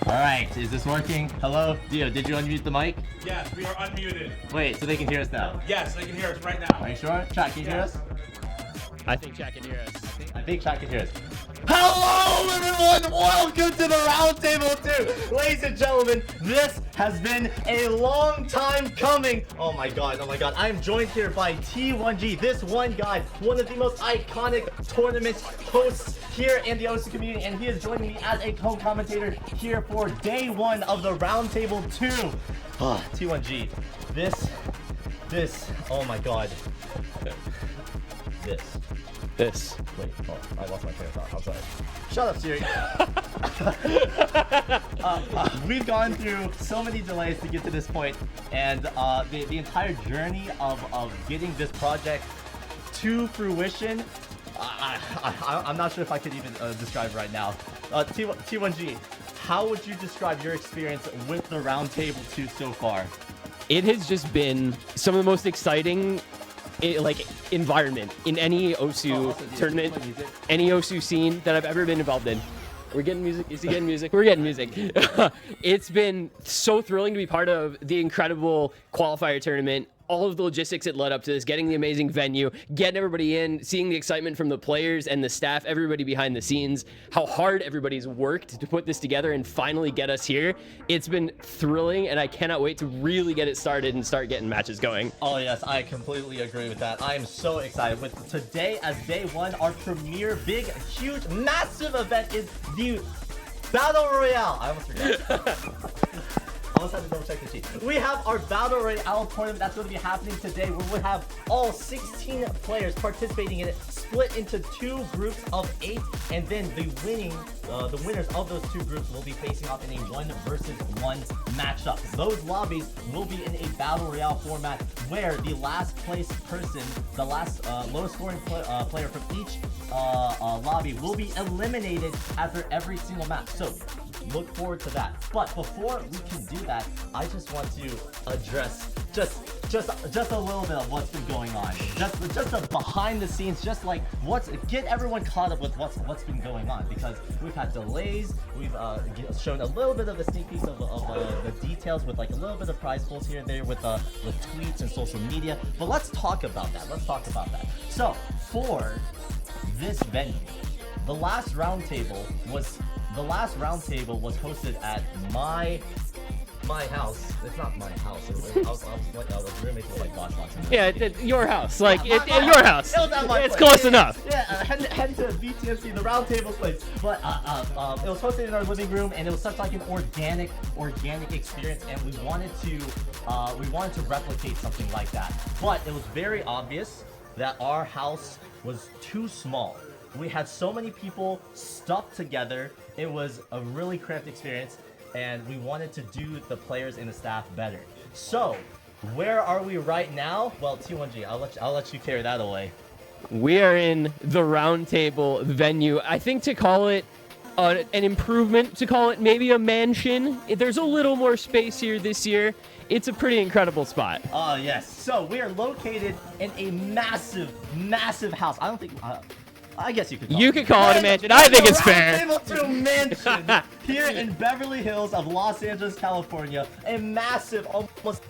All right, is this working? Hello? Dio, did you unmute the mic? Yes, we are unmuted. Wait, so they can hear us now? Yes, they can hear us right now. Are you sure? Chat, can you hear us? I think chat can hear us. I think chat can hear us. Hello everyone, welcome to the Roundtable 2. Ladies and gentlemen, this has been a long time coming. Oh my god, I'm joined here by T1G, this one guy, one of the most iconic tournament hosts here in the OC community, and he is joining me as a co-commentator here for day one of the Roundtable 2. T1G, this, oh my god. This. Wait, oh, I lost my train of thought. I'm sorry. Shut up, Siri. We've gone through so many delays to get to this point, and the entire journey of getting this project to fruition, I'm not sure if I could even describe it right now. T1G, how would you describe your experience with the Roundtable 2 so far? It has just been some of the most exciting environment in any OSU tournament, any OSU scene that I've ever been involved in. We're getting music. Is he getting music? We're getting music. It's been so thrilling to be part of the incredible qualifier tournament. all of the logistics that led up to this, getting the amazing venue, getting everybody in, seeing the excitement from the players and the staff, everybody behind the scenes, how hard everybody's worked to put this together and finally get us here. It's been thrilling, and I cannot wait to really get it started and start getting matches going. Oh yes, I completely agree with that. I am so excited. With today as day one, our premier, big, huge, massive event is the Battle Royale. I almost forgot. I almost had to double check the sheet. We have our Battle Royale tournament that's going to be happening today, where we'll have all 16 players participating in it, split into 2 groups of 8, and then the winners of those 2 groups will be facing off in a 1 versus 1 matchup. Those lobbies will be in a Battle Royale format, where the last place person, the last lowest scoring player from each lobby will be eliminated after every single match. So look forward to that. But before we can do that, I just want to address just a little bit of what's been going on. Just a behind the scenes, just like get everyone caught up with what's been going on, because we've had delays. We've shown a little bit of a sneak peek of the details with like a little bit of prize pools here and there with tweets and social media. But let's talk about that. So for this venue, the last roundtable was hosted at my house. It's not my house. I was roommates with like Bosch. Yeah, your house. Like, Yeah, my your house. house. It was at my It's place. close enough. Yeah, head to BTMC, the roundtable place. But it was hosted in our living room, and it was such like an organic experience, and we wanted to replicate something like that. But it was very obvious that our house was too small. We had so many people stuck together. It was a really cramped experience, and we wanted to do the players and the staff better. So, where are we right now? Well, T1G, I'll let you carry that away. We are in the Roundtable venue. I think to call it an improvement, to call it maybe a mansion, there's a little more space here this year. It's a pretty incredible spot. Oh, yes. So, we are located in a massive house. I don't think... I guess you could call You could call it a mansion. I think it's fair. Roundtable 2 mansion here in Beverly Hills of Los Angeles, California. A massive, almost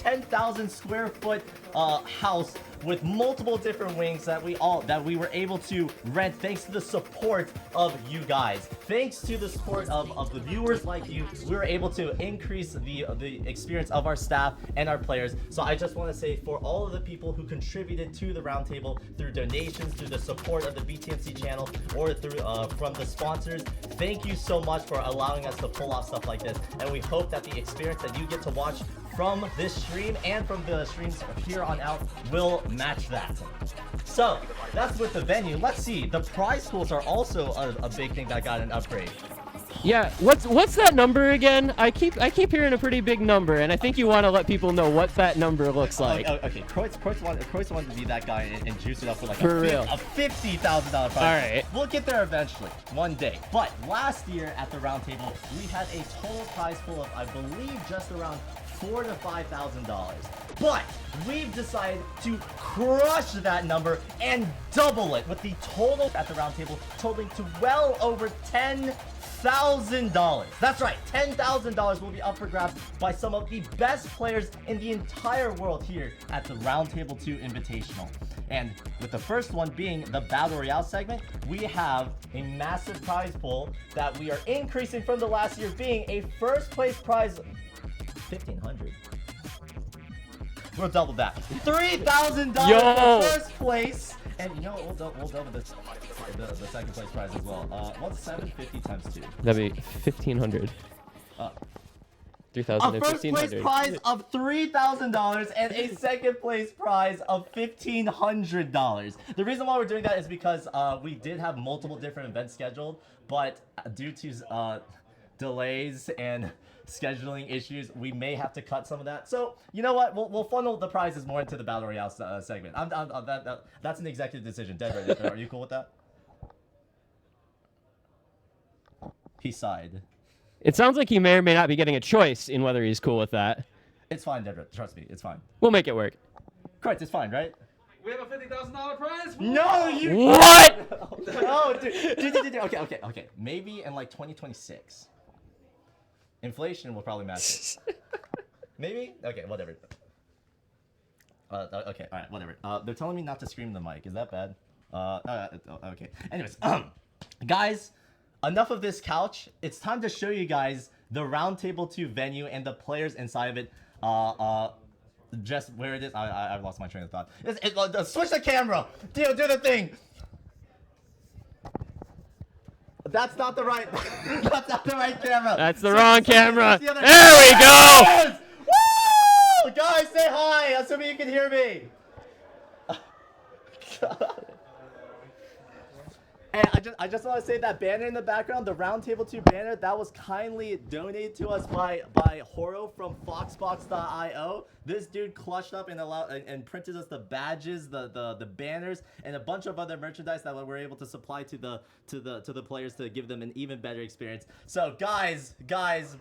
10,000 square foot house with multiple different wings that we were able to rent thanks to the support of you guys. Thanks to the support of the viewers like you, we were able to increase the experience of our staff and our players. So I just want to say, for all of the people who contributed to the roundtable through donations, through the support of the BTMC channel, or through from the sponsors, thank you so much for allowing us to pull off stuff like this. And we hope that the experience that you get to watch from this stream and from the streams here on out will match that. So that's with the venue. Let's see, the prize pools are also a big thing that got an upgrade. Yeah, what's that number again? I keep hearing a pretty big number, and I think you want to let people know what that number looks like. Okay, Kreutz wanted to be that guy and juice it up for like For real. a $50,000 prize. All right. We'll get there eventually, one day. But last year at the roundtable, we had a total prize pool of, I believe, just around $4,000 to $5,000. But we've decided to crush that number and double it, with the total at the roundtable totaling to well over $10,000. That's right, $10,000 will be up for grabs by some of the best players in the entire world here at the Roundtable 2 Invitational. And with the first one being the Battle Royale segment, we have a massive prize pool that we are increasing from the last year, being a first place prize $1,500. We'll double that. $3,000 Yo! for first place. And you know what? We'll double the second place prize as well. What's 750 times 2? That'd be 1,500. 3,000 A and first place 1,500. prize of $3,000 and a second place prize of $1,500. The reason why we're doing that is because we did have multiple different events scheduled, but due to delays and scheduling issues, we may have to cut some of that. So you know what? We'll funnel the prizes more into the Battle Royale segment. That's an executive decision. Dead, are you cool with that? He sighed. It sounds like he may or may not be getting a choice in whether he's cool with that. It's fine, Deborah. Trust me, it's fine. We'll make it work. Correct, it's fine, right? We have a $50,000 prize. No, you. What? No, dude. Okay. Maybe in like 2026. Inflation will probably match it. Maybe? Okay, whatever. Okay, alright, whatever. They're telling me not to scream in the mic. Is that bad? Okay. Anyways, guys, enough of this couch. It's time to show you guys the Roundtable 2 venue and the players inside of it. Just where it is. I've lost my train of thought. Switch the camera! Do the thing! That's not the right. That's not the right camera. That's the wrong camera. The There we go. Yes! Woo! Guys, say hi. Assuming you can hear me. And I just want to say that banner in the background, the Roundtable 2 banner, that was kindly donated to us by Horo from Foxbox.io. This dude clutched up and printed us the badges, the banners, and a bunch of other merchandise that we're able to supply to the players to give them an even better experience. So guys,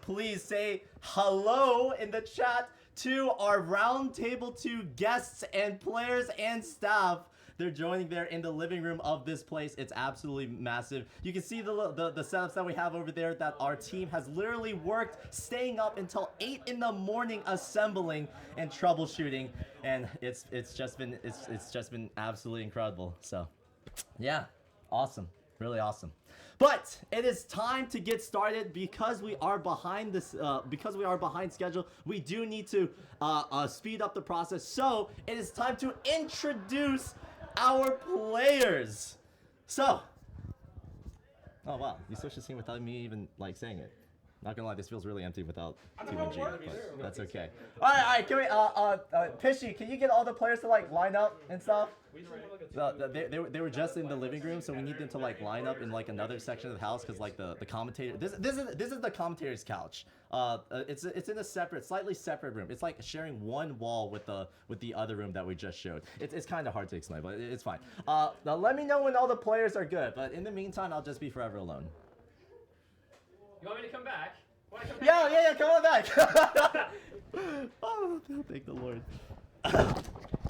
please say hello in the chat to our Roundtable 2 guests and players and staff. They're joining there in the living room of this place. It's absolutely massive. You can see the setups that we have over there that our team has literally worked, staying up until 8 in the morning, assembling and troubleshooting, and it's just been absolutely incredible. So, yeah, awesome, really awesome. But it is time to get started because we are behind this. Because we are behind schedule, we do need to speed up the process. So it is time to introduce our players. So, oh wow, you switched the scene without me even like saying it. Not gonna lie, this feels really empty without T1G, but that's okay. All right, can we, Pishy, can you get all the players to like line up and stuff? They were just in the living room, so we need them to like line up in like another section of the house because like the commentator. This is the commentator's couch. It's in a slightly separate room. It's like sharing one wall with the other room that we just showed. It's kind of hard to explain, but it's fine. Now let me know when all the players are good. But in the meantime, I'll just be forever alone. You want me to come back? Yeah, come on back. Oh, thank the Lord.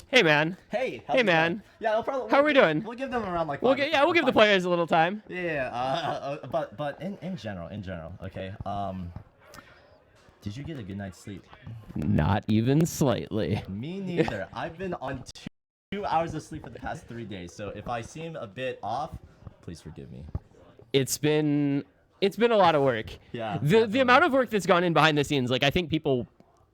Hey man. Hey man. Going? Yeah, How are we doing? We'll give them around like. We'll give the players a little time. Yeah, but in general, okay. Did you get a good night's sleep? Not even slightly. Me neither. I've been on 2 hours of sleep for the past 3 days, so if I seem a bit off, please forgive me. It's been a lot of work. Yeah. The amount of work that's gone in behind the scenes, like I think people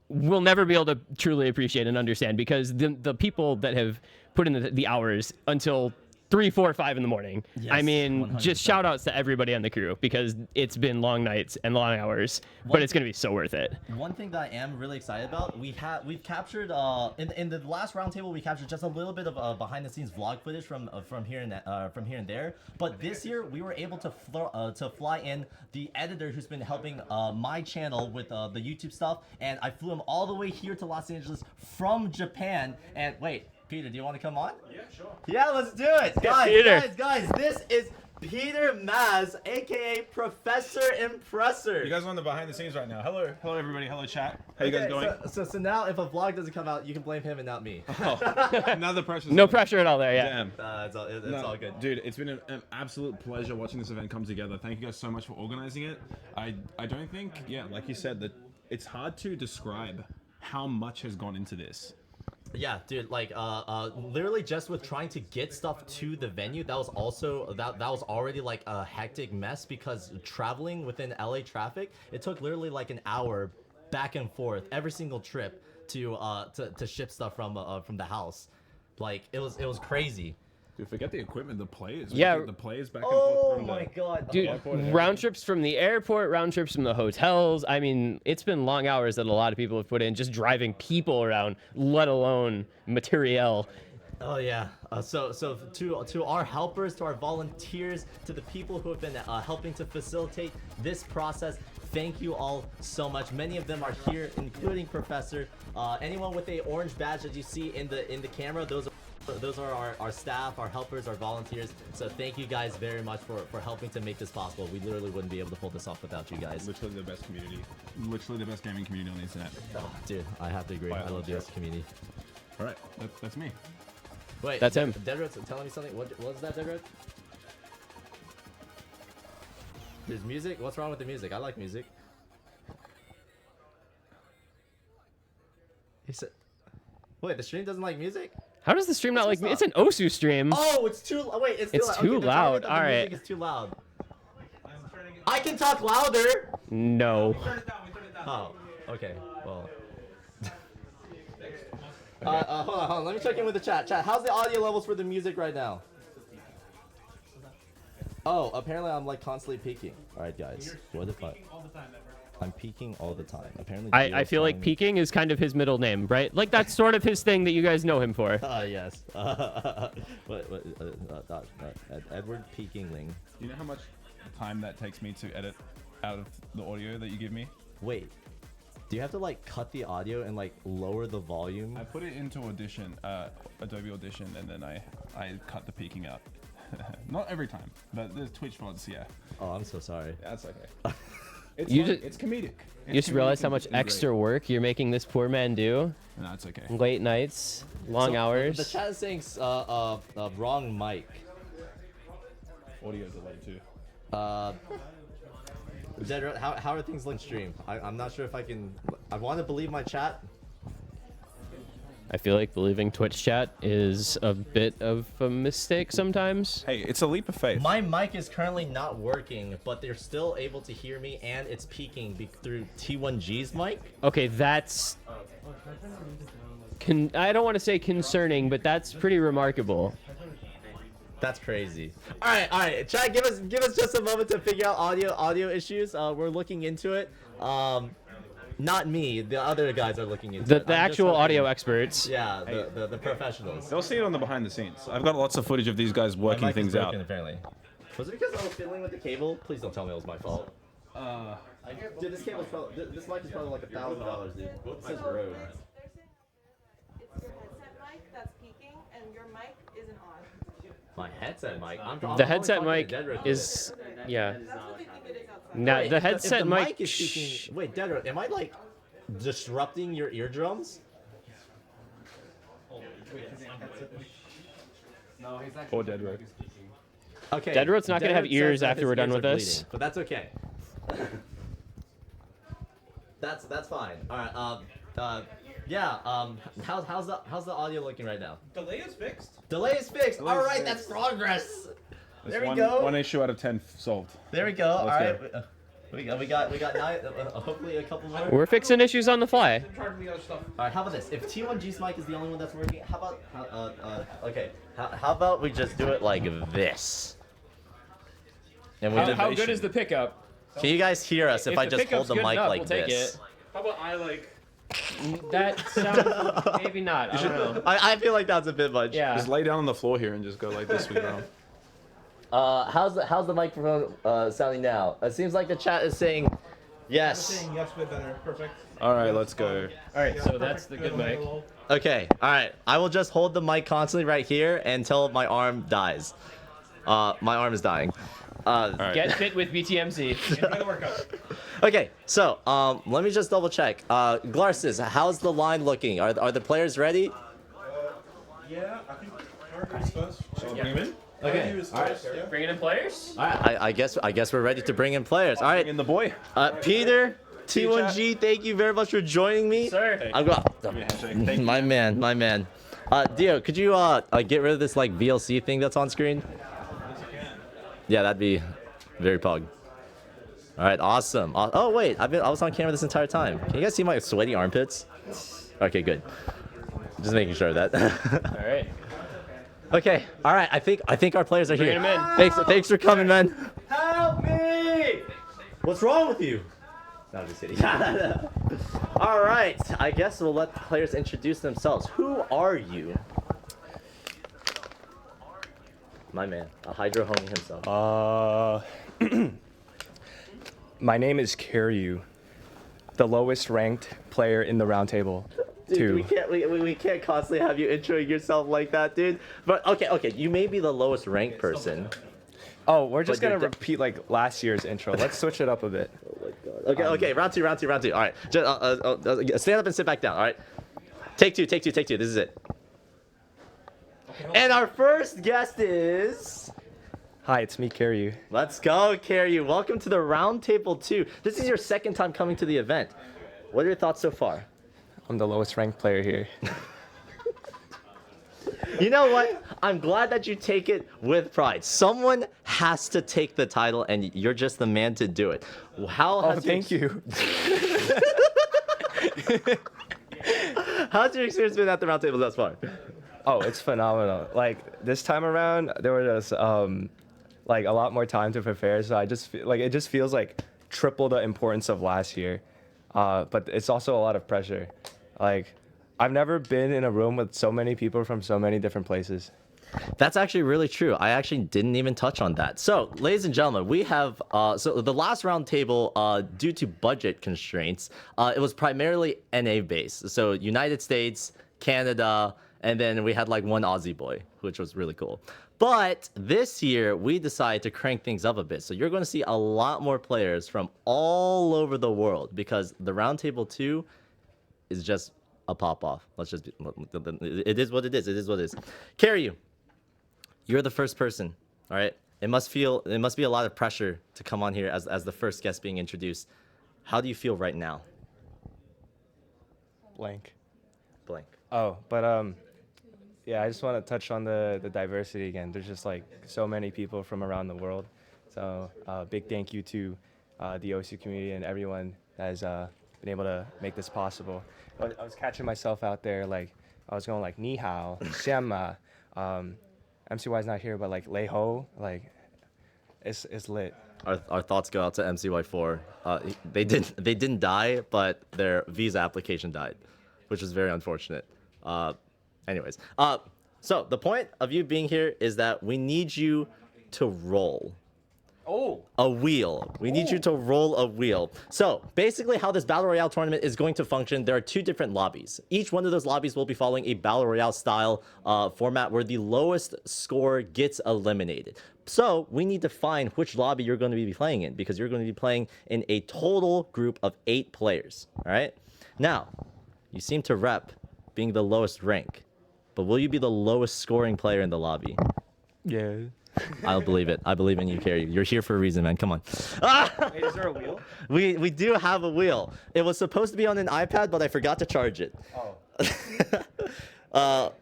will never be able to truly appreciate and understand because the people that have put in the hours until 3, 4, 5 in the morning. Yes, I mean, 100%. just shout outs to everybody on the crew because it's been long nights and long hours, but it's gonna be so worth it. One thing that I am really excited about, we've captured in the last roundtable we captured just a little bit of behind the scenes vlog footage from here and there. But this year we were able to fly in the editor who's been helping my channel with the YouTube stuff, and I flew him all the way here to Los Angeles from Japan. And wait, Peter, do you want to come on? Yeah, sure. Yeah, let's do it. Guys, this is Peter Maz, aka Professor Impressor. You guys are on the behind the scenes right now. Hello everybody. Hello chat. How you guys going? So now if a vlog doesn't come out, you can blame him and not me. Oh, now the pressure's No on. pressure at all there, yeah. Damn. It's all good. Dude, it's been an absolute pleasure watching this event come together. Thank you guys so much for organizing it. I don't think, yeah, like you said, that it's hard to describe how much has gone into this. Yeah, dude, like literally just with trying to get stuff to the venue, that was already like a hectic mess because traveling within LA traffic, it took literally like an hour back and forth every single trip to ship stuff from the house. Like it was crazy. Dude, forget the equipment, the players. Yeah. The players back and Oh forth. From my god. Dude, round trips from the airport, round trips from the hotels. I mean, it's been long hours that a lot of people have put in just driving people around, let alone materiel. Oh yeah. So to our helpers, to our volunteers, to the people who have been helping to facilitate this process, thank you all so much. Many of them are here, including Professor. Anyone with a orange badge that you see in the camera, those are our staff, our helpers, our volunteers. So thank you guys very much for helping to make this possible. We literally wouldn't be able to pull this off without you guys. Literally the best community. Literally the best gaming community on the internet. Oh, dude, I have to agree. I love this community. All right, that's me. Wait, That's him. Deadroad's telling me something. What was that, Deadroad? There's music? What's wrong with the music? I like music. He said, wait, the stream doesn't like music? How does the stream not like me? It's an Osu stream. Oh, it's too. Wait, it's It's too, too okay, loud. The All right. music is too loud. I can talk louder. No. Turn it down. We turn it down. Oh, okay. Well. Hold on. Let me check in with the chat. Chat, how's the audio levels for the music right now? Oh, apparently I'm like constantly peaking. All right, guys. What if I'm peaking all the time? Apparently. I feel like peaking is kind of his middle name, right? Like that's sort of his thing that you guys know him for. Yes. Edward Peakingling. You know how much time that takes me to edit out of the audio that you give me? Wait. Do you have to like cut the audio and like lower the volume? I put it into Audition, Adobe Audition, and then I cut the peaking out. Not every time, but the Twitch VODs, yeah. Oh, I'm so sorry. That's okay. It's You funny, just- it's comedic. You just realized how much extra work you're making this poor man do. No, it's okay. Late nights, long So, hours. The chat is saying wrong mic. Audio delay too. Dead, how are things looking stream? I'm not sure if I can. I want to believe my chat. I feel like believing Twitch chat is a bit of a mistake sometimes. Hey, it's a leap of faith. My mic is currently not working, but they're still able to hear me, and it's peaking through T1G's mic. Okay, that's... I don't want to say concerning, but that's pretty remarkable. That's crazy. All right. Chat, give us just a moment to figure out audio issues. We're looking into it. Not me. The other guys are looking into it. The I'm just actual hoping- audio experts. Yeah, the professionals. They'll see it on the behind the scenes. I've got lots of footage of these guys working My mic is things out. broken, apparently. Was it because I was fiddling with the cable? Please don't tell me it was my fault. Dude, this cable's probably, this mic is probably like $1,000, dude. It says Rode. It's your headset mic that's peaking, and your mic isn't on. My headset mic. I'm The only headset talking to mic Dead Road. is... Yeah. That's what they think it is outside. Now, Wait, the if headset if the mic... is speaking. Wait, Dead Road, am I like disrupting your eardrums? Or Dead Road. Okay. Dead Road's not gonna have Road ears says that after his we're done ears with are this. bleeding, but that's okay. That's fine. All right. How's the audio looking right now? Delay is fixed. Delay is fixed. Delay All is right, fixed. that's progress. That's There we go. One issue out of 10 solved. There we go. All Let's right. We got 9. Hopefully a couple more. We're fixing issues on the fly. Charging the other stuff. All right. How about this? If T1G's mic is the only one that's working, how about okay? How about we just do it like this? And we How good is the pickup? Can you guys hear us if I the just hold pickup's the good mic enough, like we'll take this? it. How about I like? That sounds... maybe not. I don't know. I feel like that's a bit much. Yeah. Just lay down on the floor here and just go like this with your arm. How's the microphone sounding now? It seems like the chat is saying yes. Yes, bit better. Perfect. All right, let's go. All right, so that's the good mic. Okay. All right. I will just hold the mic constantly right here until my arm dies. My arm is dying. Get fit with BTMC. Enjoy the workout. Okay. So let me just double check. Glarsis, how's the line looking? Are the players ready? Yeah, I think Harvey's first. Okay. All right. Bringing in players? All right. I guess we're ready to bring in players. All right. In the boy. Peter, T1G, thank you very much for joining me. Sir. I'm going. Thank you. My man. Dio, could you get rid of this like VLC thing that's on screen? Yeah, that'd be very pog. All right, awesome. Oh wait, I was on camera this entire time. Can you guys see my sweaty armpits? Okay, good. Just making sure of that. All right. Okay, all right. I think our players are here. Bring 'em in. Thanks for coming, man. Help me! What's wrong with you? No, I'm just kidding. All right, I guess we'll let the players introduce themselves. Who are you? My man, a hydro homie himself. My name is Kiryu, the lowest ranked player in the Roundtable. Dude, we can't constantly have you introing yourself like that, dude. But okay, you may be the lowest ranked person. Oh, we're just But gonna you're repeat like last year's intro. Let's switch it up a bit. Okay, round two. All right, just, stand up and sit back down. All right, take two. This is it. And our first guest is. Hi, it's me, Kiryu. Let's go, Carrie. Welcome to the Roundtable 2. This is your second time coming to the event. What are your thoughts so far? I'm the lowest ranked player here. You know what? I'm glad that you take it with pride. Someone has to take the title, and you're just the man to do it. How Oh, has your thank you. How's your experience been at the roundtable thus far? Oh, it's phenomenal. Like this time around, there was like a lot more time to prepare, so I just feel like it just feels like triple the importance of last year. But it's also a lot of pressure. Like I've never been in a room with so many people from so many different places. That's actually really true. I actually didn't even touch on that. So, ladies and gentlemen, we have so the last round table, due to budget constraints, it was primarily NA based. So United States, Canada, and then we had like one Aussie boy, which was really cool. But this year we decided to crank things up a bit. So you're going to see a lot more players from all over the world because the roundtable 2 is just a pop off. Let's just it is what it is. It is what it is. Carry you're the first person, all right? It must be a lot of pressure to come on here as the first guest being introduced. How do you feel right now? Blank. Blank. Oh, but yeah, I just want to touch on the diversity again. There's just like so many people from around the world. So big thank you to the OSU community and everyone that has been able to make this possible. I was catching myself out there, like I was going like ni hao, xianma. MCY's not here, but like lei ho, like it's lit. Our thoughts go out to MCY4. They didn't die, but their visa application died, which is very unfortunate. Anyways, so the point of you being here is that we need you to roll. Oh. A wheel. We need you to roll a wheel. So basically how this Battle Royale tournament is going to function, there are 2 different lobbies. Each one of those lobbies will be following a Battle Royale style format where the lowest score gets eliminated. So we need to find which lobby you're going to be playing in because you're going to be playing in a total group of 8 players. All right? Now, you seem to rep being the lowest rank, but will you be the lowest scoring player in the lobby? Yeah. I'll believe it. I believe in you, Carrie. You're here for a reason, man. Come on. Wait, is there a wheel? We do have a wheel. It was supposed to be on an iPad, but I forgot to charge it. Oh.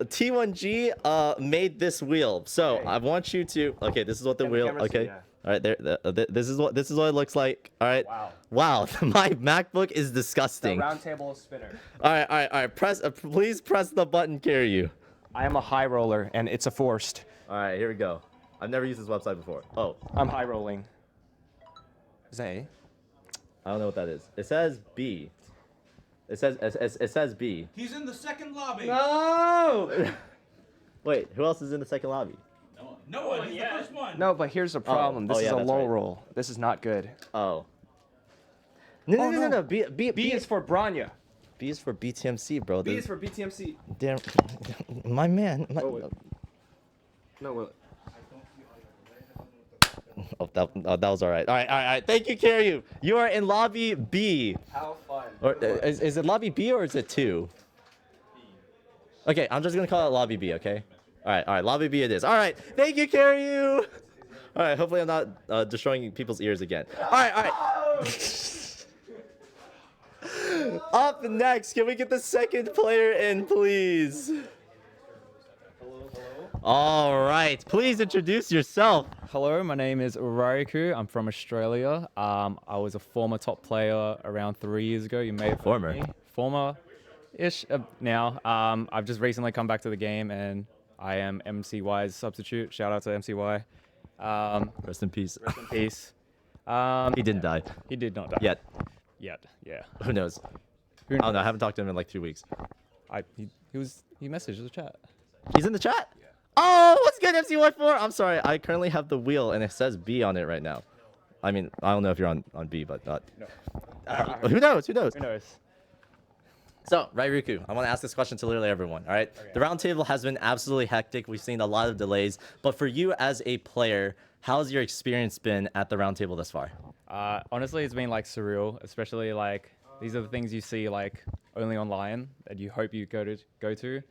T1G made this wheel. So Okay. I want you to. Okay, this is what the Can the wheel. camera see? Okay. Yeah. All right. This is what it looks like. All right. Wow. Wow. My MacBook is The disgusting. All roundtable spinner. right. Press. Please press the button, carry you. I am a high roller, and it's a forced. All right. Here we go. I've never used this website before. Oh. I'm high rolling. Is that A? I don't know what that is. It says B. It says B. He's in the second lobby. No! Wait, who else is in the second lobby? No one. He's the first one. No, but here's the problem. This yeah, is a that's low right. roll. This is not good. Oh. No. B B is for Branya. B is for BTMC, bro. B is for BTMC. Damn, my man. Oh, wait. No, wait. That was all right. All right. Thank you, Carrie. You are in lobby B. How fun. Or is it lobby B or is it 2? Okay, I'm just gonna call it lobby B. Okay. All right. Lobby B it is. All right. Thank you, Carrie. All right. Hopefully, I'm not destroying people's ears again. All right. Up next, can we get the second player in, please? All right. Please introduce yourself. Hello, my name is Urariku. I'm from Australia. I was a former top player around 3 years ago. You may have heard Former? me. Former-ish now. I've just recently come back to the game, and I am MCY's substitute. Shout out to MCY. Rest in peace. Rest in peace. He didn't die He did not die. yet. Yet, yeah. Who knows? Who I don't know. I knows? haven't talked to him in like 2 weeks. He messaged the chat. He's in the chat. Oh, what's good, MC14? I'm sorry. I currently have the wheel and it says B on it right now. I mean, I don't know if you're on B, but No. who knows? Who knows? Who knows? So, Ryriku, I want to ask this question to literally everyone, all right? Okay. The roundtable has been absolutely hectic. We've seen a lot of delays. But for you as a player, how's your experience been at the roundtable thus far? Honestly, it's been like surreal, especially like these are the things you see like only online that you hope you go to.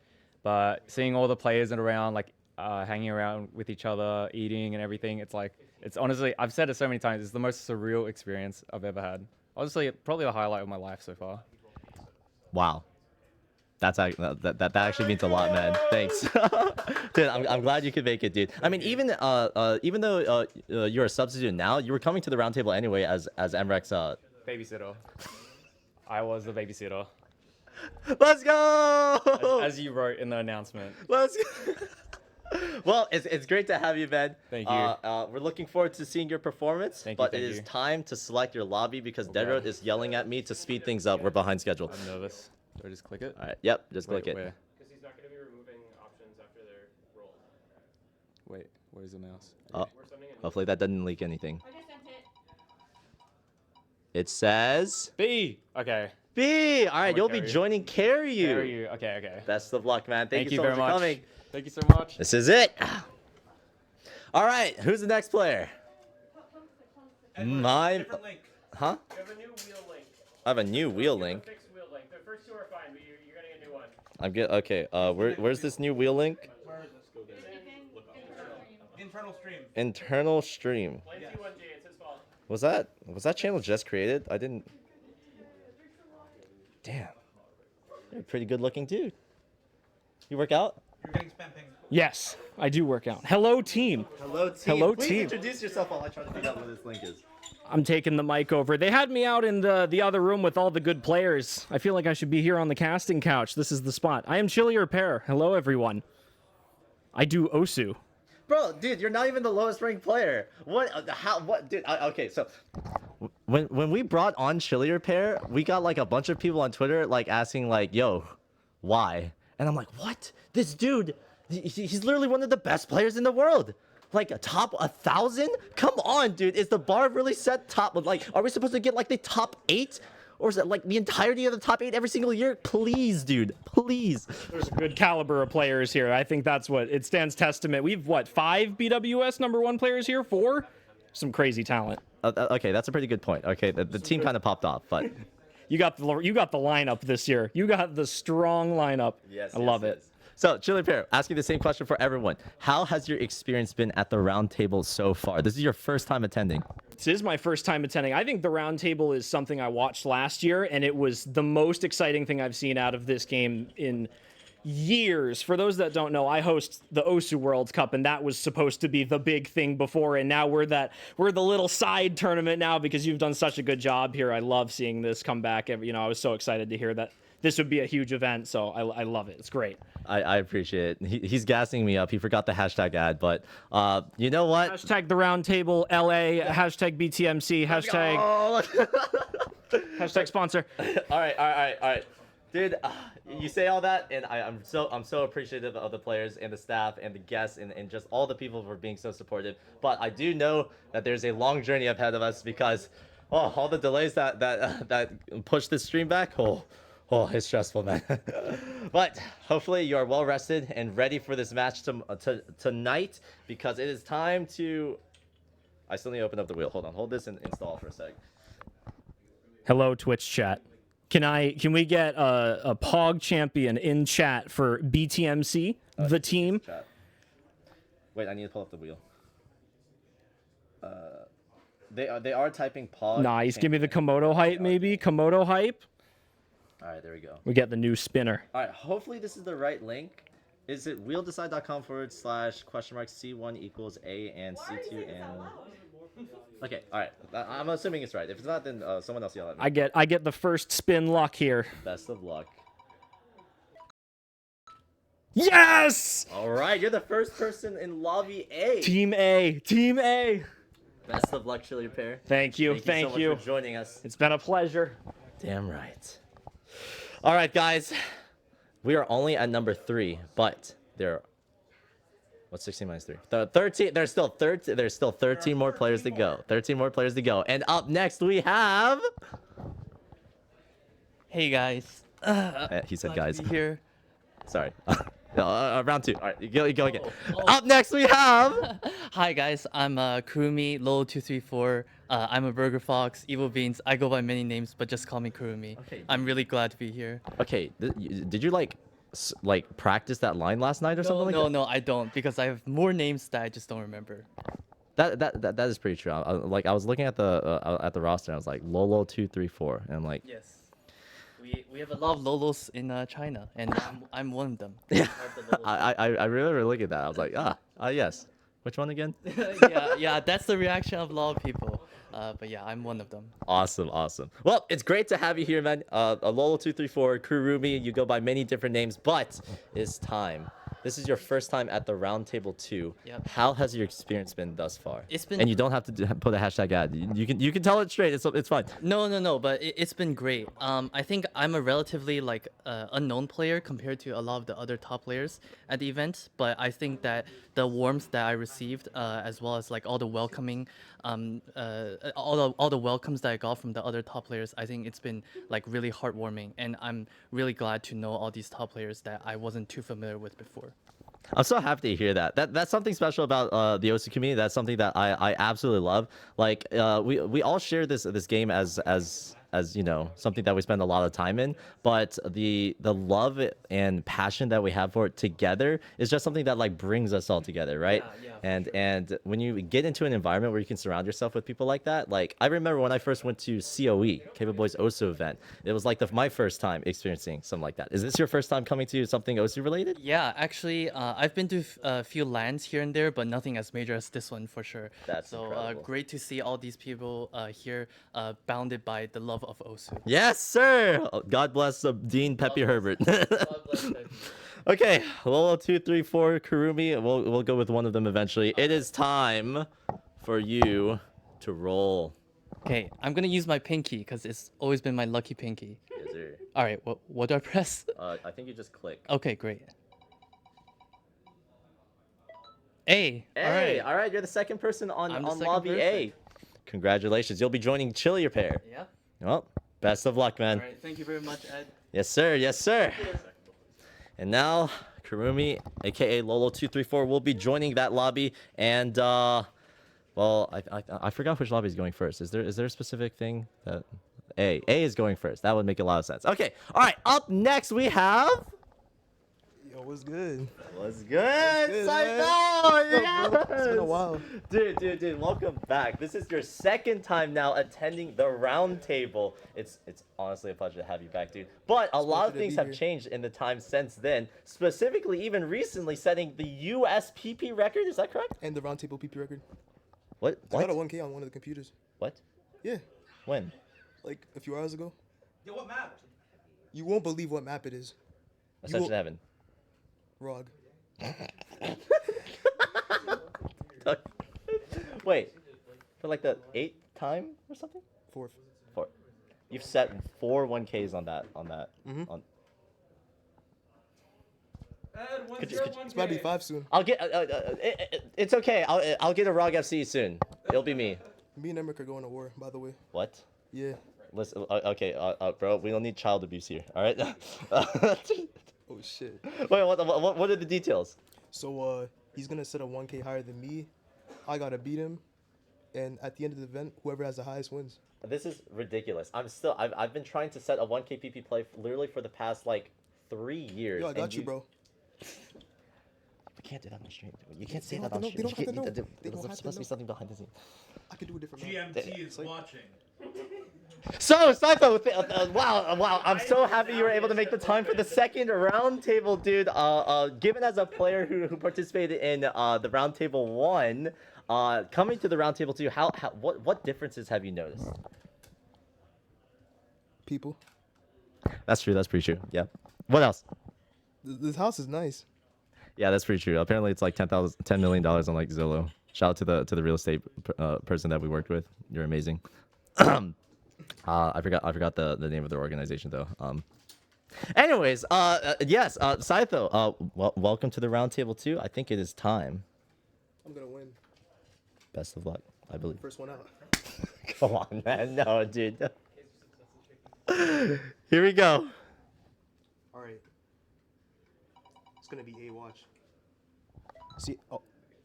But seeing all the players and around, like hanging around with each other, eating and everything, it's honestly, I've said it so many times, it's the most surreal experience I've ever had. Honestly, probably the highlight of my life so far. Wow. That actually means a lot, man. Thanks, dude. I'm glad you could make it, dude. I mean, even though you're a substitute now, you were coming to the roundtable anyway as MREX. Babysitter. I was the babysitter, Let's go. as you wrote in the announcement. Let's go. Well, it's great to have you, man. Thank you. We're looking forward to seeing your performance. Thank you, but thank it is you. time to select your lobby because Deadroad is yelling at me to speed things up. We're behind schedule. I'm nervous. Do I just click it? All right. Yep. Just click it. Where? Because he's not going to be removing options after they're rolled. Wait, where's the mouse? Oh, We're sending it. hopefully that doesn't leak anything. I just sent it. It says B. Okay. B. All right, I'm a you'll be carrier. joining Carry You. There you. Okay. Okay. Best of luck, man. Thank you so very much much. for coming. Thank you so much. This is it. All right, who's the next player? My, Different link. huh? You have a new wheel link. I have a new wheel link. Fixed wheel link. The first two are fine, but you're getting a new one. I'm good. Okay. Where's this new wheel link? Where is this? Go there. Internal stream. Internal stream. Blame T1G. It's his fault. Was that channel just created? I didn't. Damn. You're a pretty good looking dude. You work out? You're getting spam ping. Yes, I do work out. Hello, team. Hello, team. Hello, Please team. introduce yourself while I try to figure out what this link is. I'm taking the mic over. They had me out in the other room with all the good players. I feel like I should be here on the casting couch. This is the spot. I am Chili Repair. Hello, everyone. I do Osu. Bro, dude, you're not even the lowest ranked player. What? How? What? Dude. Okay, so when we brought on Chili Repair, we got like a bunch of people on Twitter like asking like, "Yo, why?" And I'm like, "What? This dude, he's literally one of the best players in the world. Like a top 1,000? Come on, dude. Is the bar really set top? Like, are we supposed to get like the top 8? Or is it like the entirety of the top 8 every single year? Please, dude. Please." There's a good caliber of players here. I think that's what it stands testament. We've, 5 BWS #1 players here? 4? Some crazy talent. Okay, that's a pretty good point. Okay, the team kind of popped off, but You got the lineup this year. You got the strong lineup. I love it. So, Chili Pear, asking the same question for everyone. How has your experience been at the round table so far? This is your first time attending. This is my first time attending. I think the Roundtable is something I watched last year, and it was the most exciting thing I've seen out of this game in years. For those that don't know, I host the Osu World Cup, and that was supposed to be the big thing before, and now we're the little side tournament now because you've done such a good job here. I love seeing this come back. I was so excited to hear that this would be a huge event, so I love it. It's great. I appreciate it. He's gassing me up. He forgot the hashtag ad, but you know what? Hashtag the Roundtable LA, hashtag BTMC, hashtag hashtag sponsor. All right. Dude, you say all that, and I'm so appreciative of the players and the staff and the guests and just all the people for being so supportive. But I do know that there's a long journey ahead of us because all the delays that push this stream back. Oh, it's stressful, man. But hopefully you are well rested and ready for this match tonight because it is time to. I still need to open up the wheel. Hold on, hold this and install for a sec. Hello, Twitch chat. Can we get a Pog champion in chat for BTMC, the team? Chat. Wait, I need to pull up the wheel. They are typing Pog. Nice. Give me the Komodo hype, maybe. Komodo hype. All right, there we go. We get the new spinner. All right, hopefully this is the right link. Is it wheeldecide.com/?C1 equals A and C2 and. Okay, all right. I'm assuming it's right. If it's not, then someone else yell at me. I get the first spin luck here. Best of luck. Yes! All right, you're the first person in lobby A. Team A. Team A. Best of luck, Chili Pear. Thank you. Thank you so much for joining us. It's been a pleasure. Damn right. All right, guys. We are only at number 3, but there. What's 16 minus 3? 13. There's still 13. There's still 13 more players to go. 13 more players to go. And up next we have. Hey guys. He said, guys. Here. Sorry. Round 2. All right, go again. Up next we have. Hi guys. I'm Kurumi Lolo234. I'm a Burger Fox, Evil Beans. I go by many names, but just call me Kurumi. Okay. I'm really glad to be here. Okay. Did you like practice that line last night or something like that? No, I don't because I have more names that I just don't remember. That is pretty true. I was looking at the roster and I was like Lolo234 and I'm like. Yes. We have a lot of Lolos in China, and I'm one of them. Yeah. Part of the Lolo I remember looking at that. I was like, yes. Which one again? yeah, that's the reaction of a lot of people. But yeah, I'm one of them. Awesome. Well, it's great to have you here, man. Lolo234, Kurumi, you go by many different names, but it's time. This is your first time at the Roundtable 2. Yep. How has your experience been thus far? It's been- And you don't have to put a hashtag ad. You can tell it straight. It's fine. No, but it's been great. I think I'm a relatively unknown player compared to a lot of the other top players at the event, but I think that the warmth that I received, as well as like all the welcoming, all the welcomes that I got from the other top players, I think it's been like really heartwarming, and I'm really glad to know all these top players that I wasn't too familiar with before. I'm so happy to hear that. That's something special about the OC community. That's something that I absolutely love. Like we all share this game as you know, something that we spend a lot of time in, but the love and passion that we have for it together is just something that like brings us all together, right? Yeah. And when you get into an environment where you can surround yourself with people like that, like I remember when I first went to COE, Cable Boys OSU event, it was like my first time experiencing something like that. Is this your first time coming to something OSU related? Yeah, actually, I've been to a few lands here and there, but nothing as major as this one for sure. That's so incredible. great to see all these people here, bounded by the love of Osu. Yes, sir. God bless Dean Pepe Herbert. God bless them. Okay, Lolo234, Kurumi. We'll go with one of them eventually. It is time for you to roll. Okay, I'm gonna use my pinky because it's always been my lucky pinky. Yes, sir. All right, what do I press? I think you just click. Okay, great. A. Hey, all right. You're the second person on I'm the second lobby person. A. Congratulations. You'll be joining Chillier Pair. Yeah. Well, best of luck, man. All right, thank you very much, Ed. Yes, sir. Yes, sir. And now, Kurumi, aka Lolo234, will be joining that lobby. And well, I forgot which lobby is going first. Is there a specific thing that A is going first? That would make a lot of sense. Okay. All right. Up next we have. Yo, what's good? What's good, good, Saito? man? What's up, bro? It's been a while. Dude, welcome back. This is your second time now attending the round table. It's honestly a pleasure to have you back, dude. But a lot of pleasure to things be have here. changed in the time since then. Specifically, even recently, setting the USPP record. Is that correct? And the Roundtable PP record. What? I got a 1K on one of the computers. What? Yeah, When? like a few hours ago. Yo, what map? You won't believe what map it is. Ascension Heaven. Rog. Wait, for like the 8th time or something? Fourth. 4. You've set 4 1Ks on that. Mhm. On. Ed, when's Could you- your could you- It's about to be 1K? 5 soon. I'll get. It's okay. I'll get a ROG FC soon. It'll be me. Me and Emmerich are going to war, by the way. What? Yeah. Listen. Okay. Bro, we don't need child abuse here. All right. Oh shit. Wait. What are the details? So he's gonna set a 1K higher than me. I gotta beat him, and at the end of the event, whoever has the highest wins. This is ridiculous. I've been trying to set a 1K PP play literally for the past like 3 years. Yo, I and got you, bro. We can't do that on stream. You can't say They that don't on have to know. stream. They don't have to know. They There's don't have to supposed to be know. something behind the scenes. I could do a different map. GMT is It's like- watching. So, Saito, wow, I'm so happy you were able to make the time for the second round table, dude. Given as a player who participated in the round table 1, coming to the round table 2, what differences have you noticed? People. That's true. That's pretty true. Yeah. What else? This house is nice. Yeah, that's pretty true. Apparently, it's like $10 million on like Zillow. Shout out to the real estate person that we worked with. You're amazing. I forgot the name of their organization though. Anyways, yes, Saito, welcome to the round table 2. I think it is time. I'm gonna win. Best of luck, I believe. First one out. Come on, man. No, dude. Here we go. All right. It's gonna be A. Watch. See.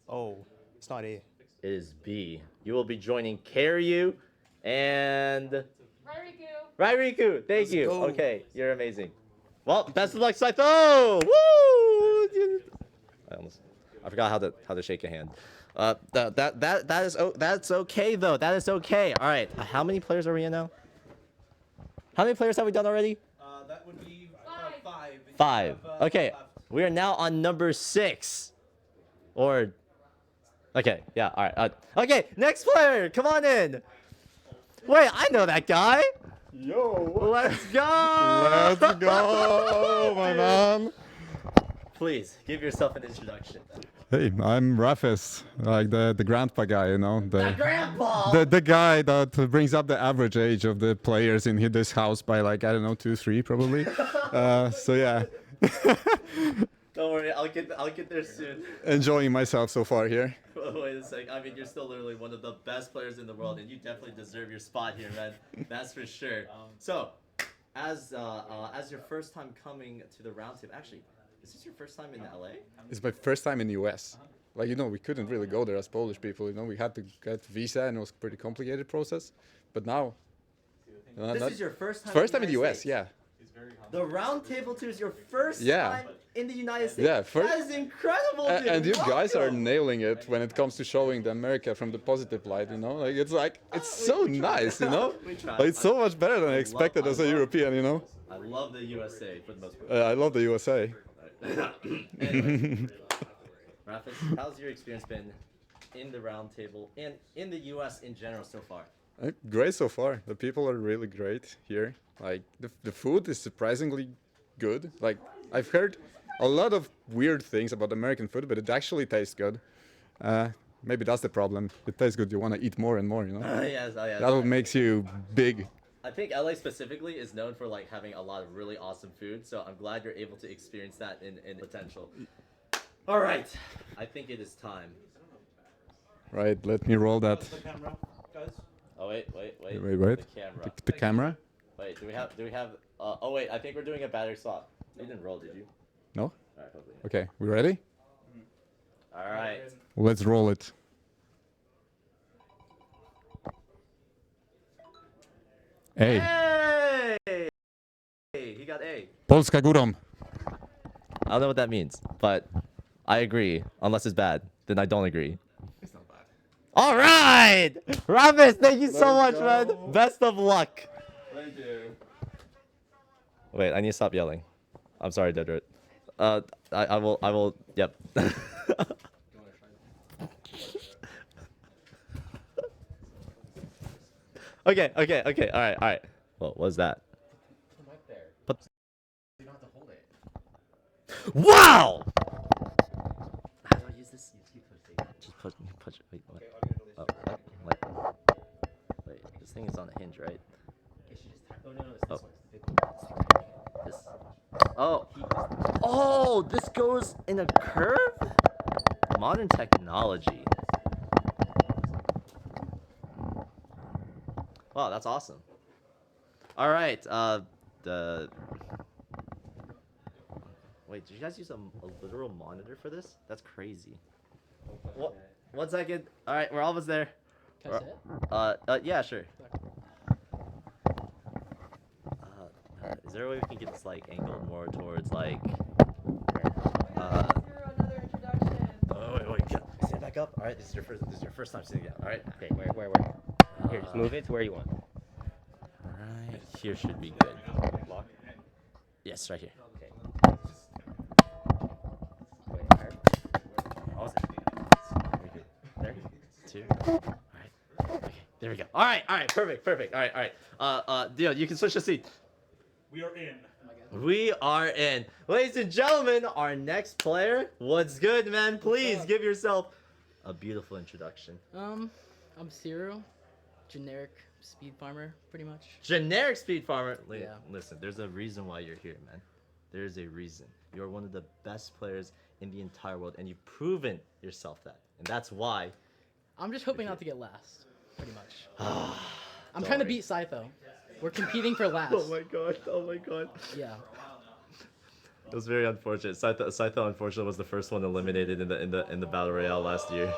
Oh. It's not A. It is B. You will be joining Karyu and Rairiku. Thank Let's you. go. Okay, you're amazing. Well, best of luck, Saito. Woo! I forgot how to shake a hand. That's okay though. That is okay. All right. How many players are we in now? How many players have we done already? That would be 5. 5. Okay, we are now on number 6. Or, okay, yeah, all right. Okay, next player, come on in. Wait, I know that guy. Yo! Let's go. Let's go, my man! Please give yourself an introduction. Hey, I'm Rafis, like the grandpa guy, you know, The grandpa. the guy that brings up the average age of the players in this house by like, I don't know, 2, 3 probably. So yeah, Don't worry, I'll get there soon. enjoying myself so far here. Wait a sec. I mean, you're still literally one of the best players in the world, and you definitely deserve your spot here, man. That's for sure. So, as your first time coming to the Roundtable, actually, is this your first time in LA? It's my first time in the US. Like, you know, we couldn't really go there as Polish people, you know, we had to get visa and it was a pretty complicated process. But now... This is your first time. First time in the US, States. yeah. The Roundtable 2 is your first Yeah. time in the United States. Yeah, that is incredible, dude. And you guys are Welcome. nailing it when it comes to showing the America from the positive light, you know? Like, it's so nice, you know? We tried. Like, it's so much better than I expected as a European, you know? I love the USA for the most part. I love the USA. Anyway, Rafis, how's your experience been in the Roundtable and in the US in general so far? Great so far. The people are really great here. Like, the food is surprisingly good. Like, I've heard a lot of weird things about American food, but it actually tastes good. Maybe that's the problem. It tastes good. You want to eat more and more, you know? Yes. That's what makes you big. I think LA specifically is known for like having a lot of really awesome food, so I'm glad you're able to experience that in potential. All right, I think it is time. Right, let me roll that. The camera, guys. Oh wait. Wait. The camera. The camera? Wait, do we have? Oh wait, I think we're doing a battery swap. You didn't roll, did you? No? All right, hopefully. Okay, we ready? All right. Let's roll it. A. Hey! He got A. Polska górą. I don't know what that means, but I agree. Unless it's bad, then I don't agree. It's not bad. All right, Rafis, thank you so much, Let's man. go. Best of luck. Thank you. Wait, I need to stop yelling. I'm sorry, Dedrit. I will. Yep. Okay. All right. What was that? But You don't have to hold it. wow! How do I use this? Just push. Wait, what? Oh, what? Wait, this thing is on a hinge, right? Oh. This. Oh, this goes in a curve? Modern technology. Wow, that's awesome. All right, Wait, did you guys use a literal monitor for this? That's crazy. What? 1 second. All right, we're almost there. Can I sit? Yeah, sure. Is there a way we can get this like angled more towards like? Another introduction. Wait. Yeah. Stand back up. All right, this is your first time sitting down. All right. Okay, where? Here, just move it to where you want. All right. Here should be good. Lock. Yes, right here. Okay. Wait, where? Almost there. There. 2. All right. Okay. There we go. All right. Perfect. All right. Dio, you can switch the seat. We are in. We are in. Ladies and gentlemen, our next player. What's good, man? Please give yourself a beautiful introduction. I'm Cyril, generic speed farmer, pretty much. Generic speed farmer. Yeah. Listen, there's a reason why you're here, man. There's a reason. You're one of the best players in the entire world, and you've proven yourself that. And that's why. I'm just hoping not to get last, pretty much. I'm Don't trying to worry. beat Scytho. We're competing for last. Oh my god. Yeah. It was very unfortunate. Scytho unfortunately was the first one eliminated in the battle royale last year.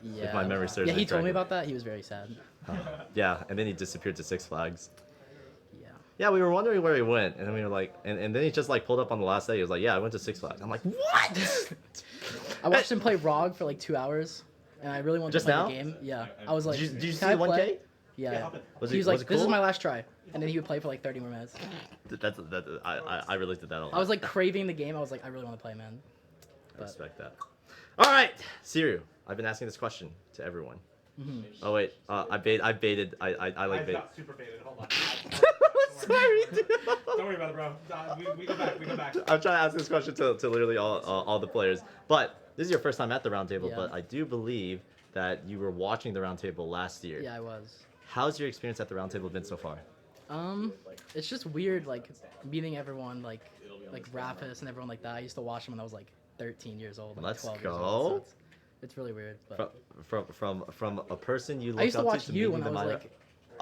Yeah. If my memory serves Yeah, me he told me correctly. about that. He was very sad. Yeah, and then he disappeared to Six Flags. Yeah. Yeah, we were wondering where he went, and then we were like, and then he just like pulled up on the last day. He was like, "Yeah, I went to Six Flags." I'm like, "What?" I watched him play ROG for like 2 hours, and I really wanted Just to play now? the game. Yeah. I was like, Did you "Can see I 1K? play?" Yeah. Was he it- was like, was it "This is cool? my last try," and then he would play for like 30 more minutes. I relate to that a lot. I was like craving the game. I was like, I really want to play, man. I respect that. All right, Siru. I've been asking this question to everyone. Mhm. Oh wait, I baited. I like bait. got super baited. Hold on. Sorry, dude. Don't worry about it, bro. We go back. We go back. I'm trying to ask this question to literally all the players. But this is your first time at the roundtable. Yeah. But I do believe that you were watching the roundtable last year. Yeah, I was. How's your experience at the roundtable been so far? It's just weird, like meeting everyone, like Rapis and everyone like that. I used to watch them when I was like 13 years old. Like Let's 12 years go. old, so it's really weird. But From a person you look I used to up watch to you meeting when I them was at a- like.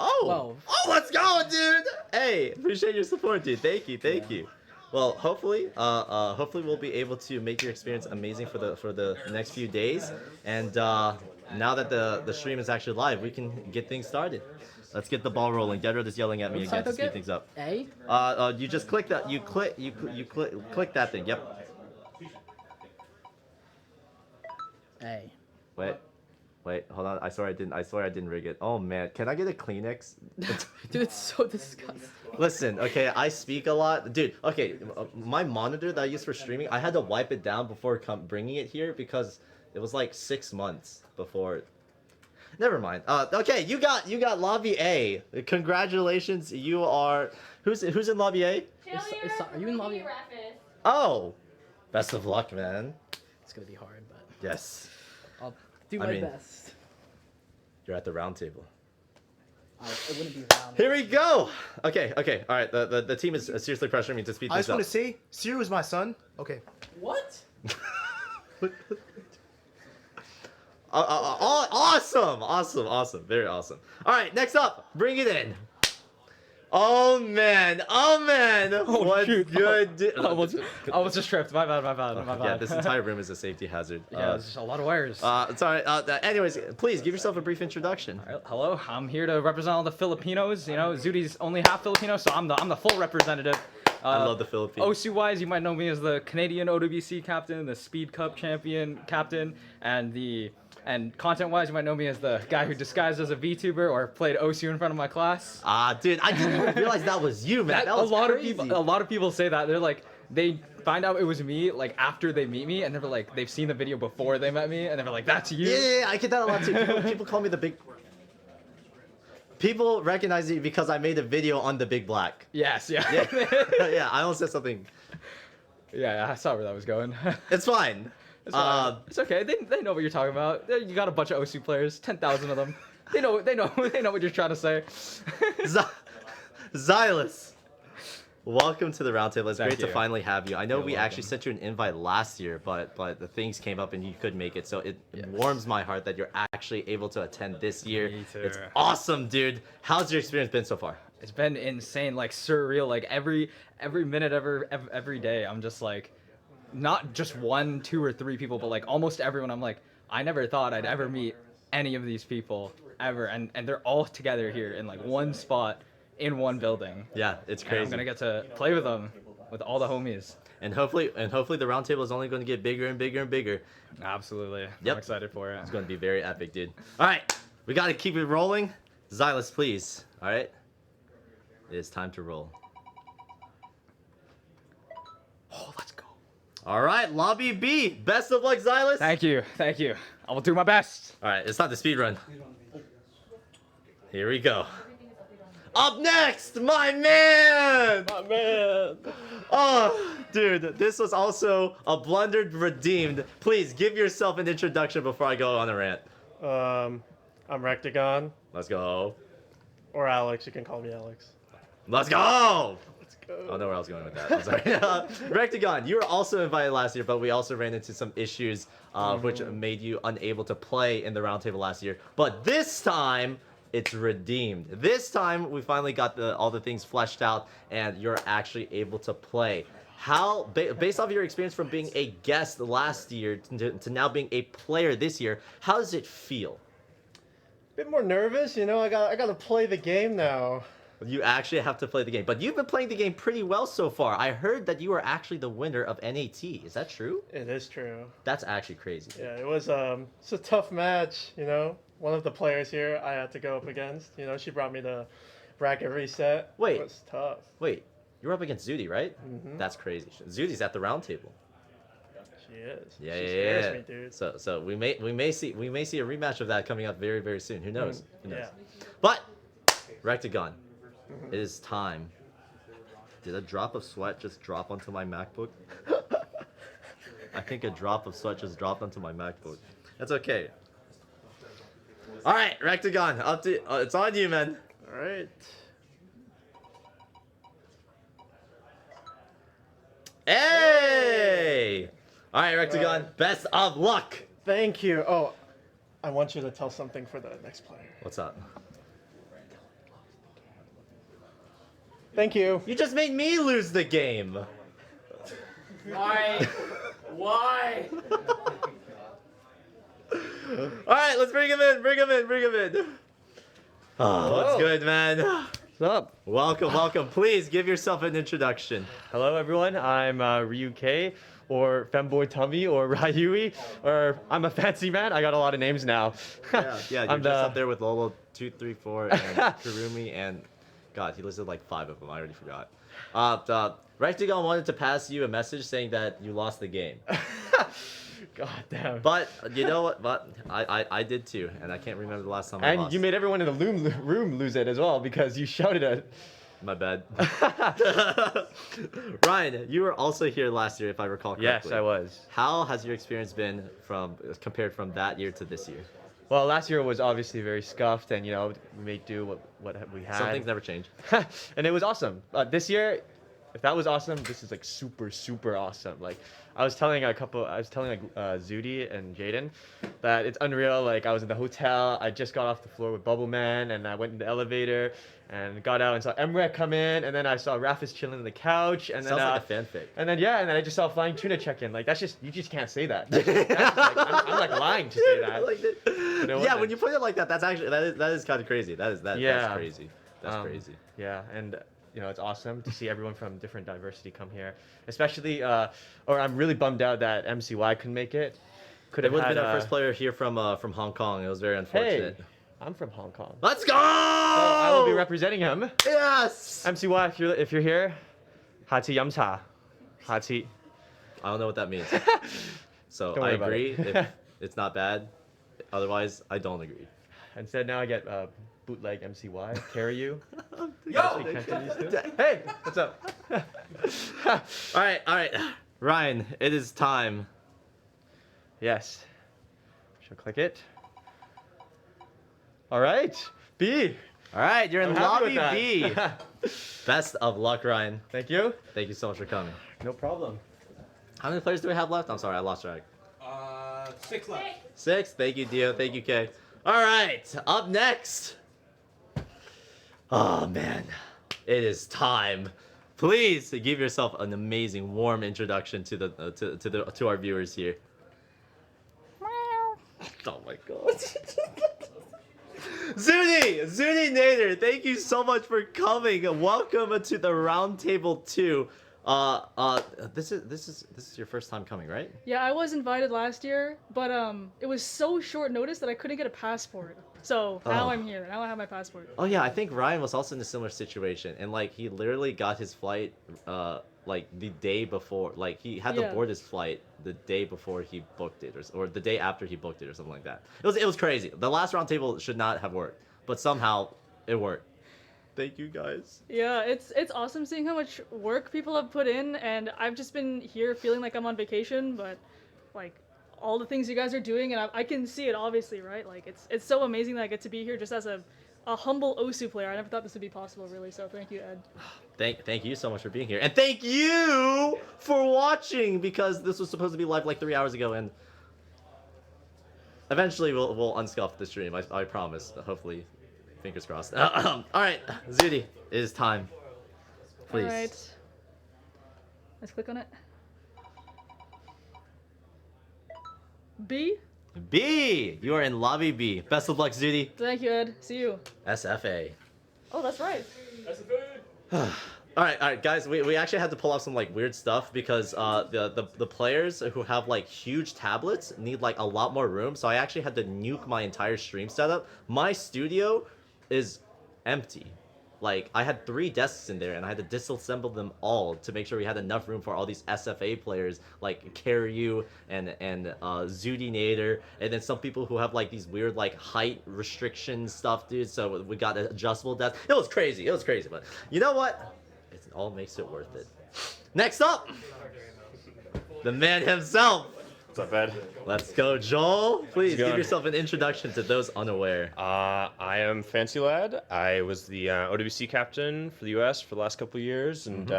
Oh! 12. Oh, let's go, dude! Hey, appreciate your support, dude. Thank you. Well, hopefully we'll be able to make your experience amazing for the next few days. And now that the stream is actually live, we can get things started. Let's get the ball rolling. Gedrod is yelling at me again to speed things up. A? You just click that. You click that thing. Yep. A. Wait, hold on. I swear I didn't rig it. Oh man, can I get a Kleenex? Dude, it's so disgusting. Listen, okay, I speak a lot, dude. Okay, my monitor that I use for streaming, I had to wipe it down before bringing it here because it was like 6 months before. Never mind. Okay, you got lobby A. Congratulations, you are. Who's in lobby A? Are you in lobby? Oh, best of luck, man. It's gonna be hard, but Yes. I'll do I my mean, best. You're at the round table. It wouldn't be round. Here we go. Okay. All right. The team is seriously pressuring me to speed I things just up. want to say, Siru is my son. Okay. What? Awesome. Very awesome. All right. Next up, bring it in. Oh man. What's good? I was just tripped. My bad. Yeah, this entire room is a safety hazard. Yeah, there's just a lot of wires. Sorry. Anyways, please give yourself a brief introduction. All right, hello, I'm here to represent all the Filipinos. You know, Zudi's only half Filipino, so I'm the full representative. I love the Philippines. OSU-wise, you might know me as the Canadian OWC captain, the Speed Cup champion captain, and content-wise, you might know me as the guy who disguised as a VTuber or played OSU in front of my class. Dude, I didn't realize that was you, man. That was crazy. A lot of people say that. They're like, they find out it was me like after they meet me, and they're like, they've seen the video before they met me, and they're like, that's you. Yeah, I get that a lot too. People call me the big. People recognize me because I made a video on the Big Black. Yes, yeah. Yeah, I almost said something. Yeah, I saw where that was going. It's fine. It's okay. They know what you're talking about. You got a bunch of OSU players, 10,000 of them. They know what you're trying to say. Xylus, welcome to the roundtable. It's Thank great to you. finally have you. I know You're we welcome. actually sent you an invite last year, but the things came up and you couldn't make it. So it warms my heart that you're actually able to attend this year. Me too. It's awesome, dude. How's your experience been so far? It's been insane, like surreal. Like every minute, every day, I'm just like, not just 1, 2, or 3 people, but like almost everyone. I'm like, I never thought I'd ever meet any of these people ever, and they're all together here in like one spot in one building. Yeah, it's And crazy. I'm gonna get to play with them, with all the homies. And hopefully the roundtable is only going to get bigger and bigger and bigger. Absolutely. Yep. I'm excited for it. It's going to be very epic, dude. All right, we got to keep it rolling. Xylus, please. All right, it is time to roll. Oh, let's go. All right, lobby B. Best of luck, Xylus. Thank you. I will do my best. All right, it's time to speed run. Here we go. Up next, my man. Oh, dude, this was also a blundered redeemed. Please give yourself an introduction before I go on a rant. I'm Rectagon. Let's go. Or Alex, you can call me Alex. Let's go. I don't know where I was going with that. I'm sorry. Rectagon, you were also invited last year, but we also ran into some issues which made you unable to play in the roundtable last year. But this time, it's redeemed. This time, we finally got all the things fleshed out, and you're actually able to play. How, based off your experience from being a guest last year to now being a player this year, how does it feel? Bit more nervous, you know. I got to play the game now. You actually have to play the game, but you've been playing the game pretty well so far. I heard that you were actually the winner of NAT. Is that true? It is true. That's actually crazy. Yeah, it was. It's a tough match, you know. one of the players here I had to go up against. You know, she brought me the bracket reset. Wait. It was tough. Wait, you're up against Zudi, right? Mhm. That's crazy. Zudi's at the round table. She is. Yeah, she yeah, scares yeah. me, dude. So we may see a rematch of that coming up very, very soon. Who knows? Who knows? Yeah. But Rectagon, it is time. Did a drop of sweat just drop onto my MacBook? I think a drop of sweat just dropped onto my MacBook. That's okay. All right, Rectagon, up to it's on you, man. All right. Hey! All right, Rectagon, best of luck. Thank you. Oh, I want you to tell something for the next player. What's up? Thank you. You just made me lose the game. Why? Why? All right, let's bring him in. Bring him in. Oh, what's good, man? What's up? Welcome. Please give yourself an introduction. Hello, everyone. I'm Ryu K, or Femboy Tummy, or Ryui, or I'm a fancy man. I got a lot of names now. Yeah, you're I'm just up there with Lolo 234 and Kurumi and God, he listed like 5 of them. I already forgot. Rectagon wanted to pass you a message saying that you lost the game. God damn. But you know what? But I did too, and I can't remember the last time I And lost. you made everyone in the room lose it as well because you shouted at. My bad. Ryan, you were also here last year, if I recall correctly. Yes, I was. How has your experience been compared from that year to this year? Well, last year was obviously very scuffed, and we made do what we had. Some things never change. And it was awesome. This year, if that was awesome, this is like super awesome. Like I was telling Zudi and Jaden that it's unreal. Like I was in the hotel, I just got off the floor with Bubble Man, and I went in the elevator and got out and saw Emrek come in, and then I saw Rafis chilling on the couch, and then Sounds like a fanfic. and then I just saw Flying Tuna check in. Like you just can't say that. That's like, I'm like lying to say that. I liked it. But it Yeah, wasn't. when you put it like that, that is kind of crazy. That's crazy. That's crazy. Yeah, and it's awesome to see everyone from different diversity come here. Especially, or I'm really bummed out that MCY couldn't make it. It would have been our first player here from Hong Kong. It was very unfortunate. Hey, I'm from Hong Kong. Let's go! So I will be representing him. Yes! MCY, if you're here, Hati Yamcha. Hati. I don't know what that means. So Don't I worry about agree it. if it's not bad. Otherwise, I don't agree. Instead, now I get bootleg MCY. Carry you. Yo! Hey, what's up? All right. Ryan, it is time. Yes. Shall click it. All right. B. All right, you're in I'm happy lobby with B. Best of luck, Ryan. Thank you. Thank you so much for coming. No problem. How many players do we have left? I'm sorry, I lost track. 6 left. 6. Thank you, Dio. Thank you, Kay. All right, up next. Oh man, it is time. Please give yourself an amazing, warm introduction to our viewers here. Oh my God. Zuni Nader, thank you so much for coming. Welcome to the Roundtable 2. This is your first time coming, right? Yeah, I was invited last year, but it was so short notice that I couldn't get a passport. So now I'm here. Now I have my passport. Oh yeah, I think Ryan was also in a similar situation, and like he literally got his flight like the day before. Like he had to board his flight the day before he booked it, or the day after he booked it, or something like that. It was crazy. The last Roundtable should not have worked, but somehow it worked. Thank you guys. Yeah, it's awesome seeing how much work people have put in, and I've just been here feeling like I'm on vacation, but like all the things you guys are doing, and I can see it obviously, right? Like it's so amazing that I get to be here just as a humble OSU player. I never thought this would be possible, really. So thank you, Ed. Thank you so much for being here, and thank you for watching, because this was supposed to be live like 3 hours ago, and eventually we'll unscuff the stream. I promise. Hopefully. Fingers crossed. All right, Zudi, it is time. Please. All right. Let's click on it. B? B! You are in lobby B. Best of luck, Zudi. Thank you, Ed. See you. SFA. Oh, that's right. All right, guys. We actually had to pull off some like weird stuff because the players who have like huge tablets need like a lot more room. So I actually had to nuke my entire stream setup. My studio is empty. Like I had 3 desks in there, and I had to disassemble them all to make sure we had enough room for all these SFA players like Karyu and Zudinator, and then some people who have like these weird like height restriction stuff, dude. So we got adjustable desks. It was crazy. It was crazy, but you know what? It all makes it worth it. Next up, the man himself. What's up, Ed? Let's go, Joel. Please give going? yourself an introduction to those unaware. I am Fancy Lad. I was the OWC captain for the US for the last couple of years and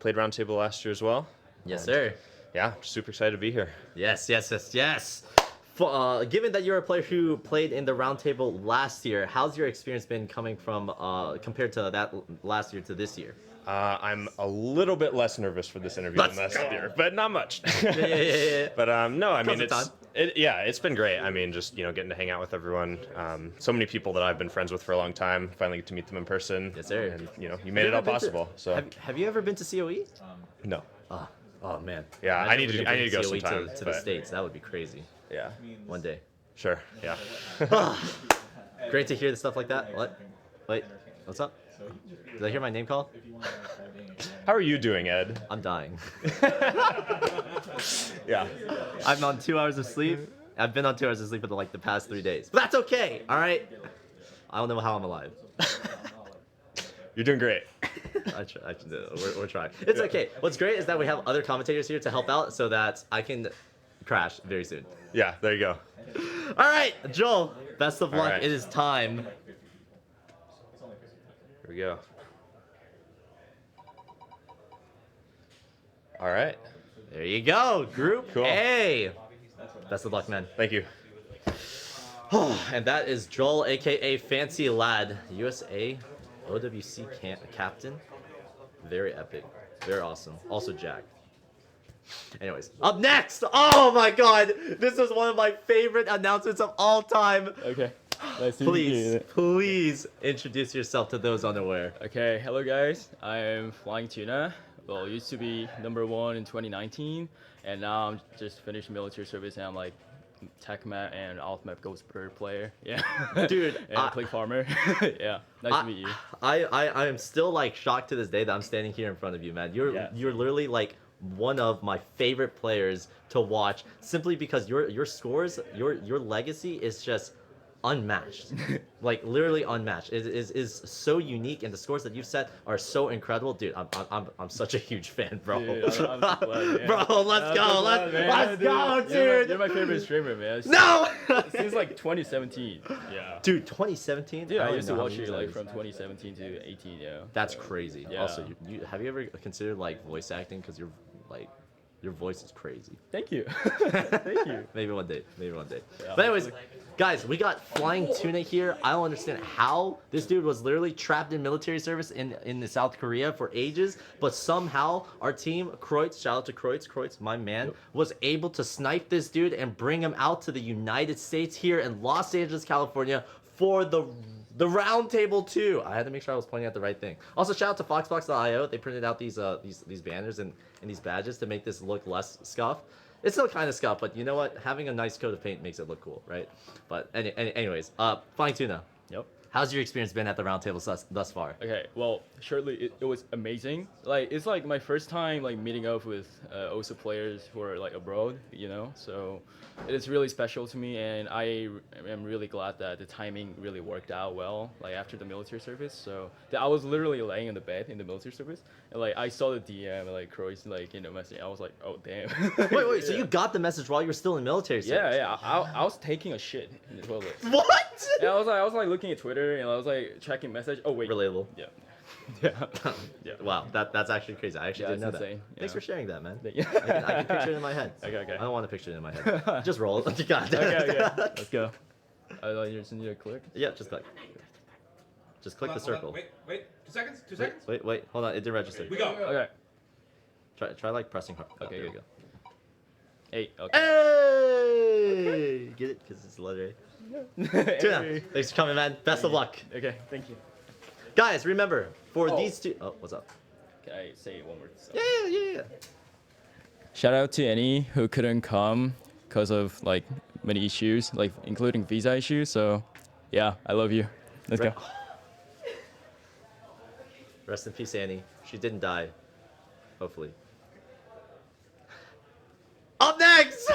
played Roundtable last year as well. Yes, sir. Yeah, super excited to be here. Yes. Given that you're a player who played in the Roundtable last year, how's your experience been coming from compared to that last year to this year? I'm a little bit less nervous for this interview than last year, but not much. Yeah. But no, I mean Comes it's been great. I mean, just getting to hang out with everyone. So many people that I've been friends with for a long time. Finally get to meet them in person. Yes, sir. And you made it all possible. So have you ever been to COE? No. Oh man. Yeah, I need to go COE sometime to the States. That would be crazy. Yeah. One day. Sure. Yeah. Great to hear the stuff like that. What? Wait. What's up? Did I hear my name call? How are you doing, Ed? I'm dying. Yeah. I'm on 2 hours of sleep. I've been on 2 hours of sleep for like the past 3 days. But that's okay. All right. I don't know how I'm alive. You're doing great. We're trying. It's okay. What's great is that we have other commentators here to help out so that I can crash very soon. Yeah, there you go. All right, Joel, best of All luck. right. It is time. Here we go. All right. There you go. Group Cool. A. Best of luck, man. Thank you. And that is Joel, aka Fancy Lad, USA OWC captain. Very epic. Very awesome. Also Jack. Anyways, up next. Oh my god. This was one of my favorite announcements of all time. Okay. Nice to meet you. Please introduce yourself to those unaware. Okay, hello guys. I am Flying Tuna. Well, used to be #1 in 2019, and now I'm just finished military service, and I'm like tech map and alt map ghost bird player. Yeah, Dude. and click farmer. Yeah, nice to meet you. I am still like shocked to this day that I'm standing here in front of you, man. You're literally like one of my favorite players to watch, simply because your scores, your legacy is just unmatched. Like literally unmatched. It is so unique, and the scores that you've set are so incredible, dude. I'm such a huge fan, bro. Dude, I'm so glad, man. Bro, let's go, let's go, dude. You're my favorite streamer, man. No! Since like 2017. Yeah. Dude, 2017. Yeah, I don't used even to know watch how you many like years from that 2017 to 18. Yeah. That's crazy. Yeah. Also, you have you ever considered like voice acting, because you're like your voice is crazy. Thank you. Thank you. Maybe one day. Maybe one day. Yeah, But anyways, guys, we got Flying Tuna here. I don't understand how this dude was literally trapped in military service in South Korea for ages, but somehow our team, Kreutz, shout out to Kreutz, my man, was able to snipe this dude and bring him out to the United States here in Los Angeles, California for the Roundtable 2. I had to make sure I was pointing at the right thing. Also, shout out to Foxbox.io. They printed out these banners and these badges to make this look less scuffed. It's still kind of scuffed, but you know what? Having a nice coat of paint makes it look cool, right? But anyways, Flying Tuna. Yep. How's your experience been at the Roundtable thus far? Okay, well, surely it was amazing. Like, it's like my first time like meeting up with OSU players who are like abroad, you know. So it is really special to me, and I am really glad that the timing really worked out well. Like after the military service, so I was literally laying in the bed in the military service, and like I saw the DM like Croix like message. I was like, oh damn. Wait, so you got the message while you were still in military service? Yeah. I was taking a shit in the toilet. What? Yeah, I was like looking at Twitter, and I was like checking message. Oh wait. Relatable. Yeah. Yeah. Wow, that's actually crazy. I actually didn't know insane. that. Thanks for sharing that, man. Yeah. I can picture it in my head. Okay. I don't want to picture it in my head. Just roll. God. Okay. Let's go. You just need to click? Yeah, just click. Just click the circle. Wait. 2 seconds. 2 seconds. Wait. Hold on. It didn't register. We go. Okay. Try like pressing hard. Okay, there good. you go. 8. Okay. Hey! Get it? Because it's letter A. Tuna, thanks for coming, man. Best of luck. Okay, thank you. Guys, remember, for these two... Oh, what's up? Can I say one more? Yeah. Shout out to any who couldn't come because of like many issues, like including visa issues. So, yeah, I love you. Let's go. Rest in peace, Annie. She didn't die. Hopefully. Up next!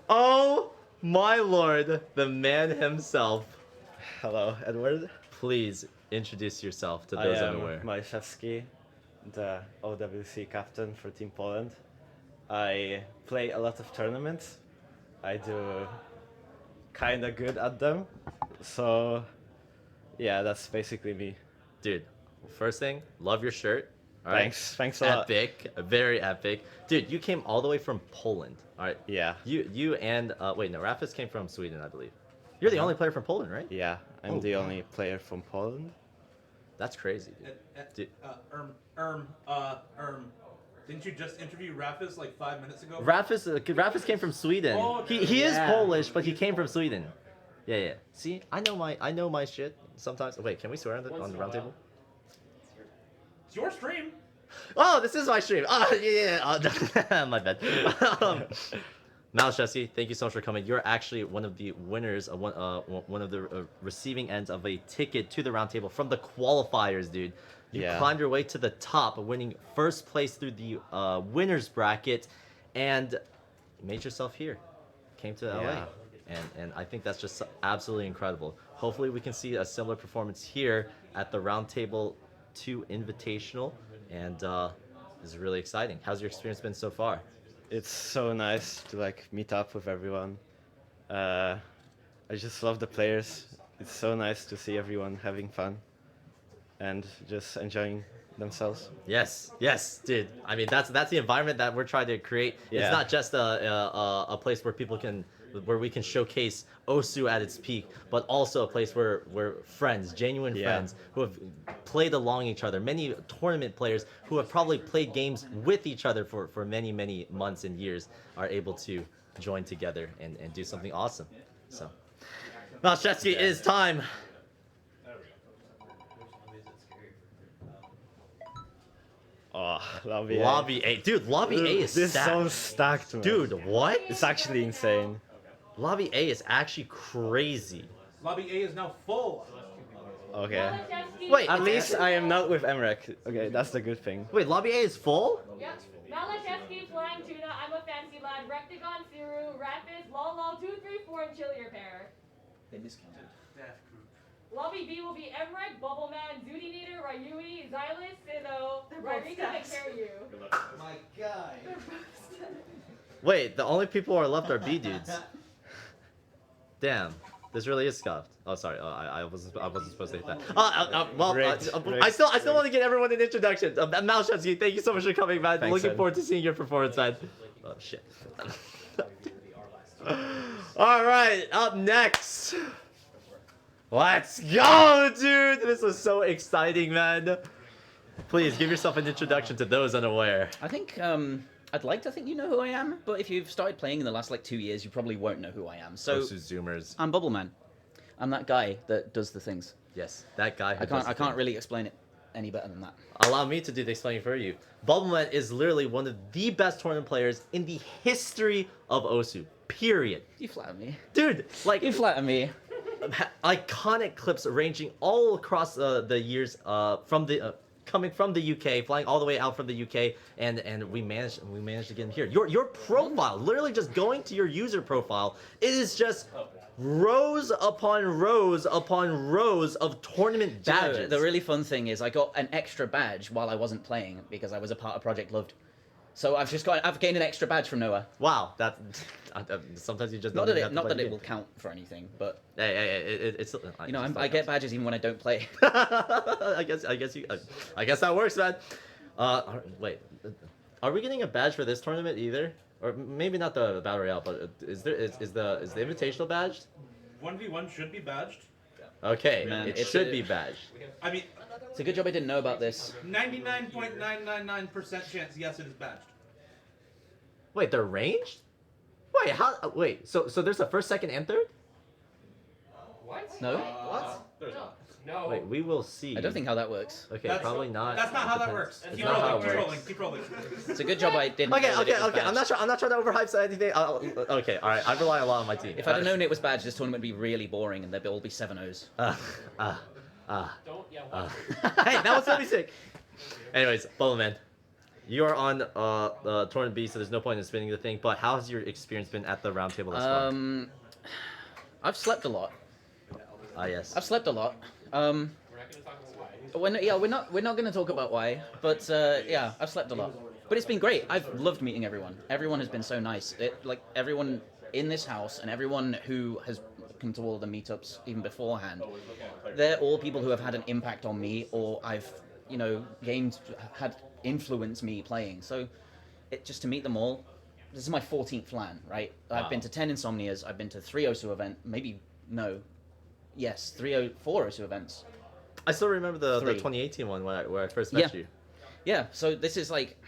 Oh my lord, the man himself. Hello, Edward. Please introduce yourself to I those am unaware. Majszewski, the OWC captain for Team Poland. I play a lot of tournaments. I do kinda good at them. So, yeah, that's basically me. Dude, first thing, love your shirt. All right? Thanks a lot. Epic, very epic. Dude, you came all the way from Poland. All right. Yeah. You and wait, no, Rafis came from Sweden, I believe. You're the only player from Poland, right? Yeah, I'm Oh, the wow. only player from Poland. That's crazy, dude. Didn't you just interview Rafis like 5 minutes ago? Rafis came from Sweden. Oh, He is yeah. Polish, but he came from Sweden. Yeah. See, I know my shit sometimes. Wait, can we swear on the round table? It's your stream. Oh, this is my stream. Oh, yeah. My bad. Malchesky, thank you so much for coming. You're actually one of the winners of one of the receiving ends of a ticket to the round table from the qualifiers, dude. You Yeah. climbed your way to the top, winning first place through the winners bracket, and you made yourself here. Came to LA, Yeah. and I think that's just absolutely incredible. Hopefully, we can see a similar performance here at the Roundtable 2 Invitational, and this is really exciting. How's your experience been so far? It's so nice to like meet up with everyone. I just love the players. It's so nice to see everyone having fun and just enjoying themselves. Yes, dude. I mean, that's the environment that we're trying to create. Yeah. It's not just a place where we can showcase Osu at its peak, but also a place where friends, genuine friends, who have played along each other, many tournament players who have probably played games with each other for many months and years, are able to join together and do something awesome. So, Malchesky, it is time. Oh, Lobby A. Lobby A. Dude, Lobby A is this stacked. so stacked, man. Dude, what? It's actually insane. Lobby A is actually crazy. Lobby A is now full. Okay. Wait, At least I am not with Emrek. Okay, that's the good thing. Wait, Lobby A is full? Yep. Malachevsky, Flying Tuna, I'm a Fancy Lad, Rectagon, Siru, Rapid, Lol, 234, and Chillier Pair. They discounted. Lobby B will be Emrek, Bubbleman, Zooty Neater, Ryui, Xylus, Sino, Ryrika, and Karyu. My guy. Wait, the only people who are left are B dudes. Damn, this really is scuffed. Oh, sorry. Oh, I wasn't supposed to hit that. I still want to get everyone an introduction. Malchesky, thank you so much for coming, man. Thanks, Looking Ed. forward to seeing your performance, man. Oh shit. All right, up next. Let's go, dude! This was so exciting, man. Please give yourself an introduction to those unaware. I think I'd like to think you know who I am, but if you've started playing in the last like 2 years, you probably won't know who I am. So Osu Zoomers. I'm Bubbleman. I'm that guy that does the things. Yes, that guy. Who I does the can't thing. really explain it any better than that. Allow me to do the explaining for you. Bubbleman is literally one of the best tournament players in the history of Osu. Period. You flatter me, dude. Like you flatter me. Iconic clips ranging all across the years from the coming from the UK, flying all the way out from the UK, and we managed to get him here. Your profile, literally just going to your user profile, it is just rows upon rows upon rows of tournament Do you know, badges. the really fun thing is I got an extra badge while I wasn't playing because I was a part of Project Loved. So I've gained an extra badge from Noah. Wow, that sometimes you just not don't that even have to not play that the it game. will count for anything, but it's you know I get badges even when I don't play. I guess that works, man. Wait, are we getting a badge for this tournament either? Or maybe not the Battle Royale, but is the invitational badged? 1v1 should be badged. Okay, Man, it it's should a- be badged. I mean, it's a good job I didn't know about this. 99.999% chance, yes, it is badged. Wait, they're ranged? Wait, how? Wait, so there's a first, second, and third? What? No. What? There's not. No. Wait, we will see. I don't think how that works. Okay, That's- probably not. that's not how that Depends. works. It's Keep not how rolling, it keep works. rolling, keep rolling. It's a good job I didn't. Okay, know that it was okay. I'm badged. not trying to overhype anything. Okay, all right. I rely a lot on my team. If I'd have known it was badged, this tournament would be really boring and there'd all be 7-0s. Hey, that was gonna be sick. Anyways, Bubbleman, you are on Tournament B, so there's no point in spinning the thing. But how has your experience been at the Roundtable thus far? I've slept a lot. Yes. I've slept a lot. We're not going to talk about why, but yeah, I've slept a lot. But it's been great. I've loved meeting everyone. Everyone has been so nice. Like everyone in this house and everyone who has come to all the meetups even beforehand, they're all people who have had an impact on me, or I've, games had influenced me playing. So, just to meet them all, this is my 14th LAN, right? Wow. I've been to 10 Insomnias, I've been to 3 OSU events, yes, 4 OSU events. I still remember the 3. 2018 one where I first met you. Yeah, so this is like,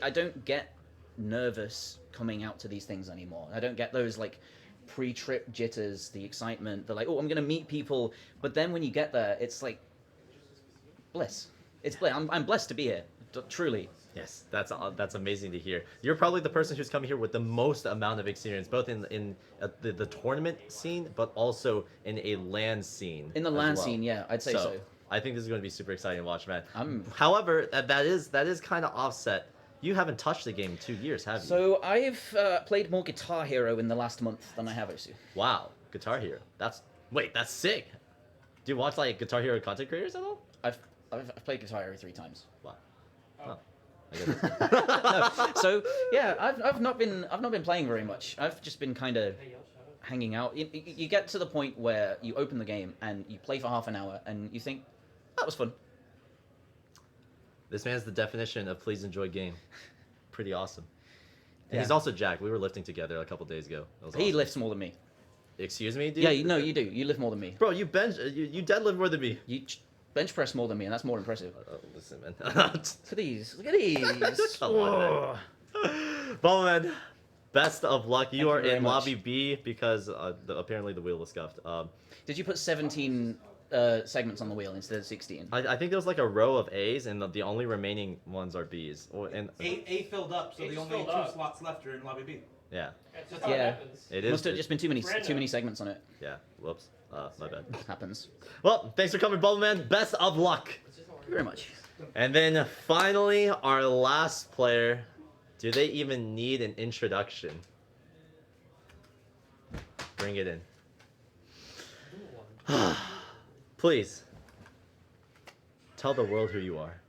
I don't get nervous coming out to these things anymore. I don't get those like pre-trip jitters, the excitement, the like, oh, I'm gonna meet people. But then when you get there, it's like bliss. It's bliss. I'm blessed to be here, truly. Yes, that's amazing to hear. You're probably the person who's coming here with the most amount of experience, both in the tournament scene, but also in a LAN scene. In the as LAN well. scene, yeah, I'd say so. I think this is going to be super exciting to watch, man. However, that is kind of offset. You haven't touched the game in 2 years, have you? So I've played more Guitar Hero in the last month than I have OSU. Wow, Guitar Hero. That's sick. Do you watch like Guitar Hero content creators at all? I've played Guitar Hero 3 times. Wow. Oh. No, so yeah, I've not been playing very much. I've just been kind of hanging out. You get to the point where you open the game and you play for half an hour and you think that was fun. This man's the definition of please enjoy game. Pretty awesome. And Yeah. he's also jacked. We were lifting together a couple days ago. That was He awesome. lifts more than me. Excuse me, dude? Yeah, you do. You lift more than me. Bro, you deadlift more than me. You bench press more than me, and that's more impressive. Listen, man. Look at these. Look at these. Come on, man. Bowman, best of luck. You are very in much. lobby B because apparently the wheel was scuffed. Did you put 17 segments on the wheel instead of 16? I think there was like a row of A's, and the only remaining ones are B's. A filled up, so the only two slots left are in lobby B. Yeah. That's how it happens. It is. Must have just been too many segments on it. Yeah. Whoops. My bad. Happens. Well, thanks for coming, Bubbleman. Best of luck. Thank you very much. And then finally, our last player. Do they even need an introduction? Bring it in. Please. Tell the world who you are.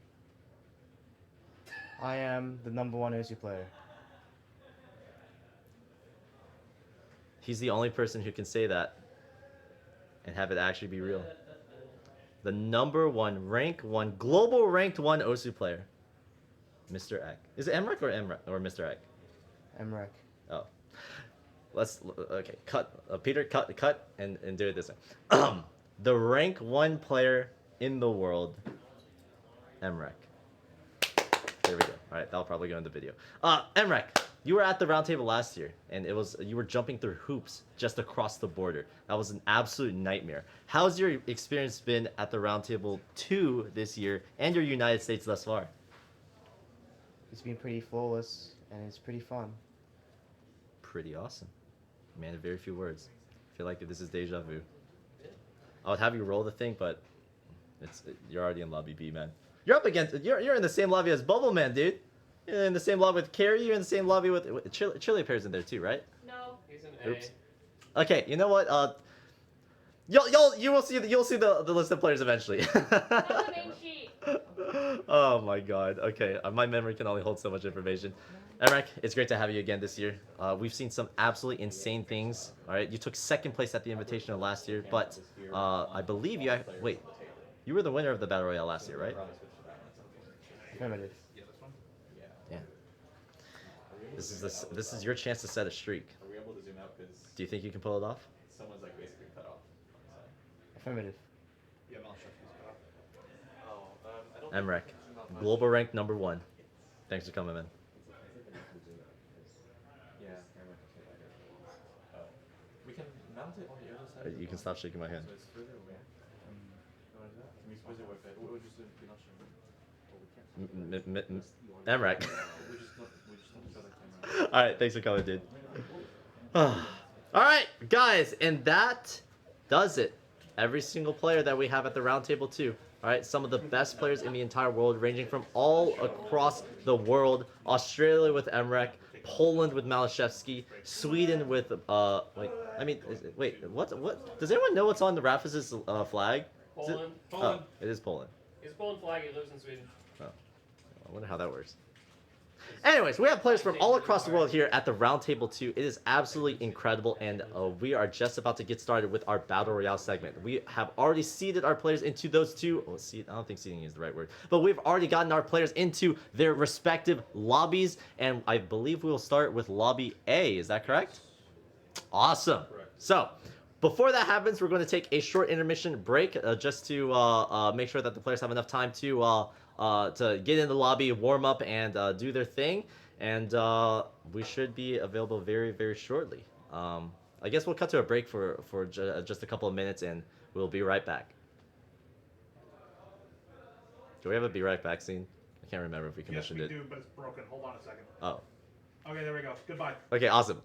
I am the #1 OSU player. He's the only person who can say that and have it actually be real. The #1 global ranked 1 OSU player, Mr. Eck. Is it Emrek or Mr. Eck? Emrek. Oh, okay. Cut, Peter. Cut, and do it this way. The rank 1 player in the world, Emrek. There we go. All right, that'll probably go in the video. Emrek, you were at the Roundtable last year, and you were jumping through hoops just across the border. That was an absolute nightmare. How's your experience been at the Roundtable 2 this year, and your United States thus far? It's been pretty flawless, and it's pretty fun. Pretty awesome. Man of very few words. I feel like this is deja vu. I would have you roll the thing, but you're already in lobby B, man. You're in the same lobby as Bubble Man, dude. You're in the same lobby with Carrie. You're in the same lobby with Chili Pear's in there too, right? No. He's an Oops. Okay, you know what? You'll see the list of players eventually. Oh my god. Okay, my memory can only hold so much information. Emrek, it's great to have you again this year. We've seen some absolutely insane things. All right, you took 2nd place at the Invitational last year, but I believe you were the winner of the Battle Royale last year, right? Affirmative. Yeah. This is your chance to set a streak. Are we able to zoom out? Because do you think you can pull it off? Someone's like basically cut off. Affirmative. Yeah, I don't Emrek, global ranked #1. Thanks for coming, man. Yeah, we can mount it on the other side. You can stop shaking my hand. So it's further away. Emrek. All right, thanks for coming, dude. All right, guys, and that does it. Every single player that we have at the Roundtable 2. All right, some of the best players in the entire world, ranging from all across the world. Australia with Emrek, Poland with Malashevsky, Sweden with what? Does anyone know what's on the Rafis' flag? Poland. Oh, it is Poland. It's Poland flag. He lives in Sweden. Oh, I wonder how that works. Anyways, we have players from all across the world here at the Roundtable 2. It is absolutely incredible, and we are just about to get started with our Battle Royale segment. We have already seeded our players into those two. Oh, I don't think seeding is the right word. But we've already gotten our players into their respective lobbies, and I believe we will start with Lobby A. Is that correct? Awesome. So, before that happens, we're going to take a short intermission break just to make sure that the players have enough time to get in the lobby, warm up, and do their thing. And we should be available very, very shortly. I guess we'll cut to a break for just a couple of minutes, and we'll be right back. Do we have a be right back scene? I can't remember if we commissioned it. Yes, we do, but it's broken. Hold on a second. Oh. Okay, there we go. Goodbye. Okay, awesome.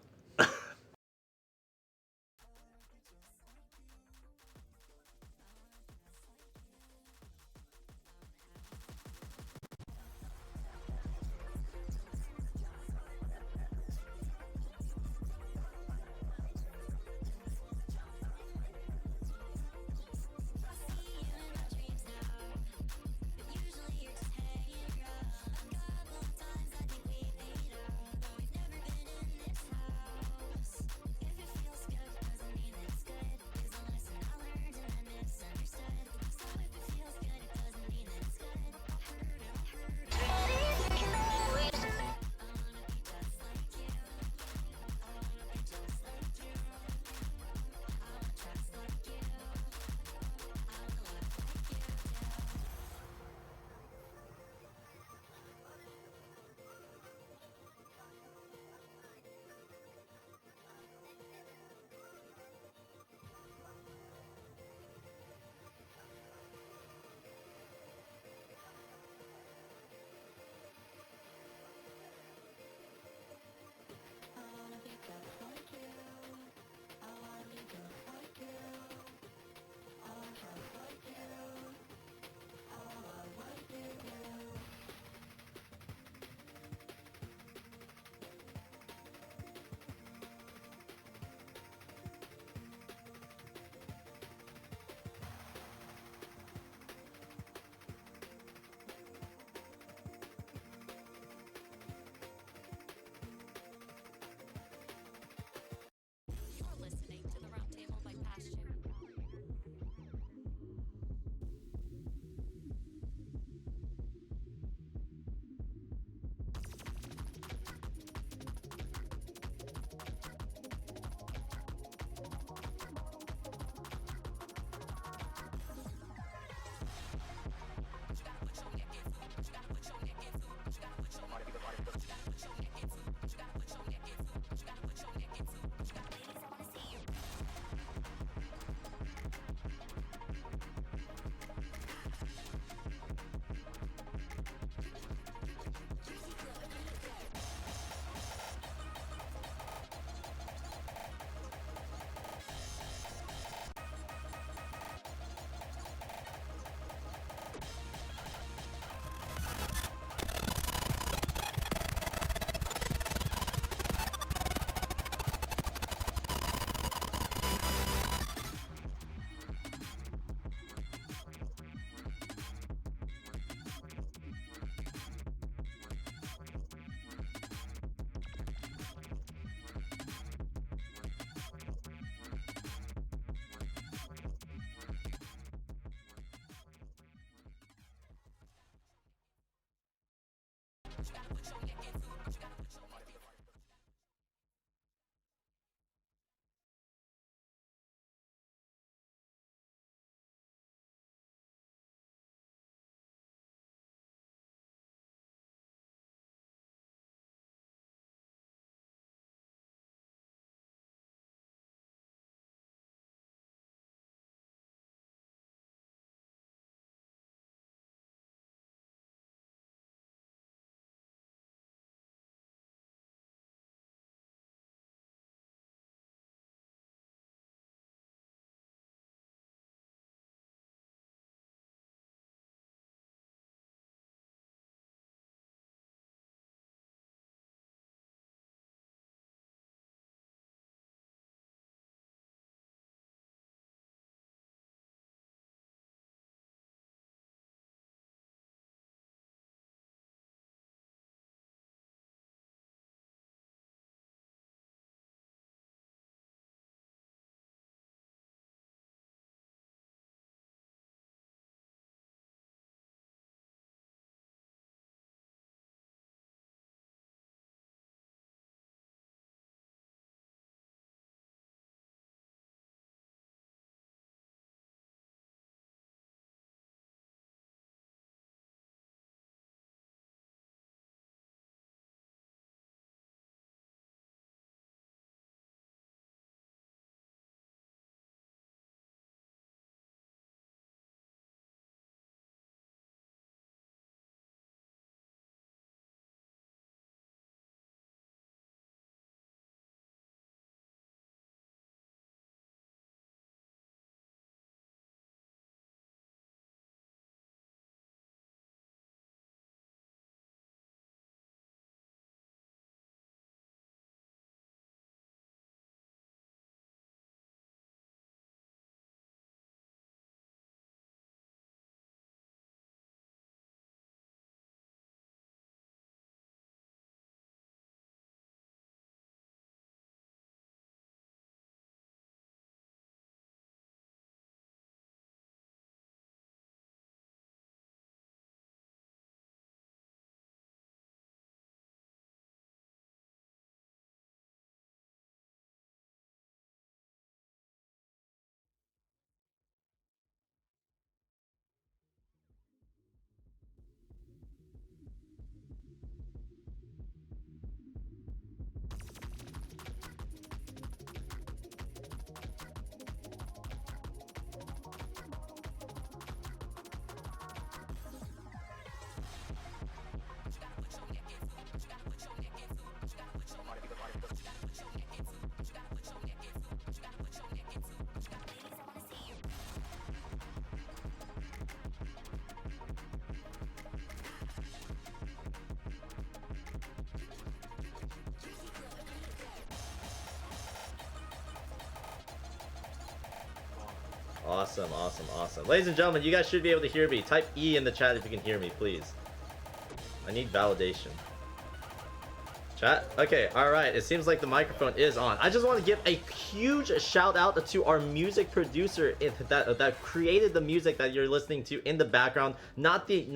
Awesome, awesome, awesome. Ladies and gentlemen, you guys should be able to hear me. Type E in the chat if you can hear me, please. I need validation. Chat? Okay, alright. It seems like the microphone is on. I just want to give a huge shout out to our music producer that created the music that you're listening to in the background. Not the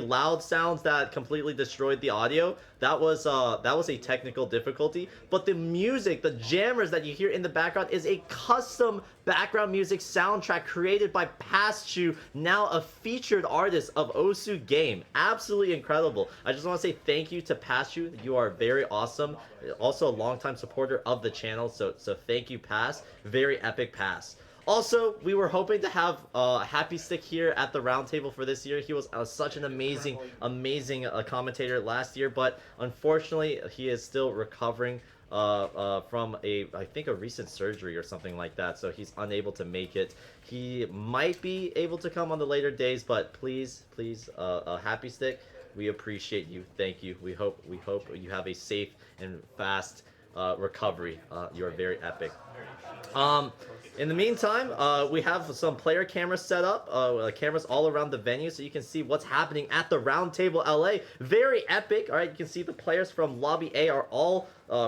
loud sounds that completely destroyed the audio. That was a technical difficulty. But the music, the jammers that you hear in the background is a custom background music soundtrack created by Pastu, now a featured artist of Osu Game. Absolutely incredible. I just want to say thank you to Pastu. You are very awesome. Also a longtime supporter of the channel. So thank you, Pass. Very epic Pass. Also, we were hoping to have Happy Stick here at the roundtable for this year. He was such an amazing commentator last year, but unfortunately, he is still recovering from I think a recent surgery or something like that, so he's unable to make it. He might be able to come on the later days, but please, Happy Stick, we appreciate you. Thank you. We hope you have a safe and fast recovery. You are very epic. In the meantime, we have some player cameras set up, cameras all around the venue, so you can see what's happening at the Roundtable LA. Very epic. All right, you can see the players from Lobby A are all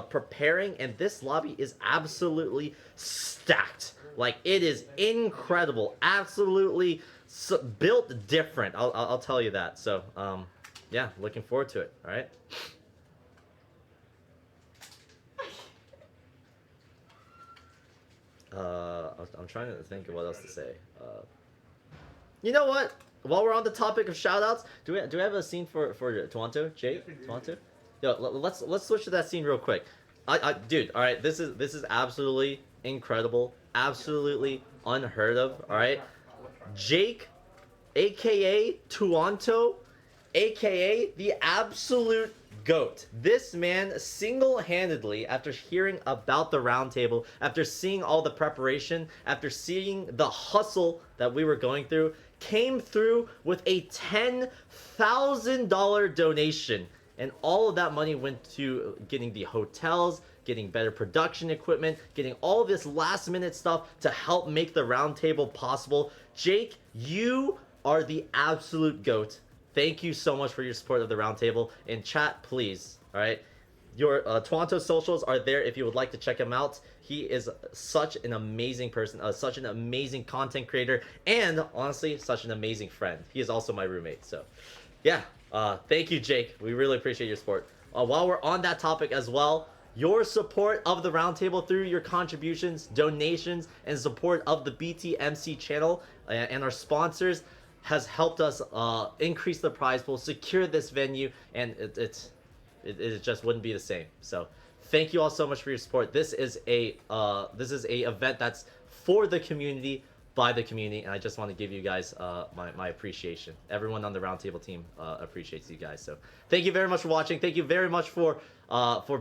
preparing, and this lobby is absolutely stacked. Like, it is incredible. Absolutely built different. I'll tell you that. So, yeah, looking forward to it. All right. I'm trying to think of what else to say. You know what? While we're on the topic of shoutouts, do we have a scene for Toronto? Jake? Toronto? Yo, let's switch to that scene real quick. Dude, all right, this is absolutely incredible, absolutely unheard of. All right, Jake, aka Toronto, aka the absolute GOAT. This man single-handedly, after hearing about the roundtable, after seeing all the preparation, after seeing the hustle that we were going through, came through with a $10,000 donation. And all of that money went to getting the hotels, getting better production equipment, getting all this last-minute stuff to help make the roundtable possible. Jake, you are the absolute GOAT. Thank you so much for your support of the roundtable. And chat, please. All right, your Toronto socials are there if you would like to check him out. He is such an amazing person, such an amazing content creator, and honestly, such an amazing friend. He is also my roommate. So, yeah. Thank you, Jake. We really appreciate your support. While we're on that topic as well, your support of the roundtable through your contributions, donations, and support of the BTMC channel and our sponsors has helped us increase the prize pool, secure this venue, and it just wouldn't be the same. So thank you all so much for your support. This is a event that's for the community, by the community, and I just want to give you guys my appreciation. Everyone on the roundtable team appreciates you guys. So thank you very much for watching. Thank you very much for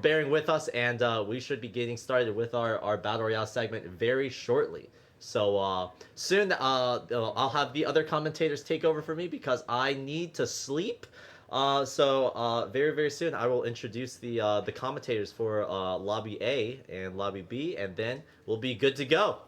bearing with us, and we should be getting started with our Battle Royale segment very shortly. So soon I'll have the other commentators take over for me because I need to sleep. So very, very soon I will introduce the commentators for Lobby A and Lobby B, and then we'll be good to go.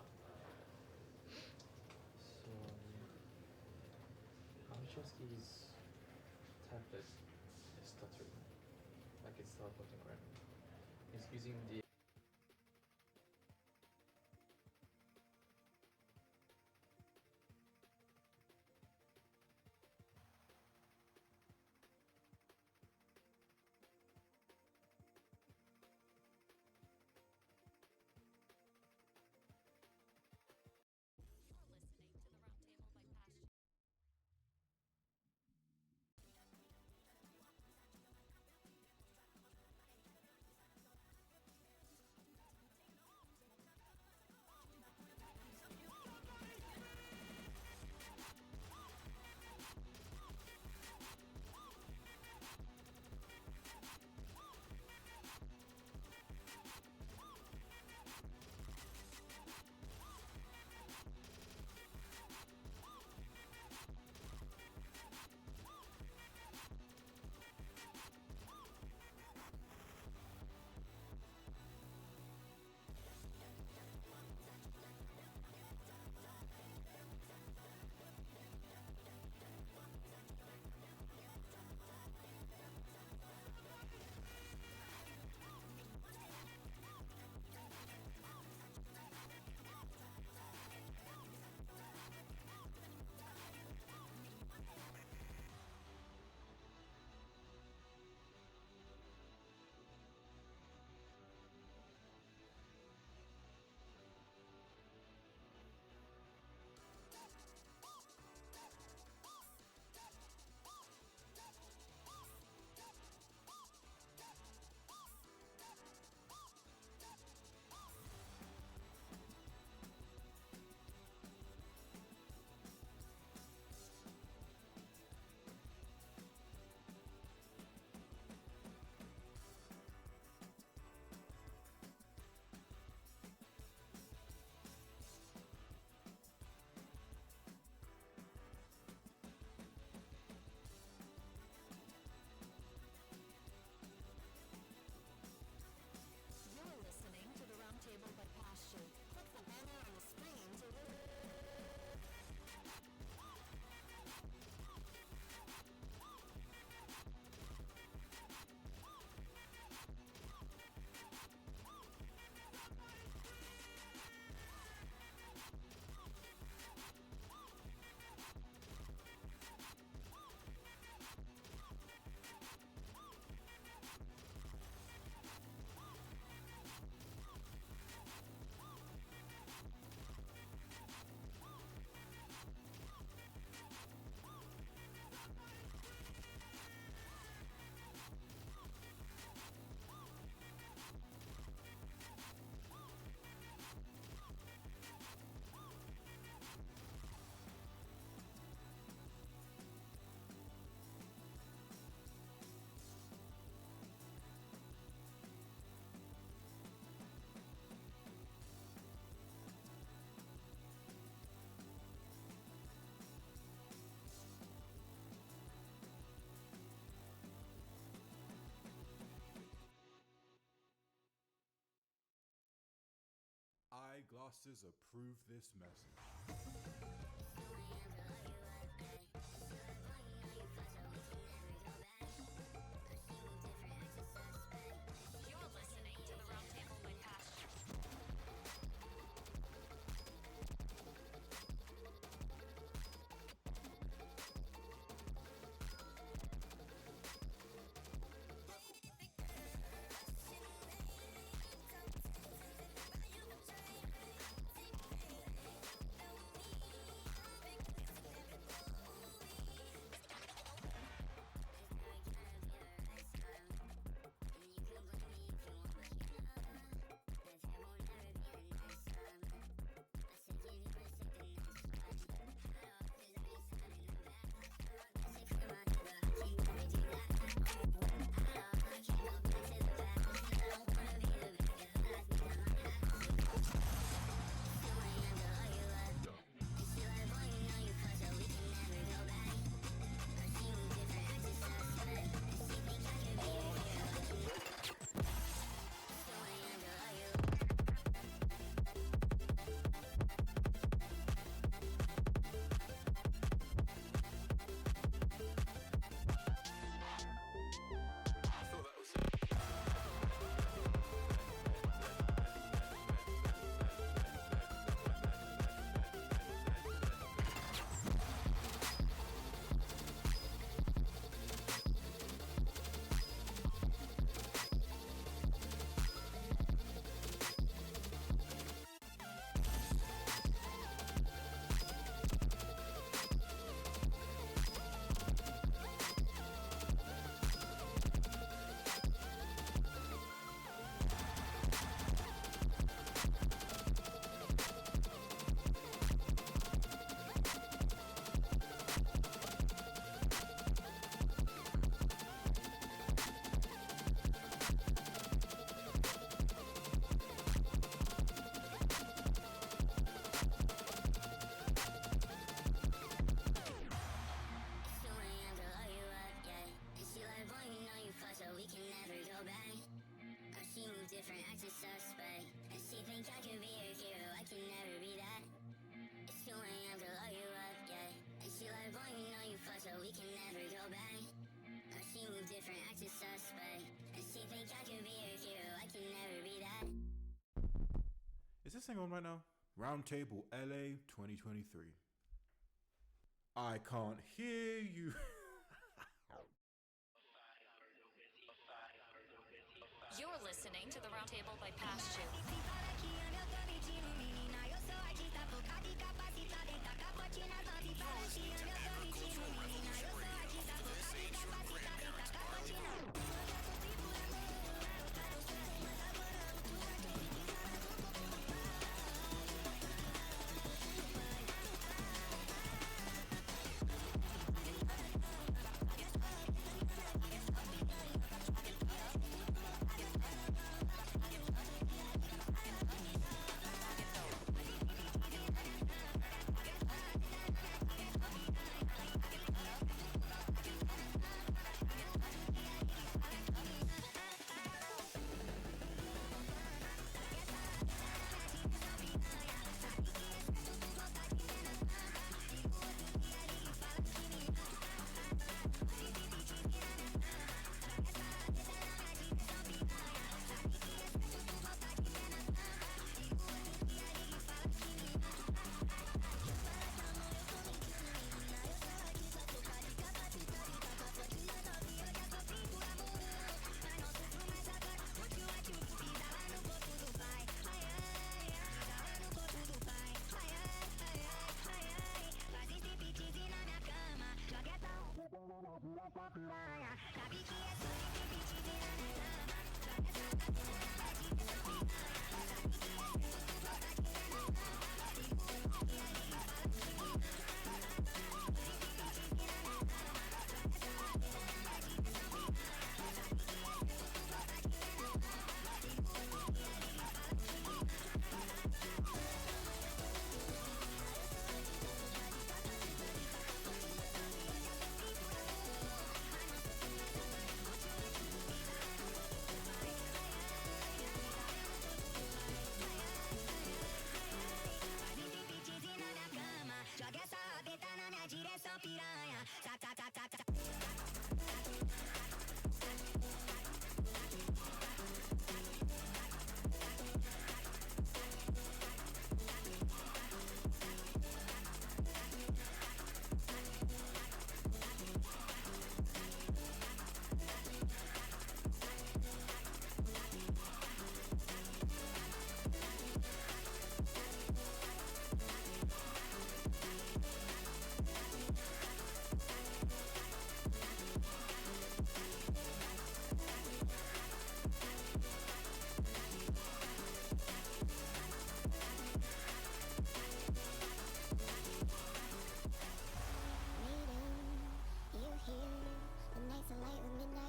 bosses approve this message. You're listening to the Roundtable by Passion. Is this thing on right now? Roundtable LA 2023. I can't hear you. You're listening to the Roundtable by Passion.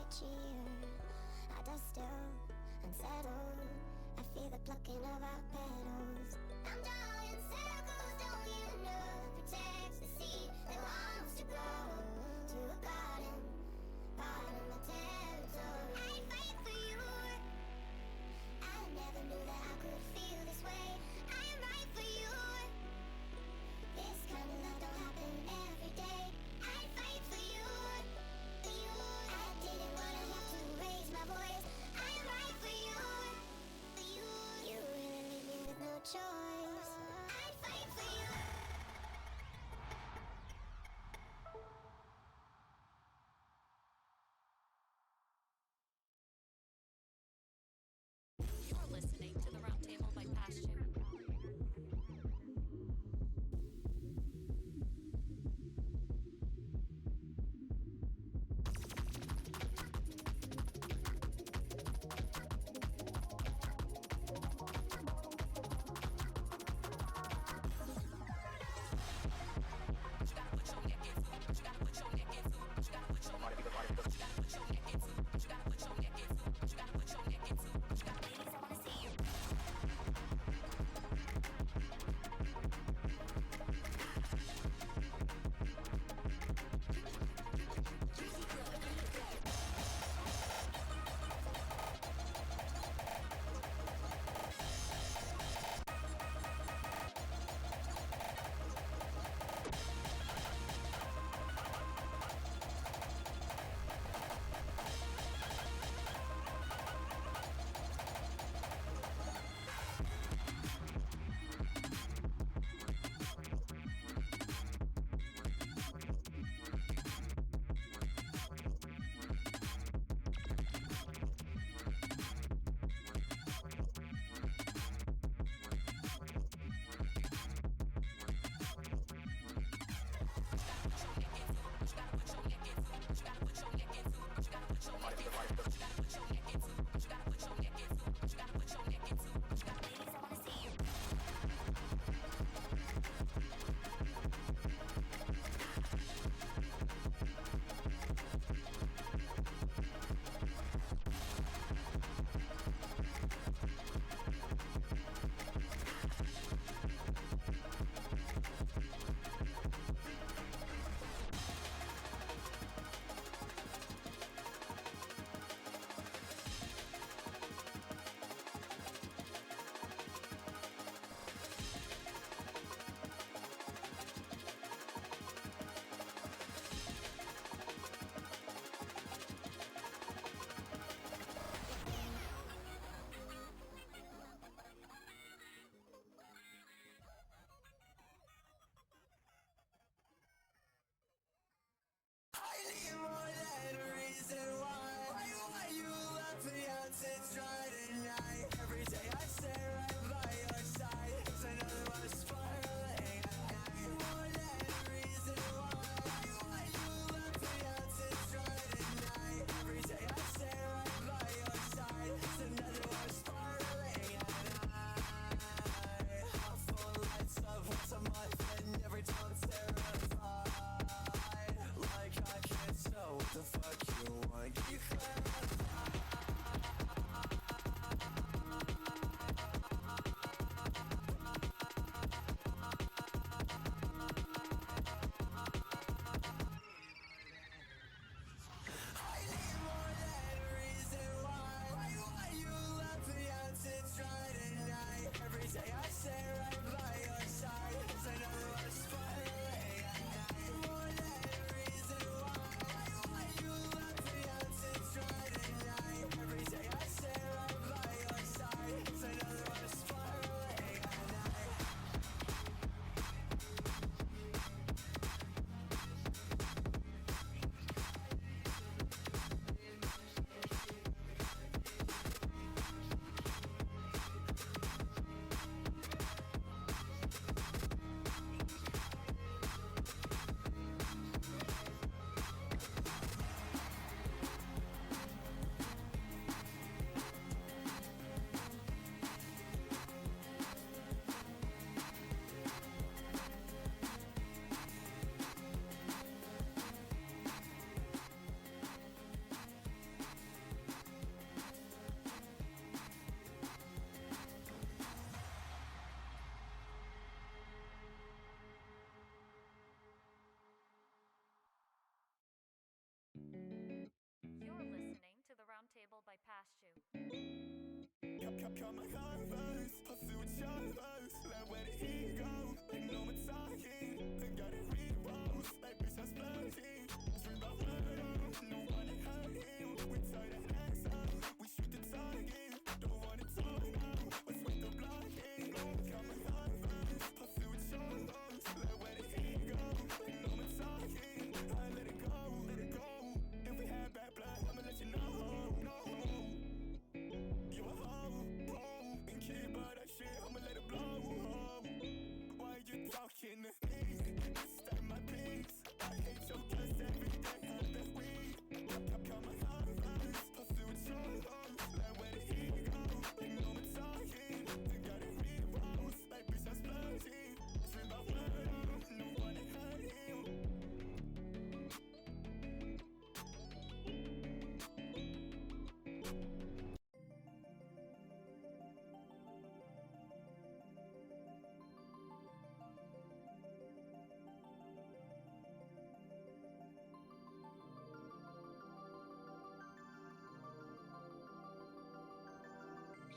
cheer. I dust still, unsettled. I feel the plucking of our petals. I'm drawing circles, don't you know? Protects the seed that wants to grow to a garden, part of my territory. I fight for you. I never knew that I could feel this way. I am right for you. This kind of love don't happen every day. I fight for you. For you. I didn't wanna have to raise my voice. I am right for you. For you. You really leave me with no choice.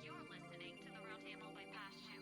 You're listening to the Roundtable by Paschu.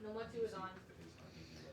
Number 2 is on.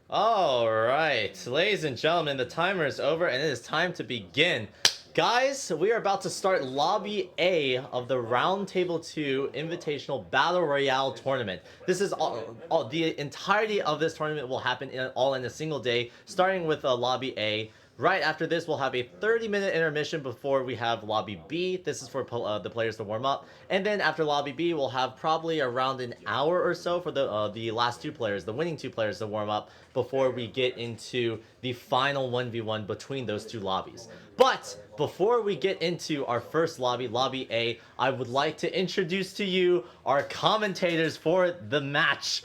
All right, ladies and gentlemen, the timer is over and it is time to begin. Guys, we are about to start Lobby A of the Roundtable 2 Invitational Battle Royale Tournament. This is all the entirety of this tournament will happen all in a single day, starting with Lobby A. Right after this, we'll have a 30-minute intermission before we have Lobby B. This is for the players to warm up. And then after Lobby B, we'll have probably around an hour or so for the last two players, the winning two players, to warm up before we get into the final 1v1 between those two lobbies. But before we get into our first lobby, Lobby A, I would like to introduce to you our commentators for the match.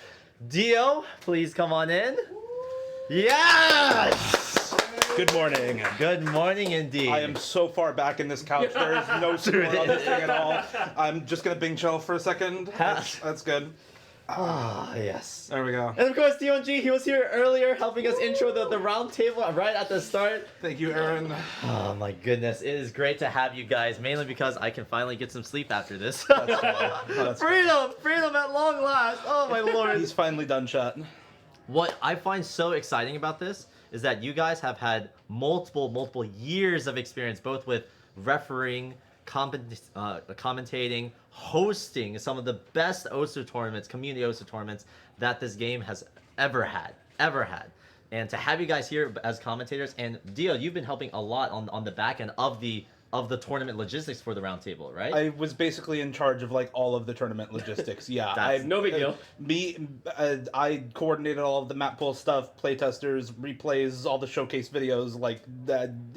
Dio, please come on in. Yes! Good morning. Good morning, indeed. I am so far back in this couch. There is no support on this thing at all. I'm just gonna Bing chill for a second. That's good. Ah, yes. There we go. And of course, DONG, he was here earlier helping us intro the round table right at the start. Thank you, Aaron. Oh my goodness, it is great to have you guys, mainly because I can finally get some sleep after this. Freedom at long last. Oh my lord. He's finally done, chat. What I find so exciting about this is that you guys have had multiple years of experience, both with refereeing, commentating, hosting some of the best OSU tournaments, community OSU tournaments that this game has ever had. And to have you guys here as commentators, and Dio, you've been helping a lot on the back end of the tournament logistics for the roundtable, right? I was basically in charge of like all of the tournament logistics. Yeah, That's no big deal. I coordinated all of the map pool stuff, playtesters, replays, all the showcase videos, like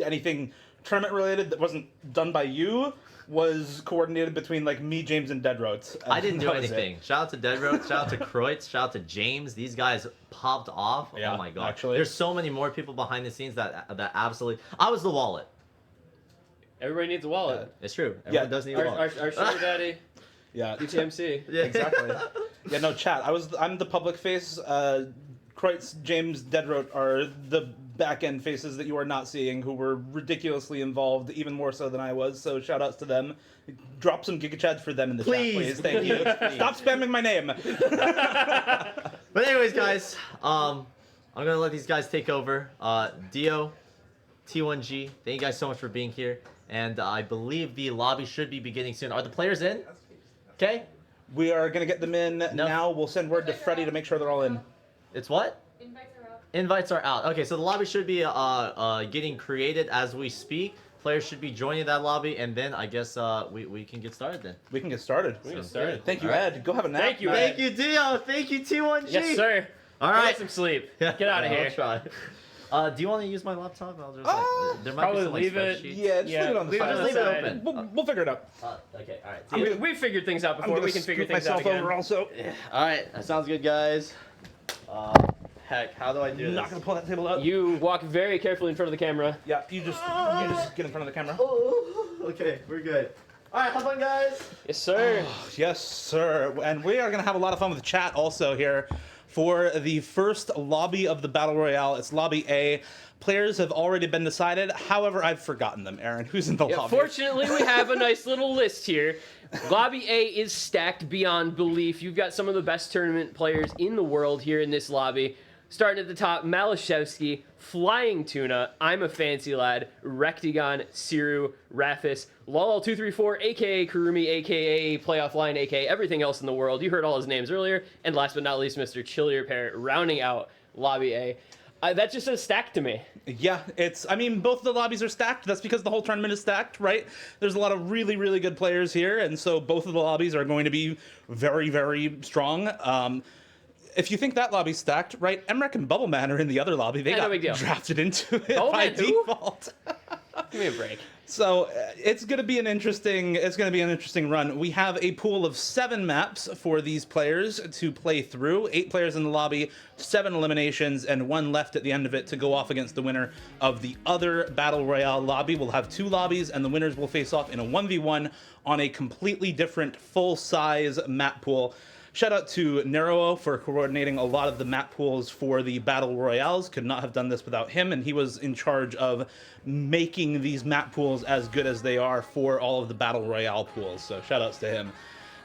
anything tournament related that wasn't done by you was coordinated between like me, James, and Deadroats. I didn't do anything. Shout out to Deadroats, shout out to Kreutz, shout out to James. These guys popped off. Yeah, oh my god. actually. There's so many more people behind the scenes that absolutely. I was the wallet. Everybody needs a wallet. It's true. Everyone does need a wallet. Our sugar daddy. Yeah. UTMC. Yeah, exactly. Yeah, no, chat. I'm the public face. Kreutz, James, Deadrote are the back-end faces that you are not seeing, who were ridiculously involved, even more so than I was, so shout-outs to them. Drop some Giga Chads for them in the chat, please. Thank you. Stop spamming my name. But anyways, guys, I'm gonna let these guys take over. Dio, T1G, thank you guys so much for being here. And I believe the lobby should be beginning soon. Are the players in? Okay. We are gonna get them in now. We'll send word to Freddie to make sure they're all in. It's what? Invites are out. Okay, so the lobby should be getting created as we speak. Players should be joining that lobby, and then I guess we can get started then. We can get started. Thank you, Ed. Go have a nap. Thank you, Thank you, Dio. Thank you, T1G. Yes, sir. All right. Get some sleep. Get out of here. I'll try. Do you want to use my laptop? I'll just, there might Probably be some, like, leave it. spreadsheets. Yeah, just leave it on the side. Just leave it open. We'll figure it out. Okay, all right. We figured things out before. We can figure things out myself again. over also. All right, that sounds good, guys. Heck, how do I do this? Not gonna pull that table out. You walk very carefully in front of the camera. Yeah, you just get in front of the camera. Okay, we're good. All right, have fun, guys. Yes, sir. Yes, sir. And we are gonna have a lot of fun with the chat also here for the first lobby of the Battle Royale. It's Lobby A. Players have already been decided. However, I've forgotten them. Aaron, who's in the lobby? Fortunately, we have a nice little list here. Lobby A is stacked beyond belief. You've got some of the best tournament players in the world here in this lobby. Starting at the top, Malashevsky, Flying Tuna, I'm a Fancy Lad, Rectagon, Siru, Rafis, Lol234, aka Kurumi, aka Playoff Line, aka everything else in the world. You heard all his names earlier. And last but not least, Mr. Chill Your Parent, rounding out Lobby A. That just says stacked to me. Yeah, I mean, both the lobbies are stacked. That's because the whole tournament is stacked, right? There's a lot of really, really good players here, and so both of the lobbies are going to be very, very strong. If you think that lobby's stacked, right, Emrek and Bubbleman are in the other lobby. They got drafted into it by default. Give me a break. So it's going to be an interesting run. We have a pool of 7 maps for these players to play through. 8 players in the lobby, 7 eliminations, and 1 left at the end of it to go off against the winner of the other Battle Royale lobby. We'll have 2 lobbies, and the winners will face off in a 1v1 on a completely different full-size map pool. Shout out to Neruo for coordinating a lot of the map pools for the Battle Royales. Could not have done this without him, and he was in charge of making these map pools as good as they are for all of the Battle Royale pools. So shout outs to him.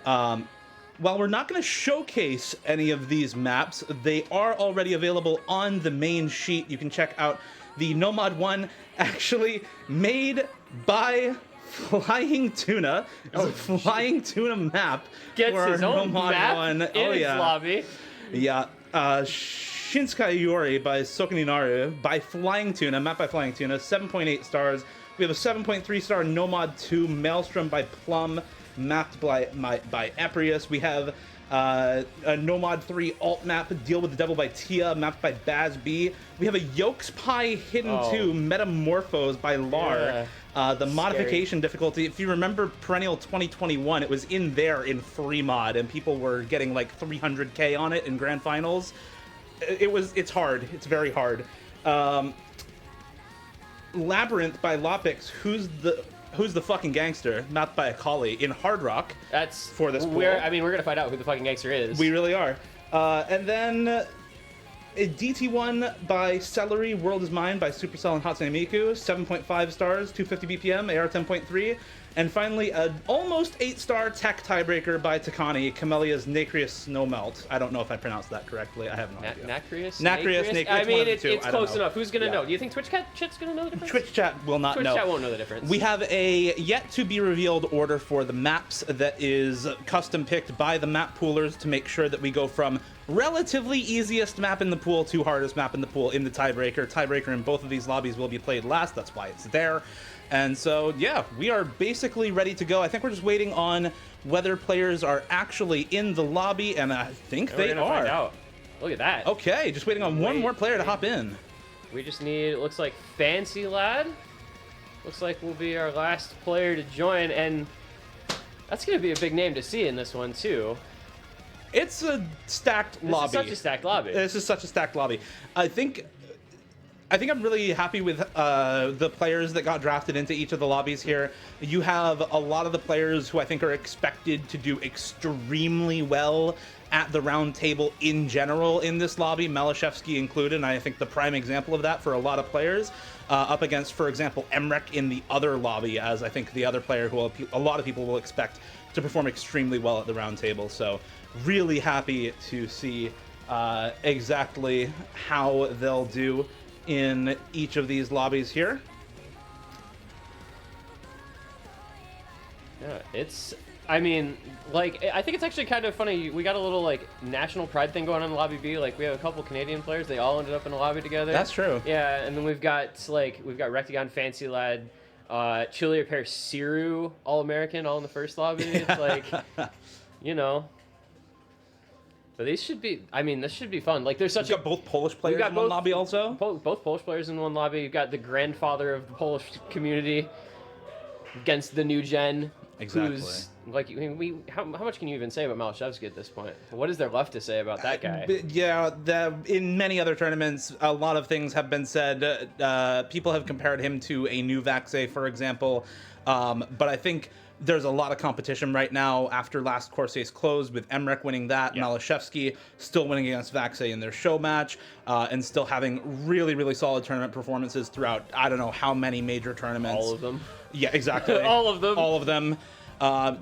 While we're not going to showcase any of these maps, they are already available on the main sheet. You can check out the Nomad 1, actually made by Flying Tuna. It's a Flying Tuna map. Gets for his own Nomad map 1. in his lobby. Yeah. Shinsukai Yori by Sokuninaru by Flying Tuna, map by Flying Tuna, 7.8 stars. We have a 7.3 star Nomad 2 Maelstrom by Plum, mapped by Aprius. We have a Nomad 3 alt map, Deal with the Devil by Tia, mapped by Baz B. We have a Yolks Pie Hidden 2 Metamorphose by Lar. Yeah. The modification difficulty, if you remember Perennial 2021, it was in there in free mod, and people were getting like 300k on it in grand finals. It's hard. It's very hard. Labyrinth by Lopix, who's the fucking gangster, mapped by Akali in Hard Rock. That's for this pool. We're gonna find out who the fucking gangster is. We really are. And then DT1 by Celery, World is Mine by Supercell and Hatsune Miku, 7.5 stars, 250 BPM, AR 10.3. And finally, an almost 8-star tech tiebreaker by Takani, Camellia's Nacreous Snowmelt. I don't know if I pronounced that correctly. I have no idea. Nacreous? Nacreous. I mean, it's close enough. Who's gonna know? Do you think Twitch chat's gonna know the difference? Twitch chat will not know. Twitch chat won't know the difference. We have a yet-to-be-revealed order for the maps that is custom-picked by the map poolers to make sure that we go from relatively easiest map in the pool to hardest map in the pool in the tiebreaker. Tiebreaker in both of these lobbies will be played last. That's why it's there. And so, yeah, we are basically ready to go. I think we're just waiting on whether players are actually in the lobby, and I think they We're gonna are. find out. Look at that. Okay, just waiting on one more player to hop in. We just need, it looks like Fancy Lad. Looks like will be our last player to join, and that's going to be a big name to see in this one, too. It's a stacked lobby. This is such a stacked lobby. This is such a stacked lobby. I think I think I'm really happy with the players that got drafted into each of the lobbies here. You have a lot of the players who I think are expected to do extremely well at the round table in general in this lobby, Malashevsky included, and I think the prime example of that for a lot of players, up against, for example, Emrek in the other lobby, as I think the other player who a lot of people will expect to perform extremely well at the round table. So really happy to see exactly how they'll do in each of these lobbies here. Yeah, I mean, like, I think it's actually kind of funny. We got a little, like, national pride thing going on in Lobby B. Like, we have a couple Canadian players. They all ended up in a lobby together. That's true. Yeah, and then we've got Rectagon, Fancy Lad, Chili Repair, Siru, All-American, all in the first lobby. It's like, you know. But these should be, I mean, this should be fun. Like, there's such You've got both Polish players in one lobby also? Both Polish players in one lobby. You've got the grandfather of the Polish community against the new gen. Exactly. Who's, like, I mean, how much can you even say about Malashevsky at this point? What is there left to say about that guy? Yeah, in many other tournaments, a lot of things have been said. People have compared him to a new Vaxe, for example. But I think there's a lot of competition right now after last Corsair's closed, with Emrek winning that, Malashevsky still winning against Vaxe in their show match, and still having really, really solid tournament performances throughout, I don't know how many major tournaments. All of them. Yeah, exactly. All of them. All of them.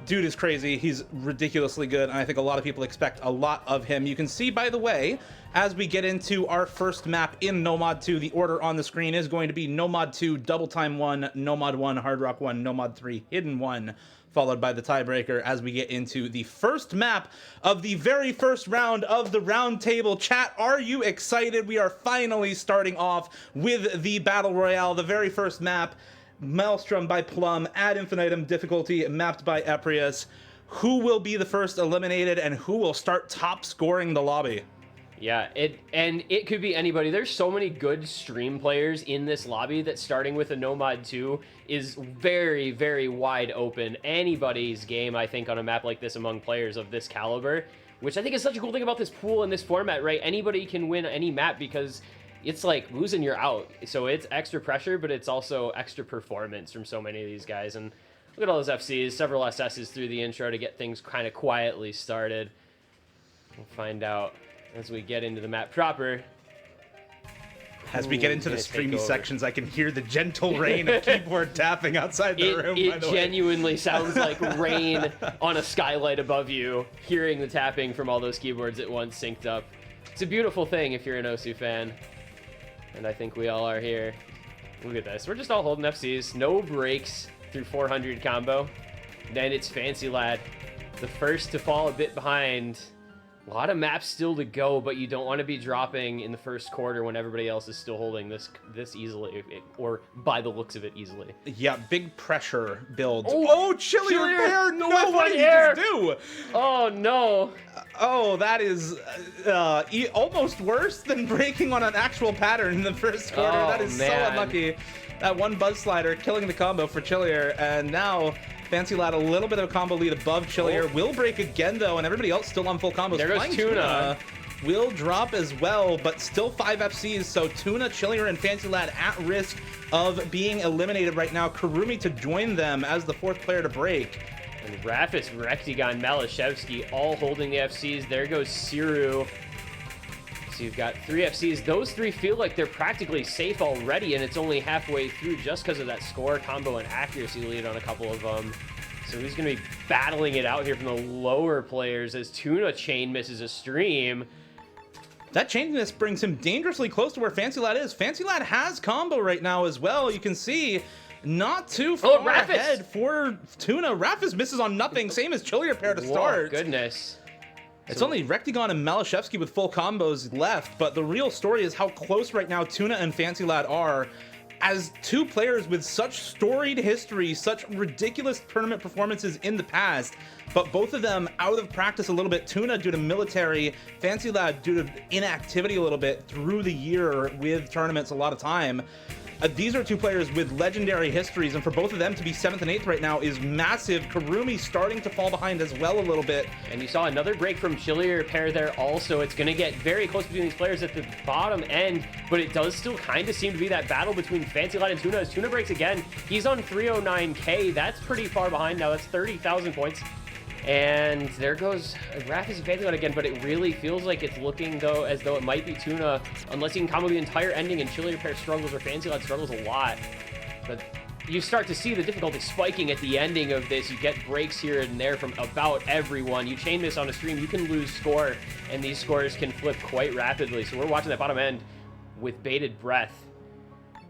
Dude is crazy. He's ridiculously good, and I think a lot of people expect a lot of him. You can see, by the way, as we get into our first map in Nomad 2, the order on the screen is going to be Nomad 2, Double Time 1, Nomad 1, Hard Rock 1, Nomad 3, Hidden 1, followed by the tiebreaker as we get into the first map of the very first round of the round table. Chat, are you excited? We are finally starting off with the Battle Royale, the very first map. Maelstrom by Plum, ad infinitum difficulty, mapped by Eprius. Who will be the first eliminated, and who will start top scoring the lobby? Yeah, it could be anybody. There's so many good stream players in this lobby that starting with a Nomad 2 is very, very wide open. Anybody's game, I think, on a map like this among players of this caliber, which I think is such a cool thing about this pool and this format, right? Anybody can win any map because it's like losing, you're out. So it's extra pressure, but it's also extra performance from so many of these guys. And look at all those FCs, several SSs through the intro to get things kind of quietly started. We'll find out as we get into the map proper. As we get into the streamy sections, I can hear the gentle rain of keyboard tapping outside the room. It genuinely sounds like rain on a skylight above you, hearing the tapping from all those keyboards at once synced up. It's a beautiful thing if you're an OSU fan. And I think we all are here. Look at this. We're just all holding FCs. No breaks through 400 combo. Then it's Fancy Lad, the first to fall a bit behind. A lot of maps still to go, but you don't want to be dropping in the first quarter when everybody else is still holding this easily, or by the looks of it, easily. Yeah, big pressure builds. Oh, Chili Repair! No, what did you just do? Oh, no. Oh, that is almost worse than breaking on an actual pattern in the first quarter. Oh, that is so unlucky. That one Buzz Slider killing the combo for Chillier, and now Fancy Lad a little bit of a combo lead above Chillier. Will break again, though, and everybody else still on full combos. There goes Flying Tuna. Will drop as well, but still 5 FCs, so Tuna, Chillier, and Fancy Lad at risk of being eliminated right now. Karumi to join them as the 4th player to break. And Rafis, Rectagon, Malashevsky all holding the FCs. There goes Siru. So you've got 3 FCs. Those 3 feel like they're practically safe already, and it's only halfway through just because of that score, combo, and accuracy lead on a couple of them. So he's going to be battling it out here from the lower players as Tuna chain misses a stream. That chain miss brings him dangerously close to where Fancy Lad is. Fancy Lad has combo right now as well. You can see not too far ahead for Tuna. Rafis misses on nothing, same as Chili Repair to start. Goodness. It's only Rectagon and Malashevsky with full combos left, but the real story is how close right now Tuna and Fancy Lad are as 2 players with such storied history, such ridiculous tournament performances in the past, but both of them out of practice a little bit. Tuna due to military, Fancy Lad due to inactivity a little bit through the year with tournaments a lot of time. these are two players with legendary histories, and for both of them to be 7th and 8th right now is massive. Kurumi starting to fall behind as well a little bit. And you saw another break from Chillier pair there also. It's going to get very close between these players at the bottom end, but it does still kind of seem to be that battle between Fancy Lad and Tuna. As Tuna breaks again, he's on 309k. That's pretty far behind now. That's 30,000 points. And there goes Raph and Fancy Lad again, but it really feels like it's looking though as though it might be Tuna, unless he can combo the entire ending and Chillier pair struggles or Fancy Lad struggles a lot. But you start to see the difficulty spiking at the ending of this. You get breaks here and there from about everyone. You chain this on a stream, you can lose score, and these scores can flip quite rapidly. So we're watching that bottom end with bated breath,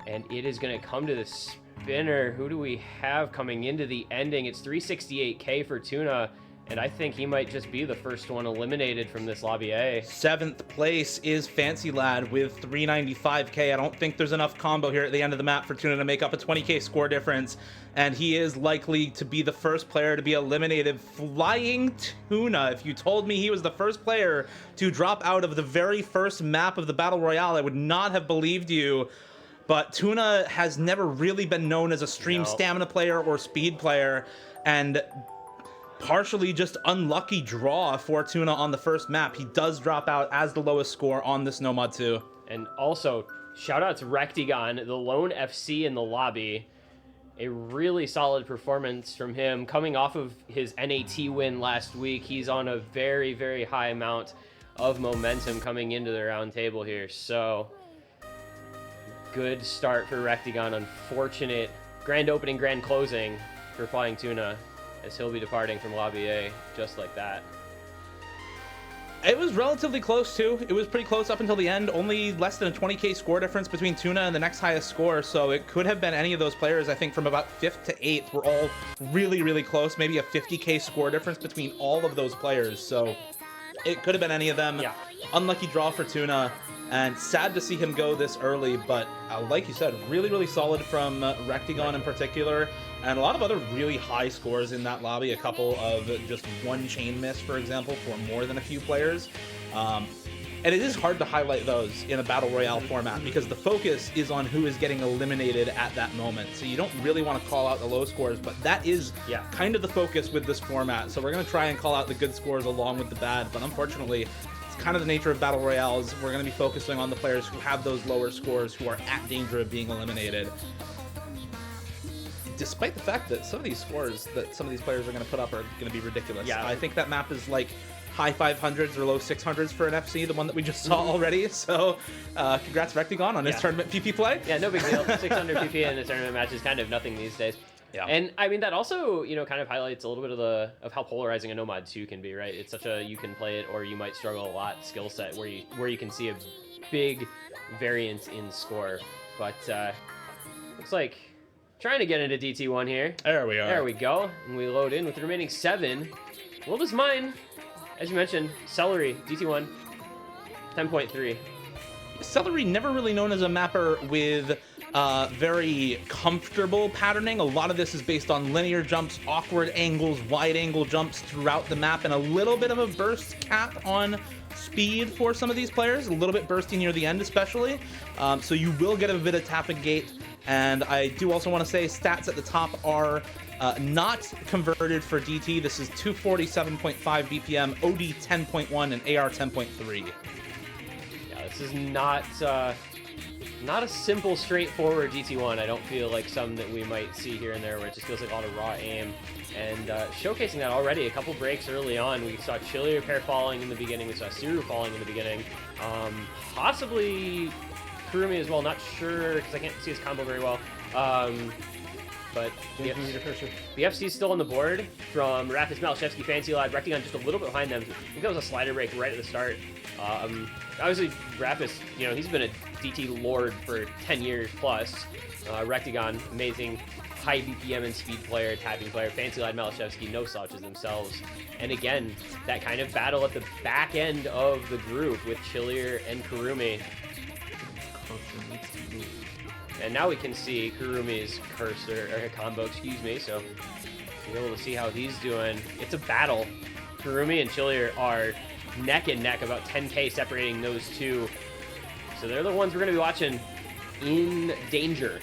and it is going to come to the spinner. Who do we have coming into the ending? It's 368k for Tuna, and I think he might just be the first one eliminated from this lobby A. 7th place is Fancy Lad with 395k. I don't think there's enough combo here at the end of the map for Tuna to make up a 20k score difference, and he is likely to be the first player to be eliminated. Flying Tuna. If you told me he was the first player to drop out of the very first map of the Battle Royale, I would not have believed you. But Tuna has never really been known as a stream stamina player or speed player, and partially just unlucky draw for Tuna on the first map. He does drop out as the lowest score on this Nomad 2. And also, shout out to Rectigon, the lone FC in the lobby. A really solid performance from him coming off of his NAT win last week. He's on a very, very high amount of momentum coming into the round table here. So good start for Rectigon. Unfortunate grand opening, grand closing for Flying Tuna, as he'll be departing from Lobby A just like that. It was relatively close too. It was pretty close up until the end. Only less than a 20k score difference between Tuna and the next highest score, so it could have been any of those players. I think from about 5th to 8th were all really, really close. Maybe a 50k score difference between all of those players, so it could have been any of them. Yeah. Unlucky draw for Tuna, and sad to see him go this early, but like you said, really, really solid from Rectigon in particular, and a lot of other really high scores in that lobby. A couple of just one chain miss, for example, for more than a few players. And it is hard to highlight those in a Battle Royale format because the focus is on who is getting eliminated at that moment. So you don't really want to call out the low scores, but that is kind of the focus with this format. So we're going to try and call out the good scores along with the bad, but unfortunately, it's kind of the nature of Battle Royales. We're going to be focusing on the players who have those lower scores, who are at danger of being eliminated. Despite the fact that some of these scores that some of these players are going to put up are going to be ridiculous. Yeah. I think that map is like high 500s or low 600s for an FC, the one that we just saw already. So congrats Rectigon on his tournament PP play. Yeah, no big deal. 600 PP in a tournament match is kind of nothing these days. Yeah. And I mean, that also, you know, kind of highlights a little bit of how polarizing a Nomad 2 can be, right? It's such a you can play it or you might struggle a lot skill set where you can see a big variance in score. But looks like trying to get into DT1 here. There we are. There we go. And we load in with the remaining 7. Well, this mine, as you mentioned, Celery, DT1, 10.3. Celery, never really known as a mapper with very comfortable patterning. A lot of this is based on linear jumps, awkward angles, wide angle jumps throughout the map, and a little bit of a burst cap on speed for some of these players, a little bit bursty near the end especially. So you will get a bit of tap and gate. And I do also want to say stats at the top are not converted for DT. This is 247.5 BPM, OD 10.1, and AR 10.3. Yeah, this is not a simple, straightforward DT1. I don't feel like some that we might see here and there where it just feels like a lot of raw aim. And showcasing that already, a couple breaks early on. We saw Chillier pair falling in the beginning. We saw Siru falling in the beginning. Possibly Kurumi as well, not sure because I can't see his combo very well. But the FC is still on the board from Rafis, Malashevsky, Fancy Lad, Rectigon just a little bit behind them. I think that was a slider break right at the start. Obviously, Rafis, you know, he's been a DT lord for 10 years plus. Rectigon, amazing high BPM and speed player, tapping player. Fancy Lad, Malashevsky, no slouches themselves. And again, that kind of battle at the back end of the group with Chillier and Kurumi. And now we can see Kurumi's cursor, or combo, excuse me, so you're able to see how he's doing. It's a battle. Kurumi and Chillier are neck and neck, about 10k separating those two. So they're the ones we're going to be watching in danger.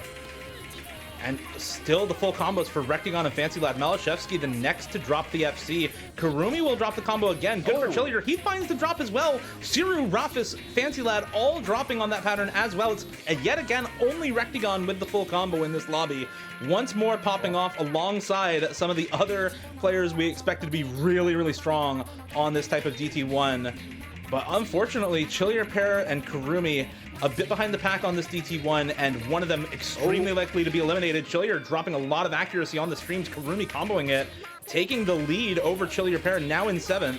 And still the full combos for Rectagon and Fancy Lad. Malashevsky the next to drop the FC. Karumi will drop the combo again. Good for Chillier. He finds the drop as well. Siru, Rafis, Fancy Lad all dropping on that pattern as well. It's yet again only Rectagon with the full combo in this lobby. Once more popping off alongside some of the other players we expected to be really, really strong on this type of DT1. But unfortunately, Chillier Pair and Karumi a bit behind the pack on this DT1, and one of them extremely likely to be eliminated. Chillier dropping a lot of accuracy on the streams, Karumi comboing it, taking the lead over Chillier Pair, now in 7th.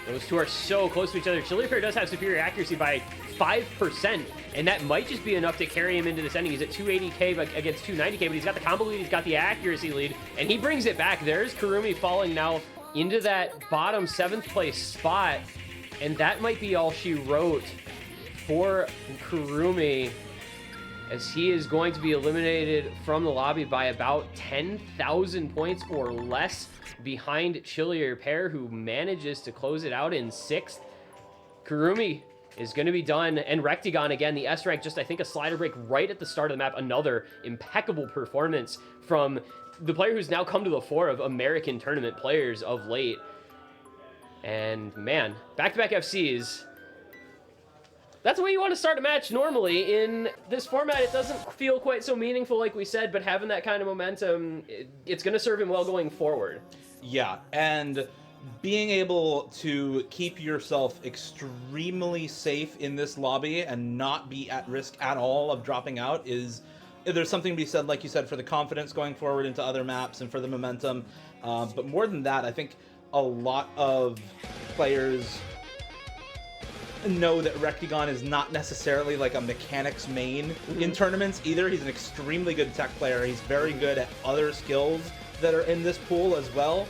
Those two are so close to each other. Chillier Pair does have superior accuracy by 5%, and that might just be enough to carry him into this ending. He's at 280k against 290k, but he's got the combo lead, he's got the accuracy lead, and he brings it back. There's Karumi falling now into that bottom 7th place spot, and that might be all she wrote for Karumi, as he is going to be eliminated from the lobby by about 10,000 points or less behind Chillier Pair, who manages to close it out in 6th. Karumi is going to be done, and Rectagon again, the S rank, just I think a slider break right at the start of the map. Another impeccable performance from the player who's now come to the fore of American tournament players of late. And man, back-to-back FCs. That's the way you want to start a match normally. In this format, it doesn't feel quite so meaningful like we said, but having that kind of momentum, it's going to serve him well going forward. Yeah, and being able to keep yourself extremely safe in this lobby and not be at risk at all of dropping out is, there's something to be said, like you said, for the confidence going forward into other maps and for the momentum. But more than that, I think a lot of players know that Rectagon is not necessarily like a mechanics main in tournaments either. He's an extremely good tech player. He's very good at other skills that are in this pool as well.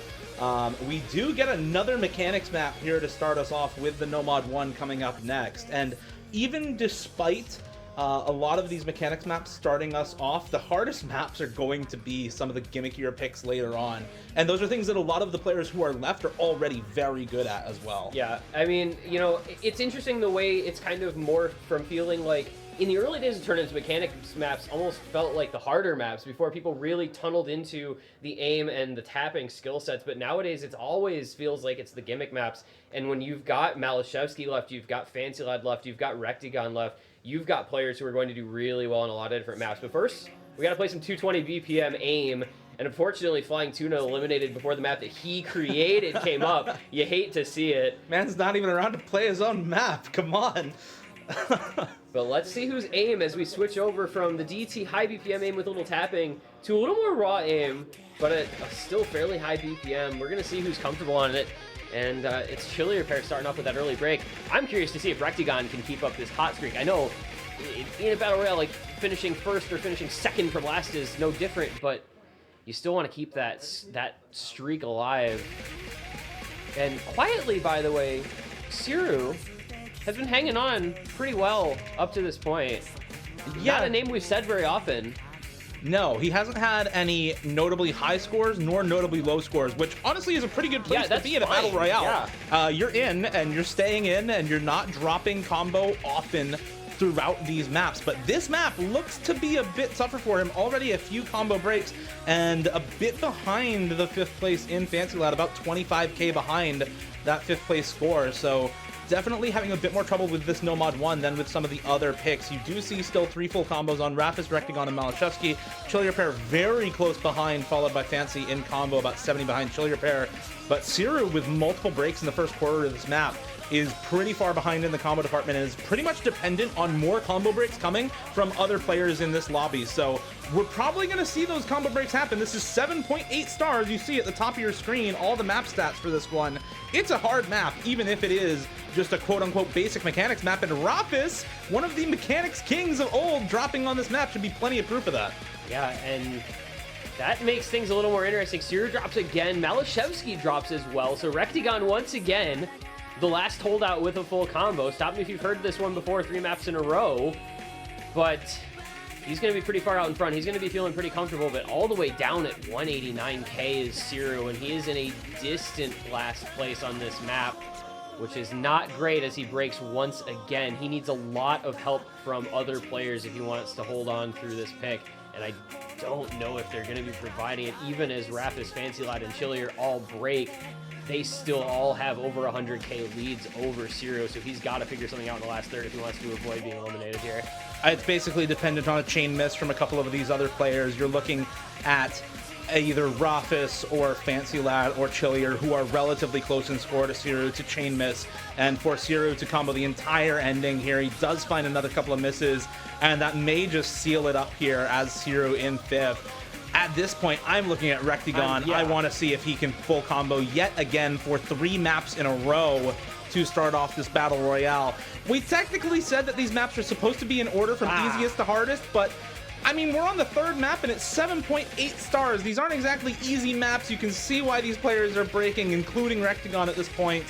We do get another mechanics map here to start us off with the Nomad 1 coming up next. And even despite a lot of these mechanics maps starting us off, the hardest maps are going to be some of the gimmickier picks later on. And those are things that a lot of the players who are left are already very good at as well. Yeah, I mean, you know, it's interesting the way it's kind of morphed from feeling like in the early days of tournaments, mechanics maps almost felt like the harder maps before people really tunneled into the aim and the tapping skill sets. But nowadays, it always feels like it's the gimmick maps. And when you've got Malashevsky left, you've got Fancy Lad left, you've got Rectagon left, you've got players who are going to do really well on a lot of different maps. But first, we got to play some 220 BPM aim. And unfortunately, Flying Tuna eliminated before the map that he created came up. You hate to see it. Man's not even around to play his own map. Come on. But let's see who's aim as we switch over from the DT high BPM aim with a little tapping to a little more raw aim, but a still fairly high BPM. We're going to see who's comfortable on it. And it's Chillier Pair starting off with that early break. I'm curious to see if Rectagon can keep up this hot streak. I know in a Battle Royale, like finishing first or finishing second from last is no different, but you still want to keep that streak alive. And quietly, by the way, Siru has been hanging on pretty well up to this point. Yeah. Not a name we've said very often. No, he hasn't had any notably high scores nor notably low scores, which honestly is a pretty good place to be in a Battle Royale. Yeah. You're in, and you're staying in, and you're not dropping combo often throughout these maps. But this map looks to be a bit tougher for him. Already a few combo breaks, and a bit behind the 5th place in Fancy Lad, about 25k behind that 5th place score. So definitely having a bit more trouble with this Nomad 1 than with some of the other picks. You do see still 3 full combos on Rafis, Rectagon, and Malashevsky. Chillier Pair very close behind, followed by Fancy in combo, about 70 behind Chillier Pair. But Siru, with multiple breaks in the first quarter of this map, is pretty far behind in the combo department and is pretty much dependent on more combo breaks coming from other players in this lobby. So we're probably going to see those combo breaks happen. This is 7.8 stars. You see at the top of your screen all the map stats for this one. It's a hard map, even if it is just a quote-unquote basic mechanics map. And Rafis, one of the mechanics kings of old, dropping on this map should be plenty of proof of that. Yeah, and that makes things a little more interesting. Siru drops again. Malashevsky drops as well. So Rectagon once again, the last holdout with a full combo. Stop me if you've heard this one before, 3 maps in a row. But he's going to be pretty far out in front. He's going to be feeling pretty comfortable, but all the way down at 189k is Siru, and he is in a distant last place on this map. which is not great as he breaks once again. He needs a lot of help from other players if he wants to hold on through this pick, and I don't know if they're going to be providing it. Even as Rapis, Fancy Lad, and Chillier all break, they still all have over 100k leads over Zero, so he's got to figure something out in the last third if he wants to avoid being eliminated here. It's basically dependent on a chain miss from a couple of these other players. You're looking at either Rafis or Fancy Lad or Chillier, who are relatively close in score to Zero to chain miss, and for Zero to combo the entire ending here. He does find another couple of misses, and that may just seal it up here as Zero in 5th. At this point, I'm looking at Rectagon. Yeah. I want to see if he can full combo yet again for 3 maps in a row to start off this Battle Royale. We technically said that these maps are supposed to be in order from easiest to hardest, but I mean, we're on the 3rd map and it's 7.8 stars. These aren't exactly easy maps. You can see why these players are breaking, including Rectagon at this point.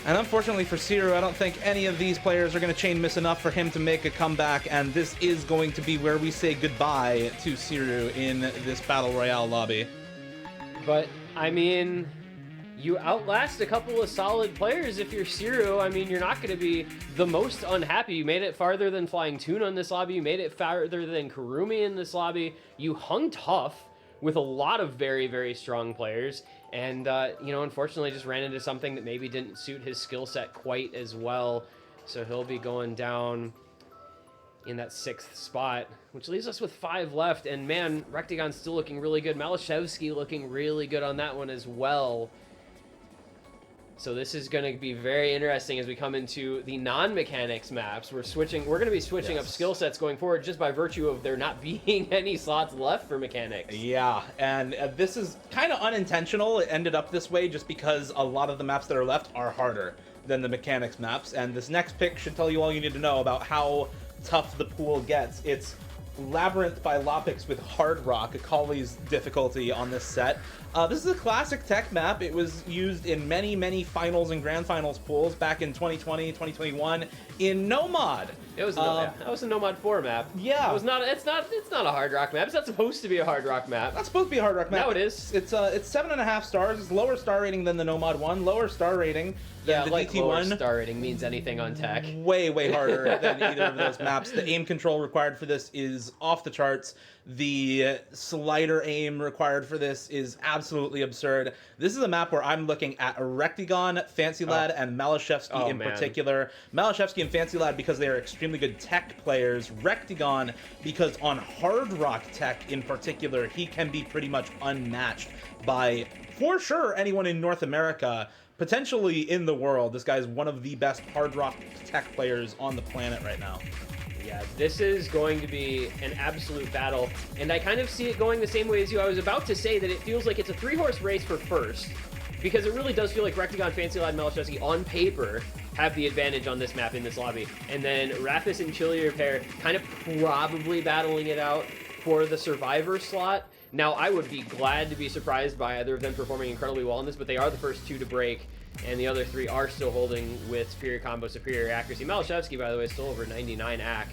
And unfortunately for Zero, I don't think any of these players are going to chain miss enough for him to make a comeback, and this is going to be where we say goodbye to Zero in this Battle Royale lobby. But, I mean, you outlast a couple of solid players if you're Zero. I mean, you're not going to be the most unhappy. You made it farther than Flying Tuna in this lobby. You made it farther than Kurumi in this lobby. You hung tough with a lot of very, very strong players. And, you know, unfortunately just ran into something that maybe didn't suit his skill set quite as well. So he'll be going down in that 6th spot, which leaves us with 5 left. And, man, Rectagon's still looking really good. Malashevsky looking really good on that one as well. So this is going to be very interesting as we come into the non-mechanics maps. We're going to be switching up skill sets going forward just by virtue of there not being any slots left for mechanics. Yeah, and this is kind of unintentional. It ended up this way just because a lot of the maps that are left are harder than the mechanics maps. And this next pick should tell you all you need to know about how tough the pool gets. It's Labyrinth by Lopix with Hard Rock, Akali's difficulty on this set. This is a classic tech map. It was used in many, many finals and grand finals pools back in 2020, 2021 in No Mod. It was that was a No Mod 4 map. Yeah. It's not a Hard Rock map. It's not supposed to be a Hard Rock map. Not supposed to be a Hard Rock map. No, it is. It's 7.5 stars. It's lower star rating than the No Mod 1. Lower star rating than the like DT1. lower star rating means anything on tech. Way, way harder than either of those maps. The aim control required for this is off the charts. The slider aim required for this is absolutely absurd. This is a map where I'm looking at Rectagon, Fancy Lad, and Malashevsky in particular. Malashevsky and Fancy Lad because they are extremely good tech players. Rectagon because on Hard Rock tech in particular, he can be pretty much unmatched by, for sure, anyone in North America, potentially in the world. This guy's one of the best Hard Rock tech players on the planet right now. Yeah, this is going to be an absolute battle, and I kind of see it going the same way as you. I was about to say that it feels like it's a 3-horse race for first, because it really does feel like Rectagon, Fancy Lad, and Malashevsky on paper have the advantage on this map in this lobby. And then Rapis and Chillier pair kind of probably battling it out for the survivor slot. Now, I would be glad to be surprised by either of them performing incredibly well in this, but they are the first 2 to break, and the other 3 are still holding with superior combo, superior accuracy. Malashevsky, by the way, is still over 99 AC,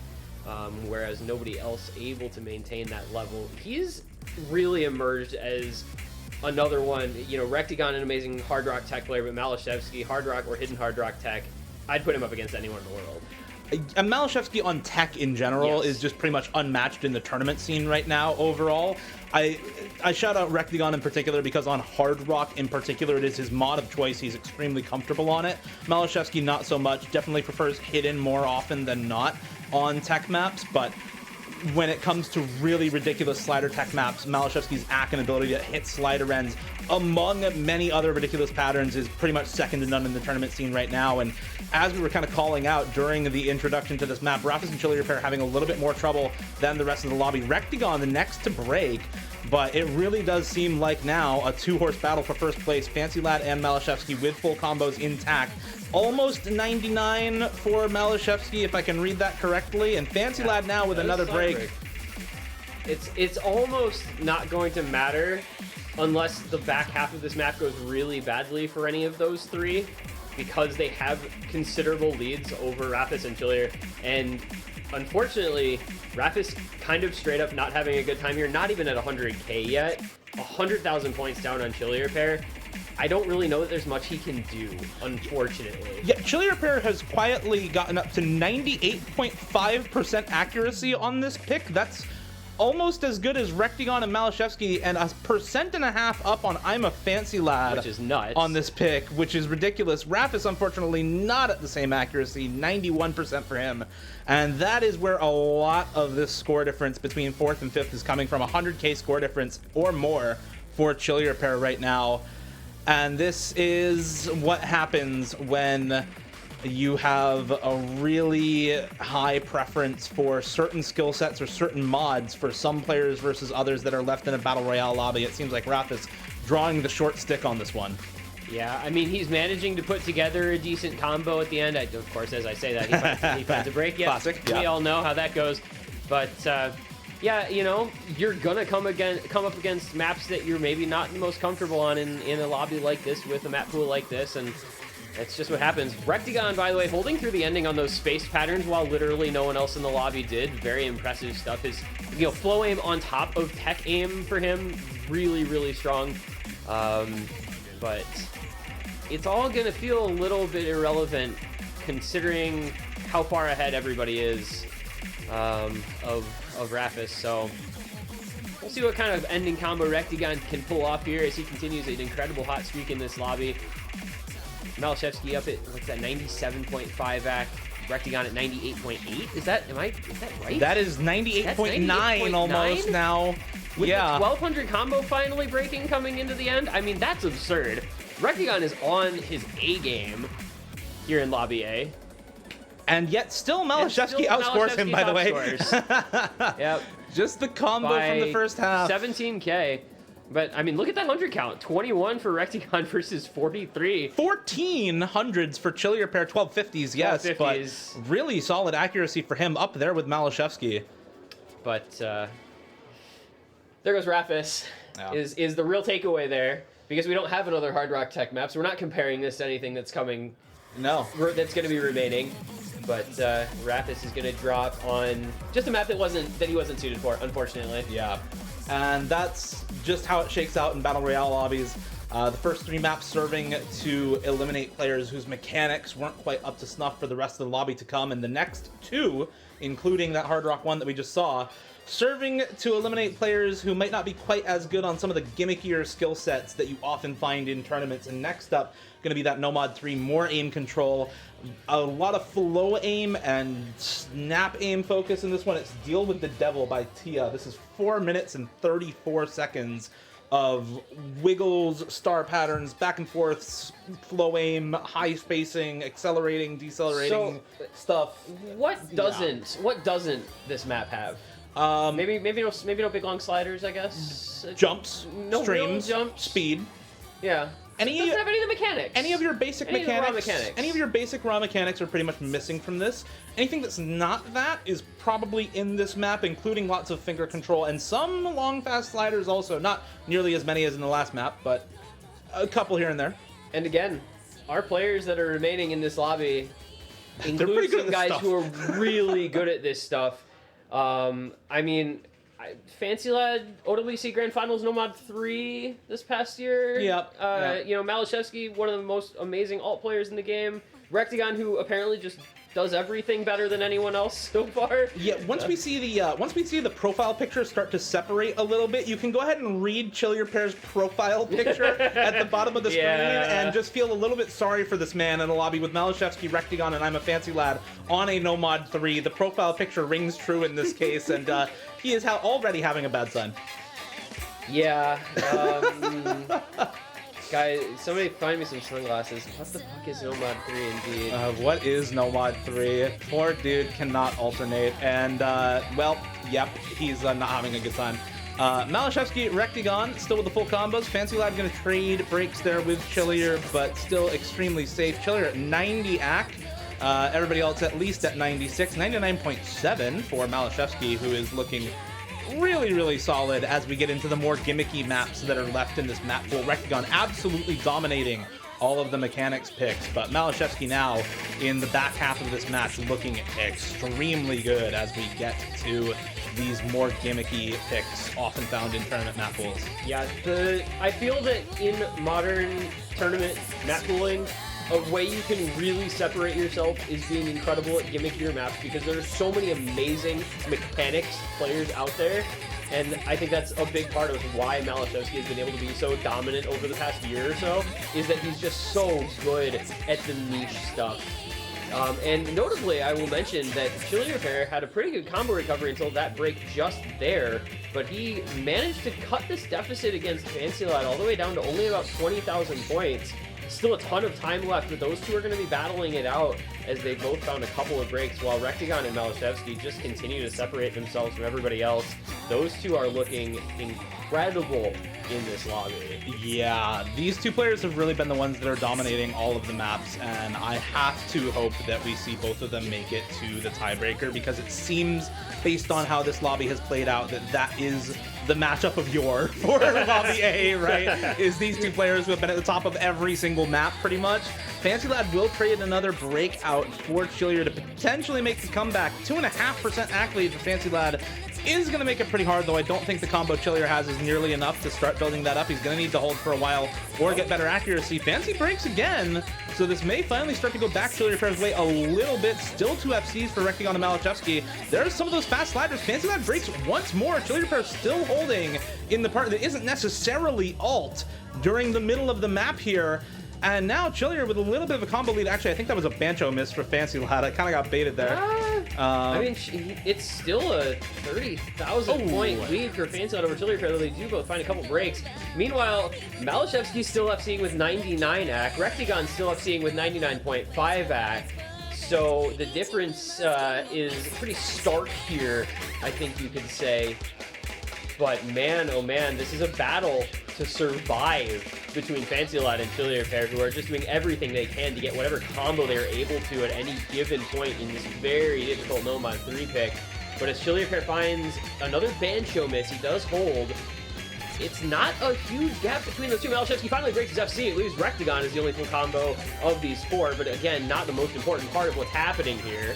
whereas nobody else able to maintain that level. He's really emerged as another one. You know, Rectagon, an amazing Hard Rock tech player, but Malashevsky, Hard Rock or hidden Hard Rock tech, I'd put him up against anyone in the world. And Malashevsky on tech in general is just pretty much unmatched in the tournament scene right now overall. I shout out Rectagon in particular because on Hard Rock in particular, it is his mod of choice. He's extremely comfortable on it. Malashevsky not so much, definitely prefers hidden more often than not on tech maps, but when it comes to really ridiculous slider tech maps, Malashevsky's AC and ability to hit slider ends, among many other ridiculous patterns, is pretty much second to none in the tournament scene right now. And as we were kind of calling out during the introduction to this map, Rapis and Chillier pair having a little bit more trouble than the rest of the lobby. Rectagon the next to break, but it really does seem like now a 2-horse battle for first place. Fancy Lad and Malashevsky with full combos intact. Almost 99 for Malashevsky, if I can read that correctly, and Fancy Lad now with another break. It's almost not going to matter unless the back half of this map goes really badly for any of those 3, because they have considerable leads over Rapis and Chillier. And unfortunately, Rapis kind of straight up not having a good time here, not even at 100k yet. 100,000 points down on Chillier pair. I don't really know that there's much he can do, unfortunately. Yeah, Chili Repair has quietly gotten up to 98.5% accuracy on this pick. That's almost as good as Rectigon and Malashevsky, and a 1.5% up on I'm a Fancy Lad. Which is nuts. On this pick, which is ridiculous. Raph is unfortunately not at the same accuracy, 91% for him. And that is where a lot of this score difference between 4th and 5th is coming from, 100k score difference or more for Chili Repair right now. And this is what happens when you have a really high preference for certain skill sets or certain mods for some players versus others that are left in a Battle Royale lobby. It seems like Raph is drawing the short stick on this one. Yeah, I mean, he's managing to put together a decent combo at the end. Of course, as I say that, he finds a break. Yes, Classic, yeah. We all know how that goes. But, yeah, you know, you're going to come up against maps that you're maybe not the most comfortable on in a lobby like this with a map pool like this, and that's just what happens. Rectigon, by the way, holding through the ending on those space patterns while literally no one else in the lobby did. Very impressive stuff. His, you know, flow aim on top of tech aim for him, really, really strong. But it's all going to feel a little bit irrelevant considering how far ahead everybody is of Rafis. So we'll see what kind of ending combo Rectigon can pull off here as he continues an incredible hot streak in this lobby. Malashevsky up at, what's that, 97.5 act. Rectigon at 98.8. Is that right? That is 98.9 almost now. With yeah. the 1200 combo finally breaking coming into the end, I mean, that's absurd. Rectigon is on his A game here in Lobby A. And yet still Malashevsky outscores him, by the way. Yep. Just the combo from the first half. 17k. But, I mean, look at that 100 count. 21 for Rectigon versus 43. 14 hundreds for Chili Repair, 1250s, yes. 1250s. But really solid accuracy for him up there with Malashevsky. But, there goes Rafis, Yeah. is the real takeaway there. Because we don't have another Hard Rock Tech map, so we're not comparing this to anything that's coming. No. That's going to be remaining. But Rafis is going to drop on just a map that he wasn't suited for, unfortunately. Yeah. And that's just how it shakes out in Battle Royale lobbies. The first 3 maps serving to eliminate players whose mechanics weren't quite up to snuff for the rest of the lobby to come, and the next 2, including that Hard Rock one that we just saw, serving to eliminate players who might not be quite as good on some of the gimmickier skill sets that you often find in tournaments. And next up, going to be that Nomad 3, more aim control, a lot of flow aim and snap aim focus in this one. It's Deal with the Devil by Tia. This is 4 minutes and 34 seconds of wiggles, star patterns, back and forth, flow aim, high spacing, accelerating, decelerating stuff. What doesn't this map have? Maybe no big long sliders, I guess. Jumps, no streams, real jumps, speed. Yeah. Doesn't have any of the mechanics. Any of your basic Any of the raw mechanics. mechanics. Any of your basic raw mechanics are pretty much missing from this. Anything that's not that is probably in this map, including lots of finger control and some long fast sliders also. Not nearly as many as in the last map, but a couple here and there. And again, our players that are remaining in this lobby include some guys who are really good at this stuff. I mean, Fancy Lad, OWC Grand Finals Nomad 3 this past year. Yep. You know, Malashevsky, one of the most amazing alt players in the game. Rectigon, who apparently just does everything better than anyone else so far. Yeah, once we see the profile picture start to separate a little bit, you can go ahead and read Chili Repair's profile picture at the bottom of the screen and just feel a little bit sorry for this man in a lobby with Malashevsky, Rectigon, and I'm a Fancy Lad on a Nomad 3. The profile picture rings true in this case, and he is already having a bad son. Yeah. Guys, somebody find me some sunglasses. What the fuck is Nomad 3 indeed? What is Nomad 3? Poor dude cannot alternate, and well, yep, he's not having a good time. Malashevsky, Rectigon, still with the full combos. Fancy Lad going to trade breaks there with Chillier, but still extremely safe. Chillier at 90 AC. Everybody else at least at 96. 99.7 for Malashevsky, who is looking really, really solid as we get into the more gimmicky maps that are left in this map pool. Rectigon absolutely dominating all of the mechanics picks, but Malashevsky now in the back half of this match looking extremely good as we get to these more gimmicky picks often found in tournament map pools. Yeah, I feel that in modern tournament map pooling, a way you can really separate yourself is being incredible at gimmickier maps, because there are so many amazing mechanics players out there. And I think that's a big part of why Malashevsky has been able to be so dominant over the past year or so, is that he's just so good at the niche stuff. And notably, I will mention that Chili Repair had a pretty good combo recovery until that break just there, but he managed to cut this deficit against Fancy Lad all the way down to only about 20,000 points. Still a ton of time left, but those two are going to be battling it out as they both found a couple of breaks, while Rectagon and Malashevsky just continue to separate themselves from everybody else. Those two are looking incredible in this lobby. Yeah, these two players have really been the ones that are dominating all of the maps, and I have to hope that we see both of them make it to the tiebreaker, because it seems, based on how this lobby has played out, that that is the matchup of yore for Lobby A, right? Is these two players who have been at the top of every single map, pretty much. Fancy Lad will trade another breakout for Chillier to potentially make the comeback. 2.5% act lead for Fancy Lad is going to make it pretty hard, though I don't think the combo Chillier has is nearly enough to start building that up. He's going to need to hold for a while or get better accuracy. Fancy breaks again, so this may finally start to go back Chillier Repair's way a little bit. Still 2 FCs for Rectagon and Malachevsky. There's some of those fast sliders. Fancy Lad breaks once more. Chillier Repair still holding in the part that isn't necessarily alt during the middle of the map here. And now Chillier with a little bit of a combo lead. Actually, I think that was a Bancho miss for Fancy Lad. I kind of got baited there. I mean, it's still a 30,000 point lead for Fancy Lad over Chillier Repair, though they do both find a couple breaks. Meanwhile, Malashevsky's still FCing with 99 AC. Rectagon's still FCing with 99.5 AC. So the difference is pretty stark here, I think you could say. But man, oh man, this is a battle to survive between Fancy Lad and Chillier Repair, who are just doing everything they can to get whatever combo they're able to at any given point in this very difficult Nomad 3 pick. But as Chillier Repair finds another Bancho miss, he does hold. It's not a huge gap between those two. Malashevsky finally breaks his FC. It leaves Rectagon as the only full combo of these 4, but again, not the most important part of what's happening here.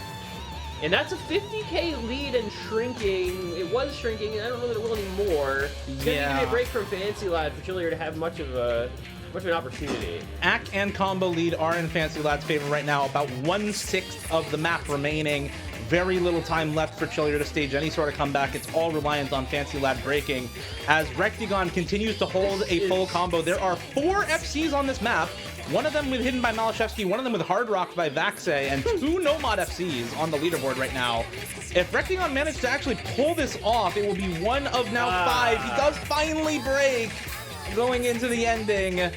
And that's a 50k lead and shrinking. It was shrinking, and I don't know that it will anymore. It's gonna be a break from Fancy Lad for Chillier to have much of an opportunity. AC and combo lead are in Fancy Lad's favor right now. About 1/6 of the map remaining. Very little time left for Chillier to stage any sort of comeback. It's all reliant on Fancy Lad breaking. As Rectagon continues to hold a full combo, there are 4 FCs on this map. One of them with Hidden by Malashevsky, one of them with Hard Rocked by Vaxe, and 2 Nomad FCs on the leaderboard right now. If Rectagon managed to actually pull this off, it will be one of now 5. He does finally break going into the ending.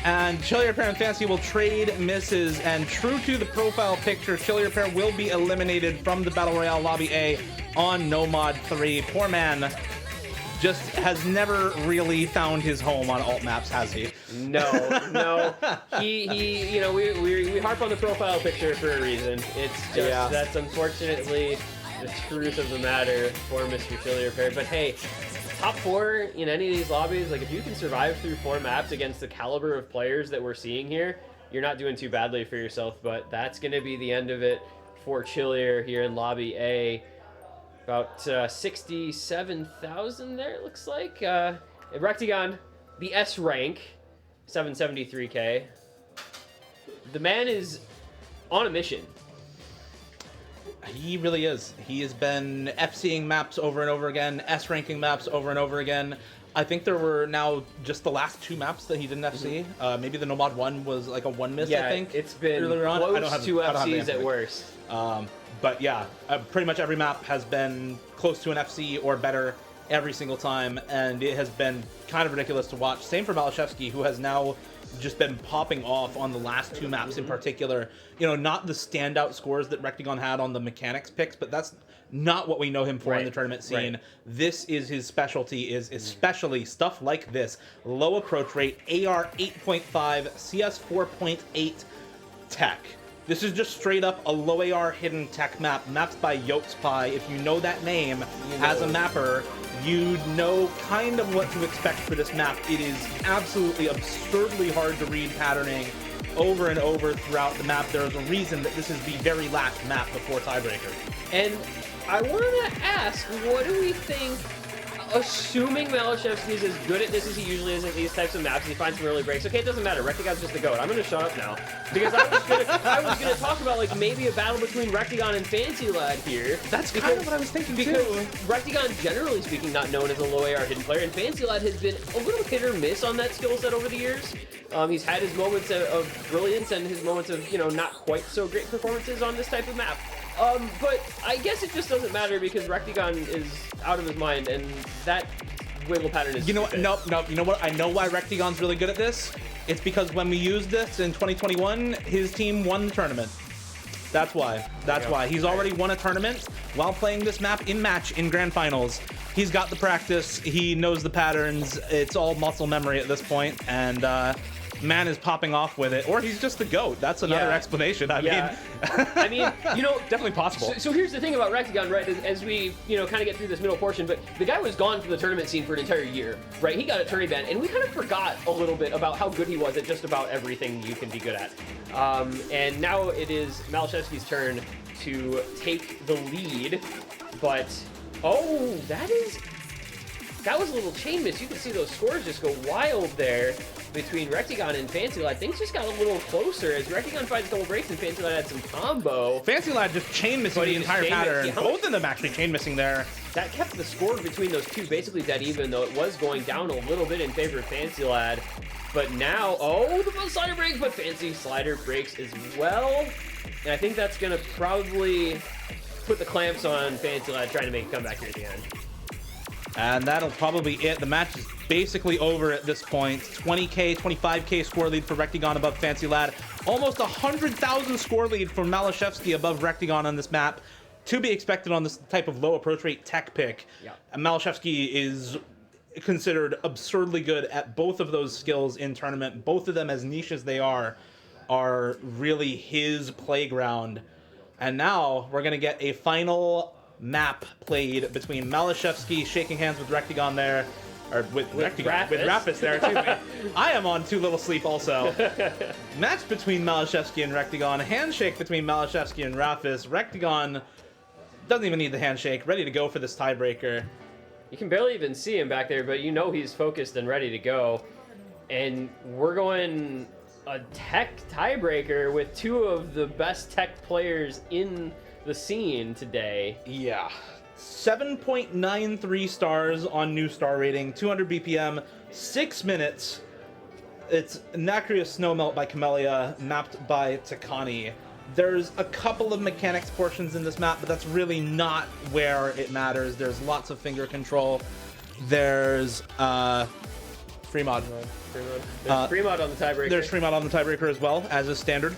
And Chillier Repair and Fancy will trade misses, and true to the profile picture, Chillier Repair will be eliminated from the Battle Royale Lobby A on Nomad 3. Poor man just has never really found his home on alt maps, has he? No. He, you know, we harp on the profile picture for a reason. It's just, that's unfortunately the truth of the matter for Mr. Chillier Repair. But hey, top 4 in any of these lobbies, like if you can survive through 4 maps against the caliber of players that we're seeing here, you're not doing too badly for yourself. But that's going to be the end of it for Chillier here in Lobby A. About 67,000 there, it looks like. Rectagon, the S rank, 773k. The man is on a mission. He really is. He has been FCing maps over and over again, S-ranking maps over and over again. I think there were now just the last 2 maps that he didn't FC. Maybe the Nomad 1 was like a 1 miss, I think. It's been earlier on. close to FCs at worst. But yeah, pretty much every map has been close to an FC or better every single time, and it has been kind of ridiculous to watch. Same for Malashevsky, who has now just been popping off on the last 2 maps in particular. You know, not the standout scores that Rectagon had on the mechanics picks, but that's not what we know him for in the tournament scene. This is his specialty, is especially stuff like this. Low approach rate, AR 8.5, CS 4.8 tech. This is just straight up a low AR hidden tech map, mapped by Yotes Pie. If you know that name as a mapper, you know kind of what to expect for this map. It is absolutely absurdly hard to read patterning. over and over throughout the map. There is a reason that this is the very last map before tiebreaker. And I want to ask, what do we think? Assuming Malashevsky is as good at this as he usually is at these types of maps, he finds some early breaks. Okay, it doesn't matter. Rectigon's just the GOAT. I'm gonna shut up now because I was gonna talk about like maybe a battle between Rectigon and Fancy Lad here. That's kind of what I was thinking too. Because Rectigon, generally speaking, not known as a low AR hidden player, and Fancy Lad has been a little hit or miss on that skill set over the years. He's had his moments of brilliance and his moments of not quite so great performances on this type of map. But I guess it just doesn't matter because Rectigon is out of his mind, and that wiggle pattern is. You know what? Nope. You know what? I know why Rectigon's really good at this. It's because when we used this in 2021, his team won the tournament. That's why. That's why. He's already won a tournament while playing this map in grand finals. He's got the practice. He knows the patterns. It's all muscle memory at this point, and man is popping off with it, or he's just the GOAT. That's another explanation. I mean, definitely possible. So here's the thing about Rectigon, right? As we, kind of get through this middle portion, but the guy was gone from the tournament scene for an entire year, right? He got a tourney ban, and we kind of forgot a little bit about how good he was at just about everything you can be good at. And now it is Malashevsky's turn to take the lead, but that was a little chain miss. You can see those scores just go wild there between Rectigon and Fancy Lad. Things just got a little closer as Rectigon finds double breaks and Fancy Lad had some combo. Fancy Lad just chain missing the entire pattern. Both of them actually chain missing there. That kept the score between those two basically dead even, though it was going down a little bit in favor of Fancy Lad. But now, the buzz slider break, but Fancy slider breaks as well. And I think that's going to probably put the clamps on Fancy Lad trying to make a comeback here at the end. And that'll probably it. The match is basically over at this point. 20k, 25k score lead for Rectigon above Fancy Lad. Almost 100,000 score lead for Malashevsky above Rectigon on this map. To be expected on this type of low approach rate tech pick. Yeah. And Malashevsky is considered absurdly good at both of those skills in tournament. Both of them, as niche as they are really his playground. And now we're going to get a final map played between Malashevsky shaking hands with Rectigon there, or with Rapis there, excuse me. I am on too little sleep also. Match between Malashevsky and Rectigon, handshake between Malashevsky and Rapis. Rectigon doesn't even need the handshake, ready to go for this tiebreaker. You can barely even see him back there, but he's focused and ready to go. And we're going a tech tiebreaker with two of the best tech players in the scene today. Yeah. 7.93 stars on new star rating, 200 BPM, 6 minutes. It's Nacreous Snowmelt by Camellia, mapped by Takani. There's a couple of mechanics portions in this map, but that's really not where it matters. There's lots of finger control. There's free mod. There's free mod on the tiebreaker. There's free mod on the tiebreaker as well, as is standard.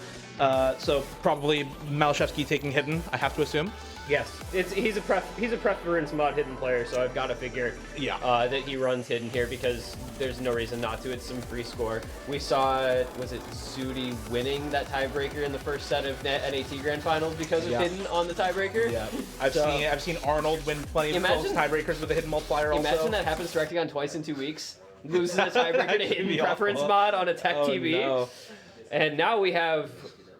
So probably Malashevsky taking hidden, I have to assume. Yes, he's a preference mod hidden player, so I've got to figure that he runs hidden here because there's no reason not to. It's some free score. We saw, was it Zudi winning that tiebreaker in the first set of NAT Grand Finals because of hidden on the tiebreaker? Yeah, I've seen Arnold win plenty of close tiebreakers with a hidden multiplier also. Imagine that happens to Rectigon twice in 2 weeks. Loses a tiebreaker to hidden preference mod on a tech TV. No. And now we have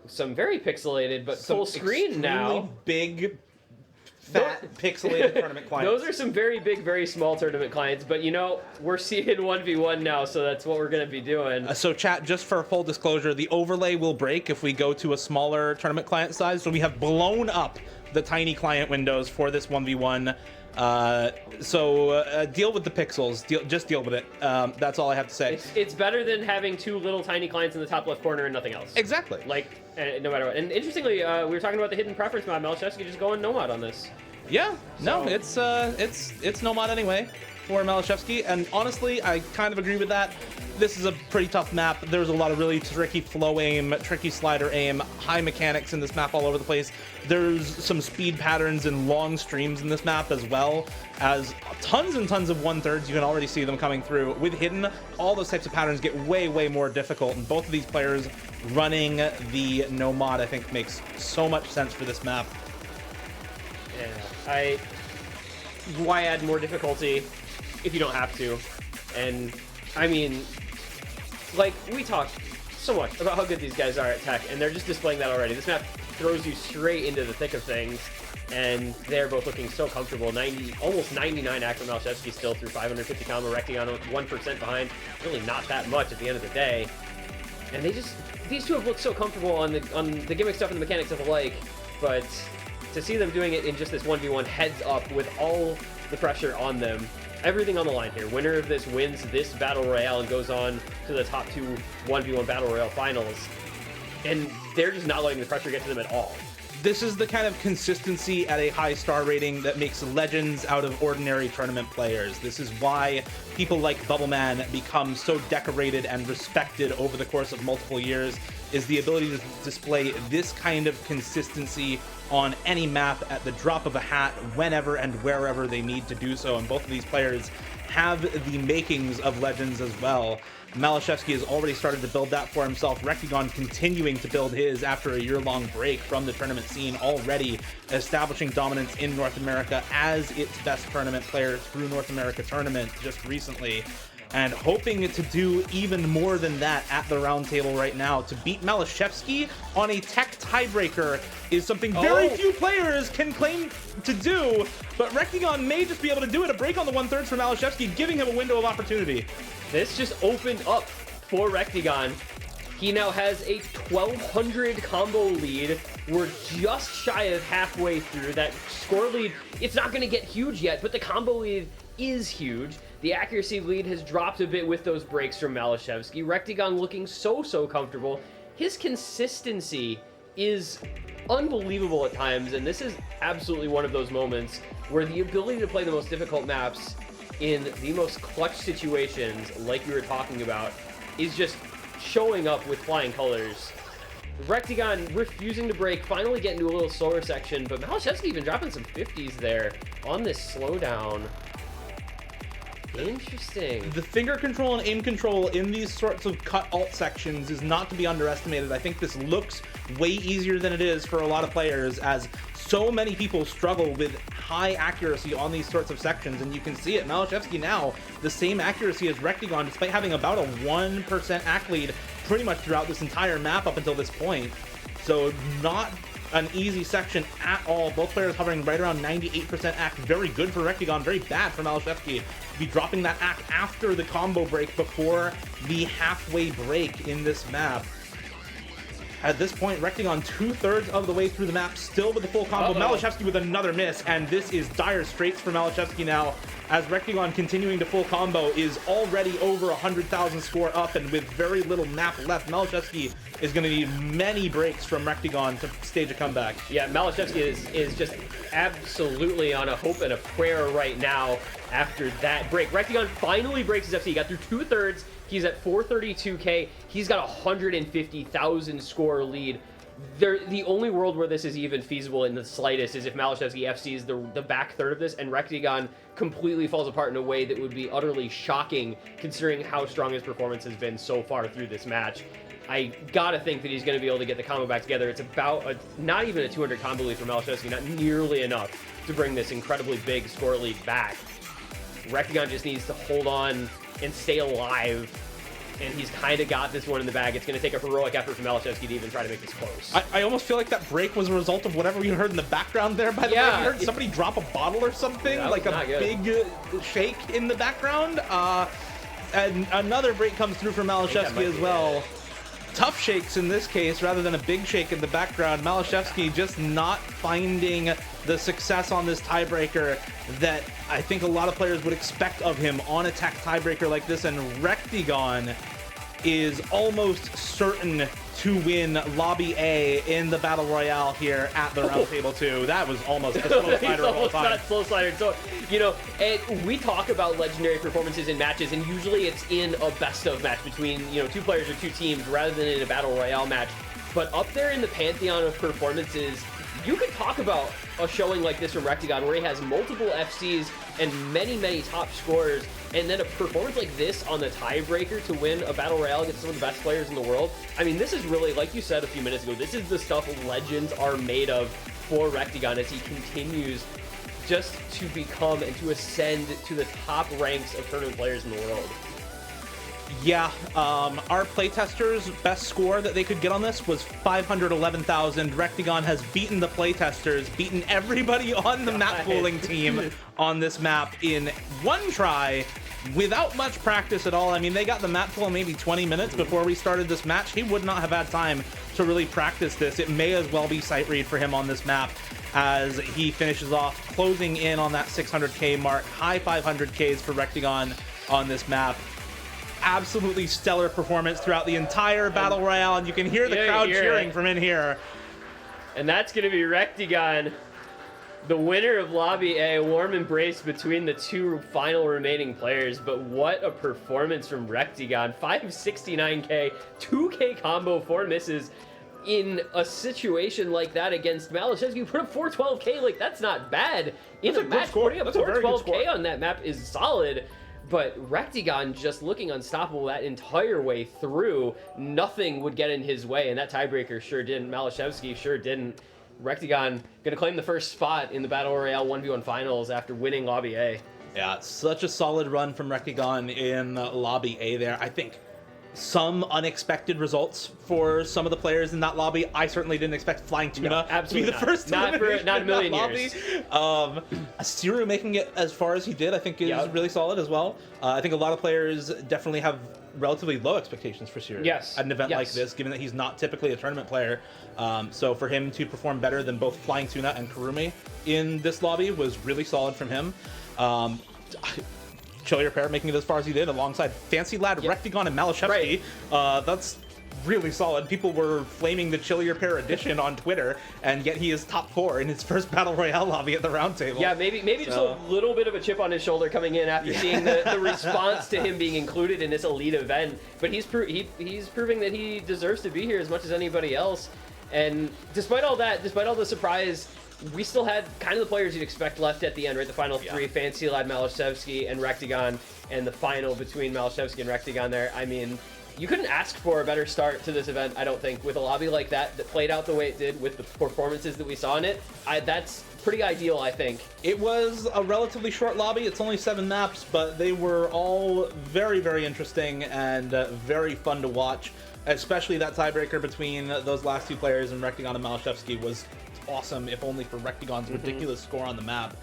some very pixelated, but full screen now. Big, fat, pixelated tournament clients. Those are some very big, very small tournament clients, but we're seeing 1v1 now, so that's what we're going to be doing. So chat, just for full disclosure, the overlay will break if we go to a smaller tournament client size, so we have blown up the tiny client windows for this 1v1. So deal with the pixels. Just deal with it. That's all I have to say. It's better than having two little tiny clients in the top left corner and nothing else. Exactly. No matter what. And interestingly, we were talking about the hidden preference mod. Malashevsky just going no mod on this. Yeah. No, it's no mod anyway for Malashevsky, and honestly, I kind of agree with that. This is a pretty tough map. There's a lot of really tricky flow aim, tricky slider aim, high mechanics in this map all over the place. There's some speed patterns and long streams in this map as well as tons and tons of 1/3s. You can already see them coming through. With hidden, all those types of patterns get way, way more difficult, and both of these players running the no mod, I think, makes so much sense for this map. Yeah, why add more difficulty if you don't have to? And I mean, like we talked so much about how good these guys are at tech, and they're just displaying that already. This map throws you straight into the thick of things, and they're both looking so comfortable. Almost 99 active Malashevsky still through 550 combo, Rectigon 1% behind. Really not that much at the end of the day. And these two have looked so comfortable on the gimmick stuff and the mechanics of alike, but to see them doing it in just this 1v1 heads up with all the pressure on them, everything on the line here. Winner of this wins this Battle Royale and goes on to the top 2 1v1 Battle Royale finals. And they're just not letting the pressure get to them at all. This is the kind of consistency at a high star rating that makes legends out of ordinary tournament players. This is why people like Bubbleman become so decorated and respected over the course of multiple years, is the ability to display this kind of consistency on any map at the drop of a hat, whenever and wherever they need to do so. And both of these players have the makings of legends as well. Malashevsky has already started to build that for himself. Rectigon continuing to build his after a year-long break from the tournament scene, already establishing dominance in North America as its best tournament player through North America tournament just recently, and hoping to do even more than that at the Roundtable right now. To beat Malashevsky on a tech tiebreaker is something very few players can claim to do, but Rectigon may just be able to do it. A break on the 1/3 for Malashevsky, giving him a window of opportunity. This just opened up for Rectigon. He now has a 1200 combo lead. We're just shy of halfway through. That score lead, it's not going to get huge yet, but the combo lead is huge. The accuracy lead has dropped a bit with those breaks from Malashevsky. Rectigon looking so comfortable. His consistency is unbelievable at times, and this is absolutely one of those moments where the ability to play the most difficult maps in the most clutch situations, like we were talking about, is just showing up with flying colors. Rectigon refusing to break, finally getting to a little slower section, but Malashevsky even dropping some 50s there on this slowdown. Interesting. The finger control and aim control in these sorts of cut alt sections is not to be underestimated. I think this looks way easier than it is for a lot of players, as so many people struggle with high accuracy on these sorts of sections, and you can see it. Malashevsky now the same accuracy as Rectigon, despite having about a 1% ac lead pretty much throughout this entire map up until this point. So not an easy section at all. Both players hovering right around 98% ac. Very good for Rectigon, very bad for Malashevsky to be dropping that ac after the combo break before the halfway break in this map. At this point, Rectigon 2/3 of the way through the map, still with the full combo. Malashevsky with another miss, and this is dire straits for Malashevsky now, as Rectigon continuing to full combo is already over 100,000 score up, and with very little map left, Malashevsky is going to need many breaks from Rectigon to stage a comeback. Yeah, Malashevsky is just absolutely on a hope and a prayer right now after that break. Rectigon finally breaks his FC. He got through 2/3. He's at 432k. He's got a 150,000 score lead. The only world where this is even feasible in the slightest is if Malashevsky FCs the back third of this, and Rectigon completely falls apart in a way that would be utterly shocking considering how strong his performance has been so far through this match. I gotta think that he's going to be able to get the combo back together. It's about not even a 200 combo lead for Malashevsky, not nearly enough to bring this incredibly big score lead back. Rectigon just needs to hold on and stay alive, and he's kind of got this one in the bag. It's going to take a heroic effort from Malashevsky to even try to make this close. I almost feel like that break was a result of whatever you heard in the background there, by the way. You heard somebody drop a bottle or something, like a big shake in the background. And another break comes through for Malashevsky as well. Tough shakes in this case, rather than a big shake in the background. Malashevsky just not finding the success on this tiebreaker that I think a lot of players would expect of him on a tech tiebreaker like this, and Rectigon is almost certain to win Lobby A in the Battle Royale here at the Roundtable 2. That was almost the slow slider of all time. That slow slider. So, you know, and we talk about legendary performances in matches, and usually it's in a best of match between, you know, two players or two teams rather than in a Battle Royale match. But up there in the pantheon of performances, you could talk about a showing like this from Rectigon where he has multiple FCs and many top scorers, and then a performance like this on the tiebreaker to win a Battle Royale against some of the best players in the world. I mean, this is really, like you said a few minutes ago, this is the stuff legends are made of for Rectigon as he continues just to become and to ascend to the top ranks of tournament players in the world. Yeah, our playtesters' best score that they could get on this was 511,000. Rectagon has beaten the playtesters, beaten everybody on the map pooling team on this map in one try without much practice at all. I mean, they got the map pool maybe 20 minutes before we started this match. He would not have had time to really practice this. It may as well be sight read for him on this map as he finishes off closing in on that 600k mark. High 500ks for Rectagon on this map. Absolutely stellar performance throughout the entire Battle Royale, and you can hear the crowd cheering from in here. And that's going to be Rectagon, the winner of Lobby A. Warm embrace between the two final remaining players, but what a performance from Rectagon. 569k, 2k combo, 4 misses. In a situation like that against Malashevsky, you put up 412k, like that's not bad. In a match, putting up 412k on that map is solid. But Rectagon just looking unstoppable that entire way through. Nothing would get in his way, and that tiebreaker sure didn't. Malashevsky sure didn't. Rectagon gonna claim the first spot in the Battle Royale 1v1 finals after winning Lobby A. Yeah, such a solid run from Rectagon in Lobby A there. I think some unexpected results for some of the players in that lobby. I certainly didn't expect Flying Tuna to be the first not a million years. Siru making it as far as he did, I think is really solid as well. I think a lot of players definitely have relatively low expectations for Siru at an event like this, given that he's not typically a tournament player. So for him to perform better than both Flying Tuna and Kurumi in this lobby was really solid from him. Chillier Pair making it as far as he did alongside Fancy Lad, Rectagon, and Malashevsky. That's really solid. People were flaming the Chillier Pair edition on Twitter, and yet he is top 4 in his first Battle Royale lobby at the Roundtable. Yeah, maybe just a little bit of a chip on his shoulder coming in after seeing the response to him being included in this elite event. But he's proving that he deserves to be here as much as anybody else. And despite all that, despite all the surprise, we still had kind of the players you'd expect left at the end, right? The final three, Fancy Lad, Malashevsky, and Rectagon, and the final between Malashevsky and Rectagon there. I mean, you couldn't ask for a better start to this event, I don't think, with a lobby like that played out the way it did with the performances that we saw in it. That's pretty ideal, I think. It was a relatively short lobby. It's only 7 maps, but they were all very, very interesting and very fun to watch. Especially that tiebreaker between those last 2 players and Rectagon and Malashevsky was awesome, if only for Rectagon's ridiculous score on the map.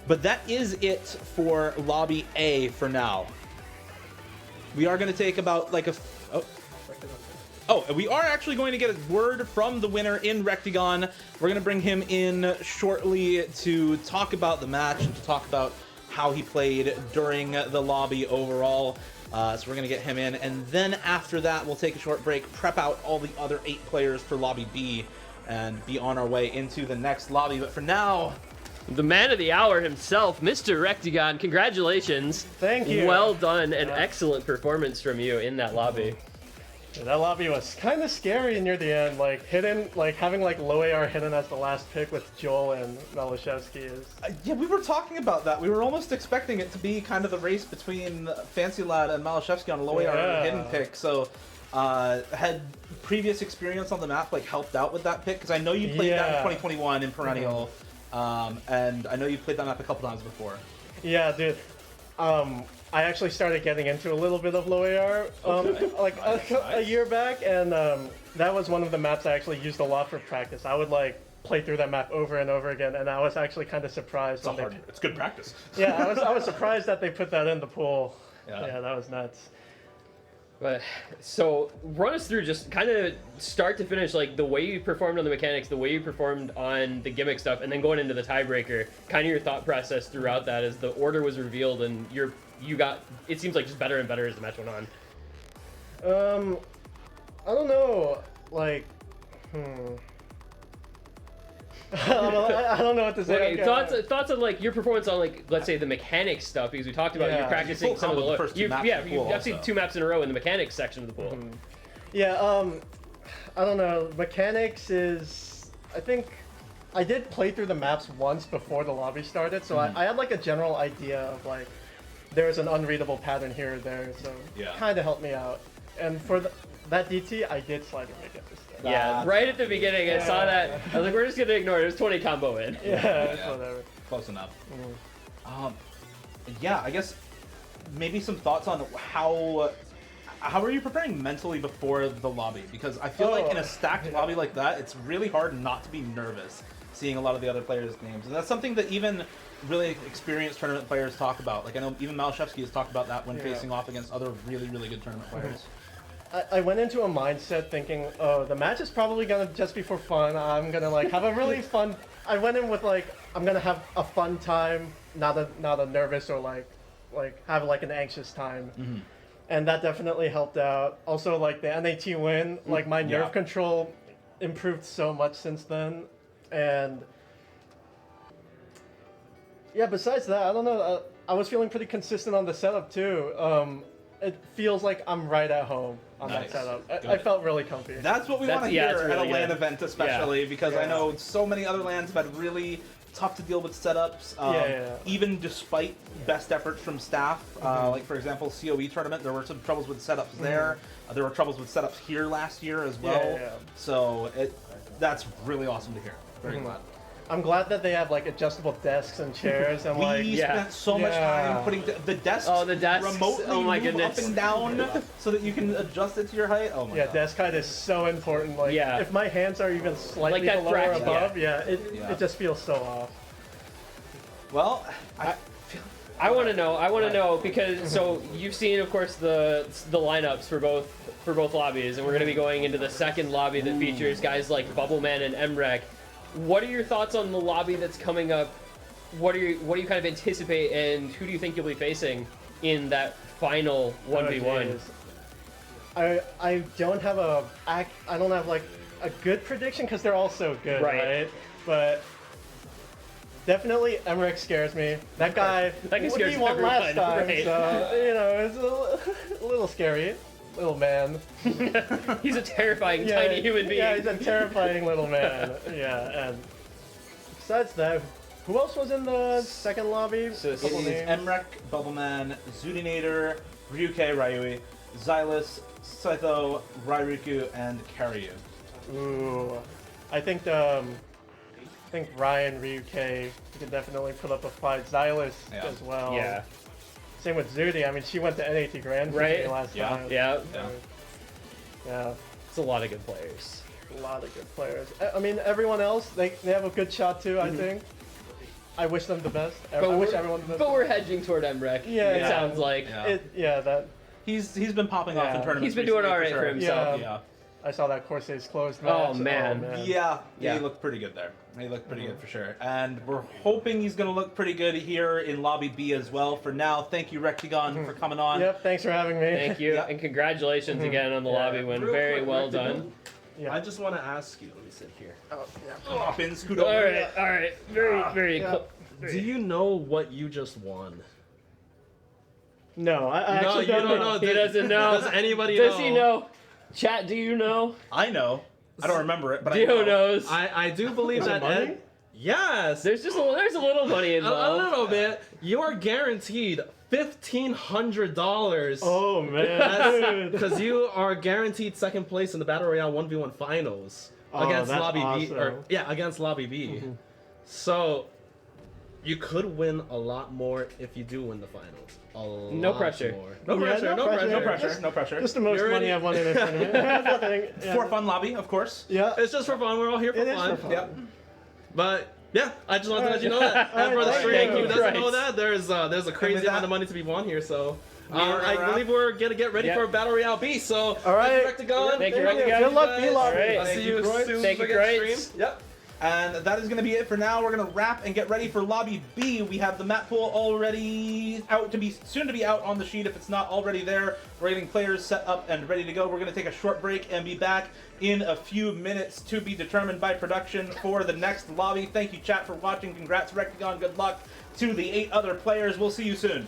But that is it for Lobby A for now. We are going to take about like a... we are actually going to get a word from the winner in Rectagon. We're going to bring him in shortly to talk about the match and to talk about how he played during the lobby overall. So we're going to get him in, and then after that we'll take a short break, prep out all the other 8 players for Lobby B, and be on our way into the next lobby. But for now, the man of the hour himself, Mr. Rectagon, congratulations. Thank you. Well done. An excellent performance from you in that lobby. Yeah, that lobby was kind of scary near the end, like hidden, like having like low AR hidden as the last pick with Joel and Malashevsky is. Yeah, we were talking about that. We were almost expecting it to be kind of the race between Fancy Lad and Malashevsky on a low AR hidden pick. So, had previous experience on the map like helped out with that pick? Because I know you played that in 2021 in Perennial, and I know you played that map a couple times before. Yeah, dude. I actually started getting into a little bit of low AR like a year back, and that was one of the maps I actually used a lot for practice. I would like play through that map over and over again, and I was actually kind of surprised. It's good practice. Yeah, I was surprised that they put that in the pool. Yeah, that was nuts. But so run us through just kind of start to finish, like the way you performed on the mechanics, the way you performed on the gimmick stuff, and then going into the tiebreaker, kind of your thought process throughout that as the order was revealed and you got, it seems like just better and better as the match went on. I don't know, like, I don't know what to say. Okay, thoughts on like your performance on like, let's say the mechanics stuff, because we talked about you practicing some of the first 2 maps of the pool. I've seen 2 maps in a row in the mechanics section of the pool. Yeah, I don't know. Mechanics is, I think I did play through the maps once before the lobby started, so I had like a general idea of like there's an unreadable pattern here or there, so kind of helped me out. And for that DT, I did slide and make it this time. Yeah, right at the beginning, I saw that. I was like, we're just gonna ignore it. It was 20 combo in. Yeah, whatever. Close enough. Yeah, I guess maybe some thoughts on how are you preparing mentally before the lobby? Because I feel like in a stacked lobby like that, it's really hard not to be nervous seeing a lot of the other players' names. And that's something that even really experienced tournament players talk about. Like I know even Malashevsky has talked about that when facing off against other really, really good tournament players. I went into a mindset thinking, oh, the match is probably gonna just be for fun. I'm gonna like have a really fun. I went in with like I'm gonna have a fun time, not a nervous or like have like an anxious time. Mm-hmm. And that definitely helped out. Also, like the NAT win, like my nerve control improved so much since then. And yeah, besides that, I don't know. I was feeling pretty consistent on the setup too. It feels like I'm right at home on that setup. I felt really comfy. That's what we want to hear at a LAN event, especially because I know so many other LANs have had really tough to deal with setups. Even despite best efforts from staff, like for example, COE tournament, there were some troubles with setups there. There were troubles with setups here last year as well. So that's really awesome to hear. Very glad. I'm glad that they have like adjustable desks and chairs and like we spent so much time putting the desks, remotely move up and down so that you can adjust it to your height. Oh my god. Desk height is so important. Like if my hands are even slightly Like that below or fraction. above, it just feels so off. Well, I want to know because so you've seen of course the lineups for both lobbies, and we're going to be going into the second lobby that features guys like Bubbleman and Emrek. What are your thoughts on the lobby that's coming up? What do you kind of anticipate, and who do you think you'll be facing in that final 1v1? I don't have like a good prediction because they're all so good, right? But definitely Emrek scares me. That guy scares he won last everyone, time, right. so it's a little scary. Little man. He's a terrifying tiny human being. Yeah, he's a terrifying little man. Yeah, and besides that, who else was in the second lobby? It is Emrek, Bubbleman, Zudinator, Ryuke, Ryui, Xylus, Saito, Ryriku, and Karyu. Ooh, I think Ryan, Ryuke, can definitely put up a fight. Xylus as well. Yeah. Same with Zudi. I mean, she went to NAT Grand Prix last time. Yeah. It's a lot of good players. A lot of good players. I mean, everyone else, they have a good shot too, I think. I wish them the best. I wish everyone the best. But we're hedging toward Emrek. It sounds like. That. He's been popping off in tournaments. He's been doing alright for himself. Yeah. I saw that Corsairs closed match. Oh man. Yeah, he looked pretty good there. He looked pretty good for sure. And we're hoping he's going to look pretty good here in Lobby B as well. For now, thank you, Rectagon, for coming on. Yep, thanks for having me. Thank you, and congratulations again on the lobby win. Very well done. I just want to ask you. Let me sit here. Oh, yeah. Poppins, scoot All over. right. Very yeah. cool. Do you know what you just won? No, I actually don't know. He doesn't know. Does anybody know? Does he know? Chat, do you know? I know. I don't remember it, but I Dio know. knows. I do believe Is it that money? Ed. Yes. There's a little money involved. A little bit. You're guaranteed $1,500. Oh man. Because you are guaranteed second place in the Battle Royale 1v1 finals against that's Lobby B. awesome. Against Lobby B. So you could win a lot more if you do win the finals. No pressure. No pressure. No pressure. Just the most money I've won in a tournament. Nothing. Yeah. For fun lobby, of course. Yeah. It's just for fun. We're all here for It is fun. for fun. Yep. But yeah, I just wanted to let you know that. All And for the right, stream thank who you. doesn't know that, there's a crazy amount of money to be won here. So I believe we're gonna get ready for Battle Royale B. So all right. thank you, Rectagon. Thank you, Rectagon. Good luck, B-Lobby. All right. I'll see you soon. Thank you, Stream. Yep. And that is going to be it for now. We're going to wrap and get ready for Lobby B. We have the map pool already soon to be out on the sheet. If it's not already there, we're getting players set up and ready to go. We're going to take a short break and be back in a few minutes to be determined by production for the next lobby. Thank you, chat, for watching. Congrats, Rectagon. Good luck to the 8 other players. We'll see you soon.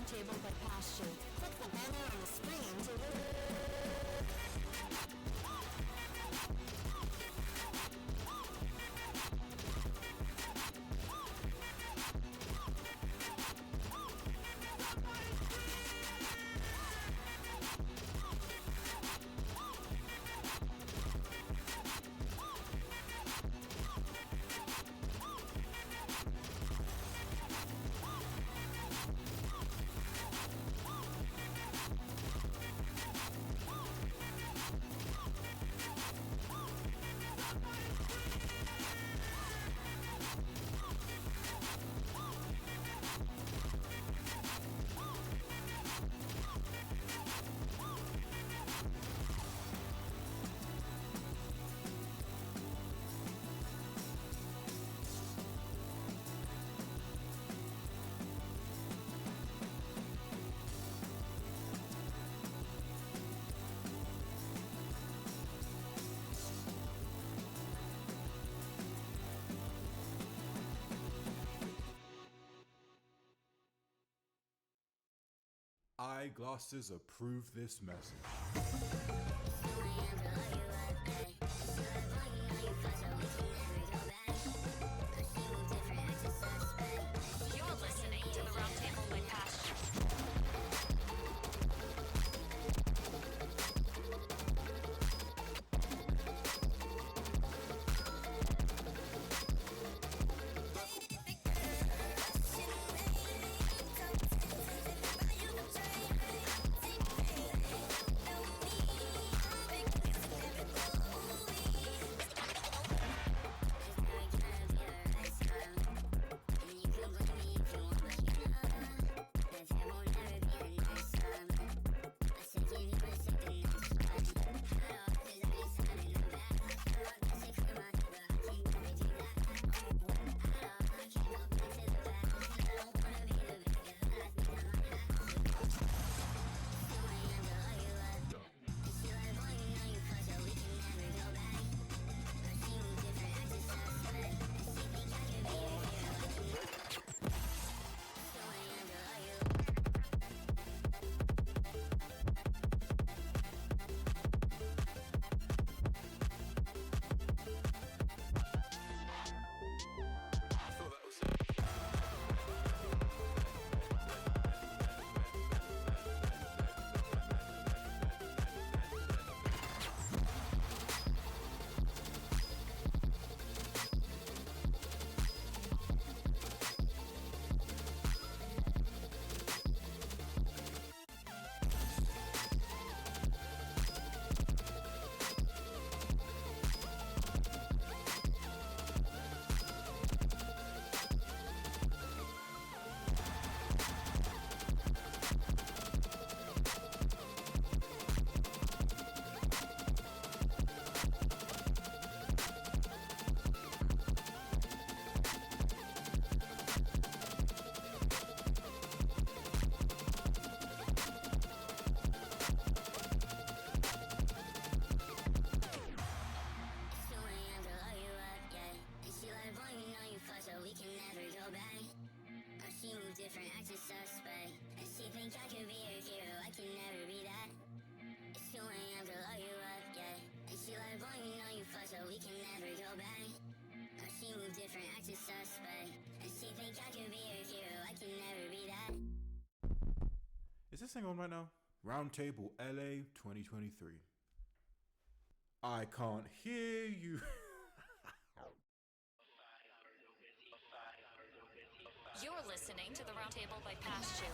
Roundtable by pasture. Click the banner on the screen to Eyeglasses approve this message. You're listening to the Roundtable by Pasture. Is this thing on right now? Roundtable LA 2023. I can't hear you. You're listening to the Roundtable by Pasture.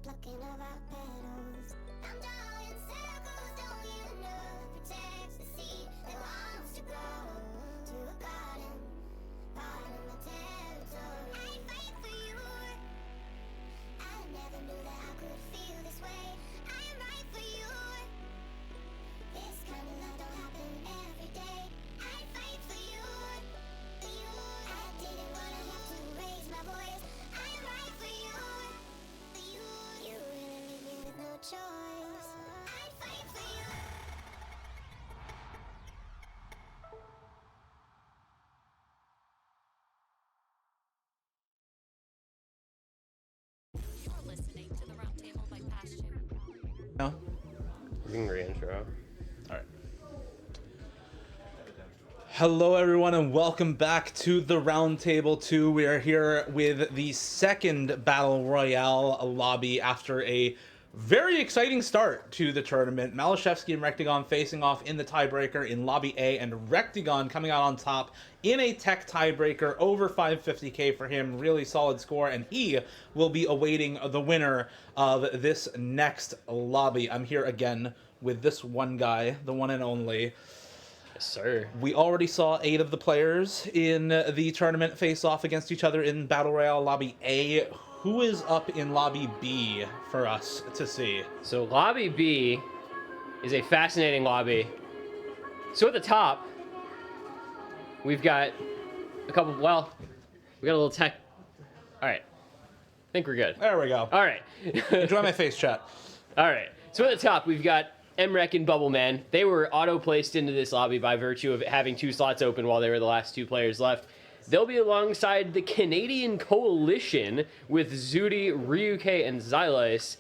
Plucking of our petals. I'm drawing circles, don't you know? Protects the seed that wants to grow to a garden, part of my territory. I fight for you. I never knew that I could feel this way. I am right for you. This kind of love don't happen every day. I fight for you. For you. I didn't wanna have to raise my voice. I am right for you. You really leave me with no choice. I'd fight for you. You're listening to the Roundtable by Pasture. No. You can re-intro. All right. Hello, everyone, and welcome back to the Roundtable 2. We are here with the second Battle Royale lobby after a very exciting start to the tournament. Malashevsky and Rectagon facing off in the tiebreaker in Lobby A, and Rectagon coming out on top in a tech tiebreaker, over 550k for him. Really solid score, and he will be awaiting the winner of this next lobby. I'm here again with this one guy, the one and only. Yes, sir. We already saw 8 of the players in the tournament face off against each other in Battle Royale Lobby A. Who is up in Lobby B for us to see? So Lobby B is a fascinating lobby. So at the top, we've got a couple, well, we got a little tech. All right. I think we're good. There we go. All right. Enjoy my face chat. All right. So at the top, we've got Emrek and Bubbleman. They were auto-placed into this lobby by virtue of having 2 slots open while they were the last 2 players left. They'll be alongside the Canadian Coalition with Zudi, Ryuke, and Xylis.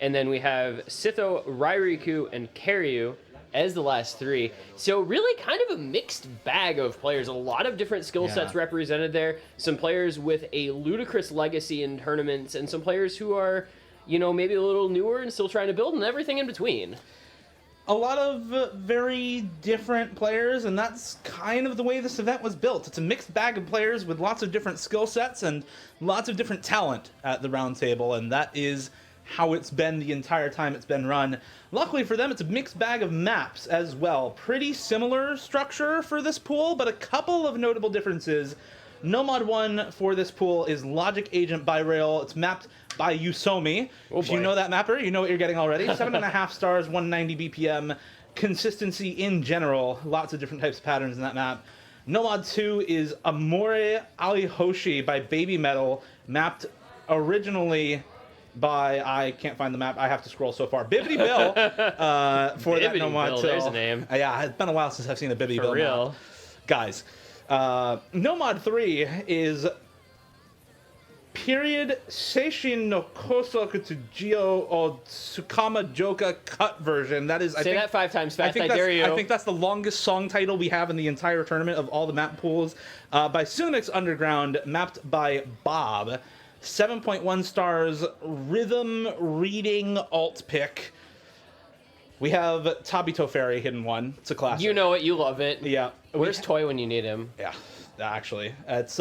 And then we have Sitho, Rairiku, and Karyu as the last 3. So really kind of a mixed bag of players. A lot of different skill sets represented there. Some players with a ludicrous legacy in tournaments, and some players who are, you know, maybe a little newer and still trying to build, and everything in between. A lot of very different players, and that's kind of the way this event was built. It's a mixed bag of players with lots of different skill sets and lots of different talent at the Roundtable, and that is how it's been the entire time it's been run. Luckily for them, it's a mixed bag of maps as well. Pretty similar structure for this pool, but a couple of notable differences. Nomad 1 for this pool is Logic Agent by Rail. It's mapped by Usomi. If you know that mapper, you know what you're getting already. 7.5 stars, 190 BPM. Consistency in general. Lots of different types of patterns in that map. Nomad 2 is Amore Alihoshi by Baby Metal, mapped originally by, I can't find the map, I have to scroll so far, Bibbidi Bill for that Nomad 2. There's a name. Yeah, it's been a while since I've seen a Bibbidi Bill real. map. Guys, Nomad 3 is period Seishin no Kosoku Tsujio or Tsukama Joka cut version. That is, I Say think, that 5 times fast. I that's, dare you. I think that's the longest song title we have in the entire tournament of all the map pools. By Sunix Underground, mapped by Bob. 7.1 stars, rhythm reading alt pick. We have Tabito Fairy Hidden One. It's a classic. You know it. You love it. Yeah. Where's Toy when you need him? Yeah, actually. It's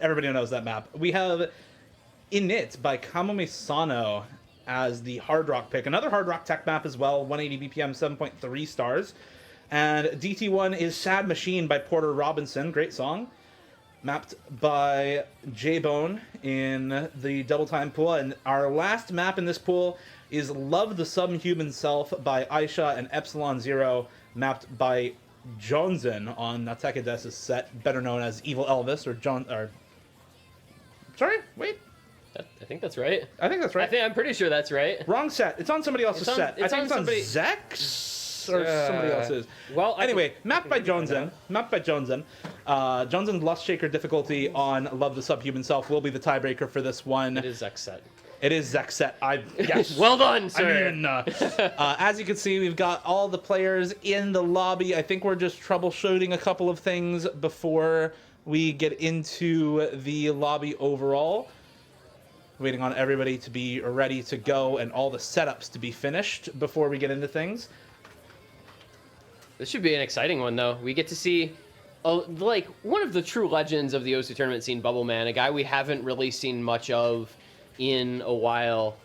everybody knows that map. We have Init by Kamome Sano as the hard rock pick. Another hard rock tech map as well. 180 BPM, 7.3 stars. And DT1 is Sad Machine by Porter Robinson. Great song. Mapped by J-Bone in the double time pool. And our last map in this pool is Love the Subhuman Self by Aisha and Epsilon Zero, mapped by Johnson on Nateke Desu set, better known as Evil Elvis or John. Or sorry, wait. I think that's right. I think that's right. I'm pretty sure that's right. Wrong set. It's on somebody else's set. I think it's on Zex or somebody else's. Well, anyway, mapped by Johnson. Mapped by Johnson. Johnson's Lust Shaker difficulty on Love the Subhuman Self will be the tiebreaker for this one. It is Zex set. It is Zex set. Yes. Well done, sir. I mean, as you can see, we've got all the players in the lobby. I think we're just troubleshooting a couple of things before we get into the lobby overall. Waiting on everybody to be ready to go and all the setups to be finished before we get into things. This should be an exciting one, though. We get to see, like, one of the true legends of the OSU tournament scene, Bubble Man, a guy we haven't really seen much of in a while,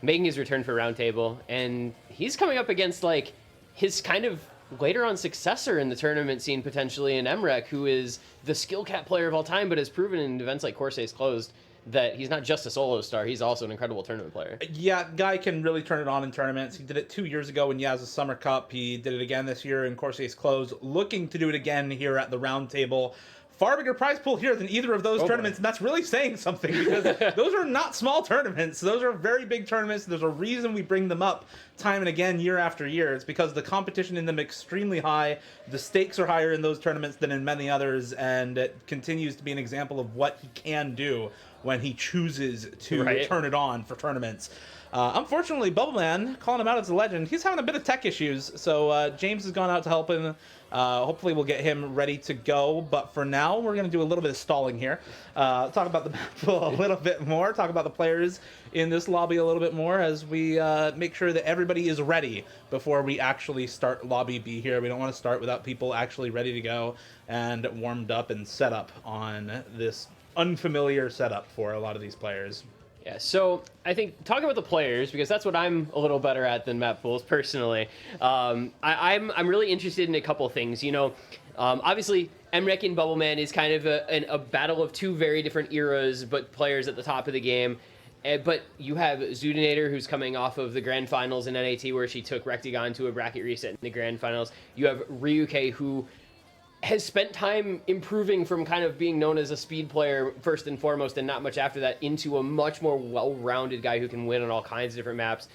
making his return for Roundtable, and he's coming up against, like, his kind of later on successor in the tournament scene, potentially, in Emrek, who is the skill cap player of all time, but has proven in events like Corsair's Closed that he's not just a solo star, he's also an incredible tournament player. Yeah, guy can really turn it on in tournaments. He did it 2 years ago in Yaz's Summer Cup. He did it again this year in Corsair's Close. Looking to do it again here at the Roundtable. Far bigger prize pool here than either of those tournaments, and that's really saying something because those are not small tournaments. Those are very big tournaments. There's a reason we bring them up time and again, year after year. It's because the competition in them is extremely high. The stakes are higher in those tournaments than in many others, and it continues to be an example of what he can do when he chooses to turn it on for tournaments. Unfortunately, Bubble Man, calling him out as a legend, he's having a bit of tech issues, so James has gone out to help him. Hopefully we'll get him ready to go, but for now, we're going to do a little bit of stalling here. Talk about the map pool a little bit more, talk about the players in this lobby a little bit more as we make sure that everybody is ready before we actually start Lobby B here. We don't want to start without people actually ready to go and warmed up and set up on this unfamiliar setup for a lot of these players. Yeah, so I think talking about the players, because that's what I'm a little better at than map pools personally. I'm really interested in a couple things. You know, obviously Emrek and Bubbleman is kind of a battle of two very different eras, but players at the top of the game. But you have Zudinator, who's coming off of the grand finals in NAT, where she took Rectagon to a bracket reset in the grand finals. You have Ryuke, who has spent time improving from kind of being known as a speed player first and foremost and not much after that into a much more well-rounded guy who can win on all kinds of different maps.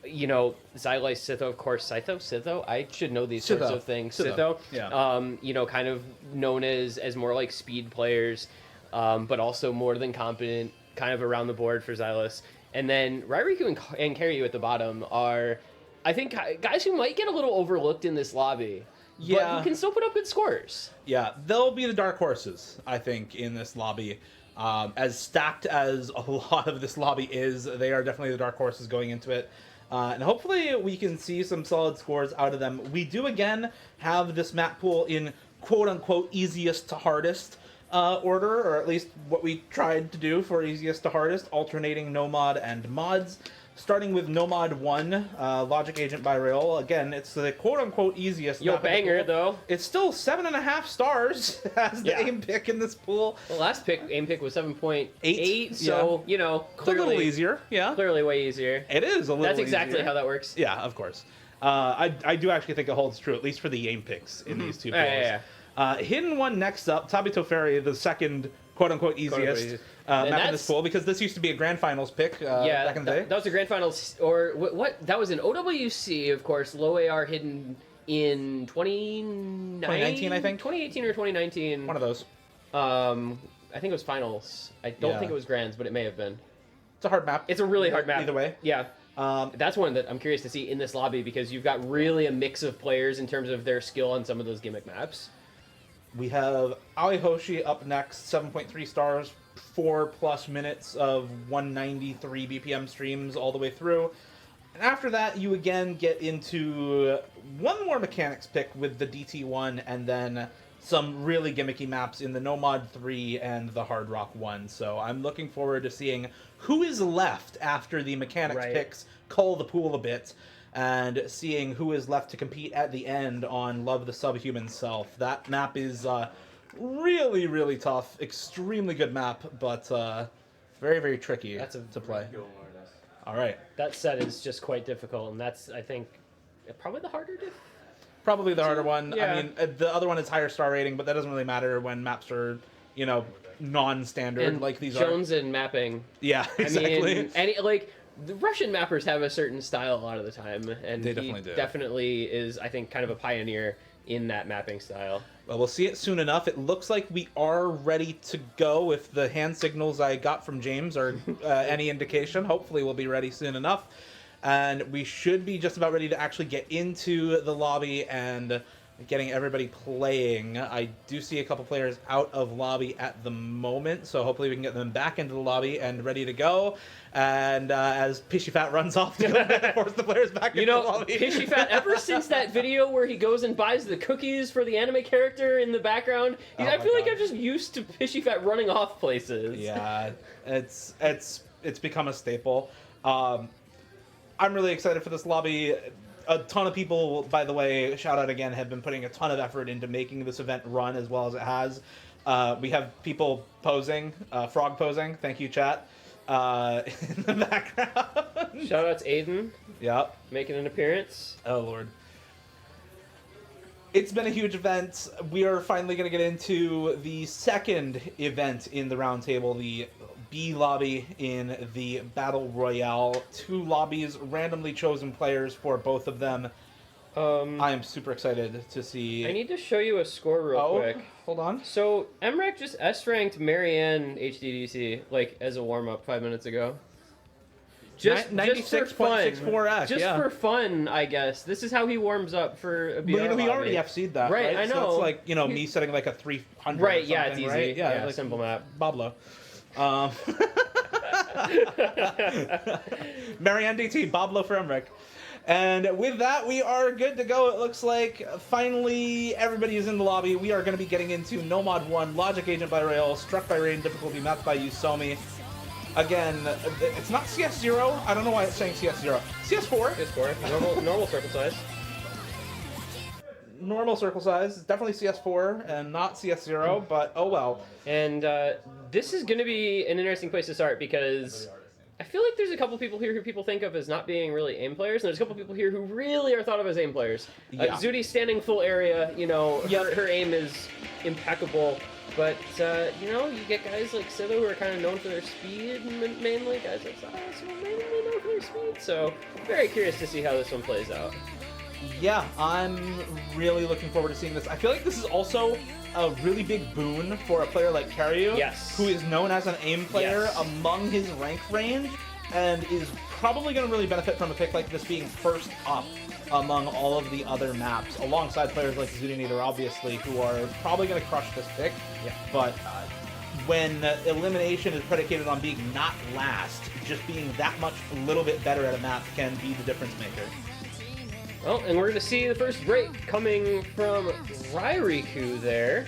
You know, Xylai, Sitho, of course. Sitho? I should know these sorts of things. Sitho. Yeah. You know, kind of known as more like speed players, but also more than competent, kind of around the board for Xylus. And then Rairiku and Karyu at the bottom are, I think, guys who might get a little overlooked in this lobby. Yeah. But who can still put up good scores. Yeah, they'll be the dark horses, I think, in this lobby. As stacked as a lot of this lobby is, they are definitely the dark horses going into it. And hopefully we can see some solid scores out of them. We do, again, have this map pool in quote-unquote easiest to hardest order, or at least what we tried to do for easiest to hardest, alternating Nomad and mods. Starting with Nomad 1, Logic Agent by Royale. Again, it's the quote-unquote easiest. Yo, banger, though. It's still 7.5 stars as the aim pick in this pool. The last aim pick was 7.8, so, you know, clearly... It's a little easier, yeah. Clearly way easier. It is a little That's exactly easier. how that works. Yeah, of course. I do actually think it holds true, at least for the aim picks in these two pools. Hidden One next up, Tabito Fairy, the second quote-unquote easiest map in this pool, because this used to be a Grand Finals pick back in the day. That was a Grand Finals, or what? That was an OWC, of course, low AR hidden in 2019, I think? 2018 or 2019. One of those. I think it was finals. I don't Yeah. think it was grands, but it may have been. It's a hard map. It's a really hard map. Either way. Yeah. That's one that I'm curious to see in this lobby because you've got really a mix of players in terms of their skill on some of those gimmick maps. We have Aoi Hoshi up next, 7.3 stars, 4+ minutes of 193 BPM streams all the way through. And after that, you again get into one more mechanics pick with the DT1 and then some really gimmicky maps in the Nomad 3 and the Hard Rock 1. So I'm looking forward to seeing who is left after the mechanics picks cull the pool a bit and seeing who is left to compete at the end on Love the Subhuman Self. That map is really, really tough. Extremely good map, but very, very tricky to play. All right. That set is just quite difficult, and that's, I think, probably the harder diff. Probably the harder one. Yeah. I mean, the other one is higher star rating, but that doesn't really matter when maps are, you know, non-standard And like these Jones are. and mapping. Yeah, exactly. I mean, the Russian mappers have a certain style a lot of the time, and They he definitely do. definitely is, I think, kind of a pioneer in that mapping style. Well, we'll see it soon enough. It looks like we are ready to go. If the hand signals I got from James are any indication, hopefully we'll be ready soon enough. And we should be just about ready to actually get into the lobby and getting everybody playing. I do see a couple players out of lobby at the moment, so hopefully we can get them back into the lobby and ready to go. And as Pishyfat runs off to go force the players back into the lobby. Pishyfat, ever since that video where he goes and buys the cookies for the anime character in the background, I feel like I'm just used to Pishyfat running off places. Yeah, it's become a staple. I'm really excited for this lobby. A ton of people, by the way, shout out again, have been putting a ton of effort into making this event run as well as it has. We have people posing, frog posing. Thank you, chat. In the background. Shout out to Aiden. Yep. Making an appearance. Oh, Lord. It's been a huge event. We are finally going to get into the second event in the Roundtable, the B lobby in the Battle Royale. 2 lobbies, randomly chosen players for both of them. I am super excited to see. I need to show you a score real quick. Hold on. So, MREC just S-ranked Marianne HDDC, like, as a warm-up 5 minutes ago. Just for fun. 96.64x, Just yeah. for fun, I guess. This is how he warms up for a BR But, you know, he lobby. already FC'd that, right? I know. So it's like, you know, me setting like a 300 Right, or yeah, something, it's easy. right? Yeah, like simple map. Boblo. Marianne DT, Boblo for Emmerich. And with that, we are good to go. It looks like finally everybody is in the lobby. We are going to be getting into Nomad 1, Logic Agent by Royale, Struck by Rain, difficulty mapped by Yusomi. Again, it's not CS0. I don't know why it's saying CS0. CS4. CS4. Normal circle size. Normal circle size. It's definitely CS4 and not CS0, but oh well. And this is going to be an interesting place to start because I feel like there's a couple people here who people think of as not being really aim players, and there's a couple people here who really are thought of as aim players. Yeah. Zudi's standing full area, you know, her aim is impeccable, but, you know, you get guys like Scytho who are kind of known for their speed, mainly, guys like Silas who are mainly known for their speed, so very curious to see how this one plays out. Yeah, I'm really looking forward to seeing this. I feel like this is also a really big boon for a player like Karyu, who is known as an aim player among his rank range, and is probably going to really benefit from a pick like this being first up among all of the other maps, alongside players like Zudinator, obviously, who are probably going to crush this pick. But when elimination is predicated on being not last, just being that much a little bit better at a map can be the difference maker. Well, and we're going to see the first break coming from Rairiku there.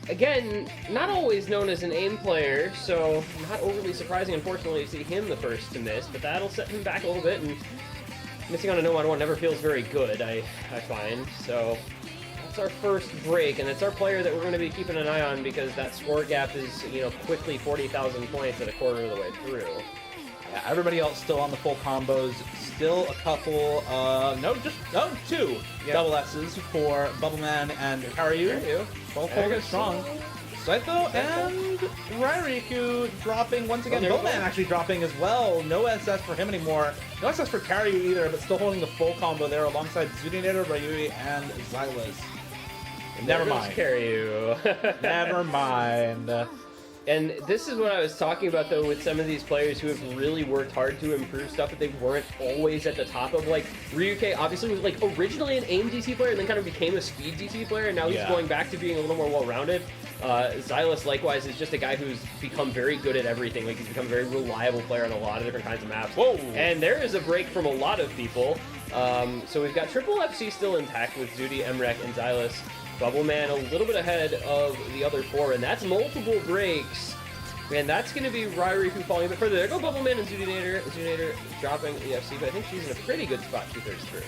Again, not always known as an aim player, so not overly surprising, unfortunately, to see him the first to miss, but that'll set him back a little bit, and missing on a Nomad 1 never feels very good, I find. So that's our first break, and it's our player that we're going to be keeping an eye on because that score gap is, you know, quickly 40,000 points at a quarter of the way through. Yeah, everybody else still on the full combos. Still a couple, two double S's for Bubbleman and Karyu. Both holding strong. Saito and Rairiku dropping once again. Bubbleman actually dropping as well. No SS for him anymore. No SS for Karyu either, but still holding the full combo there alongside Zudinator, Ryui, and Xylus. Never mind. Karyu. Never mind. And this is what I was talking about, though, with some of these players who have really worked hard to improve stuff that they weren't always at the top of. Like, Ryuke obviously was, like, originally an aim DT player and then kind of became a speed DT player, and now he's going back to being a little more well-rounded. Xylus, likewise, is just a guy who's become very good at everything. Like, he's become a very reliable player on a lot of different kinds of maps. Whoa! And there is a break from a lot of people. So we've got Triple FC still intact with Zudi, Emrek, and Xylus. Bubbleman a little bit ahead of the other four, and that's multiple breaks. And that's going to be Ryriku falling a bit further. There go Bubbleman and Zudinator. Zudinator dropping the FC, but I think she's in a pretty good spot two-thirds through.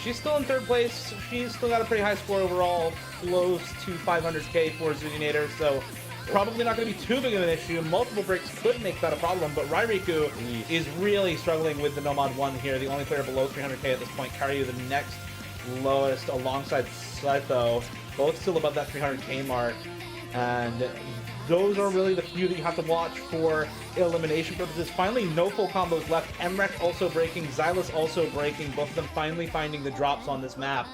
She's still in third place. She's still got a pretty high score overall, close to 500k for Zudinator, so probably not going to be too big of an issue. Multiple breaks could make that a problem, but Ryriku is really struggling with the Nomad 1 here, the only player below 300k at this point. Karyu the next lowest alongside Saito, both still above that 300k mark, and those are really the few that you have to watch for elimination purposes. Finally, no full combos left. Emrek also breaking, Xylus also breaking, both of them finally finding the drops on this map.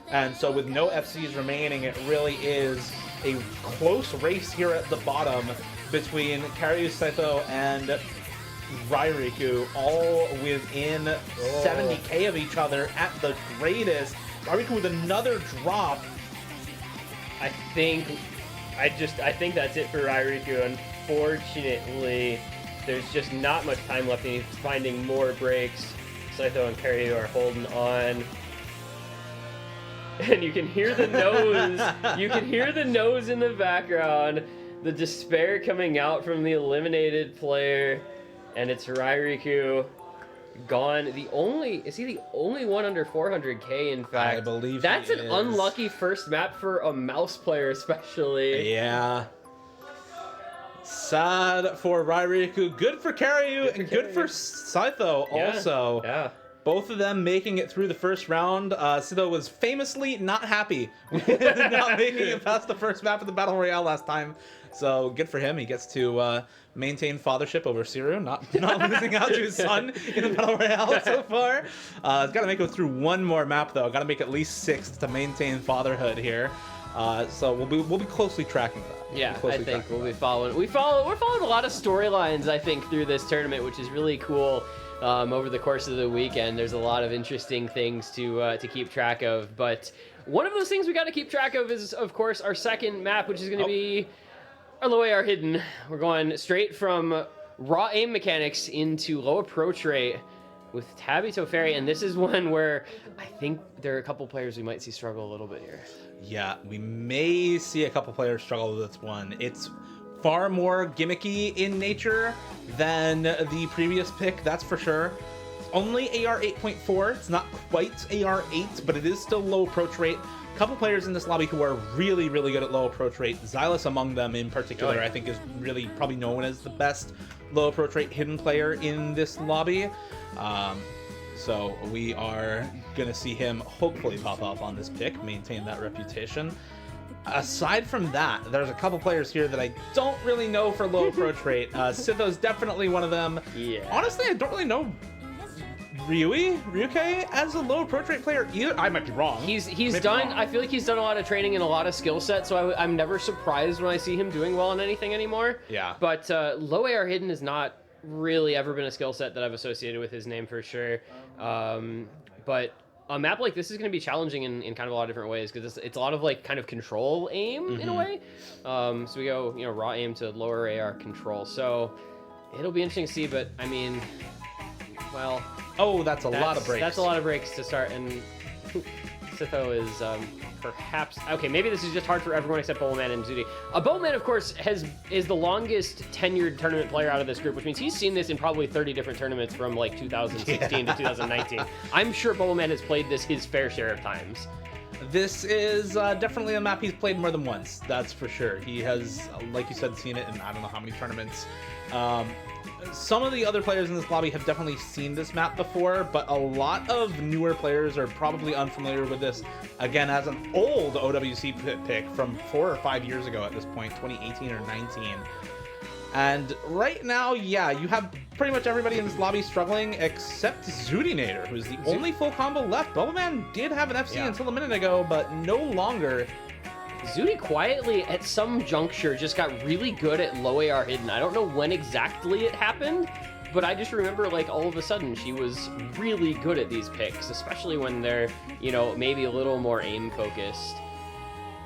And so with no FCs remaining, it really is a close race here at the bottom between Karyu, Saito, and Ryriku, all within 70k of each other at the greatest. Ryriku with another drop. I think that's it for Ryriku. Unfortunately, there's just not much time left, and he's finding more breaks. Saito and Karyu are holding on. And you can hear the nose. You can hear the nose in the background. The despair coming out from the eliminated player. And it's Ryriku gone. Is he the only one under 400k, in fact? I believe that's he an is. unlucky first map for a mouse player, especially. Yeah. Sad for Ryriku. Good for Karyu and good for Saito also. Yeah. Both of them making it through the first round. Saito was famously not happy with not making it past the first map of the Battle Royale last time. So good for him. He gets to maintain fathership over Siru, not losing out to his son in the Battle Royale so far. He's got to make it through one more map though. Got to make at least 6 to maintain fatherhood here. So we'll be closely tracking that. Yeah, I think we'll be following. We're following a lot of storylines, I think, through this tournament, which is really cool. Over the course of the weekend, there's a lot of interesting things to keep track of. But one of those things we got to keep track of is, of course, our second map, which is going to be our low AR hidden. We're going straight from raw aim mechanics into low approach rate with Tabby Toferi, and this is one where I think there are a couple players we might see struggle a little bit here. Yeah, we may see a couple players struggle with this one. It's far more gimmicky in nature than the previous pick, that's for sure. It's only AR 8.4. It's not quite AR 8, but it is still low approach rate. A couple players in this lobby who are really, really good at low approach rate. Xylus among them in particular, I think is really probably known as the best low approach rate hidden player in this lobby. So we are going to see him hopefully pop off on this pick, maintain that reputation. Aside from that, there's a couple players here that I don't really know for low approach rate. Sitho's definitely one of them. Yeah. Honestly, I don't really know Ryuke as a low approach rate player either. I might be wrong. He's done. I feel like he's done a lot of training and a lot of skill sets, so I'm never surprised when I see him doing well on anything anymore. Yeah. But low AR hidden has not really ever been a skill set that I've associated with his name for sure. But a map like this is going to be challenging in kind of a lot of different ways because it's a lot of like kind of control aim in a way. So we go raw aim to lower AR control. So it'll be interesting to see. But I mean, well, that's a lot of breaks. That's a lot of breaks to start. And Sitho is perhaps okay. Maybe this is just hard for everyone except Bowman and Zudi. Bowman, of course, is the longest tenured tournament player out of this group, which means he's seen this in probably 30 different tournaments from like 2016 to 2019. I'm sure Bowman has played this his fair share of times. This is definitely a map he's played more than once. That's for sure. He has, like you said, seen it in I don't know how many tournaments. Some of the other players in this lobby have definitely seen this map before, but a lot of newer players are probably unfamiliar with this. Again, as an old OWC pick from 4 or 5 years ago at this point, 2018 or 19. And right now, yeah, you have pretty much everybody in this lobby struggling except Zudinator, who's the only full combo left. Bubbleman did have an FC until a minute ago, but no longer. Zudi quietly at some juncture just got really good at low AR hidden. I don't know when exactly it happened, but I just remember like all of a sudden she was really good at these picks, especially when they're, you know, maybe a little more aim focused.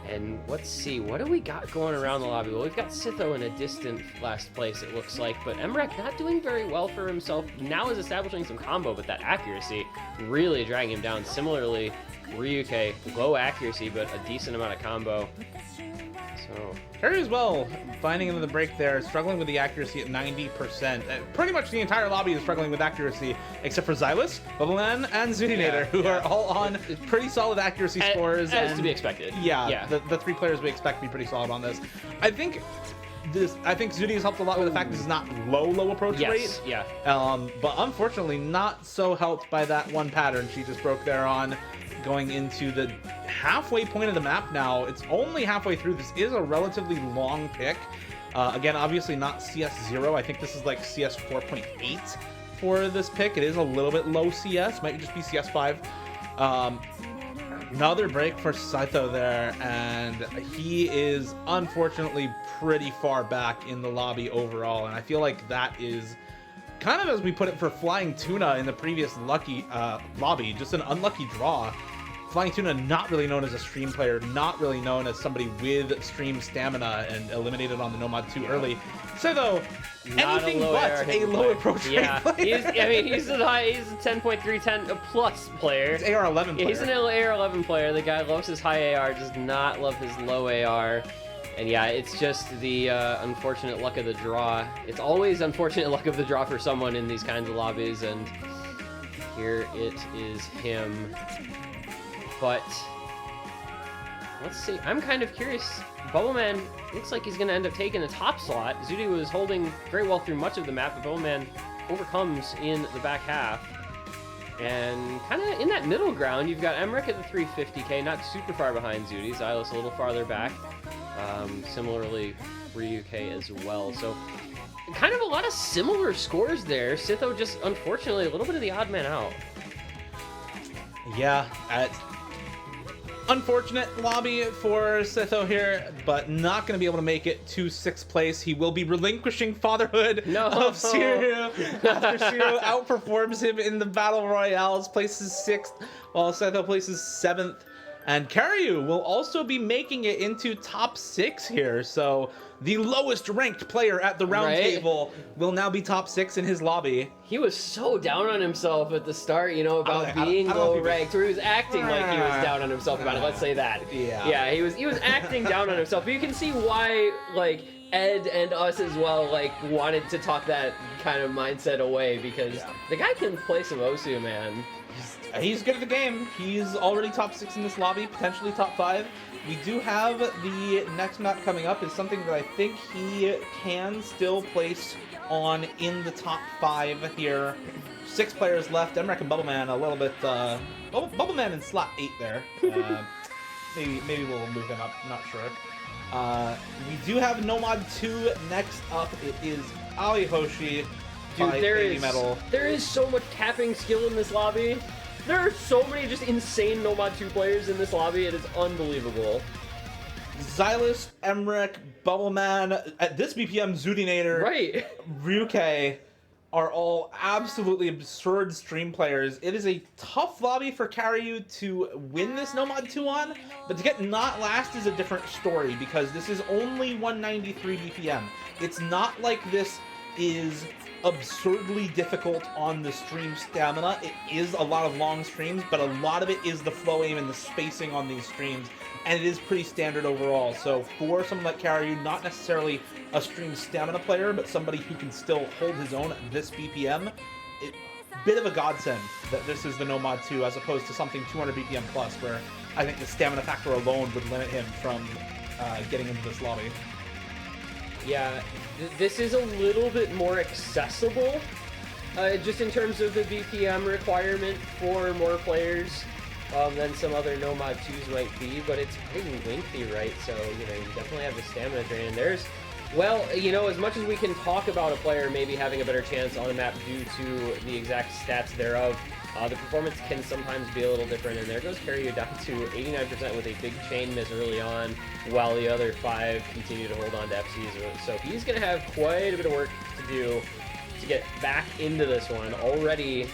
And let's see, what do we got going around the lobby? Well, we've got Sitho in a distant last place, it looks like, but Emrek not doing very well for himself. Now is establishing some combo, but that accuracy really dragging him down. Similarly, Ryuke, low accuracy, but a decent amount of combo. So Harry as well, finding another break there, struggling with the accuracy at 90%. Pretty much the entire lobby is struggling with accuracy, except for Xylus, Bubbleman, and Zudinator, who are all on pretty solid accuracy scores. As to be expected. Yeah, the 3 players we expect to be pretty solid on this. I think Zudi has helped a lot with the fact this is not low approach rate. Yeah. But unfortunately, not so helped by that one pattern she just broke there on going into the halfway point of the map now. It's only halfway through. This is a relatively long pick. Again, obviously not CS0. I think this is like CS 4.8 for this pick. It is a little bit low CS. Might just be CS5. Another break for Saito there, and he is unfortunately pretty far back in the lobby overall, and I feel like that is kind of, as we put it for Flying Tuna in the previous lucky lobby, just an unlucky draw. Flying Tuna not really known as a stream player, not really known as somebody with stream stamina, and eliminated on the Nomad 2 early. So though, anything but a low approach rate player. He's a 10.310 plus player. He's AR 11 player. He's an AR 11 player. The guy loves his high AR, does not love his low AR. And yeah, it's just the unfortunate luck of the draw. It's always unfortunate luck of the draw for someone in these kinds of lobbies, and here it is him. But let's see. I'm kind of curious. Bubbleman looks like he's going to end up taking the top slot. Zudi was holding very well through much of the map, but Bubbleman overcomes in the back half. And kind of in that middle ground, you've got Emrek at the 350k, not super far behind Zudi. Xylus a little farther back. Similarly, Ryuke as well. So kind of a lot of similar scores there. Sitho just, unfortunately, a little bit of the odd man out. Yeah, unfortunate lobby for Sitho here, but not going to be able to make it to 6th place. He will be relinquishing fatherhood of Siru after Siru outperforms him in the Battle Royales, places 6th, while Sitho places 7th. And Karyu will also be making it into top 6 here, so the lowest ranked player at the Roundtable will now be top 6 in his lobby. He was so down on himself at the start, you know, about being low ranked, where he was acting like he was down on himself about it. Let's say that. Yeah, he was acting down on himself. But you can see why, like, Ed and us as well, like, wanted to talk that kind of mindset away, because the guy can play some Osu, man. He's good at the game. He's already top 6 in this lobby, potentially top 5. We do have the next map coming up is something that I think he can still place on in the top 5 here. 6 players left. Emrek and Bubbleman a little bit. Bubbleman in slot 8 there. Maybe we'll move him up. I'm not sure. We do have Nomad 2 next up. It is Ali Hoshi. Dude, there is so much capping skill in this lobby. There are so many just insane Nomad 2 players in this lobby. It is unbelievable. Xylus, Emrek, Bubbleman, at this BPM, Zudinator, Ryuke are all absolutely absurd stream players. It is a tough lobby for Karyu to win this Nomad 2 on, but to get not last is a different story, because this is only 193 BPM. It's not like this is absurdly difficult on the stream stamina. It is a lot of long streams, but a lot of it is the flow aim and the spacing on these streams, and it is pretty standard overall. So for someone like Karyu, not necessarily a stream stamina player, but somebody who can still hold his own at this BPM, bit of a godsend that this is the Nomad 2 as opposed to something 200 BPM plus, where I think the stamina factor alone would limit him from getting into this lobby. Yeah, this is a little bit more accessible, just in terms of the BPM requirement for more players than some other Nomad 2s might be, but it's pretty lengthy, right? So, you know, you definitely have the stamina drain. There's, well, you know, as much as we can talk about a player maybe having a better chance on a map due to the exact stats thereof, The performance can sometimes be a little different, and there goes Karyu down to 89% with a big chain miss early on, while the other 5 continue to hold on to FCs. So he's going to have quite a bit of work to do to get back into this one. Already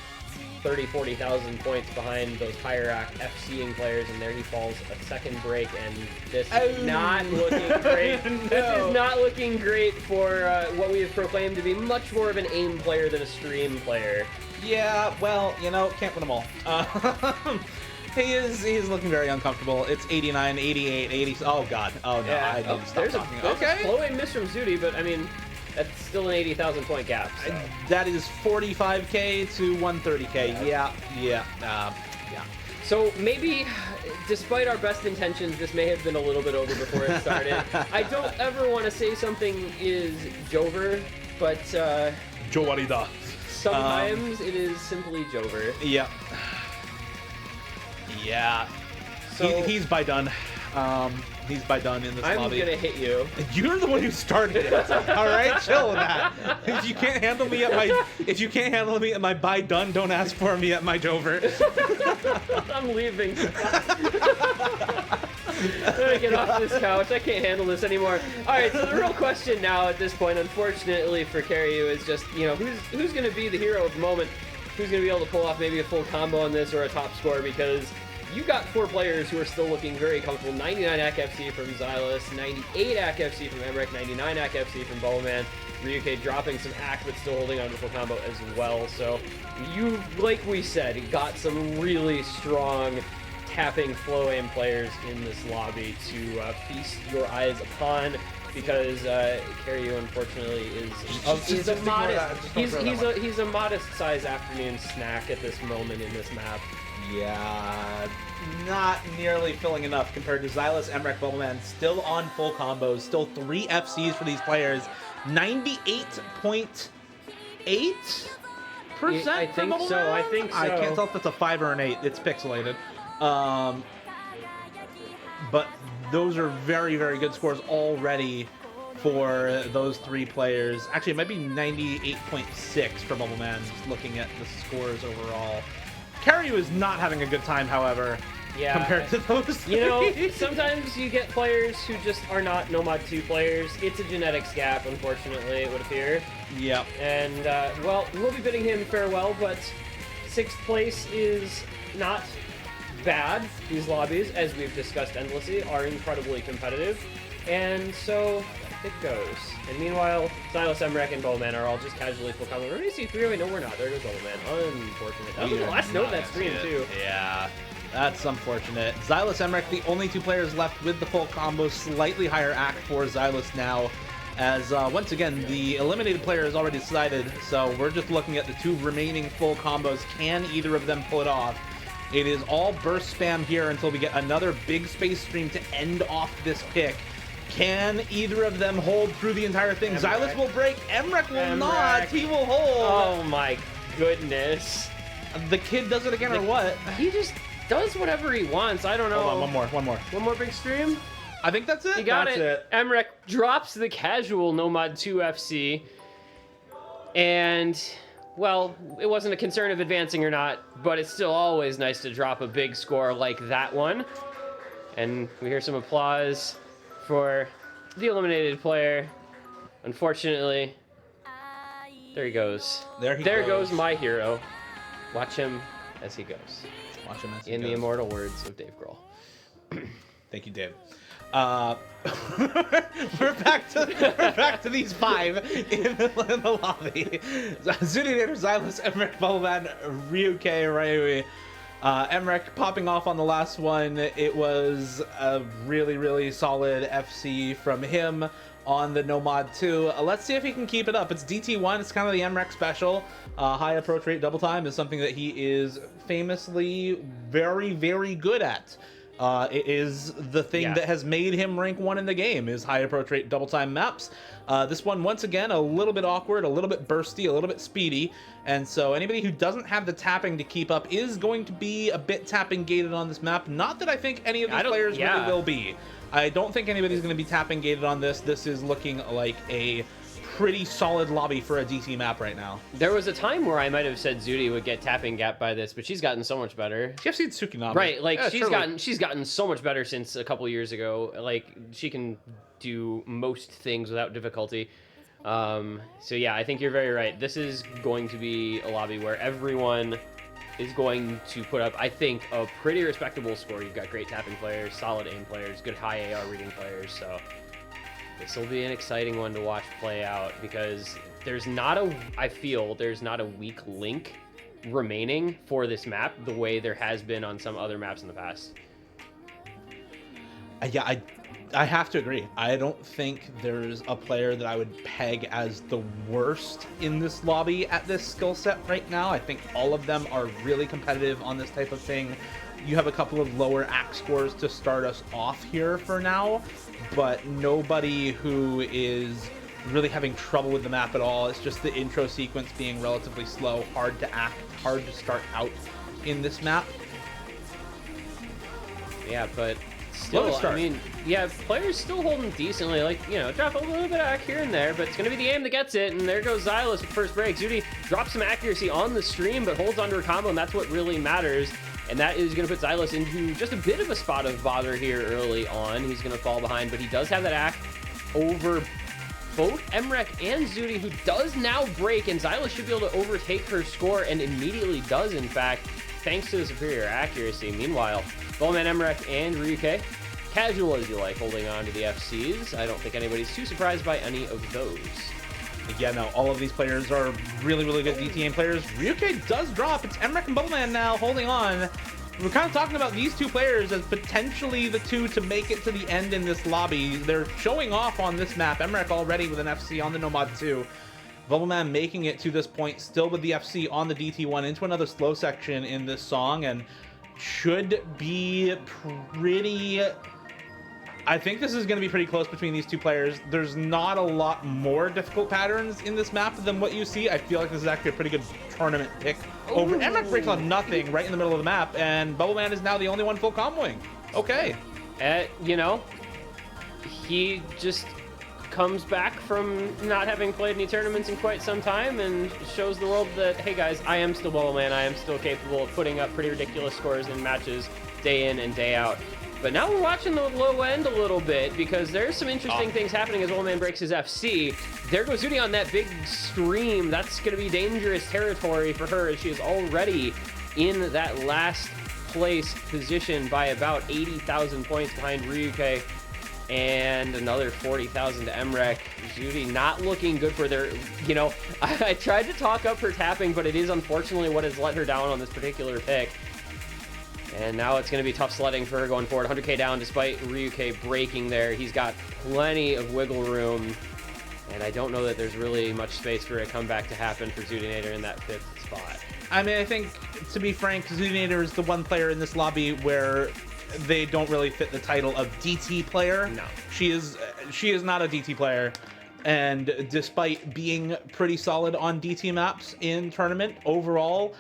40,000 points behind those higher rack FCing players, and there he falls a second break, and this is not looking great. No. This is not looking great for what we have proclaimed to be much more of an aim player than a stream player. Yeah, well, you know, can't win them all. He's looking very uncomfortable. It's 89, 88, 80. Oh, God. Oh, no. Yeah. I need to stop There's talking. a Okay. slow aim miss from Zudi, but I mean, that's still an 80,000 point gap. So. That is 45k to 130k. Yeah. So maybe, despite our best intentions, this may have been a little bit over before it started. I don't ever want to say something is Jover, but Jowarida. Sometimes it is simply Jover. Yeah. Yeah. So he's by done. He's by done in this lobby. I'm gonna hit you. You're the one who started it. All right, chill with that. If you can't handle me at my by done, don't ask for me at my Dover. I'm leaving. I'm gonna get off this couch. I can't handle this anymore. All right, so the real question now at this point, unfortunately for Karyu, is just, you know, who's gonna be the hero of the moment? Who's gonna be able to pull off maybe a full combo on this or a top score? Because you got 4 players who are still looking very comfortable. 99 AC FC from Xylus, 98 AC FC from Emmerich, 99 AC FC from Bowman. Ryuke dropping some AC, but still holding on to full combo as well. So you, like we said, got some really strong tapping flow aim players in this lobby to feast your eyes upon. Because Karyu, unfortunately, is a modest. He's a modest size afternoon snack at this moment in this map. Yeah, not nearly filling enough compared to Xylus, Emmerich, Bubbleman, still on full combos, still 3 FCs for these players, 98.8%. I think so. I think so. I can't tell if that's a 5 or an 8. It's pixelated. But those are very, very good scores already for those 3 players. Actually, it might be 98.6 for Bubbleman, looking at the scores overall. Karyu is not having a good time, however, compared to those 3. You know, sometimes you get players who just are not Nomad 2 players. It's a genetics gap, unfortunately, it would appear. Yep. And, well, we'll be bidding him farewell, but 6th place is not bad. These lobbies, as we've discussed endlessly, are incredibly competitive. And so it goes. And meanwhile, Xylus, Emmerich, and Bowman are all just casually full combo. We're going to see 3-0. No, we're not. There goes Bowman. Unfortunate. That was the last note of that stream, too. Yeah, that's unfortunate. Xylus, Emmerich, the only 2 players left with the full combo. Slightly higher AC for Xylus now. As, once again, the eliminated player is already decided. So we're just looking at the 2 remaining full combos. Can either of them pull it off? It is all burst spam here until we get another big space stream to end off this pick. Can either of them hold through the entire thing? Emmerich. Xylus will break. Emmerich will not. He will hold. Oh my goodness. The kid does it again or what? He just does whatever he wants. I don't know. Hold on, one more. One more big stream? I think that's it. You got it. Emmerich drops the casual Nomad 2 FC. And, well, it wasn't a concern of advancing or not, but it's still always nice to drop a big score like that one. And we hear some applause for the eliminated player. Unfortunately, there he goes. There goes my hero. Watch him as he goes. Watch him as he In goes. the immortal words of Dave Grohl. Thank you, Dave. We're back to these 5 in the lobby. Zuninator, Xylus, Emmerich, Bubbleman, Ryuke, Ryui. Emmerich popping off on the last one. It was a really, really solid FC from him on the Nomad 2. Let's see if he can keep it up. It's DT1. It's kind of the Emmerich special. High approach rate double time is something that he is famously very, very good at. It is the thing that has made him rank 1 in the game, is high approach rate double time maps. This one, once again, a little bit awkward, a little bit bursty, a little bit speedy. And so anybody who doesn't have the tapping to keep up is going to be a bit tapping gated on this map. Not that I think any of these players really will be. I don't think anybody's going to be tapping gated on this. This is looking like a pretty solid lobby for a DT map right now. There was a time where I might have said Zudi would get tapping gap by this, but she's gotten so much better. She FC'd Tsukinami. Right, like Yeah, she's gotten so much better since a couple years ago. Like she can do most things without difficulty. So yeah, I think you're very right. This is going to be a lobby where everyone is going to put up, I think, a pretty respectable score. You've got great tapping players, solid aim players, good high AR reading players, so this will be an exciting one to watch play out because I feel there's not a weak link remaining for this map the way there has been on some other maps in the past. Yeah, I have to agree. I don't think there's a player that I would peg as the worst in this lobby at this skill set right now. I think all of them are really competitive on this type of thing. You have a couple of lower axe scores to start us off here for now, but nobody who is really having trouble with the map at all. It's just the intro sequence being relatively slow, hard to act, hard to start out in this map. Yeah, but still, I mean, yeah, players still holding decently. Like, you know, drop a little bit of act here and there, but it's going to be the aim that gets it. And there goes Xylus with first break. Zudi drops some accuracy on the stream, but holds onto her combo, and that's what really matters. And that is going to put Xylus into just a bit of a spot of bother here early on. He's going to fall behind, but he does have that act over both Emrek and Zudi, who does now break, and Xylus should be able to overtake her score, and immediately does, in fact, thanks to the superior accuracy. Meanwhile, Bowman, Emrek, and Ryuke, casual as you like, holding on to the FCs. I don't think anybody's too surprised by any of those. Yeah, no, all of these players are really, really good DTM players. Ryuke does drop. It's Emrek and Bubbleman now holding on. We're kind of talking about these two players as potentially the two to make it to the end in this lobby. They're showing off on this map. Emrek already with an FC on the Nomad 2. Bubbleman making it to this point, still with the FC on the DT1 into another slow section in this song, and should be pretty... I think this is going to be pretty close between these two players. There's not a lot more difficult patterns in this map than what you see. I feel like this is actually a pretty good tournament pick. Over Emrek breaks on nothing right in the middle of the map, and Bubbleman is now the only one full comboing. Okay. You know, he just comes back from not having played any tournaments in quite some time and shows the world that, hey guys, I am still Bubbleman. I am still capable of putting up pretty ridiculous scores in matches day in and day out. But now we're watching the low end a little bit because there's some interesting things happening as Bubbleman breaks his FC. There goes Zudi on that big stream. That's going to be dangerous territory for her as she is already in that last place position by about 80,000 points behind Ryuke and another 40,000 to Emrek. Zudi not looking good for their, you know, I tried to talk up her tapping, but it is unfortunately what has let her down on this particular pick. And now it's going to be tough sledding for her going forward. 100k down despite Ryuke breaking there. He's got plenty of wiggle room. And I don't know that there's really much space for a comeback to happen for Zudinator in that 5th spot. I mean, I think, to be frank, Zudinator is the one player in this lobby where they don't really fit the title of DT player. No. She is not a DT player. And despite being pretty solid on DT maps in tournament, overall,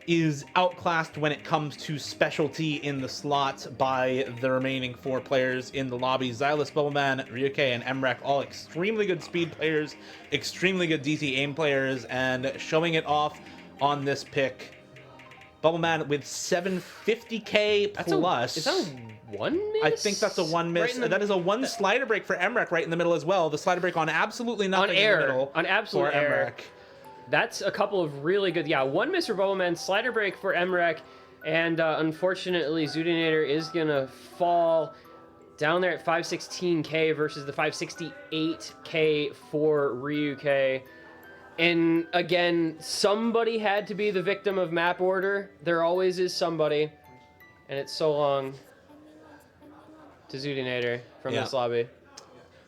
is outclassed when it comes to specialty in the slot by the remaining 4 players in the lobby. Xylus, Bubbleman, Ryuke, and Emrek, all extremely good speed players, extremely good DT aim players, and showing it off on this pick. Bubbleman with 750k plus. Is that a 1 miss? I think that's a 1 miss. Right That is a 1 slider break for Emrek right in the middle as well. The slider break on absolutely nothing On air. in the middle On absolute for air. Emrek. That's a couple of really good, 1 miss for Bubbleman, slider break for Emrek, and unfortunately Zudinator is going to fall down there at 516k versus the 568k for Ryuke. And again, somebody had to be the victim of map order. There always is somebody, and it's so long to Zudinator from this lobby.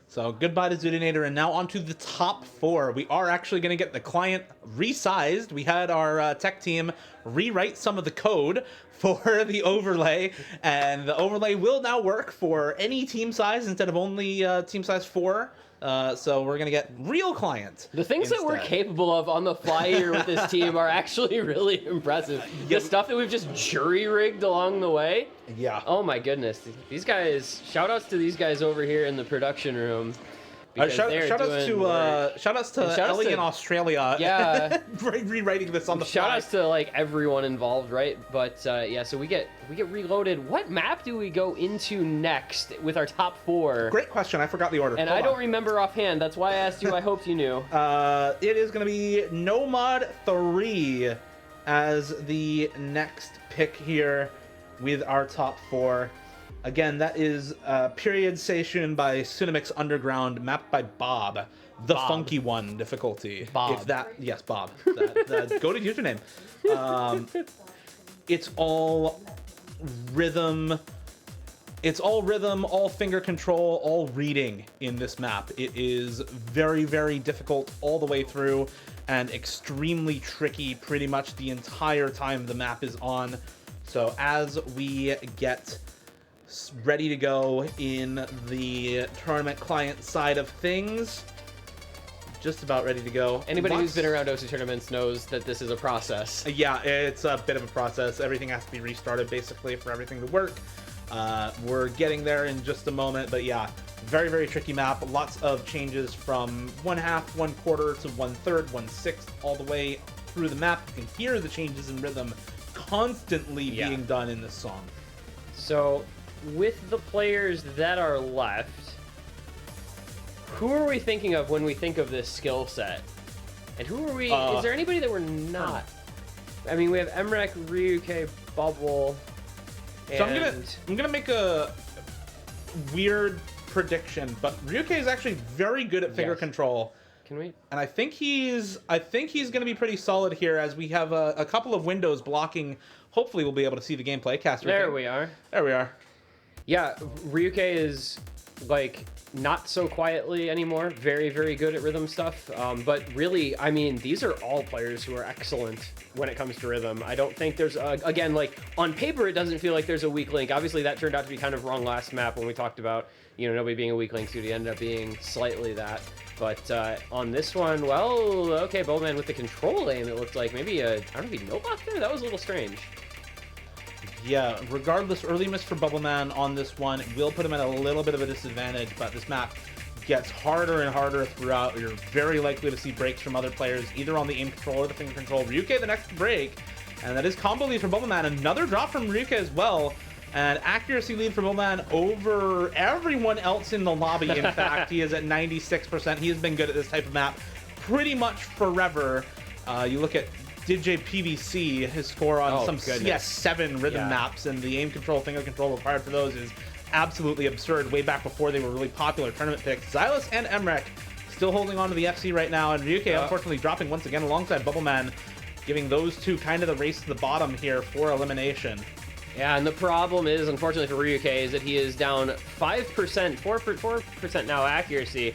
So goodbye to Zudinator, and now on to the top 4. We are actually going to get the client resized. We had our tech team rewrite some of the code for the overlay, and the overlay will now work for any team size instead of only team size 4. So we're going to get real client. The things that we're capable of on the fly here with this team are actually really impressive. The stuff that we've just jury-rigged along the way. Yeah. Oh my goodness. These guys, shout outs to these guys over here in the production room. because they're doing work. Shout outs to And shout outs Ellie to- in Australia. Yeah. Rewriting this on the Shout fly. outs to like everyone involved, right? But yeah, so we get reloaded. What map do we go into next with our top 4? Great question. I forgot the order. And Hold I don't on. remember offhand. That's why I asked you. I hoped you knew. It is going to be Nomad 3 as the next pick here with our top 4. Again, that is Period Seishun by Tsunamix Underground, mapped by Bob. The Bob. Funky One difficulty. Bob. If that, yes, Bob. That go to username. It's all rhythm. It's all rhythm, all finger control, all reading in this map. It is very, very difficult all the way through and extremely tricky pretty much the entire time the map is on. So as we get ready to go in the tournament client side of things, just about ready to go. Anybody who's been around OC tournaments knows that this is a process. Yeah, it's a bit of a process. Everything has to be restarted basically for everything to work. We're getting there in just a moment, but yeah, very, very tricky map. Lots of changes from 1/2, 1/4 to 1/3, 1/6, all the way through the map. You can hear the changes in rhythm constantly being done in this song. So, with the players that are left, who are we thinking of when we think of this skill set? And who are we? Is there anybody that we're not? I mean, we have Emrek, Ryuke, Bubble. So I'm gonna make a weird prediction, but Ryuke is actually very good at finger control. Can we? And I think he's gonna be pretty solid here, as we have a couple of windows blocking. Hopefully, we'll be able to see the gameplay. Caster. There we are. There we are. Yeah, Ryuke is like not so quietly anymore. Very, very good at rhythm stuff. But really, I mean, these are all players who are excellent when it comes to rhythm. I don't think there's, again, like on paper, it doesn't feel like there's a weak link. Obviously, that turned out to be kind of wrong last map when we talked about, you know, nobody being a weak link. So it ended up being slightly that. But on this one, well, okay, Bowman with the control aim, it looked like maybe I don't know if he no-blocked there. That was a little strange. Yeah, regardless, early miss for Bubbleman on this one will put him at a little bit of a disadvantage, but this map gets harder and harder throughout. You're very likely to see breaks from other players, either on the aim control or the finger control. Ryuke the next break, and that is combo lead for Bubbleman. Another drop from Ryuke as well, and accuracy lead for Bubbleman over everyone else in the lobby. In fact, he is at 96%. He has been good at this type of map pretty much forever. You look at DJ PVC, his score on some CS7 rhythm maps, and the aim control, finger control required for those is absolutely absurd way back before they were really popular tournament picks. Xylus and Emrek still holding on to the FC right now, and Ryuke unfortunately dropping once again alongside Bubbleman, giving those two kind of the race to the bottom here for elimination. Yeah, and the problem is, unfortunately for Ryuke, is that he is down 5%, 4% now accuracy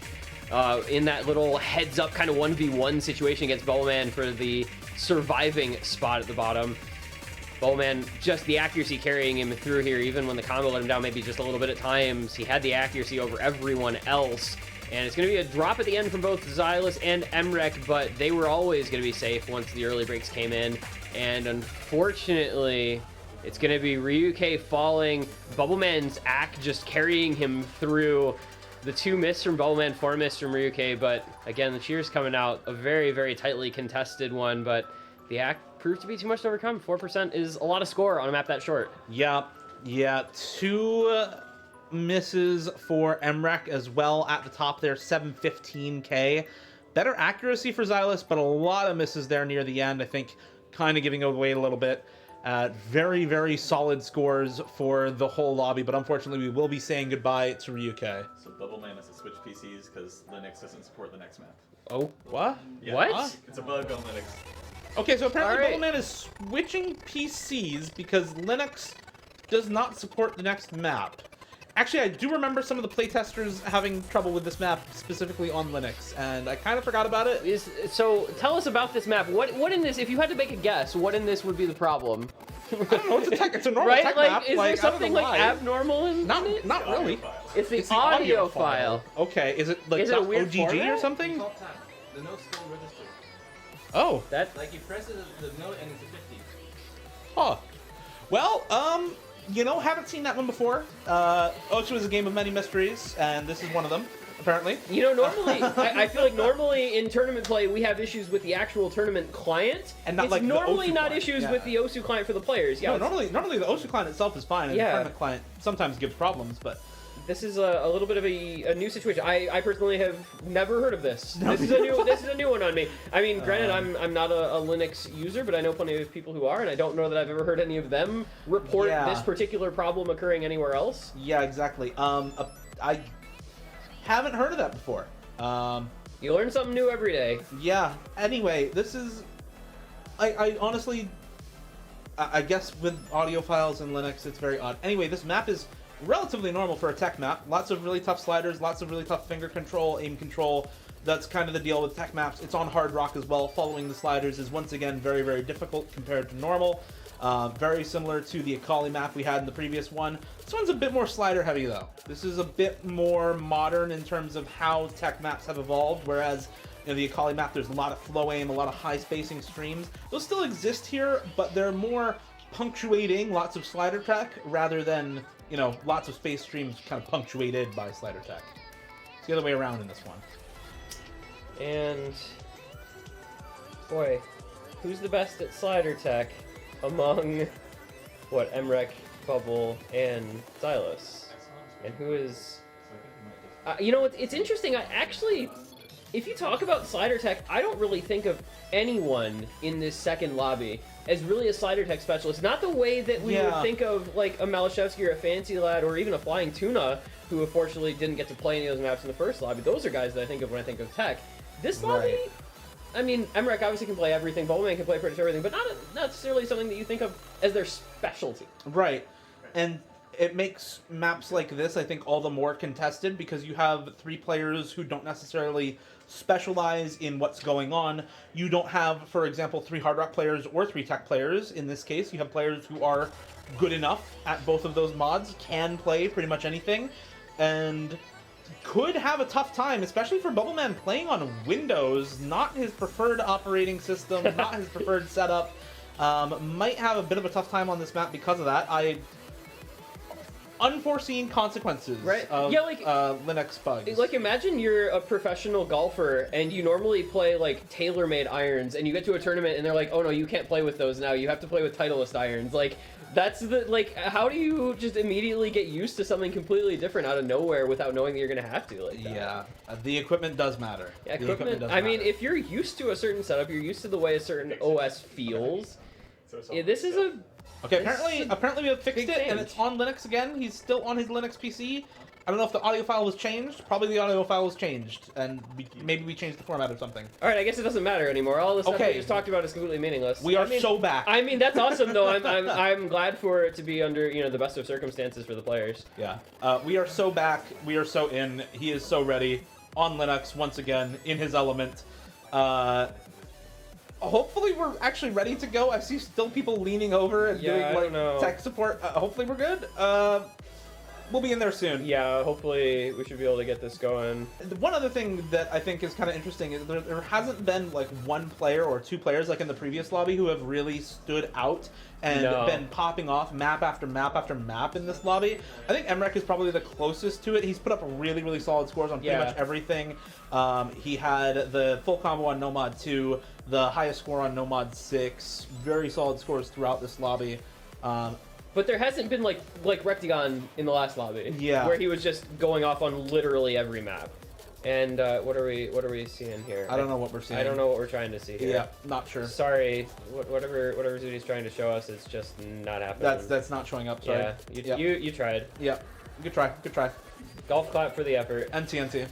in that little heads-up kind of 1v1 situation against Bubbleman for the surviving spot at the bottom. Bubbleman, just the accuracy carrying him through here, even when the combo let him down maybe just a little bit at times. He had the accuracy over everyone else. And it's going to be a drop at the end from both Xylus and Emrek, but they were always going to be safe once the early breaks came in. And unfortunately, it's going to be Ryuke falling, Bubbleman's act just carrying him through. The 2 miss from Bubbleman, 4 miss from Ryuke, but again, the cheers coming out. A very, very tightly contested one, but the act proved to be too much to overcome. 4% is a lot of score on a map that short. Yeah, 2 misses for Emrek as well at the top there, 715k. Better accuracy for Xylus, but a lot of misses there near the end, I think kind of giving away a little bit. Very, very solid scores for the whole lobby, but unfortunately we will be saying goodbye to Ryuke. So Bubbleman has to switch PCs because Linux doesn't support the next map. Oh, what? Yeah, what? It's a bug on Linux. Okay, so apparently All right. Bubbleman is switching PCs because Linux does not support the next map. Actually, I do remember some of the playtesters having trouble with this map, specifically on Linux, and I kind of forgot about it. So tell us about this map. What in this, if you had to make a guess, what in this would be the problem? I don't know, it's a normal right? tech Like, map. is there something like why. abnormal in it? Not really. It's the audio file. Okay, is it like Is it a weird OGG format? or something? The note's still registered. Oh. That. Like you press the note and it's a 50. Huh. Well, you know, haven't seen that one before. Osu is a game of many mysteries, and this is one of them. apparently. You know, normally, I feel like normally in tournament play, we have issues with the actual tournament client. And not it's like the normally OSU not client, issues yeah. with the OSU client for the players. Yeah, No, normally the OSU client itself is fine, and Yeah. the tournament client sometimes gives problems, but this is a little bit of a new situation. I personally have never heard of this. This is a new one on me. I mean, granted, I'm not a Linux user, but I know plenty of people who are, and I don't know that I've ever heard any of them report Yeah. this particular problem occurring anywhere else. yeah, exactly. I haven't heard of that before. You learn something new every day. Yeah. Anyway, this is. I honestly. I guess with audio files in Linux, it's very odd. Anyway, this map is relatively normal for a tech map. Lots of really tough sliders, lots of really tough finger control, aim control. That's kind of the deal with tech maps. It's on hard rock as well. Following the sliders is once again very, very difficult compared to normal. Very similar to the Akali map we had in the previous one. This one's a bit more slider heavy though. This is a bit more modern in terms of how tech maps have evolved, whereas in the Akali map there's a lot of flow aim, a lot of high spacing streams. Those still exist here, but they're more punctuating lots of slider tech rather than, you know, lots of space streams kind of punctuated by slider tech. It's the other way around in this one. And boy, who's the best at slider tech among what Emrek, Bubble, and Xylus? And who is? You know, it's interesting. I actually, if you talk about slider tech, I don't really think of anyone in this second lobby as really a slider tech specialist. Not the way that we would think of like a Malashevsky or a Fancy Lad or even a Flying Tuna, who unfortunately didn't get to play any of those maps in the first lobby. Those are guys that I think of when I think of tech. This lobby, I mean, Emrek obviously can play everything, Bubbleman can play pretty much everything, but not necessarily something that you think of as their specialty. Right. And it makes maps like this, I think, all the more contested because you have three players who don't necessarily specialize in what's going on. You don't have, for example, three hard rock players or three tech players. In this case, you have players who are good enough at both of those mods, can play pretty much anything, and could have a tough time, especially for Bubbleman playing on Windows, not his preferred operating system, not his preferred setup. Might have a bit of a tough time on this map because of that. Unforeseen consequences of Linux bugs. Like, imagine you're a professional golfer and you normally play like tailor-made irons, and you get to a tournament and they're like, "Oh no, you can't play with those now. You have to play with Titleist irons." Like, that's the how do you just immediately get used to something completely different out of nowhere without knowing that you're gonna have to? Like that? Yeah, the equipment does matter. Yeah, The equipment does I mean, matter. if you're used to a certain setup, you're used to the way a certain OS feels. Yeah, this is a Okay, apparently we have fixed big it, and change. it's on Linux again. He's still on his Linux PC. I don't know if the audio file was changed. Probably the audio file was changed, and maybe we changed the format or something. All right, I guess it doesn't matter anymore. All the stuff we Okay. just talked about is completely meaningless. We are I mean, so back. I mean, that's awesome though. I'm glad for it to be under the best of circumstances for the players. Yeah, we are so back. We are so in. He is so ready on Linux once again in his element. Hopefully we're actually ready to go. I see still people leaning over and Yeah, I doing don't know. tech support. Hopefully we're good. We'll be in there soon. Yeah, hopefully we should be able to get this going. One other thing that I think is kind of interesting is there hasn't been like one player or two players like in the previous lobby who have really stood out and No. been popping off map after map after map in this lobby. I think Emrek is probably the closest to it. He's put up really, really solid scores on pretty Yeah. much everything. He had the full combo on Nomad 2, the highest score on Nomad 6, very solid scores throughout this lobby. But there hasn't been like Rectagon in the last lobby. Yeah. Where he was just going off on literally every map. And what are we seeing here? I don't know what we're seeing. I don't know what we're trying to see here. Yeah, not sure. Sorry, whatever Zudi's trying to show us, it's just not happening. That's not showing up. Sorry. Yeah, you tried. Yeah, good try. Good try. Golf clap for the effort. NT.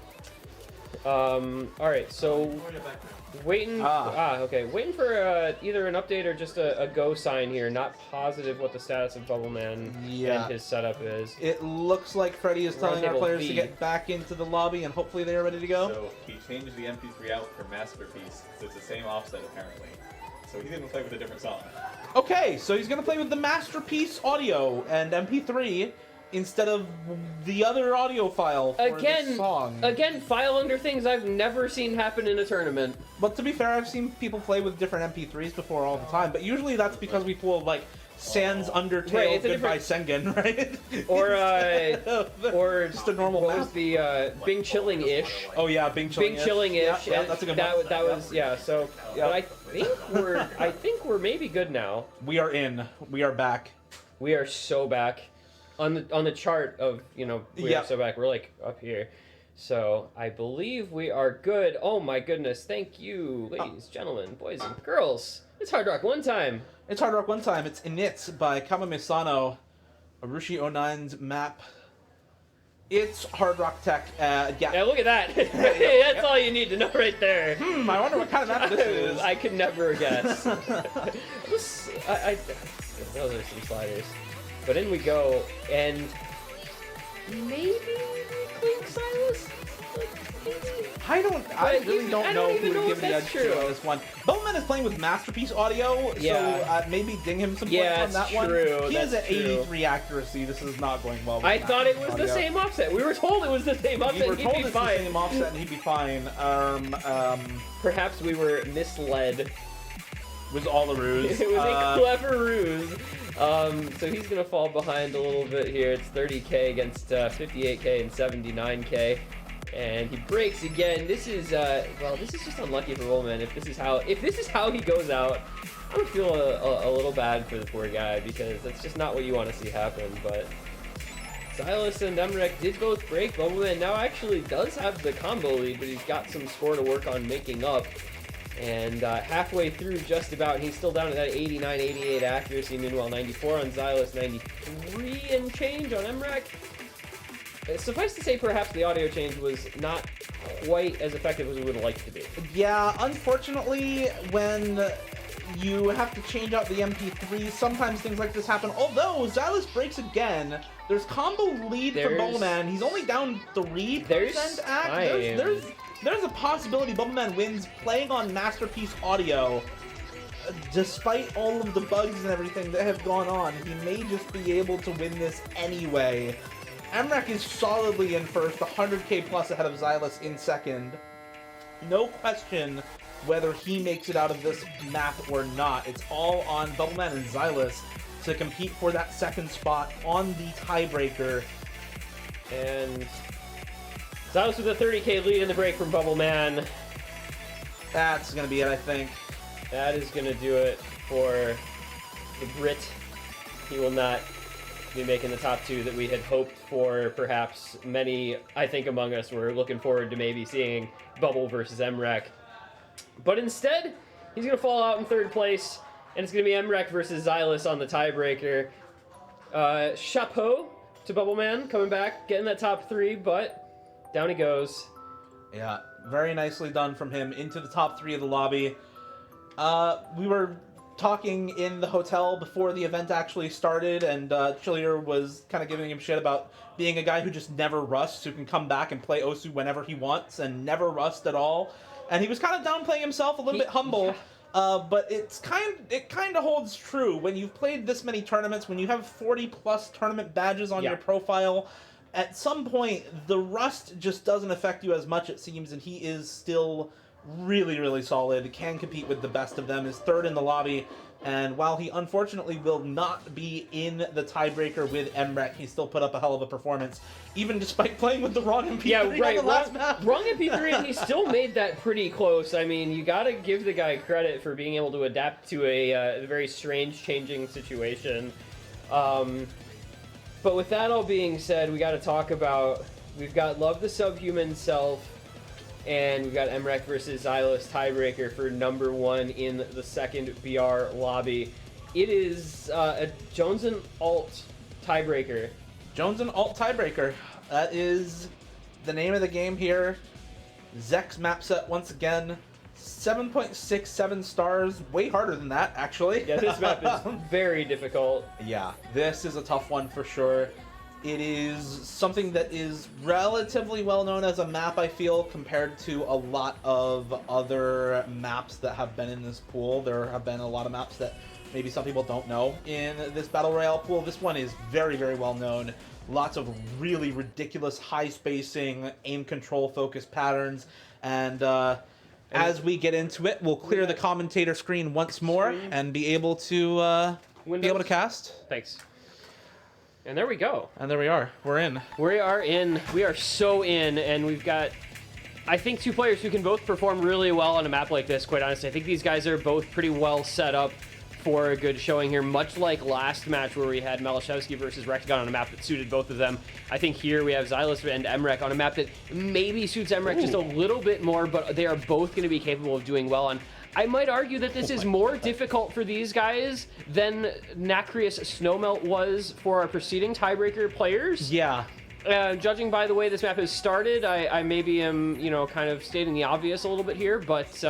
All right, so waiting. Okay, waiting for either an update or just a go sign here. Not positive what the status of Bubbleman and his setup is. It looks like Freddy is telling our Roundtable players B. to get back into the lobby, and hopefully they are ready to go. So he changed the MP3 out for Masterpiece, so it's the same offset apparently. So he's gonna play with a different song. Okay, so he's gonna play with the Masterpiece audio and MP3 instead of the other audio file for this song. Again, file under things I've never seen happen in a tournament. But to be fair, I've seen people play with different MP3s before all the time, but usually that's because we pull like Sans Undertale Right, it's a Goodbye Sengen, right? Or just a normal what map. was the Bing Chilling-ish? Oh yeah, Bing Chilling-ish. Bing Chilling-ish. Yeah, that's a good that, one. That was so. Yeah. But I think we're maybe good now. We are in. We are back. We are so back. On the chart of we are so back. We're like up here. So I believe we are good. Oh my goodness! Thank you, ladies, gentlemen, boys and girls. It's Hard Rock One Time. It's Hard Rock One Time. It's Init by Kamame Sano, Arushi 09's map. It's Hard Rock Tech. Yeah, look at that. That's all you need to know right there. I wonder what kind of map this is. I could never guess. Those are some sliders. But in we go, and maybe Clink Silas? I really don't know who to give the edge to on this one. Bubbleman is playing with Masterpiece audio, so maybe ding him some points on that one. He has an 83 accuracy. This is not going well. I thought it was the same offset. We were told it was the same offset. We were told it's fine. the same offset and he'd be fine. Perhaps we were misled. It was all a ruse. It was a clever ruse. So he's gonna fall behind a little bit here. It's 30k against 58k and 79k. And he breaks again. This is this is just unlucky for Rollman. If this is how he goes out, I would feel a little bad for the poor guy because that's just not what you want to see happen. But Silas and Emmerich did both break. Bubbleman now actually does have the combo lead, but he's got some score to work on making up. And halfway through just about, he's still down at that 89, 88 accuracy. Meanwhile, 94 on Silas, 93 and change on Emmerich. Suffice to say, perhaps the audio change was not quite as effective as we would like to be. Yeah, unfortunately, when you have to change out the MP3, sometimes things like this happen. Although, Silas breaks again. There's combo lead for Bubbleman. He's only down 3% act. There's a possibility Bubbleman wins playing on Masterpiece audio. Despite all of the bugs and everything that have gone on, he may just be able to win this anyway. Emmerich is solidly in first, 100k plus ahead of Silas in second. No question whether he makes it out of this map or not. It's all on Bubbleman and Silas to compete for that second spot on the tiebreaker. And Silas with a 30k lead in the break from Bubbleman. That's going to be it, I think. That is going to do it for the Brit. He will not be making the top two that we had hoped for. Perhaps many, I think, among us were looking forward to maybe seeing Bubble versus Emmerich. But instead, he's going to fall out in third place, and it's going to be Emmerich versus Silas on the tiebreaker. Chapeau to Bubbleman, coming back, getting that top three, but down he goes. Yeah, very nicely done from him into the top three of the lobby. We were talking in the hotel before the event actually started, and Chillier was kind of giving him shit about being a guy who just never rusts, who can come back and play Osu whenever he wants and never rust at all. And he was kind of downplaying himself, a little bit humble, but it kind of holds true. When you've played this many tournaments, when you have 40 plus tournament badges on your profile, at some point the rust just doesn't affect you as much, it seems, and he is still really, really solid, can compete with the best of them, is third in the lobby, and while he unfortunately will not be in the tiebreaker with Emmerich, he still put up a hell of a performance, even despite playing with the wrong MP3 on the last map. Wrong MP3, and he still made that pretty close. I mean, you gotta give the guy credit for being able to adapt to a very strange, changing situation. But with that all being said, we gotta talk about, we've got Love the Subhuman Self, and we've got Emmerich versus Silas tiebreaker for number one in the second BR lobby. It is a Jones and Alt tiebreaker. Jones and Alt tiebreaker. That is the name of the game here. Zek's map set once again. 7.67 stars. Way harder than that, actually. Yeah, this map is very difficult. Yeah, this is a tough one for sure. It is something that is relatively well known as a map, I feel, compared to a lot of other maps that have been in this pool. There have been a lot of maps that maybe some people don't know in this Battle Royale pool. This one is very, very well known. Lots of really ridiculous high spacing, aim control focused patterns. And as we get into it, we'll clear the commentator screen once more and be able to Windows. be able to cast. Thanks. And there we go. And there we are. We're in. We are in. We are so in, and we've got, I think, two players who can both perform really well on a map like this, quite honestly. I think these guys are both pretty well set up for a good showing here, much like last match where we had Malashevsky versus Rectagon on a map that suited both of them. I think here we have Xylus and Emrek on a map that maybe suits Emrek just a little bit more, but they are both going to be capable of doing well on. I might argue that this is more difficult for these guys than Nacreous Snowmelt was for our preceding tiebreaker players. Yeah. Judging by the way this map has started, I maybe am, you know, kind of stating the obvious a little bit here, but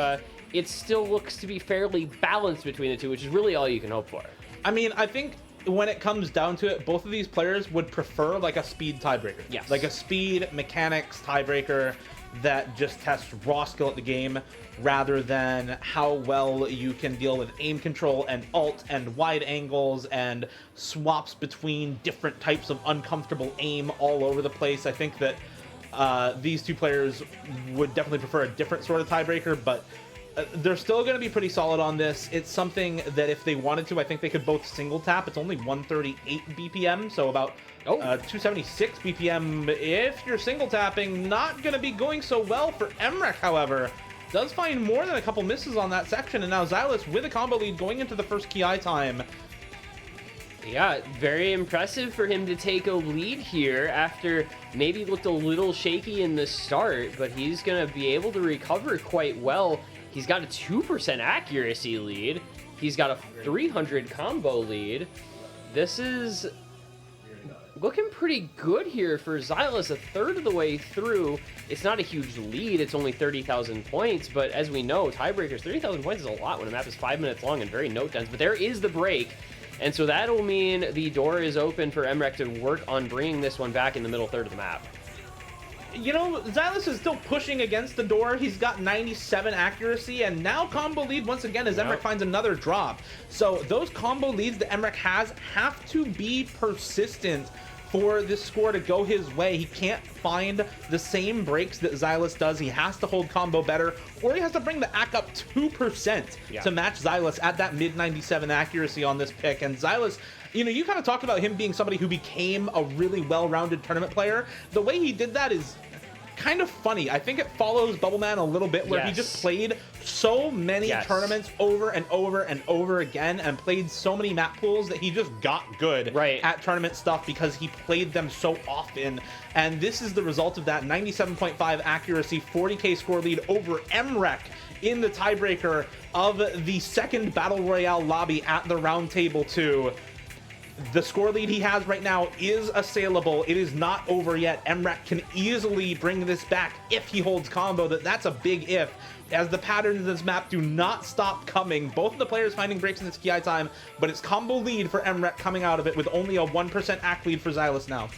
it still looks to be fairly balanced between the two, which is really all you can hope for. I mean, I think when it comes down to it, both of these players would prefer like a speed tiebreaker. Yes. Like a speed mechanics tiebreaker that just tests raw skill at the game rather than how well you can deal with aim control and alt and wide angles and swaps between different types of uncomfortable aim all over the place. I think that these two players would definitely prefer a different sort of tiebreaker, but they're still going to be pretty solid on this. It's something that if they wanted to, I think they could both single tap. It's only 138 BPM, so about 276 BPM if you're single tapping. Not going to be going so well for Emrek, however. Does find more than a couple misses on that section, and now Xylus with a combo lead going into the first Ki time. Yeah, very impressive for him to take a lead here after maybe looked a little shaky in the start, but he's going to be able to recover quite well. He's got a 2% accuracy lead. He's got a 300 combo lead. This is looking pretty good here for Xylus, a third of the way through. It's not a huge lead, it's only 30,000 points, but as we know, tiebreakers, 30,000 points is a lot when a map is 5 minutes long and very note dense, but there is the break, and so that'll mean the door is open for Emrek to work on bringing this one back in the middle third of the map. You know, Xylus is still pushing against the door. He's got 97 accuracy, and now combo lead once again as Emrek finds another drop. So those combo leads that Emrek has have to be persistent for this score to go his way. He can't find the same breaks that Xylus does. He has to hold combo better, or he has to bring the AC up 2% to match Xylus at that mid 97 accuracy on this pick. And Xylus, you know, you kind of talked about him being somebody who became a really well-rounded tournament player. The way he did that is kind of funny. I think it follows Bubbleman a little bit, where he just played so many tournaments over and over and over again and played so many map pools that he just got good at tournament stuff because he played them so often. And this is the result of that. 97.5 accuracy, 40k score lead over Emrek in the tiebreaker of the second Battle Royale lobby at the Roundtable 2. The score lead he has right now is assailable. It is not over yet. Emrek can easily bring this back if he holds combo. That's a big if, as the patterns in this map do not stop coming. Both of the players finding breaks in this Ki time, but it's combo lead for Emrek coming out of it with only a 1% AC lead for Xylus now.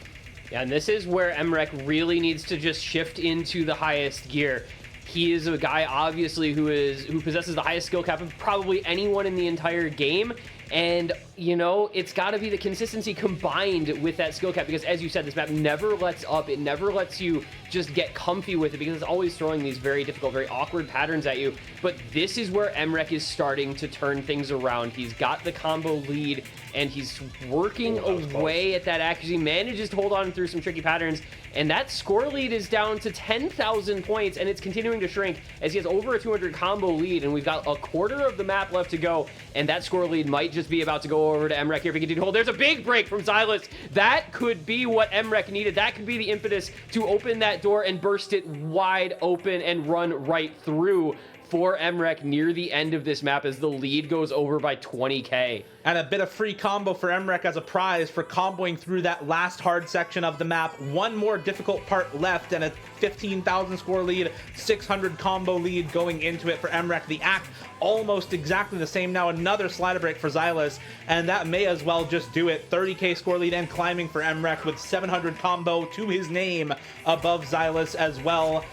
Yeah, and this is where Emrek really needs to just shift into the highest gear. He is a guy, obviously, who possesses the highest skill cap of probably anyone in the entire game. And, you know, it's got to be the consistency combined with that skill cap, because as you said, this map never lets up. It never lets you just get comfy with it, because it's always throwing these very difficult, very awkward patterns at you. But this is where Emrek is starting to turn things around. He's got the combo lead, and he's working away at that accuracy, manages to hold on through some tricky patterns, and that score lead is down to 10,000 points, and it's continuing to shrink as he has over a 200 combo lead, and we've got a quarter of the map left to go, and that score lead might just be about to go over to Emrek here if he continue to hold. There's a big break from Xylus. That could be what Emrek needed. That could be the impetus to open that door and burst it wide open and run right through for Emrek near the end of this map as the lead goes over by 20k. And a bit of free combo for Emrek as a prize for comboing through that last hard section of the map. One more difficult part left, and a 15,000 score lead, 600 combo lead going into it for Emrek. The act almost exactly the same now. Another slider break for Xylus, and that may as well just do it. 30k score lead and climbing for Emrek with 700 combo to his name above Xylus as well.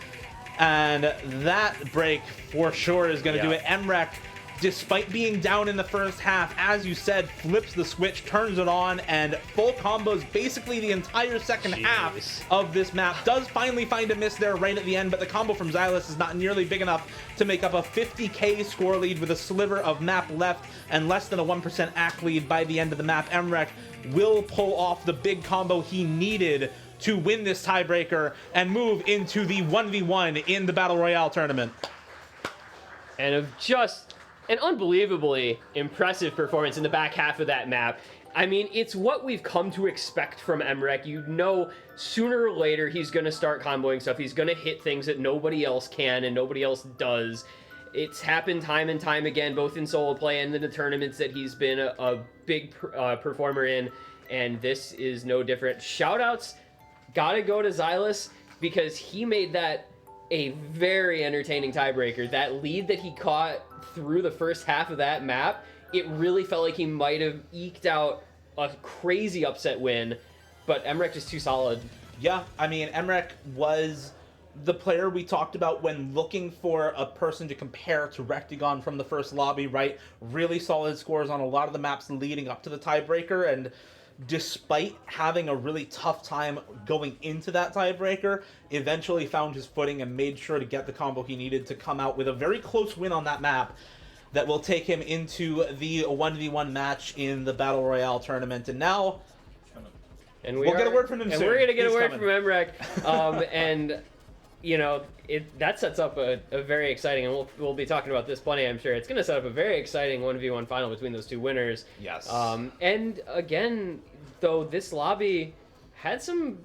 And that break for sure is going to do it. Emrek despite being down in the first half, as you said, flips the switch, turns it on, and full combos basically the entire second half of this map. Does finally find a miss there right at the end, but the combo from Xylus is not nearly big enough to make up a 50k score lead with a sliver of map left and less than a 1% act lead by the end of the map. Emrek will pull off the big combo he needed to win this tiebreaker and move into the 1v1 in the Battle Royale tournament. And of just an unbelievably impressive performance in the back half of that map. I mean, it's what we've come to expect from Emrek. You know, sooner or later he's going to start comboing stuff. He's going to hit things that nobody else can and nobody else does. It's happened time and time again, both in solo play and in the tournaments that he's been a big performer in, and this is no different. Shoutouts gotta go to Xylus, because he made that a very entertaining tiebreaker. That lead that he caught through the first half of that map, it really felt like he might have eked out a crazy upset win, but Emrek is too solid. Yeah, I mean, Emrek was the player we talked about when looking for a person to compare to Rectagon from the first lobby, right? Really solid scores on a lot of the maps leading up to the tiebreaker, and despite having a really tough time going into that tiebreaker, eventually found his footing and made sure to get the combo he needed to come out with a very close win on that map that will take him into the 1v1 match in the Battle Royale tournament. And now, and we'll get a word from him soon. And we're going to get He's a word coming. from Emrek. And, you know, that sets up a very exciting, and we'll be talking about this plenty, I'm sure. It's going to set up a very exciting 1v1 final between those two winners. Yes. And again, though, this lobby had some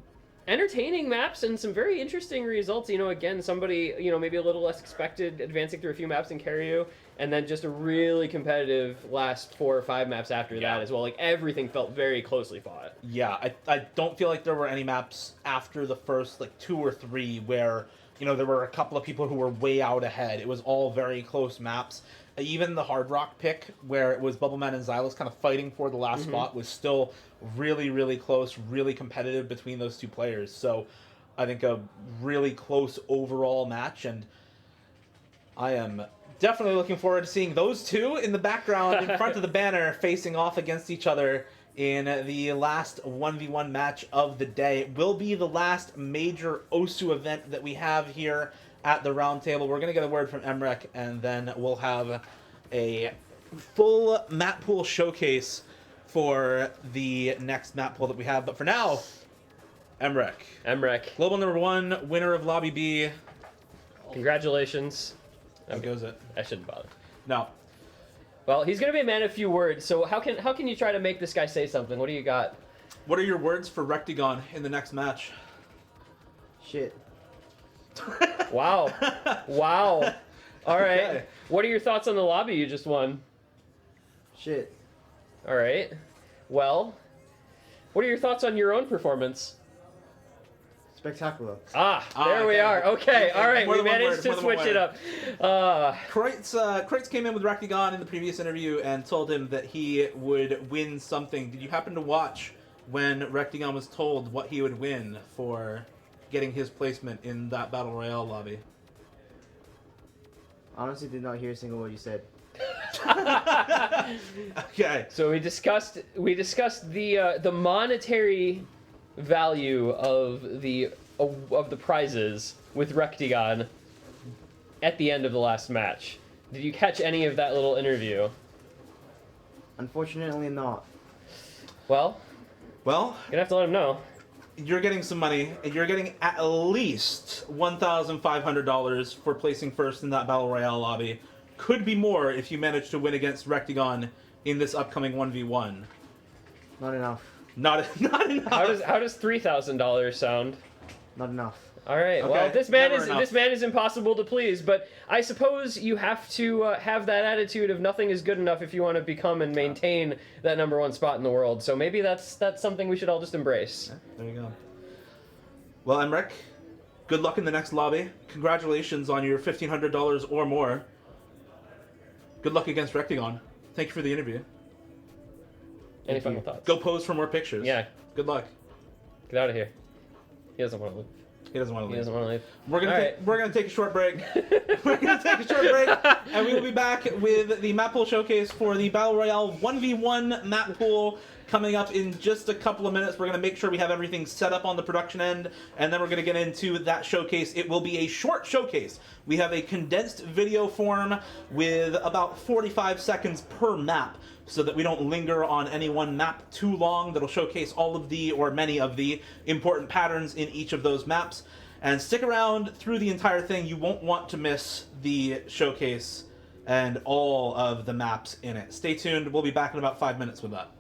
entertaining maps and some very interesting results. You know, again, somebody, you know, maybe a little less expected advancing through a few maps in Karyu, and then just a really competitive last 4 or 5 maps after that as well. Like, everything felt very closely fought. Yeah, I don't feel like there were any maps after the first, like, 2 or 3 where, you know, there were a couple of people who were way out ahead. It was all very close maps. Even the Hard Rock pick, where it was Bubbleman and Xylus kind of fighting for the last spot, was still really, really close, really competitive between those two players. So I think a really close overall match, and I am definitely looking forward to seeing those two in the background in front of the banner facing off against each other in the last 1v1 match of the day. It will be the last major OSU event that we have here at the Roundtable. We're going to get a word from Emrek, and then we'll have a full map pool showcase for the next map pool that we have. But for now, Emrek. Global #1, winner of Lobby B. Congratulations. How goes it? I shouldn't bother. No. Well, he's going to be a man of few words, so how can you try to make this guy say something? What do you got? What are your words for Rectagon in the next match? Shit. Wow. Wow. All right. Okay. What are your thoughts on the lobby you just won? Shit. All right. Well, what are your thoughts on your own performance? Spectacular. There we are. Okay. All right. We managed to switch it up. Kreitz came in with Rectagon in the previous interview and told him that he would win something. Did you happen to watch when Rectagon was told what he would win for getting his placement in that Battle Royale lobby? Honestly, did not hear a single word you said. Okay. So we discussed the monetary value of the prizes with Rectagon at the end of the last match. Did you catch any of that little interview? Unfortunately not. Well, you're gonna have to let him know. You're getting some money, and you're getting at least $1,500 for placing first in that Battle Royale lobby. Could be more if you manage to win against Rectagon in this upcoming 1v1. Not enough. Not enough. How does $3,000 sound? Not enough. All right. Okay, Well, this man is impossible to please, but I suppose you have to have that attitude of nothing is good enough if you want to become and maintain that #1 spot in the world. So maybe that's something we should all just embrace. Yeah, there you go. Well, Emrek, good luck in the next lobby. Congratulations on your $1,500 or more. Good luck against Rectagon. Thank you for the interview. Any final thoughts? Go pose for more pictures. Yeah. Good luck. Get out of here. He doesn't want to live. He doesn't want to He leave. doesn't want to leave. We're gonna All take, we're gonna take a short break. We're gonna take a short break, and we will be back with the map pool showcase for the Battle Royale 1v1 map pool coming up in just a couple of minutes. We're gonna make sure we have everything set up on the production end, and then we're gonna get into that showcase. It will be a short showcase. We have a condensed video form with about 45 seconds per map, so that we don't linger on any one map too long. That'll showcase all of the, or many of the, important patterns in each of those maps. And stick around through the entire thing. You won't want to miss the showcase and all of the maps in it. Stay tuned. We'll be back in about 5 minutes with that.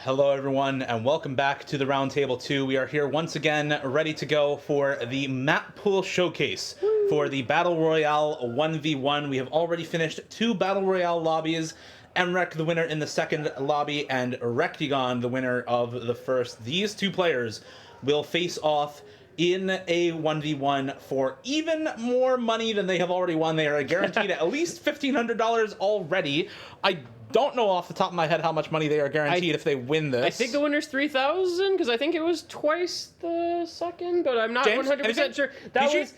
Hello, everyone, and welcome back to the Roundtable 2. We are here once again, ready to go for the map pool showcase for the Battle Royale 1v1. We have already finished 2 Battle Royale lobbies. Emrek, the winner in the second lobby, and Rectigon, the winner of the first. These 2 players will face off in a 1v1 for even more money than they have already won. They are guaranteed at least $1,500 already. I don't know off the top of my head how much money they are guaranteed if they win this. I think the winner's 3,000 because I think it was twice the second, but I'm not 100% sure. That was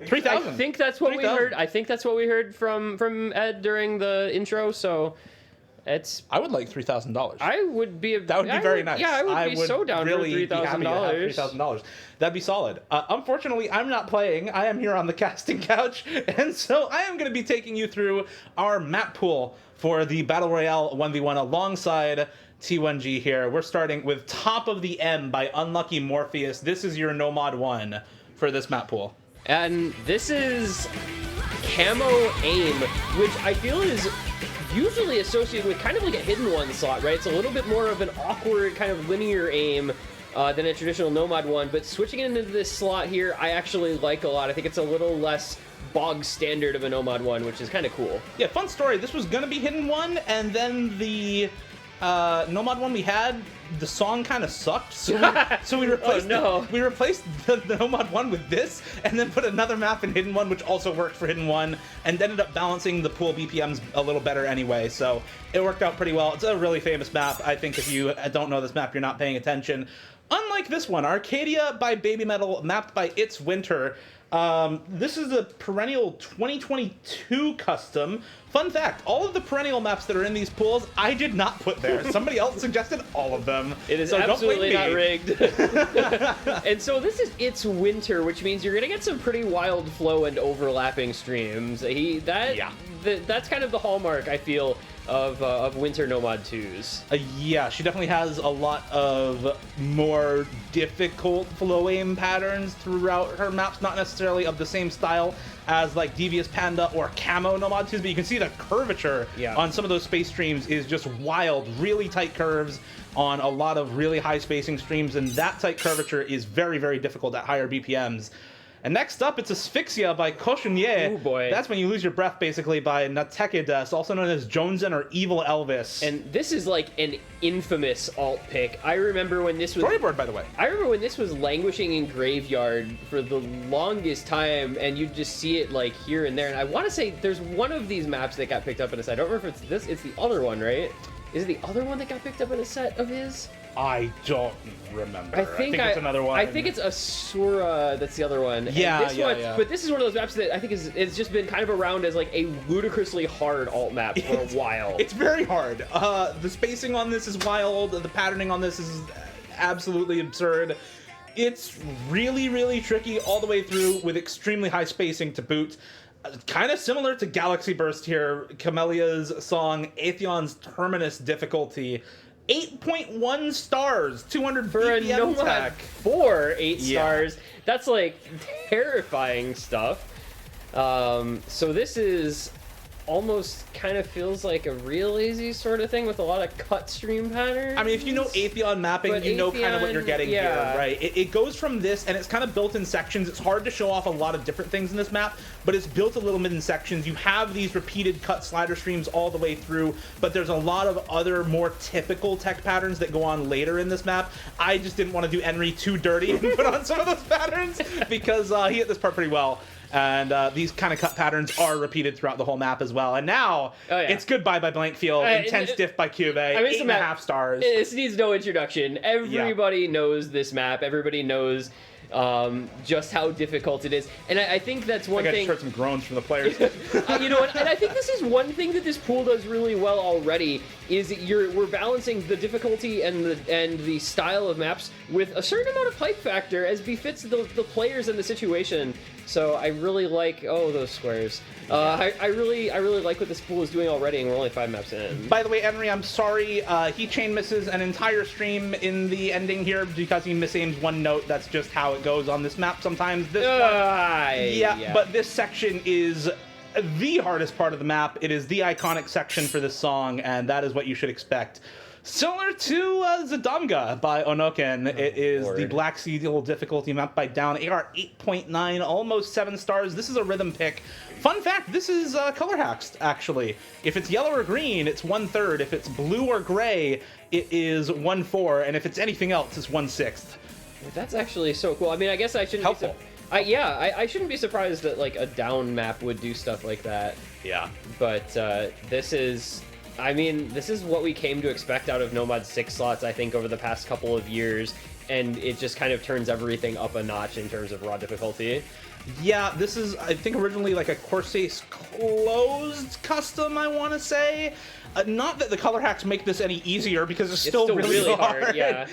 3,000. I think that's what we heard. I think that's what we heard from Ed during the intro. So it's. I would like $3,000. I would be. That would be very nice. Yeah, I would be so down really for $3,000. $3,000. That'd be solid. Unfortunately, I'm not playing. I am here on the casting couch, and so I am going to be taking you through our map pool for the Battle Royale 1v1 alongside T1G here. We're starting with Top of the M by Unlucky Morpheus. This is your Nomad 1 for this map pool. And this is Camo Aim, which I feel is usually associated with kind of like a hidden one slot, right? It's a little bit more of an awkward kind of linear aim than a traditional Nomad 1, but switching it into this slot here, I actually like a lot. I think it's a little less bog standard of a Nomad 1, which is kind of cool. Yeah, fun story. This was going to be hidden 1, and then the Nomad 1 we had, the song kind of sucked, so we replaced we replaced the Nomad 1 with this, and then put another map in hidden 1, which also worked for hidden 1, and ended up balancing the pool BPMs a little better anyway, so it worked out pretty well. It's a really famous map. I think if you don't know this map, you're not paying attention. Unlike this one, Arcadia by Baby Metal, mapped by It's Winter. This is a perennial 2022 custom. Fun fact, all of the perennial maps that are in these pools, I did not put there. Somebody else suggested all of them. It is so absolutely not rigged. And so this is It's Winter, which means you're going to get some pretty wild flow and overlapping streams. That's kind of the hallmark, I feel, of Winter Nomad 2s. Yeah, she definitely has a lot of more difficult flow aim patterns throughout her maps, not necessarily of the same style as like Devious Panda or Camo Nomad 2s, but you can see the curvature on some of those space streams is just wild, really tight curves on a lot of really high spacing streams, and that tight curvature is very, very difficult at higher BPMs. And next up, it's Asphyxia by Cochonier. Oh boy. That's when you lose your breath, basically, by Natekides, also known as Jonesin or Evil Elvis. And this is like an infamous alt pick. I remember when this was... Storyboard, by the way. I remember when this was languishing in Graveyard for the longest time, and you'd just see it like here and there. And I want to say there's one of these maps that got picked up in a set. I don't remember if it's this. It's the other one, right? Is it the other one that got picked up in a set of his? I don't remember. I think it's another one. I think it's Asura that's the other one. Yeah, and this one, But this is one of those maps that I think it's just been kind of around as like a ludicrously hard alt map for a while. It's very hard. The spacing on this is wild. The patterning on this is absolutely absurd. It's really, really tricky all the way through with extremely high spacing to boot. Kind of similar to Galaxy Burst here, Camelia's song Aethion's Terminus difficulty. 8.1 stars, 200 for BPM a Nomad attack. 8 stars. That's like terrifying stuff. So this is almost kind of feels like a real easy sort of thing with a lot of cut stream patterns. I mean, if you know Atheon mapping, you know kind of what you're getting here, right? It goes from this, and it's kind of built in sections. It's hard to show off a lot of different things in this map, but it's built a little bit in sections. You have these repeated cut slider streams all the way through, but there's a lot of other more typical tech patterns that go on later in this map. I just didn't want to do Henry too dirty and put on some of those patterns because he hit this part pretty well. And these kind of cut patterns are repeated throughout the whole map as well. And now, it's Goodbye by Blank Field, Intense Diff by Cube, 8.5 stars. This needs no introduction. Everybody knows this map. Everybody knows just how difficult it is. And I think that's one thing... I just heard some groans from the players. You know, and I think this is one thing that this pool does really well already, is we're balancing the difficulty and the style of maps with a certain amount of hype factor as befits the players and the situation. So I really like those squares. I really like what this pool is doing already, and we're only 5 maps in. By the way, Henry, I'm sorry. He chain misses an entire stream in the ending here because he misaims one note. That's just how it goes on this map sometimes. This one, but this section is the hardest part of the map. It is the iconic section for this song, and that is what you should expect. Similar to Zadamga by Onoken, it is the Black Seal difficulty map by Down. AR 8.9, almost 7 stars. This is a rhythm pick. Fun fact, this is color hacked, actually. If it's yellow or green, it's 1/3. If it's blue or gray, it is 1/4. And if it's anything else, it's 1/6. That's actually so cool. I mean, I guess I shouldn't Helpful. I shouldn't be surprised that like a down map would do stuff like that. Yeah. But this is what we came to expect out of Nomad 6 slots, I think, over the past couple of years, and it just kind of turns everything up a notch in terms of raw difficulty. Yeah, this is, I think, originally like a Corsace closed custom, I want to say. Not that the color hacks make this any easier, because it's still really hard. Yeah.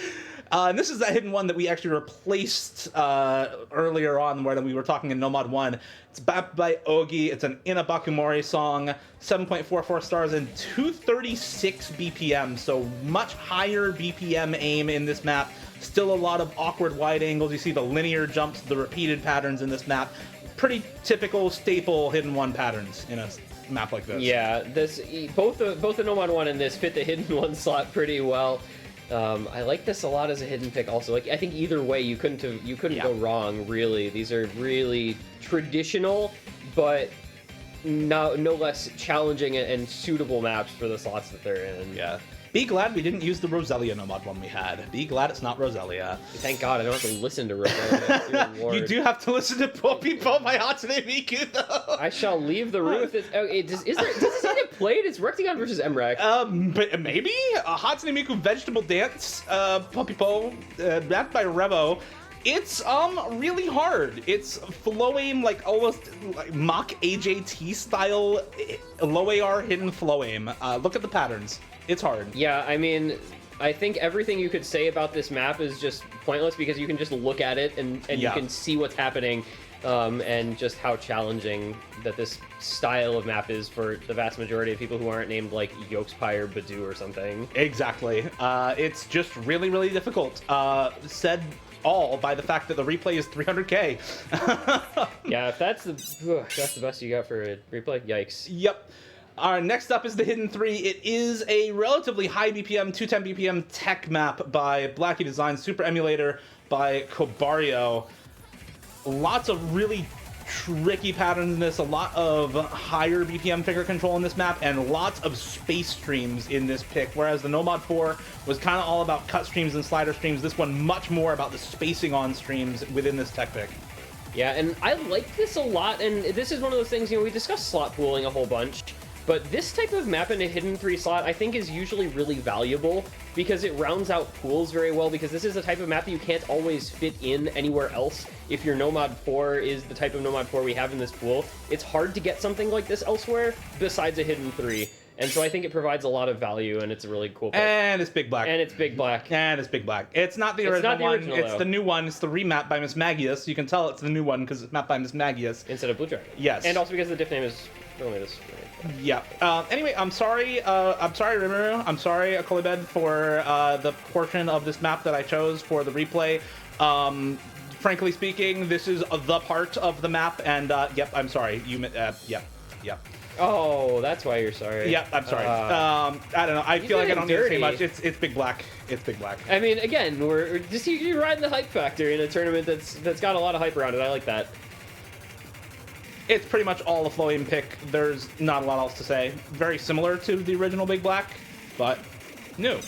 And this is that hidden one that we actually replaced earlier on when we were talking in Nomad 1. It's backed by Ogi. It's an Inabakumori song, 7.44 stars and 236 BPM, so much higher BPM aim in this map. Still a lot of awkward wide angles. You see the linear jumps, the repeated patterns in this map. Pretty typical staple hidden one patterns in a map like this. Yeah, both the Nomad 1 and this fit the hidden one slot pretty well. I like this a lot as a hidden pick also. Like, I think either way you couldn't go wrong, really. These are really traditional, but no less challenging and suitable maps for the slots that they're in. Yeah. Be glad we didn't use the Roselia Nomad one we had. Be glad it's not Roselia. Thank God I don't have to listen to Roselia. Dear Lord. You do have to listen to Poppypo by Hatsune Miku, though. I shall leave the room with this. Okay, does this get played? It's Rectagon versus MREC. But maybe? Hatsune Miku Vegetable Dance, Poppypo, backed by Revo. It's really hard. It's flow aim, like almost like mock AJT style low AR hidden flow aim. Look at the patterns. It's hard. Yeah, I mean, I think everything you could say about this map is just pointless because you can just look at it and you can see what's happening, and just how challenging that this style of map is for the vast majority of people who aren't named like Yokespy or Badoo or something. Exactly. It's just really, really difficult. Said all by the fact that the replay is 300k. Yeah, if that's the best you got for a replay, yikes. Yep. Next up is the Hidden 3. It is a relatively high BPM, 210 BPM tech map by Blackie Design, Super Emulator by Kobario. Lots of really tricky patterns in this, a lot of higher BPM figure control in this map, and lots of space streams in this pick, whereas the Nomad 4 was kind of all about cut streams and slider streams. This one much more about the spacing on streams within this tech pick. Yeah, and I like this a lot, and this is one of those things, we discussed slot pooling a whole bunch, but this type of map in a Hidden 3 slot I think is usually really valuable because it rounds out pools very well, because this is a type of map that you can't always fit in anywhere else. If your Nomad 4 is the type of Nomad 4 we have in this pool, it's hard to get something like this elsewhere besides a Hidden 3. And so I think it provides a lot of value, and it's a really cool pick. And it's Big Black. And it's Big Black. And it's Big Black. It's not the original one. It's though. the new one. It's the remap by Miss Magius. You can tell it's the new one because it's mapped by Miss Magius. Instead of Blue Dragon. Yes. And also because the diff name is only this. Yeah. Anyway, I'm sorry, Rimuru. I'm sorry, Akolibed, for the portion of this map that I chose for the replay. Frankly speaking, this is the part of the map, and yep, I'm sorry. Yep. Oh, that's why you're sorry. Yep, I'm sorry. I don't know. I feel like I don't need to say much. It's Big Black. It's Big Black. I mean, again, we're just you're riding the hype factor in a tournament that's got a lot of hype around it. I like that. It's pretty much all a flowing pick. There's not a lot else to say. Very similar to the original Big Black, but new.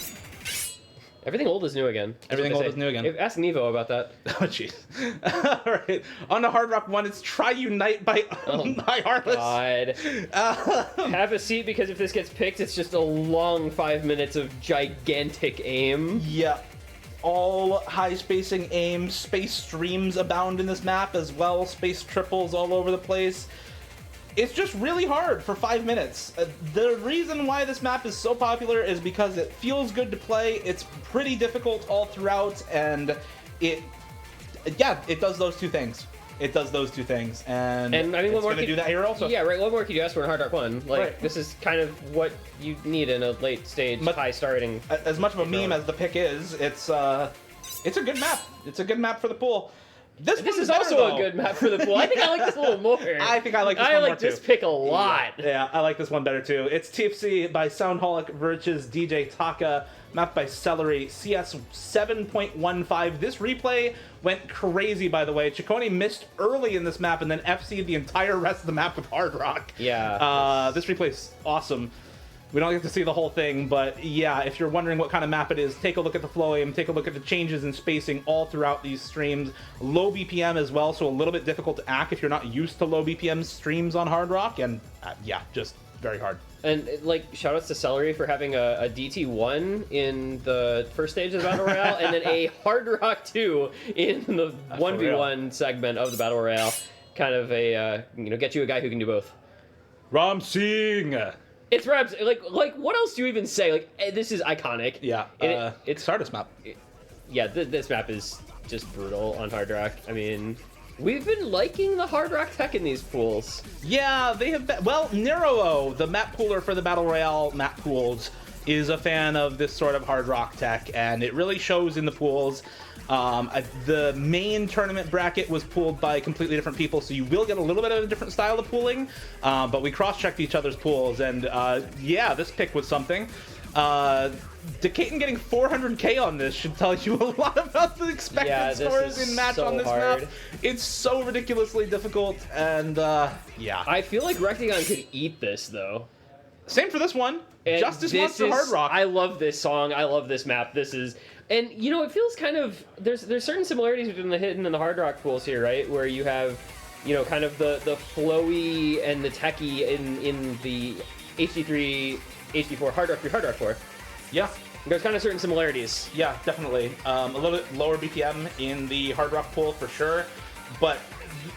Everything old is new again. Everything old is new again. Ask Nevo about that. Oh, jeez. All right. On the Hard Rock 1, it's Try Unite by Heartless. God. Have a seat, because if this gets picked, it's just a long 5 minutes of gigantic aim. Yeah. All high spacing aim. Space streams abound in this map as well. Space triples all over the place. It's just really hard for 5 minutes. The reason why this map is so popular is because it feels good to play. It's pretty difficult all throughout, and it does those two things. It does those two things, and I mean, it's what more going to do that here also. Yeah, right. What more could you ask for in Hard Rock 1? Like, Right. This is kind of what you need in a late stage, high starting. As much of a meme as the pick is, it's a good map. It's a good map for the pool. This is also a good map for the pool. I think I like this a little more. I think I like this one more too. I like this pick a lot. Yeah, I like this one better too. It's TFC by Soundholic versus DJ Taka, mapped by Celery, CS 7.15. This replay went crazy, by the way. Ciccone missed early in this map and then FC'd the entire rest of the map with Hard Rock. Yeah. This replay is awesome. We don't get to see the whole thing, but yeah, if you're wondering what kind of map it is, take a look at the flow aim, take a look at the changes in spacing all throughout these streams. Low BPM as well, so a little bit difficult to act if you're not used to low BPM streams on Hard Rock, and yeah, just very hard. And like, shoutouts to Celery for having a DT1 in the first stage of the Battle Royale, and then a Hard Rock 2 in the 1v1 segment of the Battle Royale. Kind of a, get you a guy who can do both. Ram Singh! It's Raps. Like, what else do you even say? Like, this is iconic. Yeah. It's Stardust map. Yeah, this map is just brutal on Hard Rock. I mean, we've been liking the Hard Rock tech in these pools. Yeah, they have been. Well, Neroo, the map pooler for the Battle Royale map pools, is a fan of this sort of Hard Rock tech, and it really shows in the pools. The main tournament bracket was pooled by completely different people, so you will get a little bit of a different style of pooling, but we cross-checked each other's pools, and yeah, this pick was something. Decaton getting 400k on this should tell you a lot about the expected scores in match on this map. It's so ridiculously difficult, and yeah. I feel like Rectagon could eat this, though. Same for this one. And Justice Monster Hard Rock. I love this song. I love this map. This is... And, it feels kind of... There's certain similarities between the Hidden and the Hard Rock pools here, right? Where you have, kind of the flowy and the techy in the HD3, HD4, Hard Rock 3, Hard Rock 4. Yeah. There's kind of certain similarities. Yeah, definitely. A little bit lower BPM in the Hard Rock pool for sure, but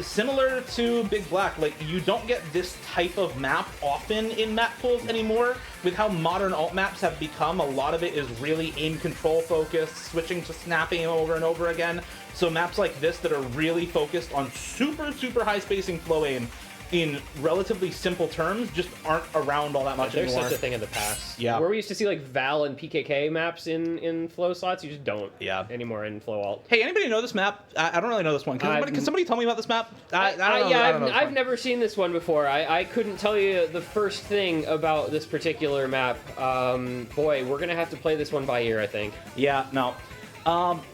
similar to Big Black, like, you don't get this type of map often in map pools anymore. With how modern alt maps have become, a lot of it is really aim control focused, switching to snapping over and over again. So maps like this that are really focused on super, super high spacing flow aim in relatively simple terms just aren't around all that much There's anymore. such a thing in the past. Yeah. Where we used to see like Val and PKK maps in flow slots, you just don't anymore in flow alt. Hey, anybody know this map? I don't really know this one. Can somebody tell me about this map? I've never seen this one before. I couldn't tell you the first thing about this particular map. Boy, we're gonna have to play this one by ear, I think. Yeah, no.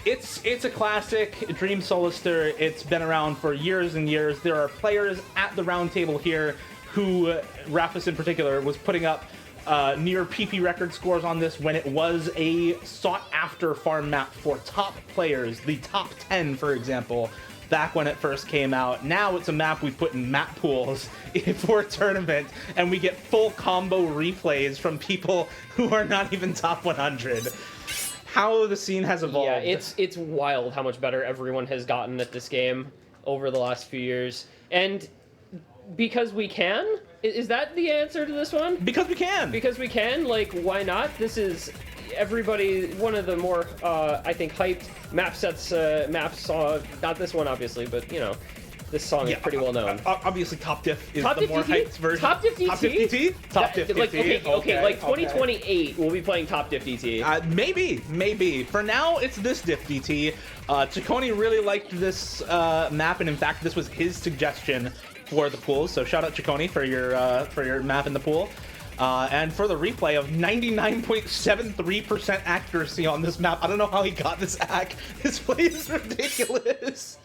It's a classic Dream Solister. It's been around for years and years. There are players at the round table here who, Rafis in particular, was putting up near PP record scores on this when it was a sought-after farm map for top players, the top 10, for example, back when it first came out. Now it's a map we put in map pools for a tournament, and we get full combo replays from people who are not even top 100. How the scene has evolved. Yeah, it's wild how much better everyone has gotten at this game over the last few years. And because we can? Is that the answer to this one? Because we can! Because we can? Like, why not? This is everybody, one of the more, I think, hyped maps, not this one, obviously, but, this song is pretty well known. Obviously, Top Diff is Top the Diff more DT? hyped version. Top Diff DT? Top Diff DT? Top Diff DT. Okay, like 2028, we'll be playing Top Diff DT. Maybe. For now, it's this Diff DT. Ciccone really liked this map, and in fact, this was his suggestion for the pool. So shout out Ciccone for your map in the pool. And for the replay of 99.73% accuracy on this map. I don't know how he got this hack. This play is ridiculous.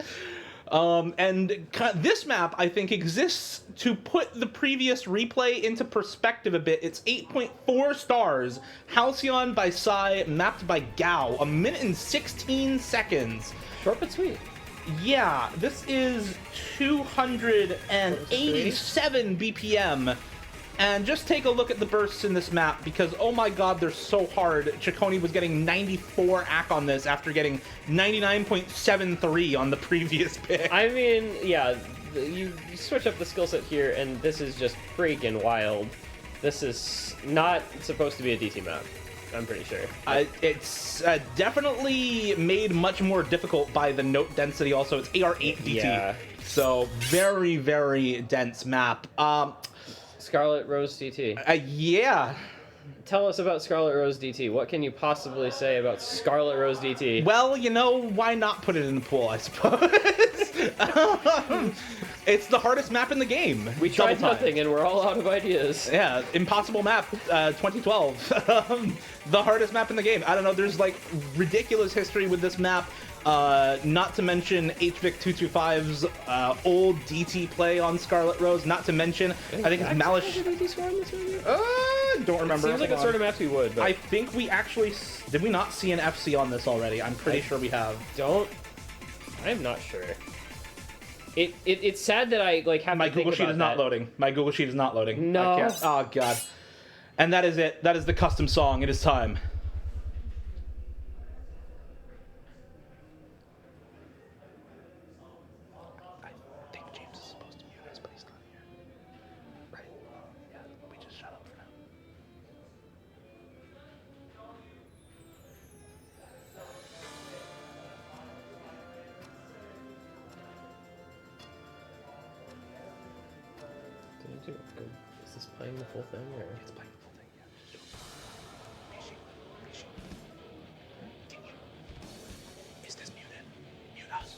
And this map, I think, exists to put the previous replay into perspective a bit. It's 8.4 stars. Halcyon by Psy, mapped by Gao. 1 minute and 16 seconds. Short but sweet. Yeah, this is 287 BPM. And just take a look at the bursts in this map, because oh my god, they're so hard. Ciccone was getting 94 AC on this after getting 99.73 on the previous pick. I mean, yeah, you switch up the skill set here, and this is just freaking wild. This is not supposed to be a DT map, I'm pretty sure. It's definitely made much more difficult by the note density also. It's AR8 DT. Yeah. So very, very dense map. Scarlet Rose DT. Yeah. Tell us about Scarlet Rose DT. What can you possibly say about Scarlet Rose DT? Well, why not put it in the pool, I suppose? It's the hardest map in the game. We tried Double time. nothing, and we're all out of ideas. Yeah, impossible map, 2012. The hardest map in the game. I don't know. There's like ridiculous history with this map. Not to mention HVIC225's old DT play on Scarlet Rose. Not to mention, I think it's Malish. Don't remember. Seems like Hold a sort on. of map we would. But I think we actually did. We not see an FC on this already. I'm pretty sure we have. I'm not sure. It's sad that I like have My to think Google sheet about is not that. loading. My Google sheet is not loading. No. I can't. Oh god. And that is it. That is the custom song. It is time. Is this playing the full thing or? It's playing the full thing. Yeah. Is this muted? Mute us.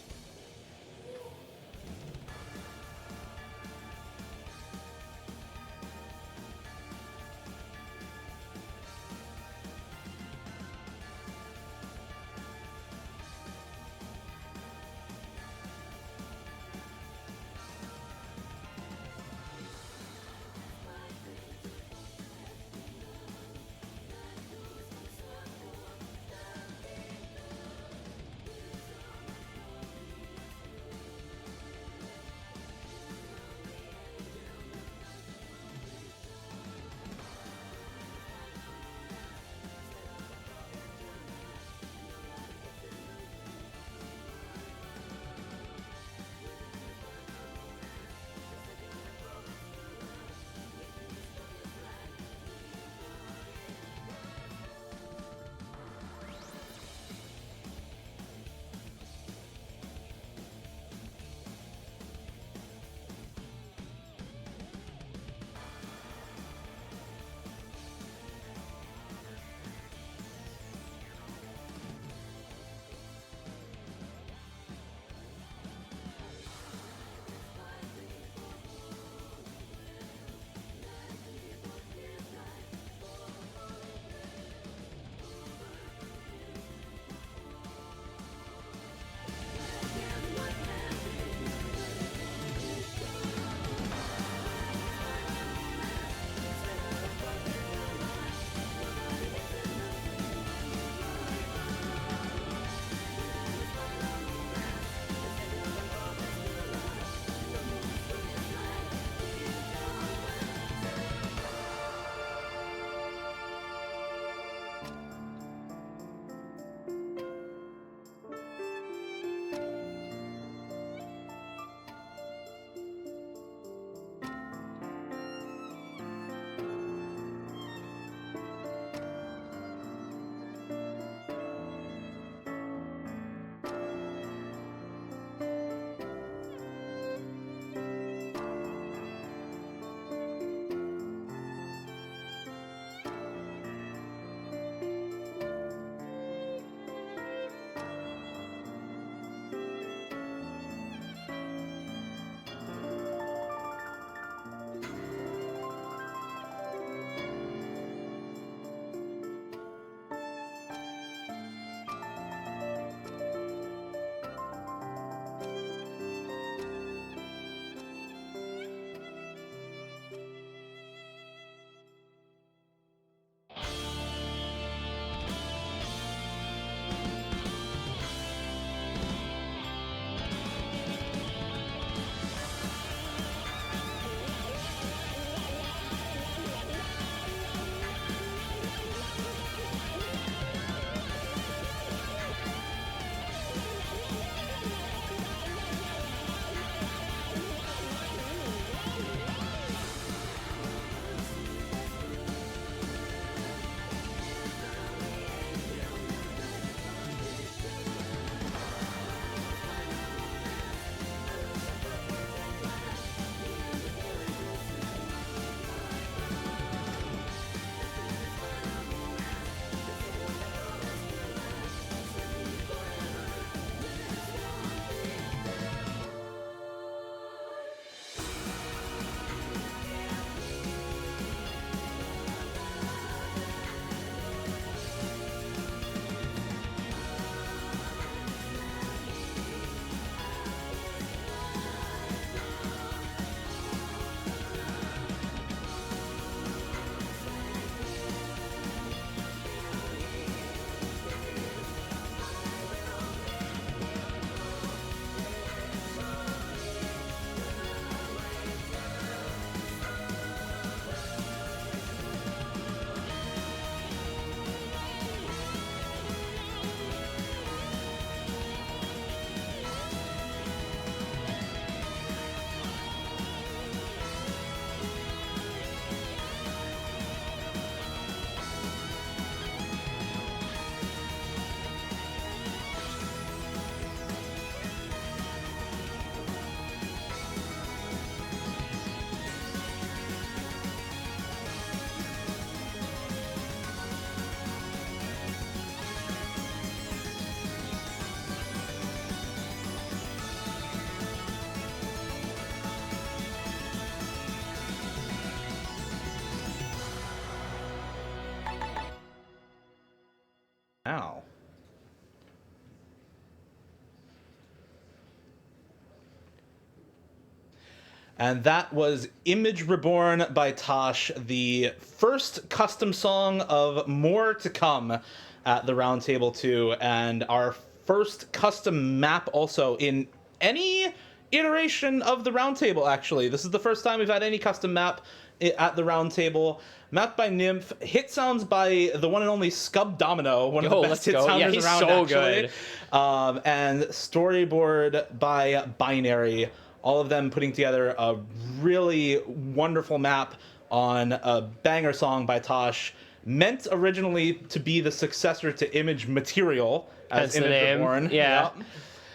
And that was Image Reborn by Tosh, the first custom song of more to come at the Roundtable 2, and our first custom map also in any iteration of the Roundtable, actually. This is the first time we've had any custom map at the Roundtable. Mapped by Nymph, hit sounds by the one and only Scub Domino, one of the best hit sounders Yeah, he's around, so actually. good. And storyboard by Binary. All of them putting together a really wonderful map on a banger song by Tosh, meant originally to be the successor to Image Material as Hence the Image name. Reborn. Yeah. Yep.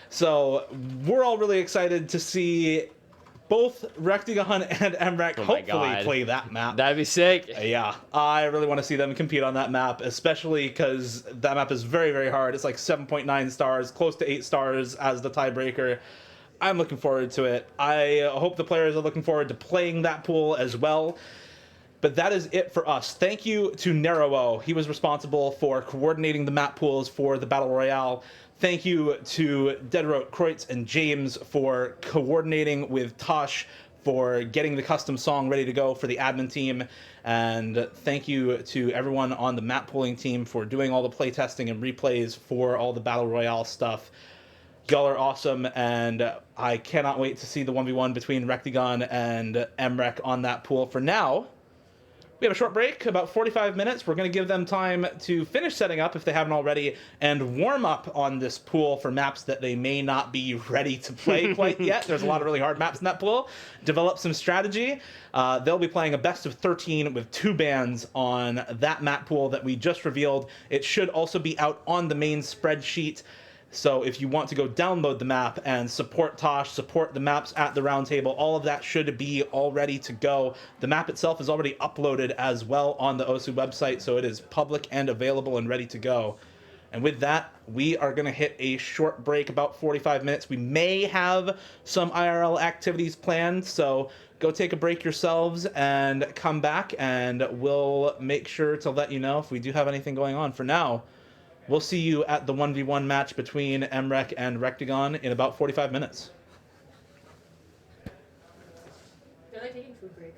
So we're all really excited to see both Rectagon and Emrek hopefully God. play that map. That'd be sick. Yeah, I really want to see them compete on that map, especially because that map is very, very hard. It's like 7.9 stars, close to 8 stars as the tiebreaker. I'm looking forward to it. I hope the players are looking forward to playing that pool as well. But that is it for us. Thank you to Nerowo. He was responsible for coordinating the map pools for the Battle Royale. Thank you to Deadrote, Kreutz, and James for coordinating with Tosh for getting the custom song ready to go for the admin team. And thank you to everyone on the map pooling team for doing all the playtesting and replays for all the Battle Royale stuff. Y'all are awesome, and I cannot wait to see the 1v1 between Rectagon and Emrek on that pool. For now, we have a short break, about 45 minutes. We're going to give them time to finish setting up if they haven't already, and warm up on this pool for maps that they may not be ready to play quite yet. There's a lot of really hard maps in that pool. Develop some strategy. They'll be playing a best of 13 with 2 bands on that map pool that we just revealed. It should also be out on the main spreadsheet. So if you want to go download the map and support Tosh, support the maps at the Roundtable, all of that should be all ready to go. The map itself is already uploaded as well on the OSU website, so it is public and available and ready to go. And with that, we are going to hit a short break, about 45 minutes. We may have some IRL activities planned, so go take a break yourselves and come back, and we'll make sure to let you know if we do have anything going on. For now, we'll see you at the 1v1 match between Emrek and Rectagon in about 45 minutes. They're like taking food break.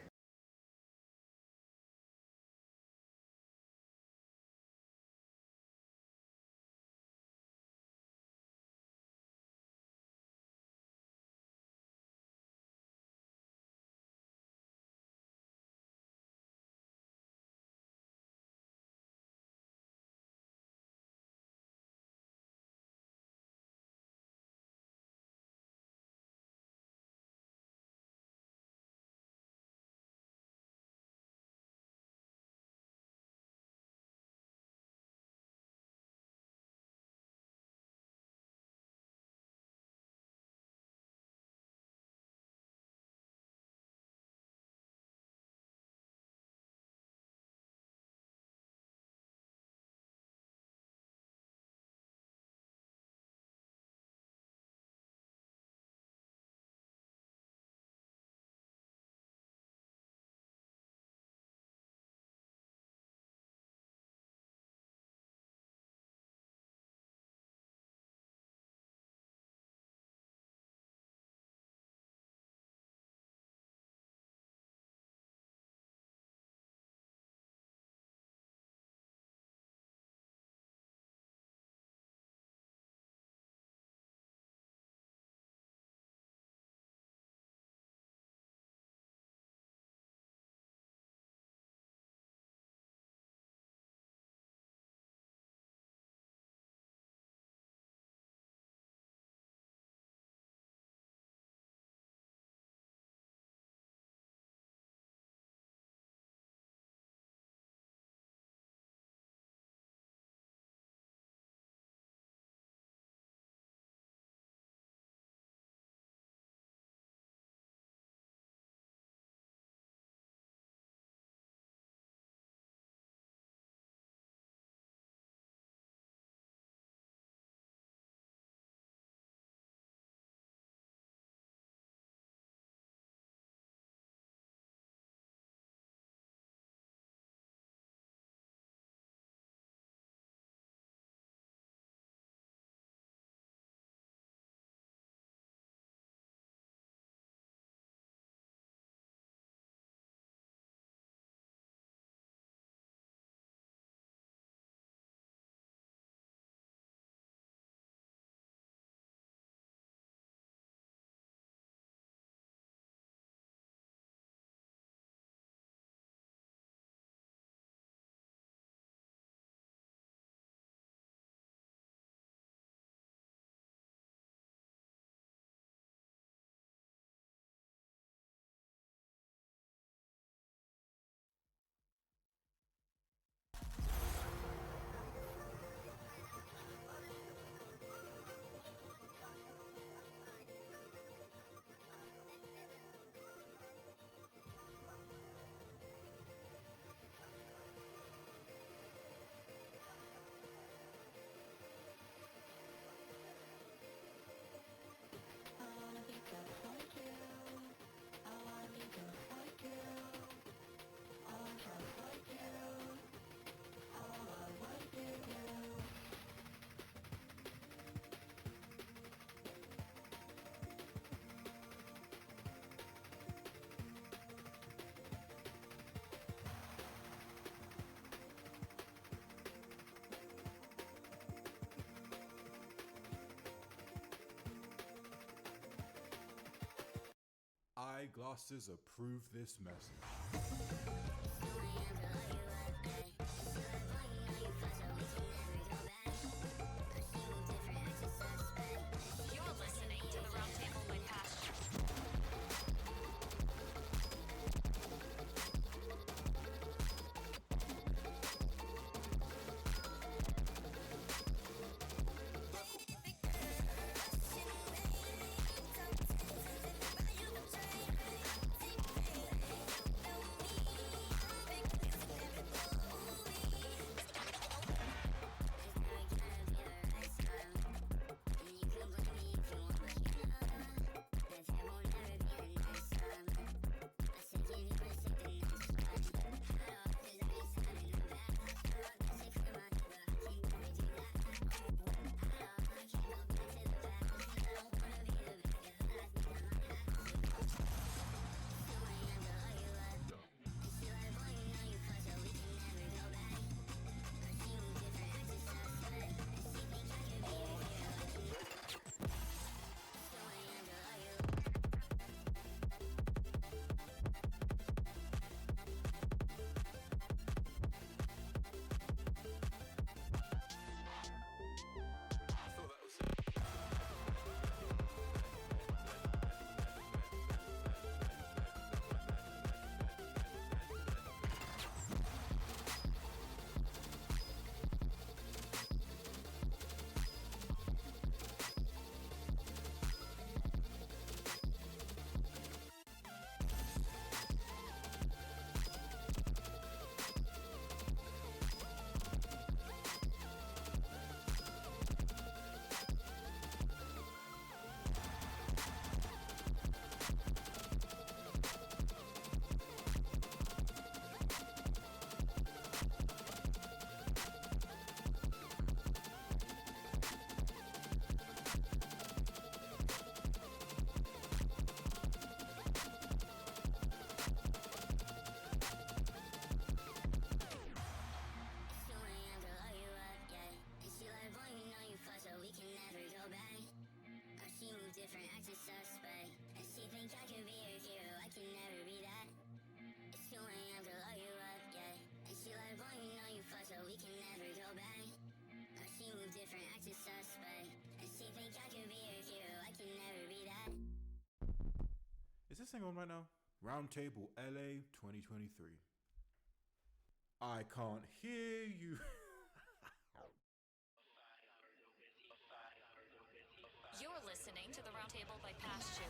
eyeglasses approve this message. You're listening to the Roundtable by Pasture. Is this thing on right now? Roundtable LA 2023. I can't hear you. You're listening to the Roundtable by Pasture.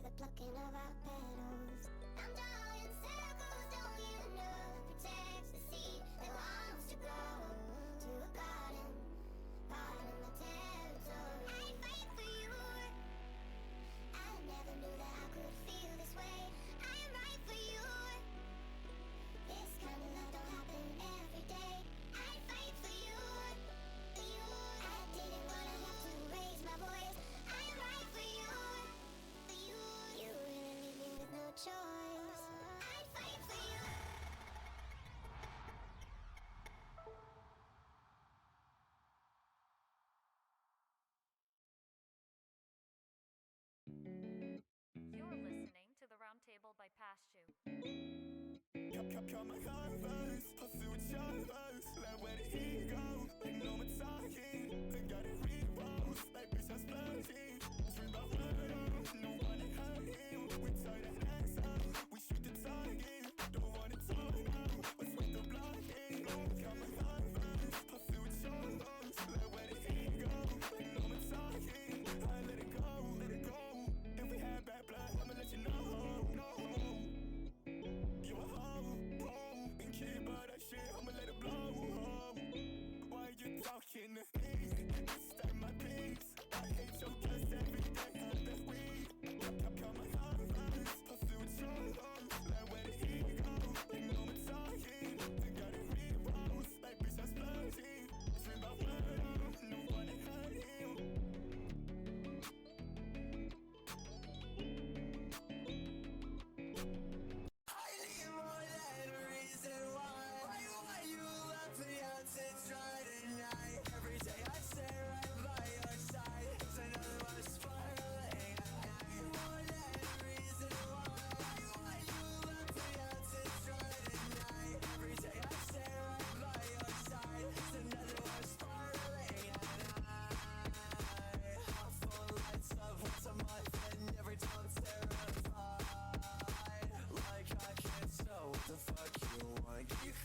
feel the plucking of our petals. I'm drawing circles, don't you know? Protects the seed that wants to grow to a garden, part of my territory. I fight for you. I never knew that I could feel this way. I am right for you. This kind of love don't happen every day. I fight for you. I didn't wanna have to raise my voice. I am right for you. You really leave me with no choice. I fight for you. You're listening to the Roundtable by Pastu. Got my converse, I see what your verse. Like where did he go? Like no one talking. They got it repost. Like bitch I'm splurging. Dream about murder. No one ain't hurt him. We tie that ass up. We shoot the target. Don't wanna talk now. What's with the blocking? Got my converse, I see what your verse. Like where did he go? Like no one talking. I let it go, let it go. If we had bad blood, I'ma let you know. No. You a hoe, and care about that shit, I'ma let it blow. Why you talking to me? This time my piece. I hate your guts every day, I bet we got my converse, I see what you're on. Like where did he go? Like no one talking. I got it repost, like bitch I'm splurging. Dream about murder, no one ain't hurt him. Every time I'm terrified, like I can't tell what the fuck you want. Keep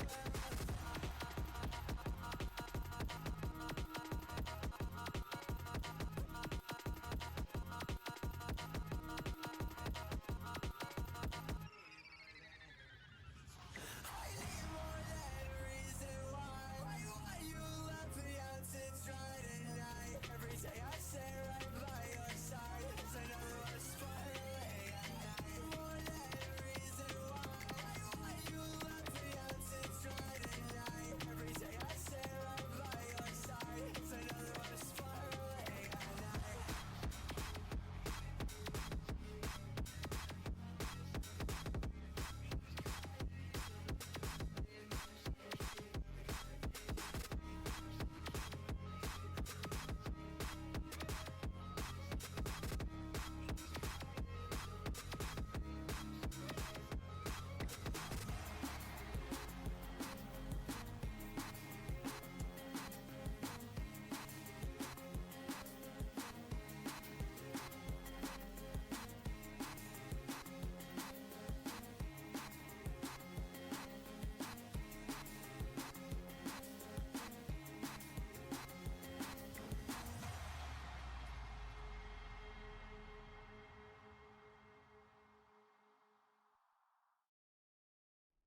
every day I stay right by your side. It's another one spiraling at night. More than a reason why you left me out to try tonight. Every day I stay right by your side. It's another one spiraling at night.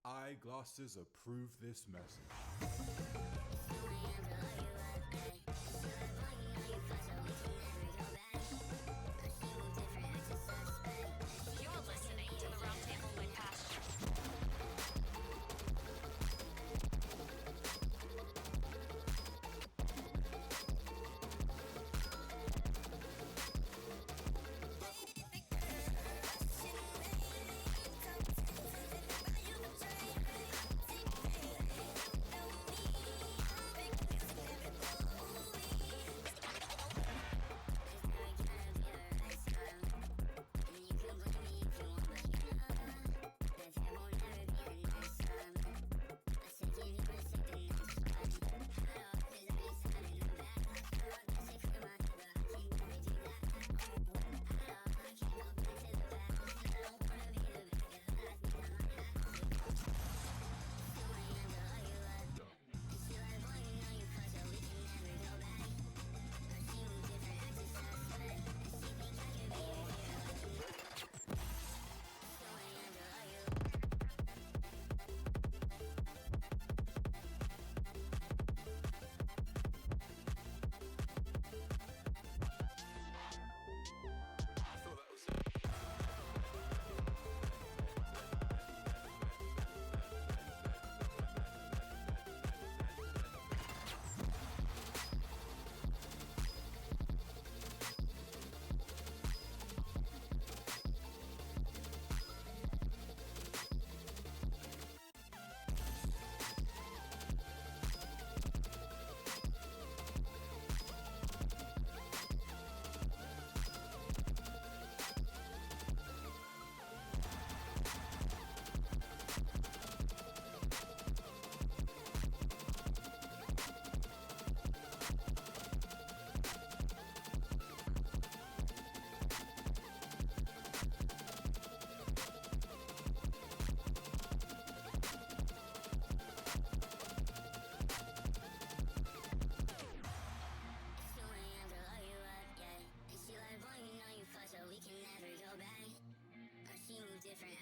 Eyeglasses approve this message. You're listening to the Roundtable by Pastu. Don't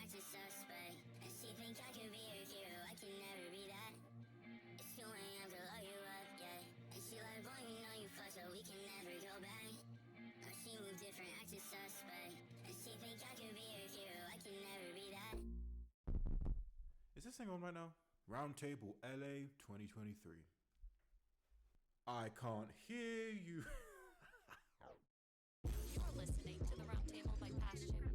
acting suspect. And she think I could be her hero, I can never be that. It's 2 a.m. to lock you up, yeah. And she like, boy, you know you fucked, so we can never go back. Now she move different, acting suspect. And she think I could be her hero, I can never be that. Is this thing on right now? Roundtable LA 2023. I can't hear you. You're listening to the Roundtable by Pasture.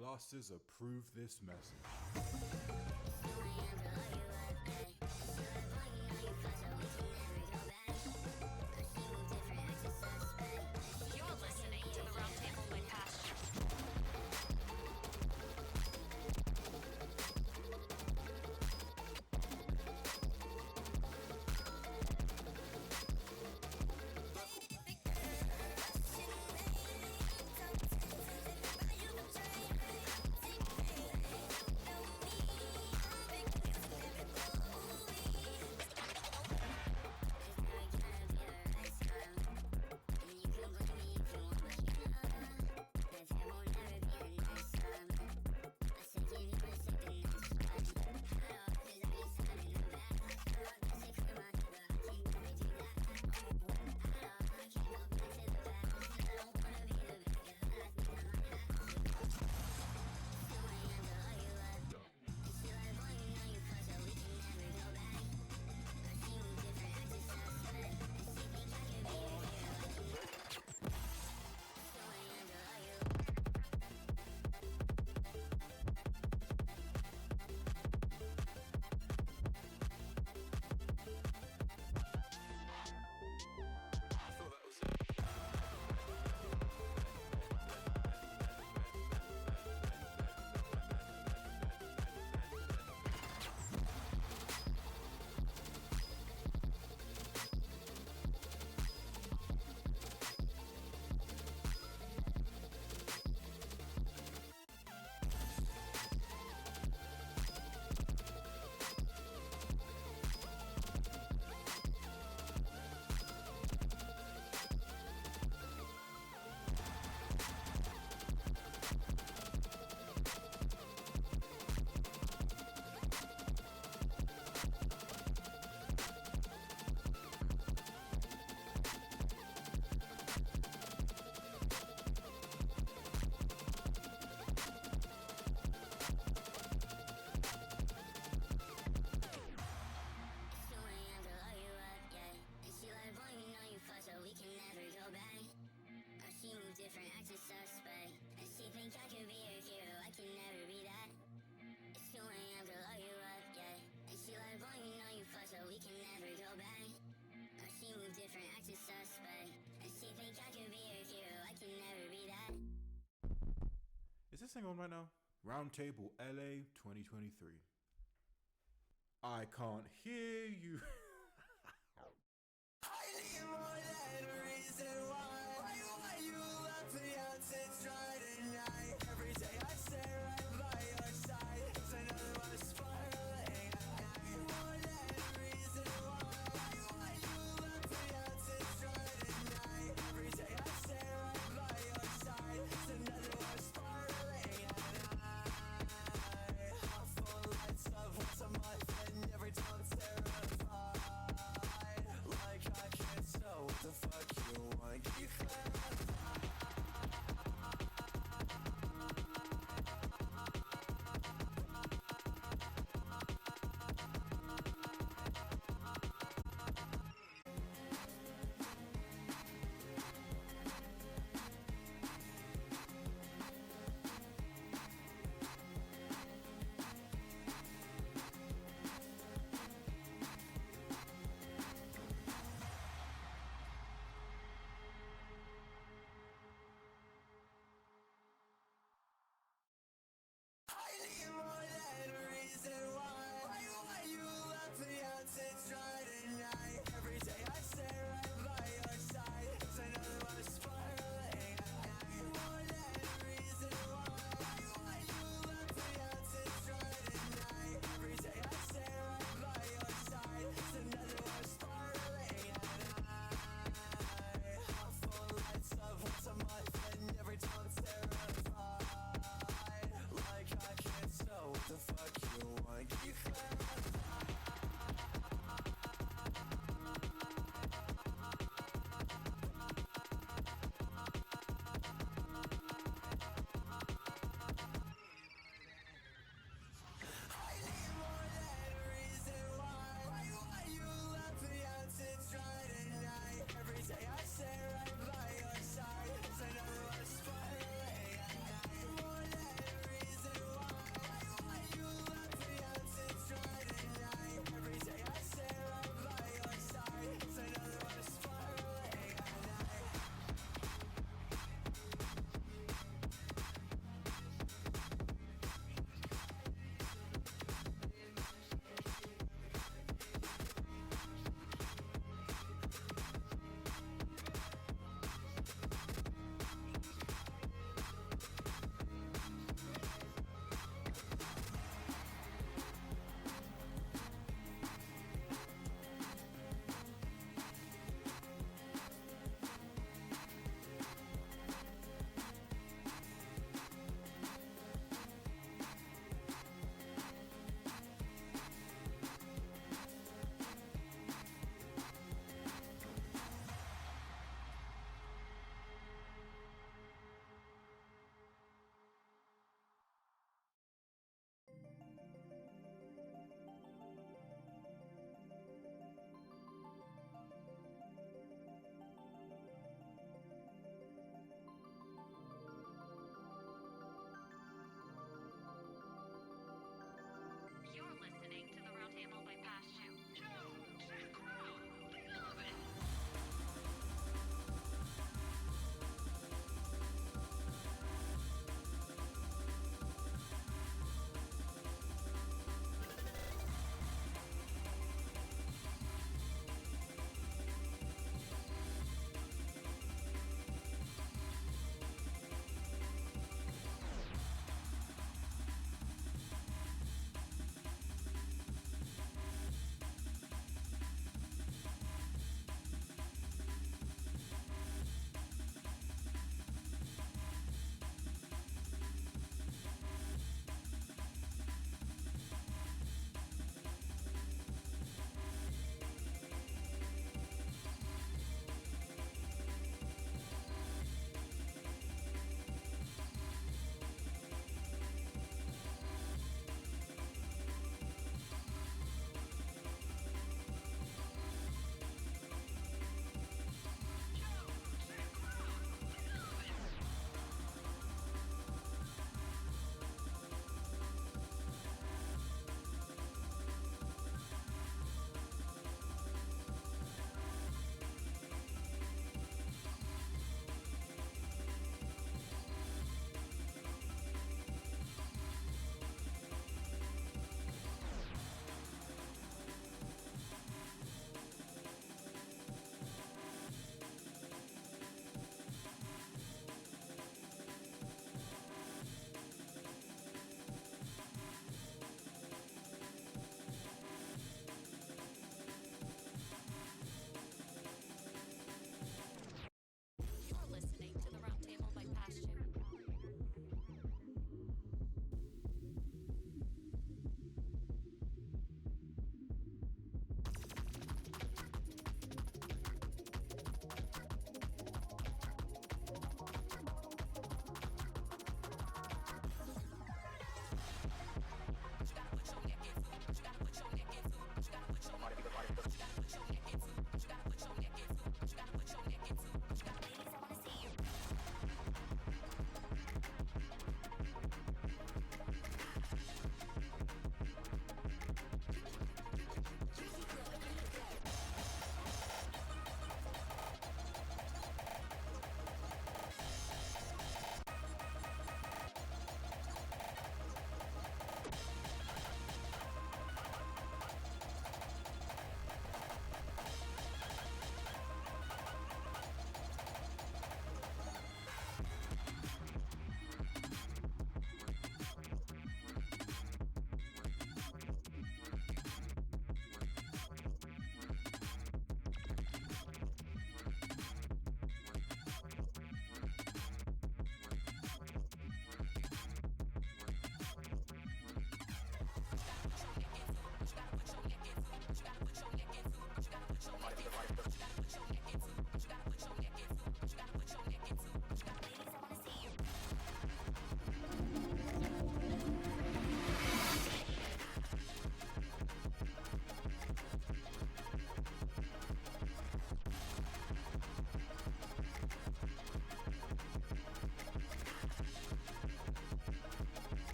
glasses approve this message. You're listening to the Roundtable by Pasture. Is this thing on right now? Roundtable LA 2023. I can't hear you. Every time terrified.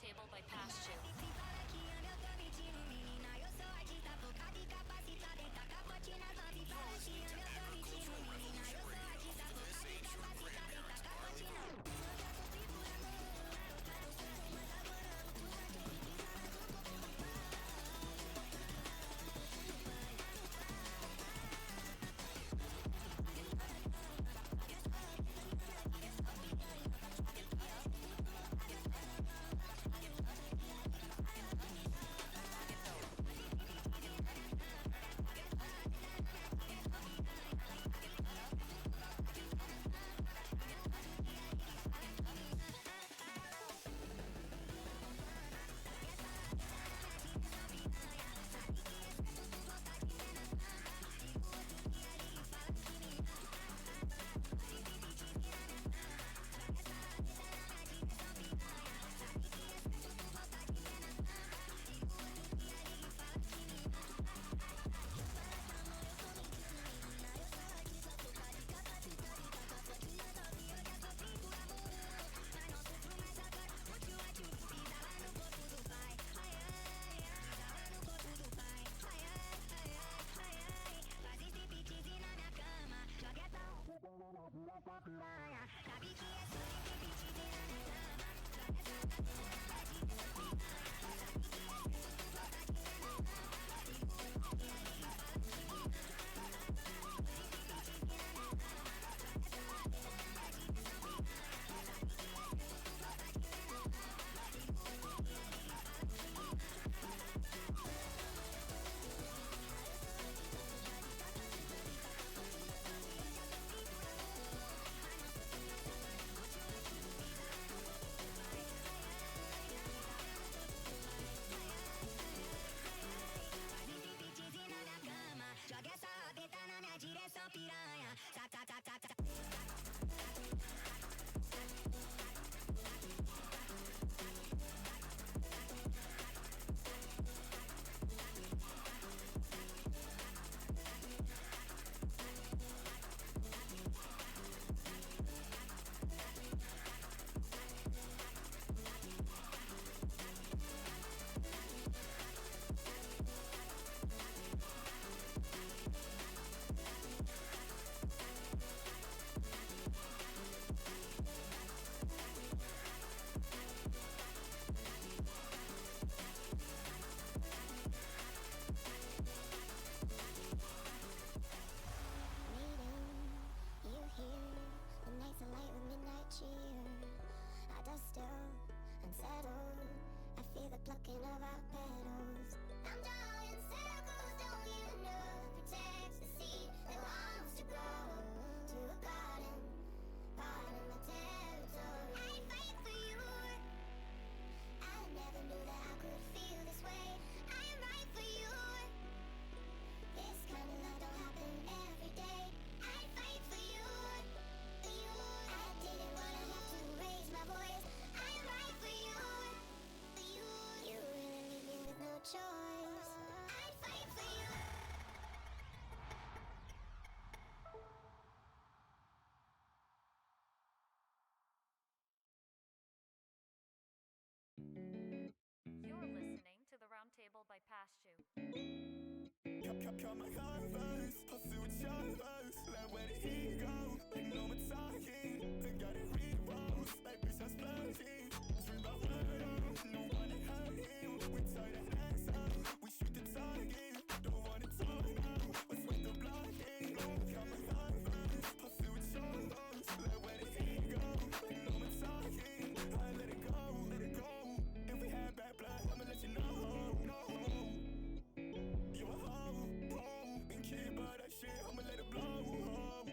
Roundtable by Past You. You're listening to the Roundtable by Past You. Come my converse, pursue with your like where did he go? Like no one talking, they got it reroll, like bitch I'm splurging. Dream about murder, no one to hurt him. We tie that ass up, we shoot the target. Don't wanna talk now, let's wait the blocking. Come my converse, pursue with your like where did he go? Like no one talking, I let it go, let it go. If we had bad blood, I'ma let you know, no. You a hoe, and keep all that shit, I'ma let it blow.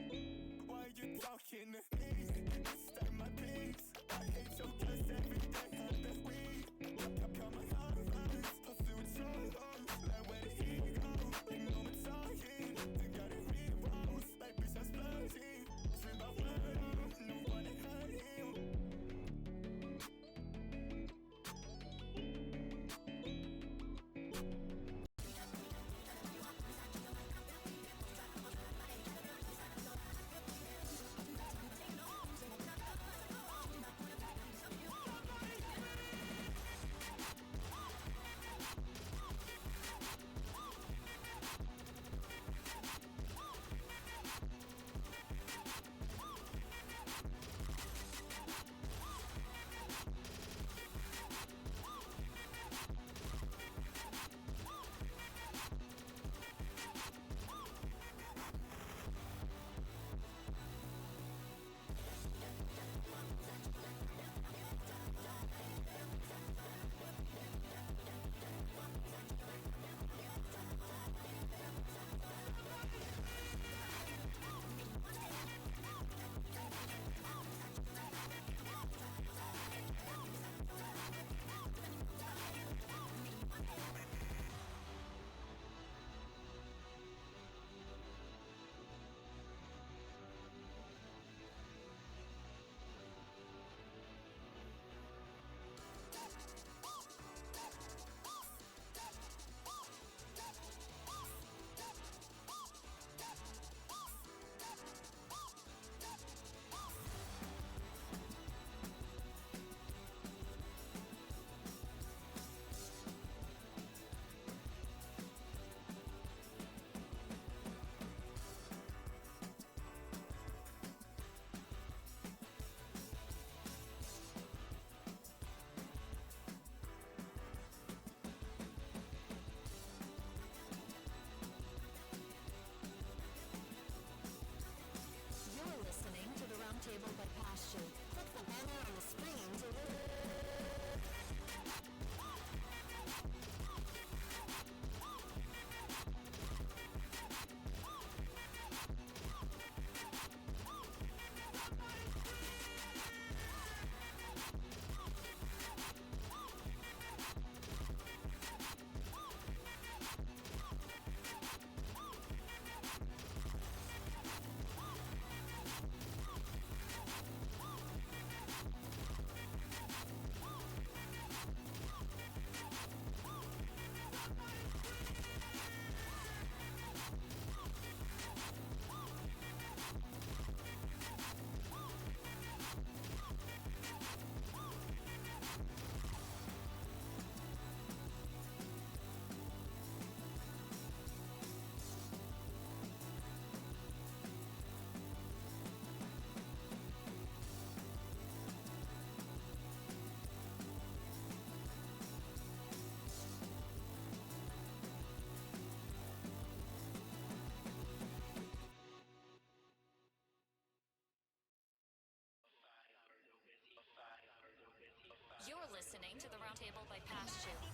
Roundtable by Past You.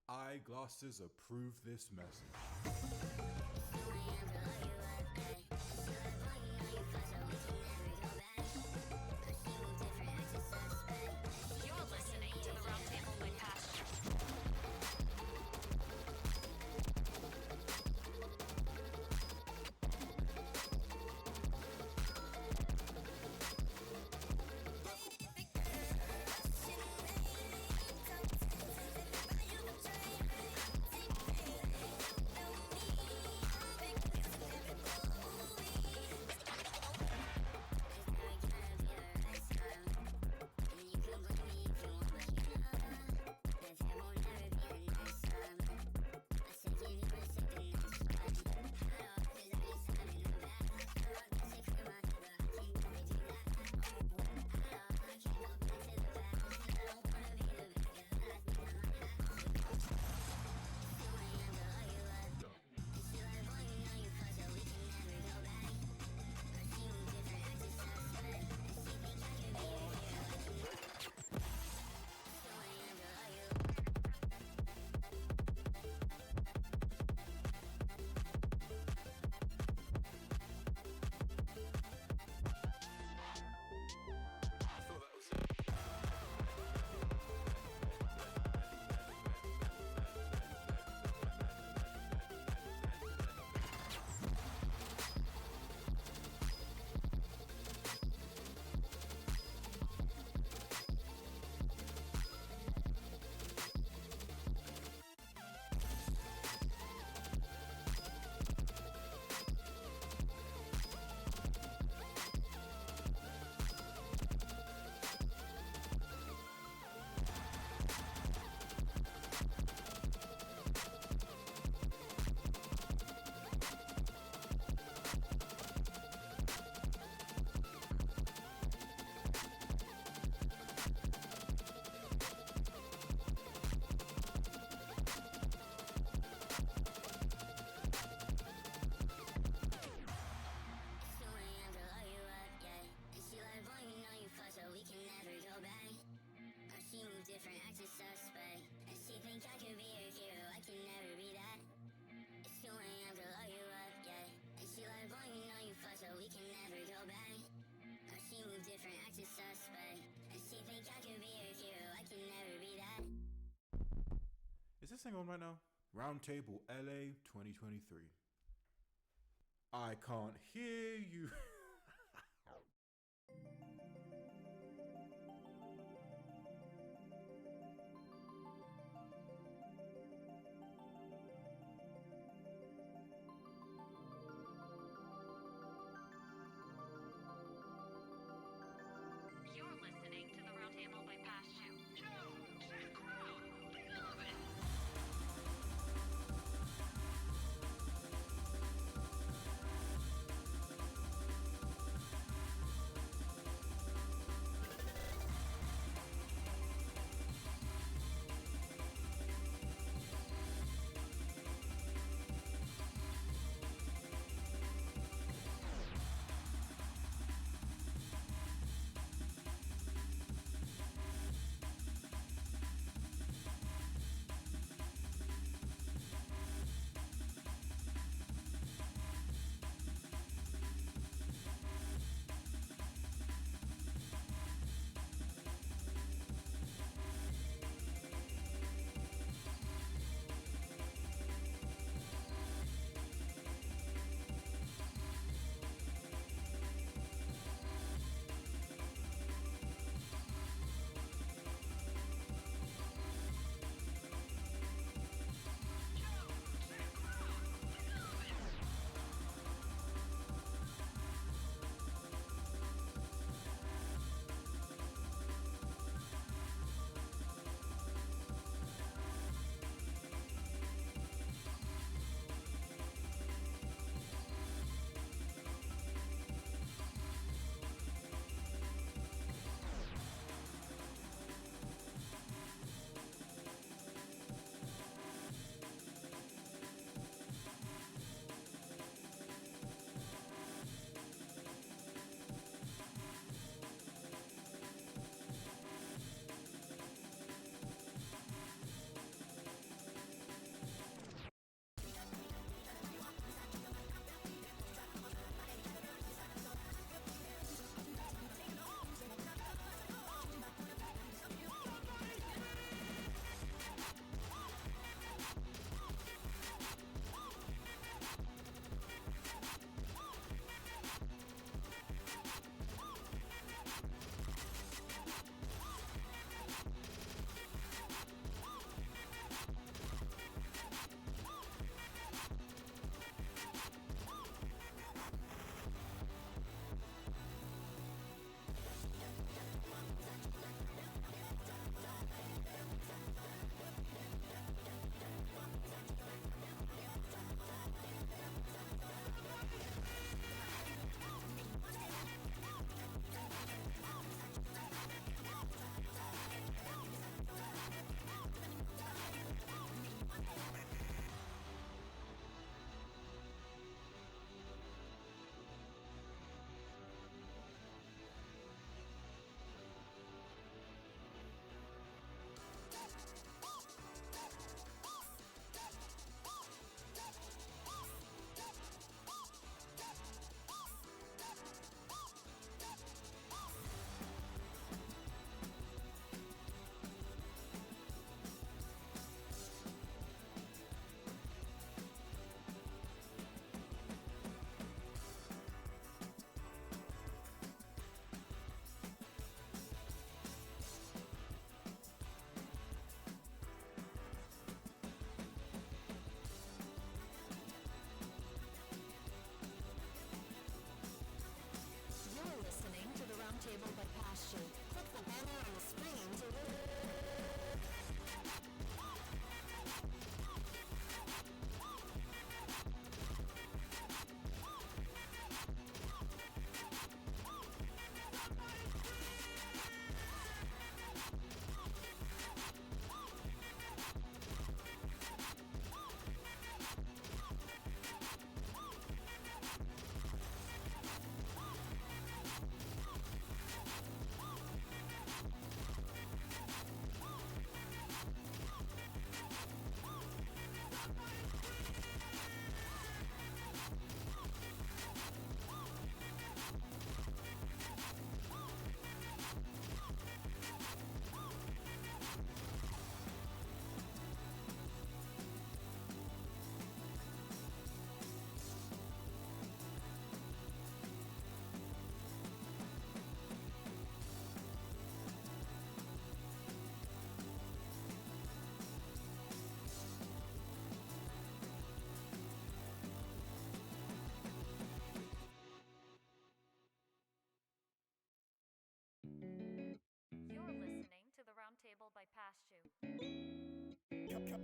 Eyeglasses approve this message. You're listening to the Roundtable by Past You. this thing on right now? Roundtable LA 2023. I can't hear you. You're listening to the Roundtable by Past You. Joe, sick crowd, we love it.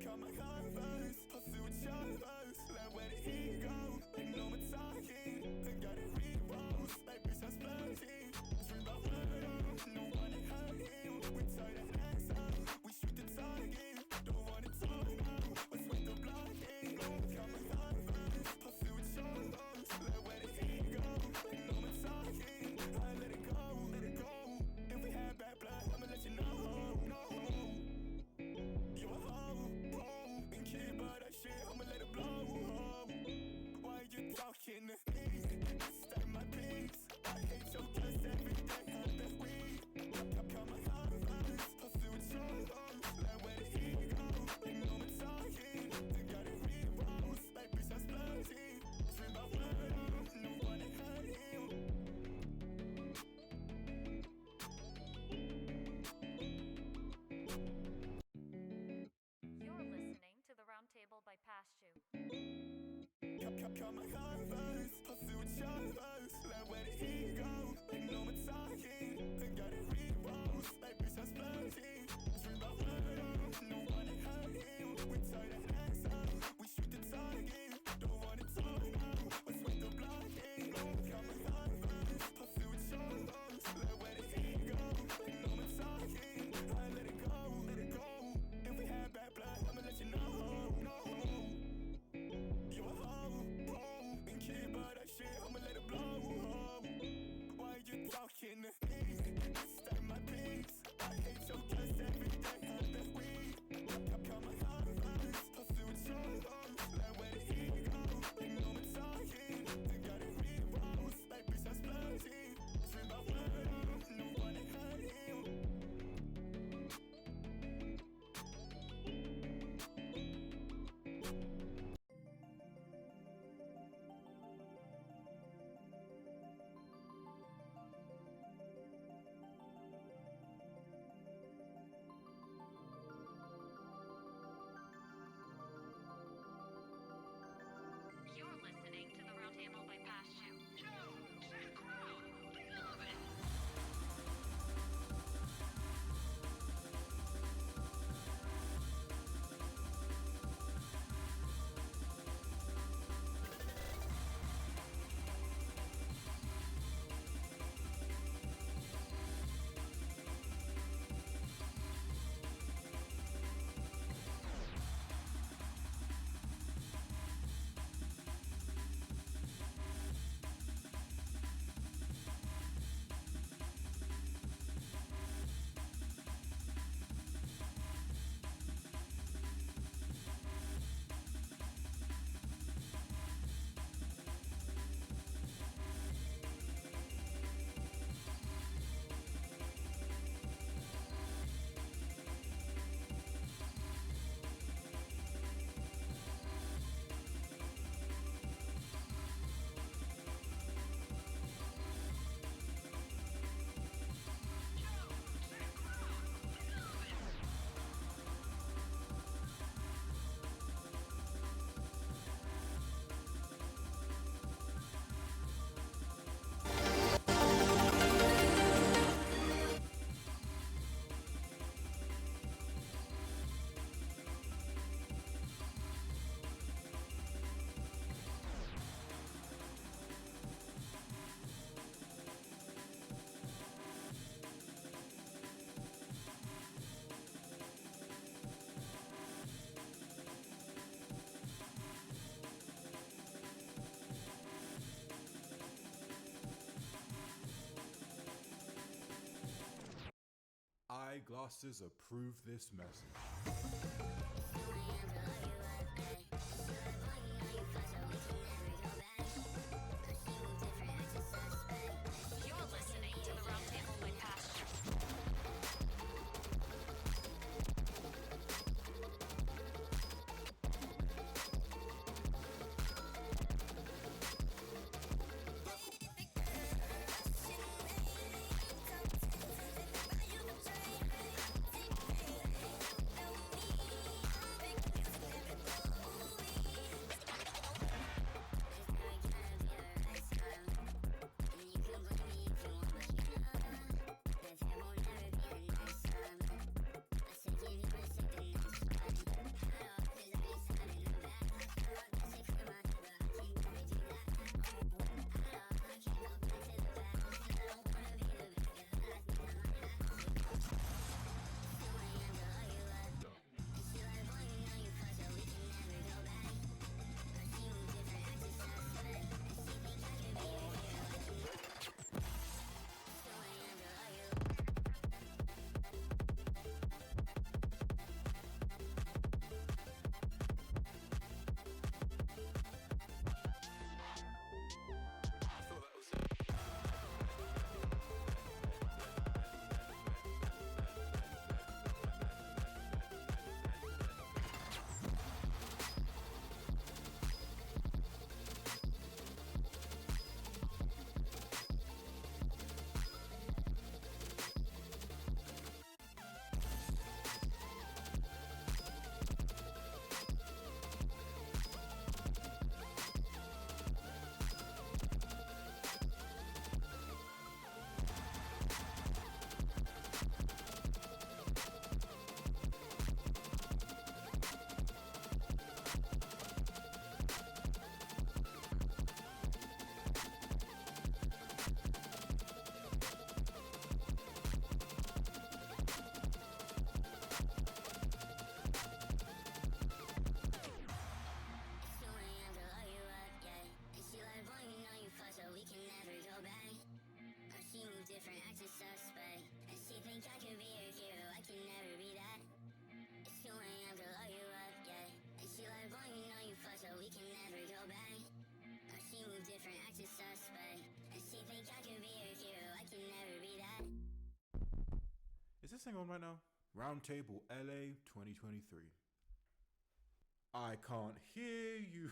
Got my converse, I see what y'all verse. Like where did he go? Like no more talking. I got it re-rolls, like bitch I'm splurging. Dream about murder, no one to hurt him. We tie that ass up, we shoot the target. Don't wanna talk now, let's wait the blocking. Got my converse, I see what y'all verse. Like where did he go? Like no more talking. I let it go, let it go. If we had bad blood, I'ma let you know. No. You a hoe, and keep about that shit, I'ma let it blow. Why you talking to me? Stay my peace. I hate your guts every day of the week. Got my converse, I see what you're on. Like where did he go? Like no more talking. I got it re-rolls, like bitch I'm splurging. Dream about murder, no one to hurt him. You're listening to the Roundtable by Past You. Got my converse, I see what y'all verse. Like where did he go? Like no more talking. I got it re-rolls, like bitch I'm splurging. Dream about murder, no one to hurt him. We tie that ass up, we shoot the target. Don't wanna talk now, let's wait the blocking. Got my converse, I see what y'all verse. Like where did he go? Like no more talking. I let it go, let it go. If we had bad blood, I'ma let you know. No. You a hoe, and keep about that shit, I'ma let it blow. Why you talking to me? Stay my peace. I hate your guts every day of the week. Got my converse, I see what you're on. Like where did he go? Like no more talking. I got it re-rolls, like bitch I'm splurging. Dream about murder, no one to hurt him. You're listening to the Roundtable by Past You. Sick crowd. Love it. Eyeglasses approve this message. You're listening to the Roundtable by Past You. Don't Is this thing on right now? Roundtable LA 2023. I can't hear you.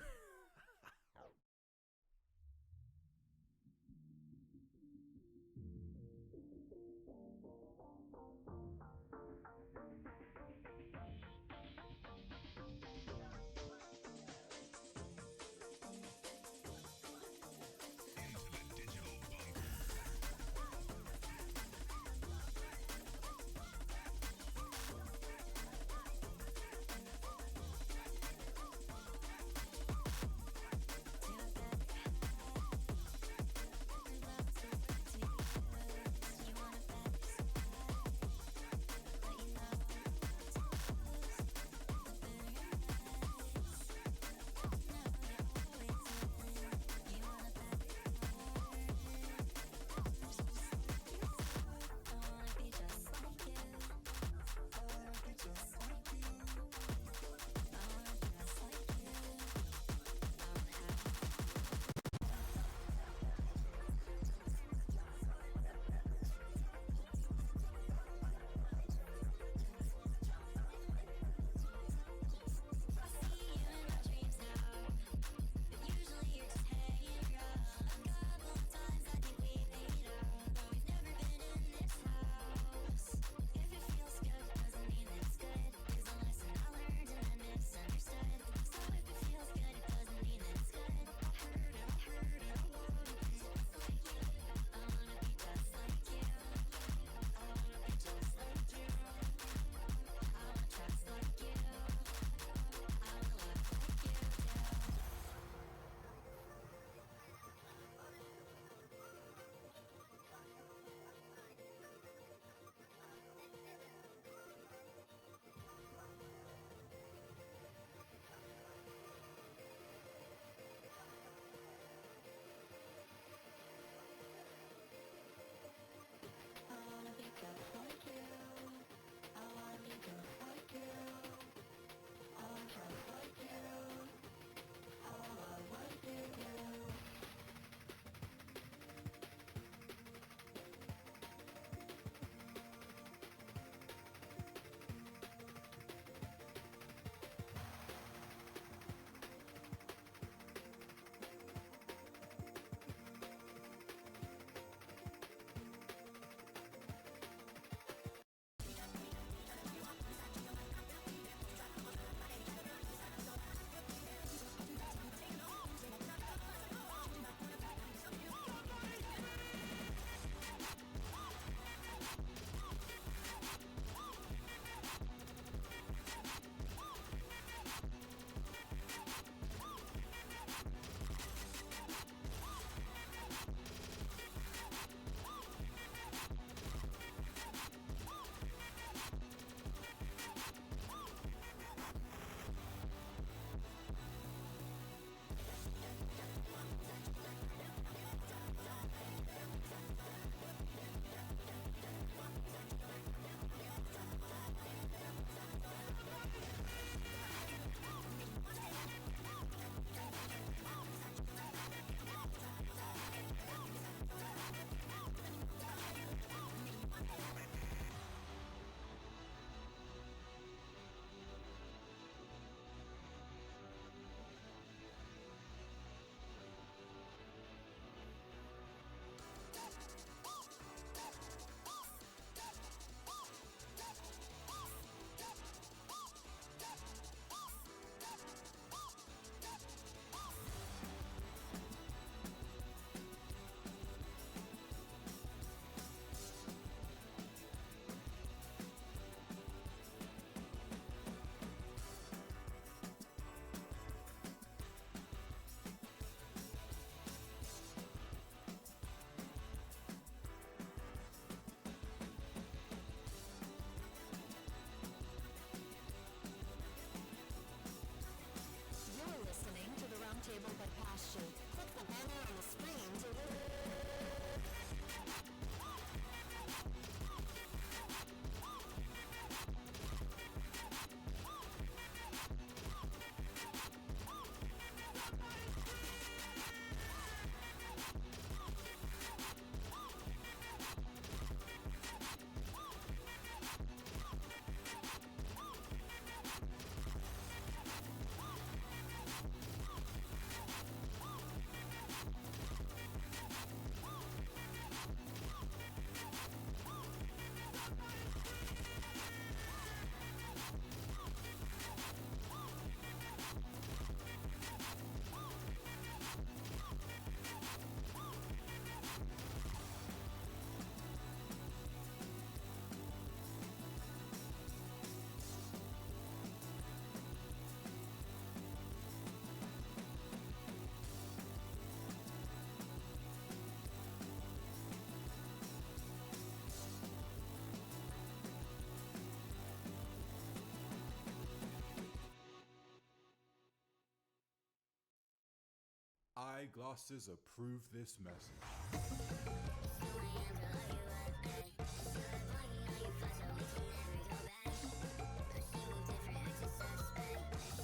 eyeglasses approve this message.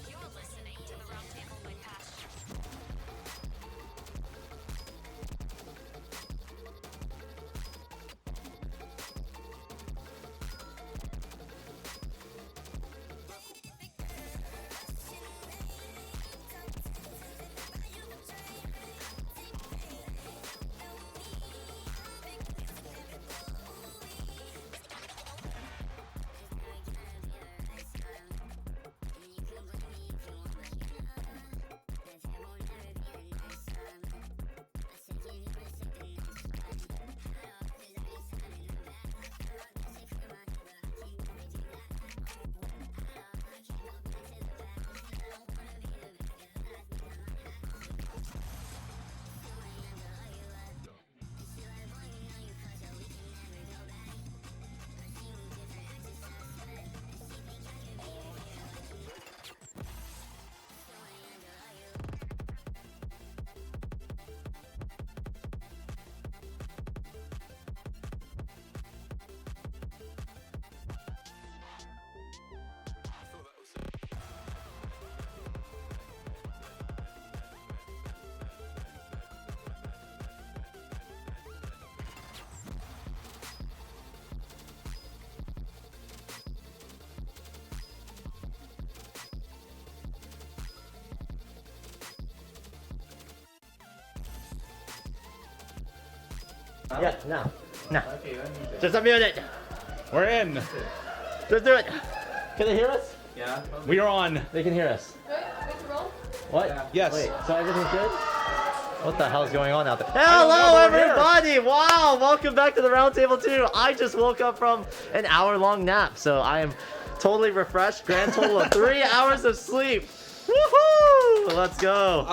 You're listening to the Roundtable by Pasture. Yeah, now. Just unmute it. We're in. Just do it. Can they hear us? Yeah. We are on. They can hear us. What? Yes. Wait, so everything's good? What the hell's going on out there? I don't know, Hello, we're here. everybody! Wow, welcome back to the Roundtable 2. I just woke up from an hour-long nap, so I am totally refreshed. Grand total of 3 hours of sleep. Woohoo! Let's go.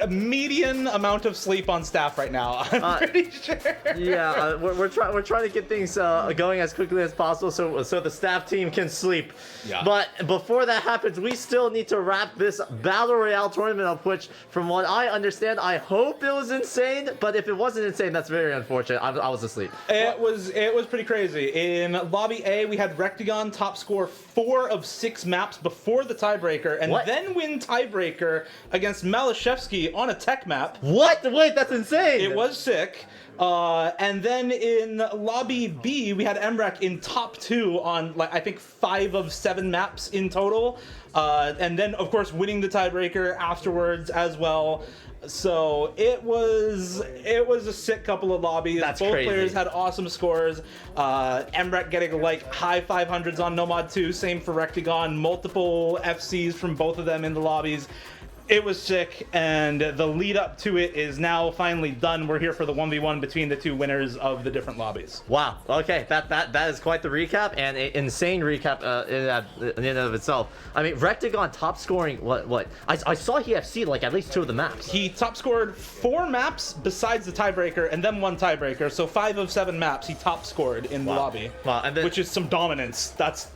A median amount of sleep on staff right now. I'm pretty sure. Yeah, we're trying to get things going as quickly as possible so the staff team can sleep. Yeah. But before that happens, we still need to wrap this Battle Royale tournament up, which, from what I understand, I hope it was insane. But if it wasn't insane, that's very unfortunate. I was asleep. It was pretty crazy. In Lobby A, we had Rectagon top score 4 of 6 maps before the tiebreaker, and then win tiebreaker against Malashevsky on a tech map. What? Wait, that's insane. It was sick. And then in Lobby B, we had Emrek in top 2 on, like, I think 5 of 7 maps in total. And then, of course, winning the tiebreaker afterwards as well. So it was a sick couple of lobbies. That's Both crazy. players had awesome scores. Emrek getting like high 500s on Nomad 2. Same for Rectagon. Multiple FCs from both of them in the lobbies. It was sick, and the lead up to it is now finally done. We're here for the 1v1 between the 2 winners of the different lobbies. Wow. Okay, that is quite the recap, and an insane recap in and of itself. I mean, Rectagon top scoring what? I saw he FC'd like at least 2 of the maps. He top scored 4 maps besides the tiebreaker, and then 1 tiebreaker. So 5 of 7 maps he top scored in the lobby. Wow, and then, which is some dominance. That's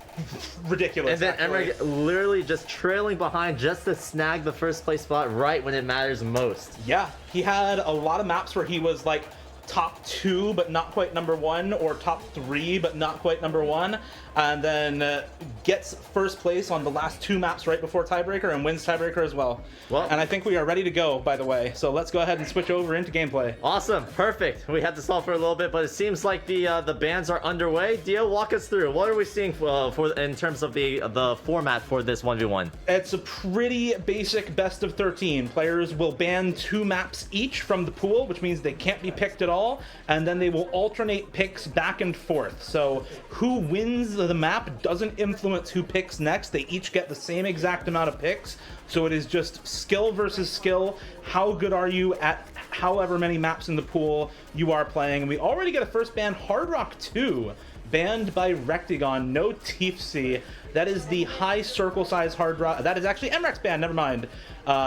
ridiculous. And then actually. Emrek literally just trailing behind just to snag the first place spot right when it matters most. Yeah, he had a lot of maps where he was like top 2 but not quite number 1, or top 3 but not quite number 1, and then gets first place on the last 2 maps right before tiebreaker and wins tiebreaker as well. And I think we are ready to go, by the way, so let's go ahead and switch over into gameplay. Awesome, perfect. We had to stall for a little bit, but it seems like the bans are underway. Dio, walk us through. What are we seeing for in terms of the format for this 1v1? It's a pretty basic best of 13. Players will ban 2 maps each from the pool, which means they can't be picked at all, and then they will alternate picks back and forth. So who wins the map doesn't influence who picks next. They each get the same exact amount of picks. So it is just skill versus skill. How good are you at however many maps in the pool you are playing? And we already get a first ban, Hard Rock 2, banned by Rectagon, no Tiefsee. That is the high circle size Hard Rock. That is actually Emrek's ban, never mind.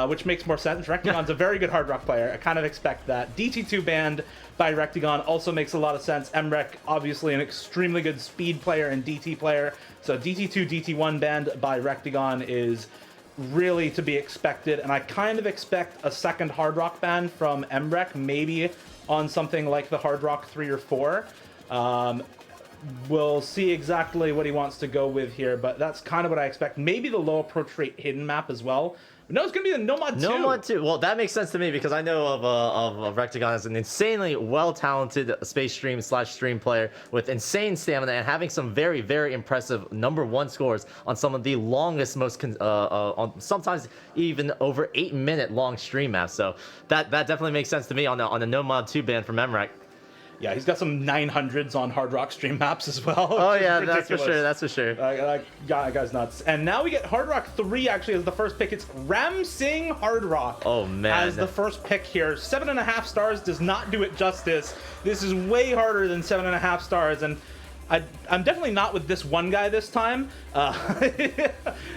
Which makes more sense. Rectagon's a very good Hard Rock player. I kind of expect that. DT2 banned by Rectagon also makes a lot of sense. Emrek, obviously an extremely good speed player and DT player. So DT2, DT1 banned by Rectagon is really to be expected, and I kind of expect a second Hard Rock ban from Emrek, maybe on something like the Hard Rock 3 or 4. We'll see exactly what he wants to go with here, but that's kind of what I expect. Maybe the low approach rate hidden map as well. No, it's going to be the Nomad 2. Nomad 2. Well, that makes sense to me because I know of Rectagon as an insanely well-talented space stream player with insane stamina and having some very, very impressive #1 scores on some of the longest, on sometimes even over 8-minute long stream maps. So that definitely makes sense to me on the Nomad 2 ban from Emrek. Yeah, he's got some 900s on Hard Rock stream maps as well. Oh yeah, that's for sure. That's for sure. Guy's nuts. And now we get Hard Rock 3 actually as the first pick. It's Ramsing Hard Rock. Oh man. As the first pick here. 7.5 stars does not do it justice. This is way harder than 7.5 stars, and I'm definitely not with this one guy this time.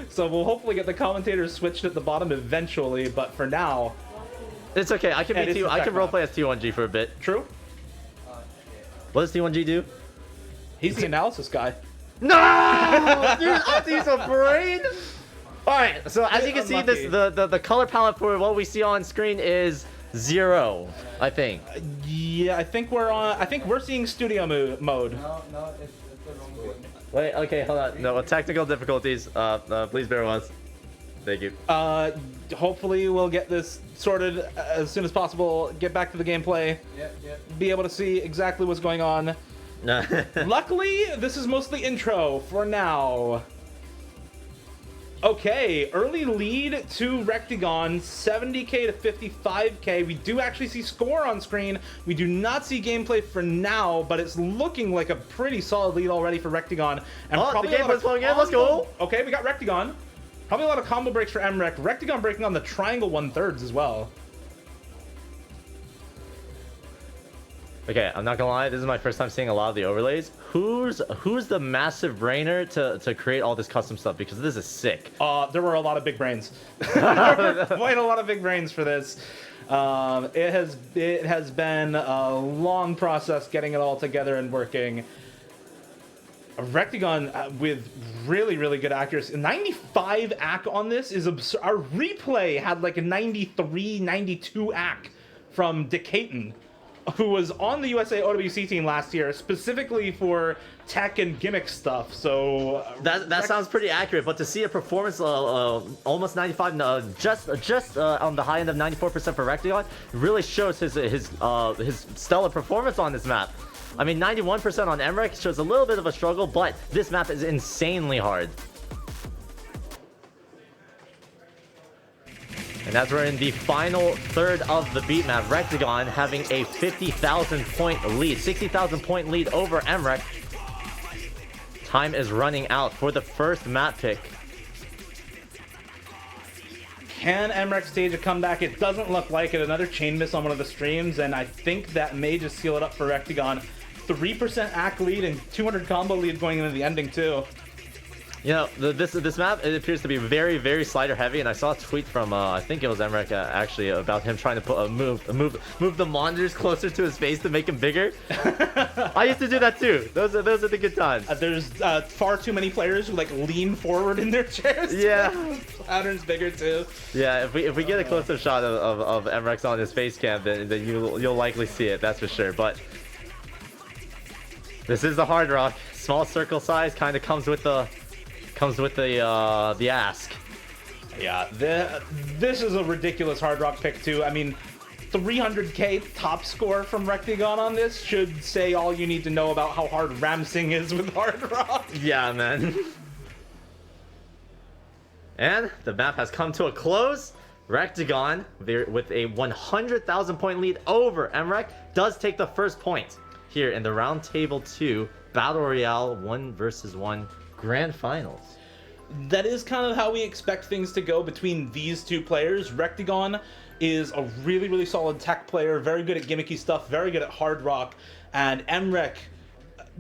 So we'll hopefully get the commentators switched at the bottom eventually. But for now, it's okay. I can roleplay as T1G for a bit. True. What does T1G do? He's the analysis guy. No! Dude, I have to use a brain? Alright, so as you can see, the color palette for what we see on screen is 0, I think. Yeah, I think we're seeing studio mode. No, it's the wrong one. Wait, okay, hold on. No, technical difficulties. Please bear with us. Thank you. Hopefully we'll get this sorted as soon as possible, get back to the gameplay, be able to see exactly what's going on. Luckily, this is mostly intro for now. Okay, early lead to Rectagon, 70k to 55k. We do actually see score on screen. We do not see gameplay for now, but it's looking like a pretty solid lead already for Rectagon. And the gameplay's flowing in, let's go! Okay, we got Rectagon. Probably a lot of combo breaks for Emrek. Rectagon breaking on the triangle 1/3 as well. Okay, I'm not gonna lie, this is my first time seeing a lot of the overlays. Who's the massive brainer to create all this custom stuff? Because this is sick. There were a lot of big brains. Quite a lot of big brains for this. It has been a long process getting it all together and working. Rectagon with really, really good accuracy. 95 AC on this is absurd. Our replay had like a 93, 92 AC from Decaton, who was on the USA OWC team last year, specifically for tech and gimmick stuff. So that sounds pretty accurate. But to see a performance almost 95, just on the high end of 94% for Rectagon, really shows his stellar performance on this map. I mean, 91% on Emrek shows a little bit of a struggle, but this map is insanely hard. And as we're in the final third of the beat map, Rectagon having a 50,000 point lead, 60,000 point lead over Emrek. Time is running out for the first map pick. Can Emrek stage a comeback? It doesn't look like it. Another chain miss on one of the streams, and I think that may just seal it up for Rectagon. 3% AC lead and 200 combo lead going into the ending too. You know, this map, it appears to be very, very slider heavy, and I saw a tweet from I think it was Emrek actually about him trying to put move the monitors closer to his face to make him bigger. I used to do that too. Those are the good times. There's far too many players who like lean forward in their chairs. Yeah, pattern's bigger too. Yeah, if we get a close-up shot of Emrek on his face cam, then you'll likely see it. That's for sure. But this is the Hard Rock. Small circle size kind of comes with the ask. Yeah, this is a ridiculous Hard Rock pick too. I mean, 300k top score from Rectagon on this should say all you need to know about how hard Ramsing is with Hard Rock. Yeah, man. And the map has come to a close. Rectagon, with a 100,000 point lead over Emrek, does take the first point here in the Roundtable 2 Battle Royale 1 vs 1 Grand Finals. That is kind of how we expect things to go between these two players. Rectagon is a really, really solid tech player, very good at gimmicky stuff, very good at Hard Rock, and Emrek,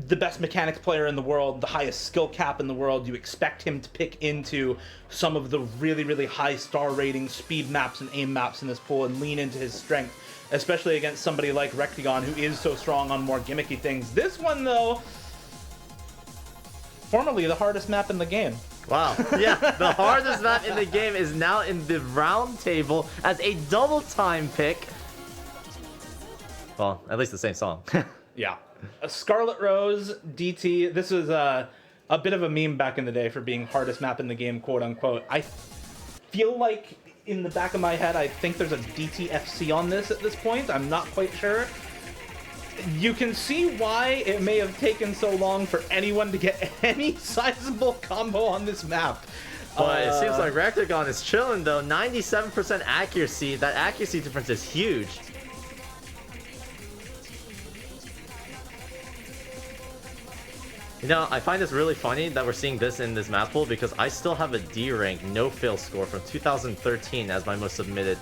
the best mechanics player in the world, the highest skill cap in the world. You expect him to pick into some of the really, really high star rating speed maps and aim maps in this pool and lean into his strength, especially against somebody like Rectagon, who is so strong on more gimmicky things. This one, though, formerly the hardest map in the game. Wow. Yeah, the hardest map in the game is now in the Roundtable as a double time pick. Well, at least the same song. Yeah. Scarlet Rose, DT. This was a bit of a meme back in the day for being hardest map in the game, quote unquote. I feel like in the back of my head, I think there's a DTFC on this at this point. I'm not quite sure. You can see why it may have taken so long for anyone to get any sizable combo on this map. But it seems like Rectagon is chilling though. 97% accuracy. That accuracy difference is huge. You know, I find this really funny that we're seeing this in this map pool because I still have a D rank no fail score from 2013 as my most submitted.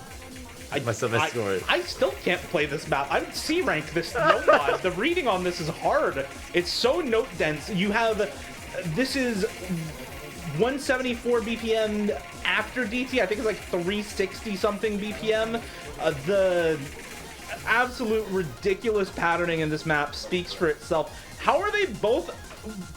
Score. I still can't play this map. I would C rank this note mod. The reading on this is hard. It's so note dense. You have, this is 174 BPM after DT. I think it's like 360 something BPM. The absolute ridiculous patterning in this map speaks for itself. How are they both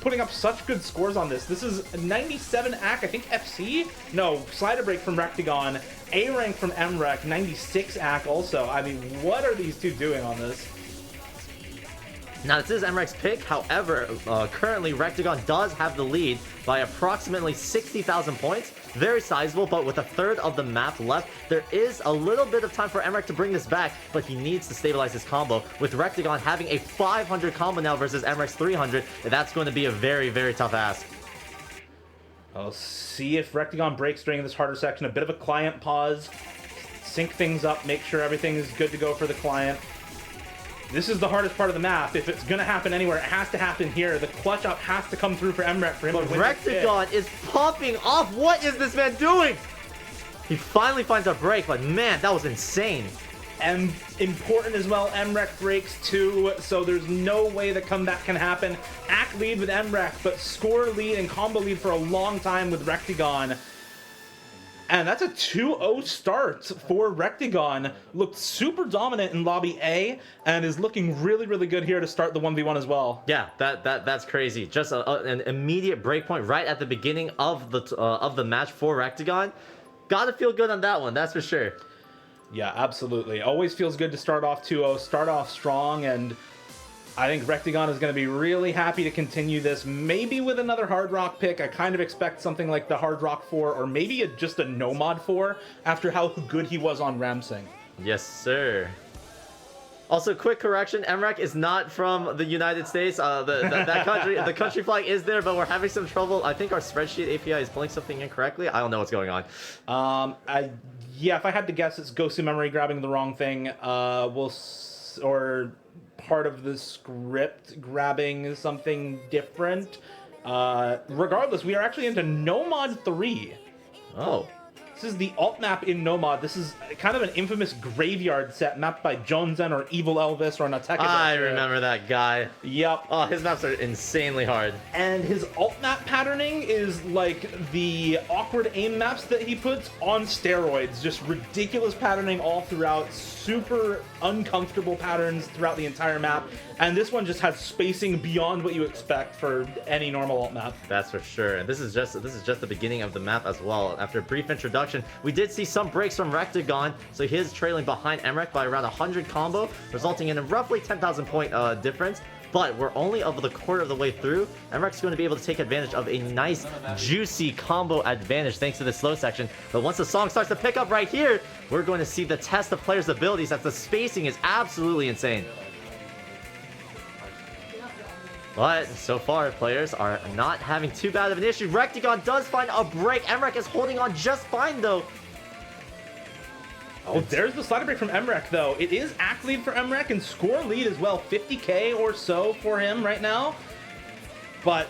putting up such good scores on this? This is 97 AC, I think FC? No, slider break from Rectagon. A rank from MREC, 96 AC also. I mean, what are these two doing on this? Now, this is MREC's pick. However, currently, Rectagon does have the lead by approximately 60,000 points. Very sizable, but with a third of the map left, there is a little bit of time for MREC to bring this back, but he needs to stabilize his combo. With Rectagon having a 500 combo now versus MREC's 300, that's going to be a very, very tough ask. I'll see if Rectagon breaks during this harder section. A bit of a client pause. Sync things up, make sure everything is good to go for the client. This is the hardest part of the map. If it's going to happen anywhere, it has to happen here. The clutch up has to come through for MREC for him to win this pick. Rectagon is popping off. What is this man doing? He finally finds a break, but man, that was insane. And important as well, MREC breaks too, so there's no way the comeback can happen. AC lead with MREC, but score lead and combo lead for a long time with Rectagon. And that's a 2-0 start for Rectagon. Looked super dominant in Lobby A, and is looking really, really good here to start the 1v1 as well. Yeah, that's crazy. Just an immediate breakpoint right at the beginning of the match for Rectagon. Gotta feel good on that one, that's for sure. Yeah, absolutely. Always feels good to start off 2-0, start off strong, and I think Rectagon is going to be really happy to continue this, maybe with another Hard Rock pick. I kind of expect something like the Hard Rock 4, or maybe just a No Mod 4, after how good he was on Ramsing. Yes, sir. Also, quick correction, MREC is not from the United States. That country, the country flag is there, but we're having some trouble. I think our spreadsheet API is pulling something incorrectly. I don't know what's going on. Yeah, if I had to guess, it's Gosu Memory grabbing the wrong thing. Or part of the script grabbing something different. Regardless, we are actually into No Mod 3. Oh. This is the alt map in No Mod. This is kind of an infamous graveyard set mapped by Jonezen or Evil Elvis or Nateka. I remember that guy. Yep. Oh, his maps are insanely hard. And his alt map patterning is like the awkward aim maps that he puts on steroids. Just ridiculous patterning all throughout. Super uncomfortable patterns throughout the entire map. And this one just has spacing beyond what you expect for any normal alt map. That's for sure. And this is just the beginning of the map as well. After a brief introduction, we did see some breaks from Rectagon, so he is trailing behind MREC by around 100 combo, resulting in a roughly 10,000 point difference. But we're only over the quarter of the way through. MREC's going to be able to take advantage of a nice, juicy combo advantage thanks to the slow section. But once the song starts to pick up right here, we're going to see the test of players' abilities as the spacing is absolutely insane. But so far, players are not having too bad of an issue. Rectagon does find a break. MREC is holding on just fine, though. Oh, there's the slider break from MREC, though. It is AC lead for MREC and score lead as well. 50k or so for him right now. But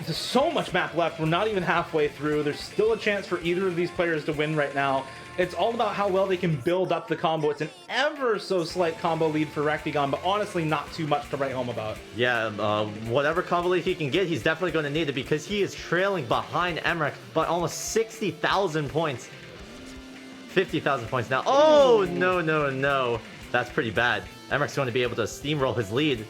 there's so much map left. We're not even halfway through. There's still a chance for either of these players to win right now. It's all about how well they can build up the combo. It's an ever so slight combo lead for Rectagon, but honestly not too much to write home about. Yeah, whatever combo lead he can get, he's definitely going to need it because he is trailing behind MREC by almost 60,000 points. 50,000 points now. Oh, no. That's pretty bad. MREC's going to be able to steamroll his lead.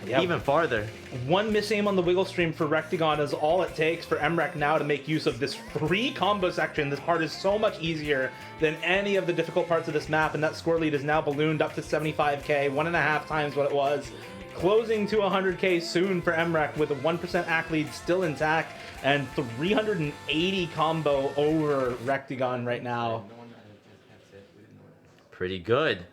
Yeah. even farther. One miss aim on the wiggle stream for Rectagon is all it takes for Emrek now to make use of this free combo section. This part is so much easier than any of the difficult parts of this map, and that score lead is now ballooned up to 75k, 1.5 times what it was. Closing to 100k soon for Emrek with a 1% AC lead still intact and 380 combo over Rectagon right now. Pretty good.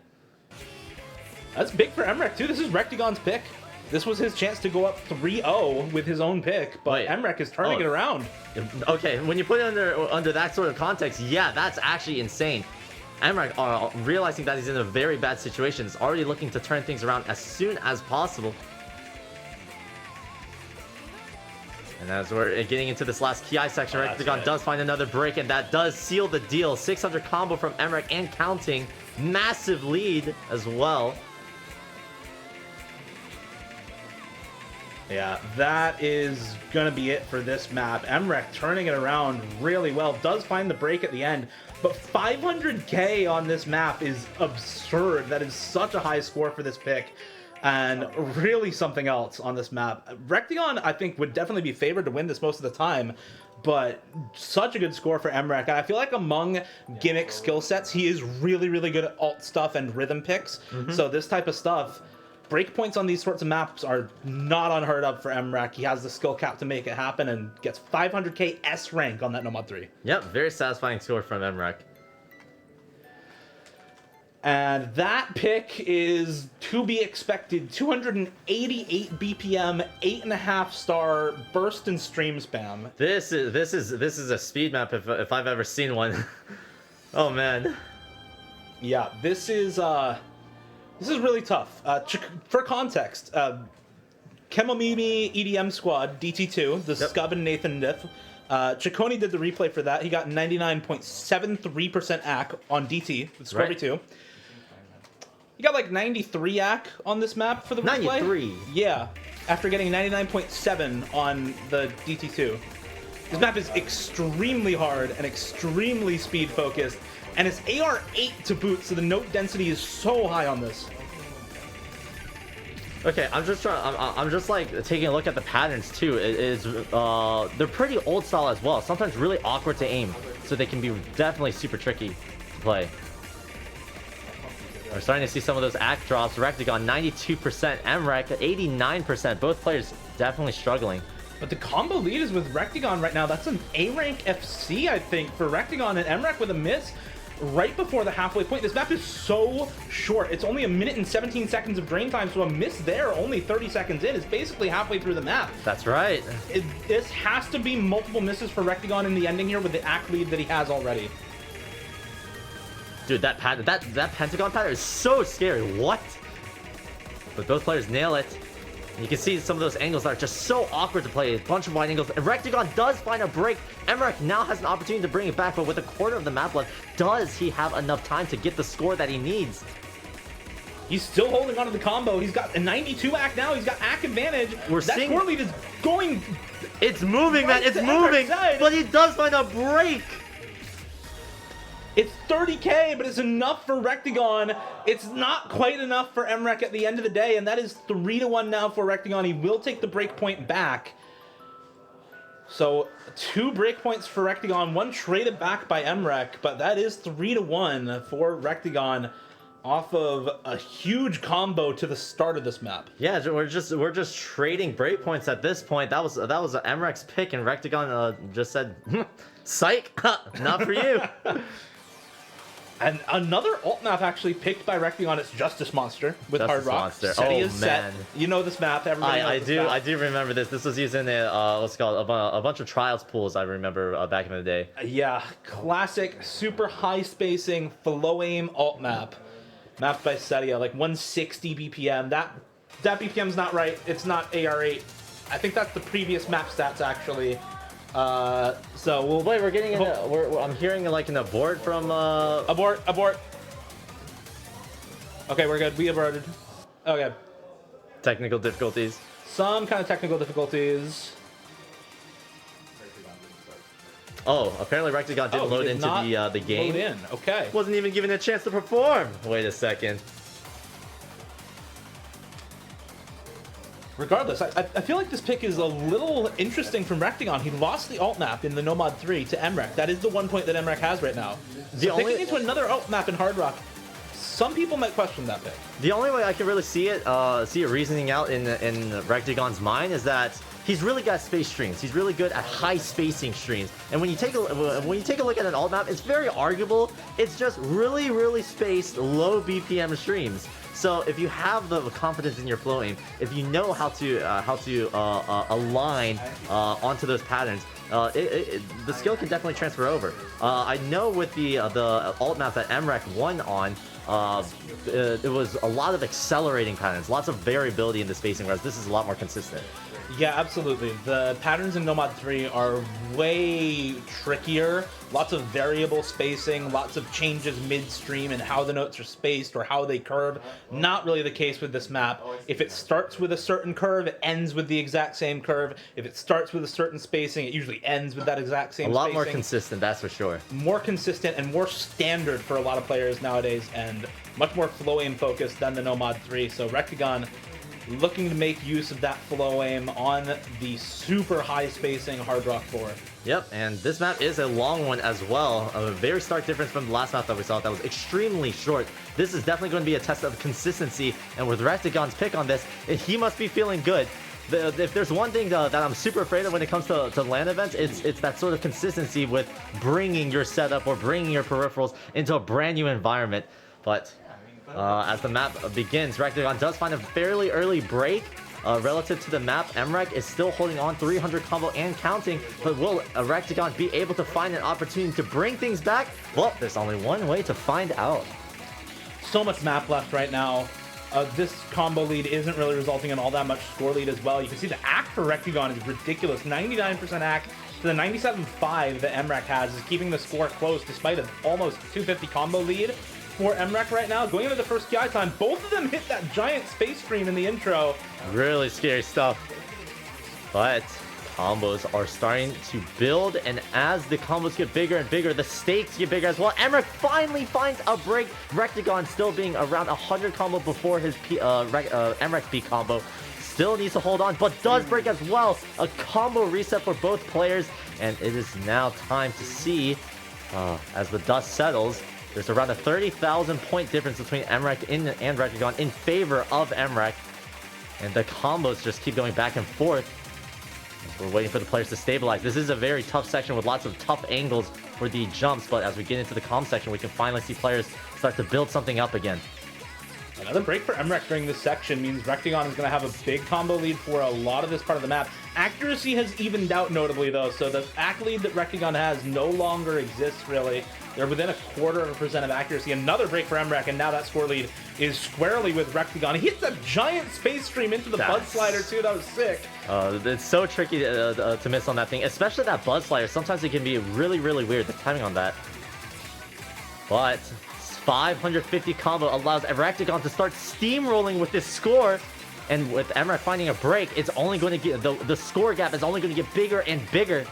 That's big for Emrek too. This is Rectagon's pick. This was his chance to go up 3-0 with his own pick, but Emrek is turning it around. Okay, when you put it under that sort of context, yeah, that's actually insane. Emrek, realizing that he's in a very bad situation, is already looking to turn things around as soon as possible. And as we're getting into this last Ki section, Rectagon does find another break, and that does seal the deal. 600 combo from Emrek and counting. Massive lead as well. Yeah, that is going to be it for this map. Emrek turning it around really well. Does find the break at the end, but 500k on this map is absurd. That is such a high score for this pick. And really something else on this map. Rectagon, I think, would definitely be favored to win this most of the time, but such a good score for Emrek. And I feel like among gimmick skill sets, he is really, really good at alt stuff and rhythm picks. So this type of stuff, breakpoints on these sorts of maps are not unheard of for Emrek. He has the skill cap to make it happen and gets 500k S rank on that Nomad 3. Yep, very satisfying score from Emrek. And that pick is to be expected. 288 BPM, 8.5 star burst and stream spam. This is a speed map if I've ever seen one. Oh man. Yeah, this is really tough. For context, Kemomimi EDM Squad DT2, the Scub and Nathan Diff. Chaconi did the replay for that. He got 99.73% AC on DT with Scorby 2. He got like 93 AC on this map for the replay. 93? Yeah. After getting 99.7 on the DT2. This map is extremely hard and extremely speed focused, and it's AR8 to boot, so the note density is so high on this. Okay, I'm just like taking a look at the patterns too. They're pretty old style as well. Sometimes really awkward to aim, so they can be definitely super tricky to play. We're starting to see some of those act drops. Rectagon 92%, Emrek 89%. Both players definitely struggling. But the combo lead is with Rectagon right now. That's an A rank FC, I think, for Rectagon, and Emrek with a miss right before the halfway point. This map is so short. It's only 1 minute and 17 seconds of drain time, so a miss there only 30 seconds in is basically halfway through the map. That's right. This has to be multiple misses for Rectagon in the ending here with the act lead that he has already. Dude, that Pentagon pattern is so scary. What? But both players nail it. You can see some of those angles that are just so awkward to play. A bunch of wide angles. And Rectagon does find a break. Emrek now has an opportunity to bring it back, but with a quarter of the map left, does he have enough time to get the score that he needs? He's still holding on to the combo. He's got a 92 AC now. He's got AC advantage. That score lead is going... It's moving, man. It's moving. But he does find a break. It's 30k, but it's enough for Rectagon. It's not quite enough for Emrek at the end of the day, and that is 3-1 now for Rectagon. He will take the break point back. So 2 break points for Rectagon, 1 traded back by Emrek, but that is 3-1 for Rectagon off of a huge combo to the start of this map. Yeah, we're just trading break points at this point. That was Emrek's pick, and Rectagon just said, "Psych, not for you." And another alt map actually picked by Rectagon is Justice Monster with Hard Rock. Monster. City Oh is set. man, you know this map. Everybody knows this map. I do remember this. This was using a what's it called a bunch of trials pools. I remember back in the day. Yeah, classic, super high spacing, flow aim alt map, mapped by Setia, like 160 BPM. That BPM's not right. It's not AR8. I think that's the previous map stats actually. So we'll wait. We're getting I'm hearing like an abort from abort. Okay, we're good. We aborted. Okay. Technical difficulties. Some kind of technical difficulties. Oh, apparently Rectagon didn't load into the game. Load in. Okay. Wasn't even given a chance to perform. Wait a second. Regardless, I feel like this pick is a little interesting from Rectagon. He lost the alt map in the No Mod 3 to Emrek. That is the one point that Emrek has right now. So picking into another alt map in Hard Rock, some people might question that pick. The only way I can really see it reasoning out in Rectagon's mind is that he's really got space streams. He's really good at high spacing streams. And when you take a look at an alt map, it's very arguable. It's just really, really spaced, low BPM streams. So if you have the confidence in your flow aim, if you know how to align onto those patterns, the skill can definitely transfer over. I know with the alt map that Emrek won on, it was a lot of accelerating patterns, lots of variability in the spacing, whereas this is a lot more consistent. Yeah, absolutely. The patterns in No Mod 3 are way trickier. Lots of variable spacing, lots of changes midstream in how the notes are spaced or how they curve. Not really the case with this map. If it starts with a certain curve, it ends with the exact same curve. If it starts with a certain spacing, it usually ends with that exact same spacing. A lot more consistent, that's for sure. More consistent and more standard for a lot of players nowadays, and much more flow aim focused than the No Mod 3. So Rectagon looking to make use of that flow aim on the super high spacing Hard Rock 4. Yep, and this map is a long one as well. A very stark difference from the last map that we saw that was extremely short. This is definitely going to be a test of consistency, and with Rectagon's pick on this, he must be feeling good. If there's one thing that I'm super afraid of when it comes to LAN events, it's that sort of consistency with bringing your setup or bringing your peripherals into a brand new environment. But as the map begins, Rectagon does find a fairly early break relative to the map. Emrek is still holding on 300 combo and counting, but will Rectagon be able to find an opportunity to bring things back? Well, there's only one way to find out. So much map left right now. This combo lead isn't really resulting in all that much score lead as well. You can see the ACK for Rectagon is ridiculous. 99% ACK to the 97.5 that Emrek has is keeping the score close despite an almost 250 combo lead. For Emrek right now, going into the first KI time, both of them hit that giant space stream in the intro. Really scary stuff. But combos are starting to build, and as the combos get bigger and bigger, the stakes get bigger as well. Emrek finally finds a break. Rectagon still being around 100 combo before his Emrek P combo. Still needs to hold on, but does break as well. A combo reset for both players, and it is now time to see as the dust settles. There's around a 30,000 point difference between Emrek and Rectagon in favor of Emrek. And the combos just keep going back and forth. We're waiting for the players to stabilize. This is a very tough section with lots of tough angles for the jumps, but as we get into the comm section, we can finally see players start to build something up again. Another break for Emrek during this section means Rectagon is going to have a big combo lead for a lot of this part of the map. Accuracy has evened out notably though, so the ACK lead that Rectagon has no longer exists really. They're within 0.25% of accuracy. Another break for Emrek, and now that score lead is squarely with Rectagon. He hits a giant space stream into the Bud Slider too, that was sick. It's so tricky to miss on that thing, especially that Bud Slider. Sometimes it can be really, really weird, the timing on that. But 550 combo allows Rectagon to start steamrolling with this score. And with Emrek finding a break, it's only going to get the score gap is only going to get bigger and bigger.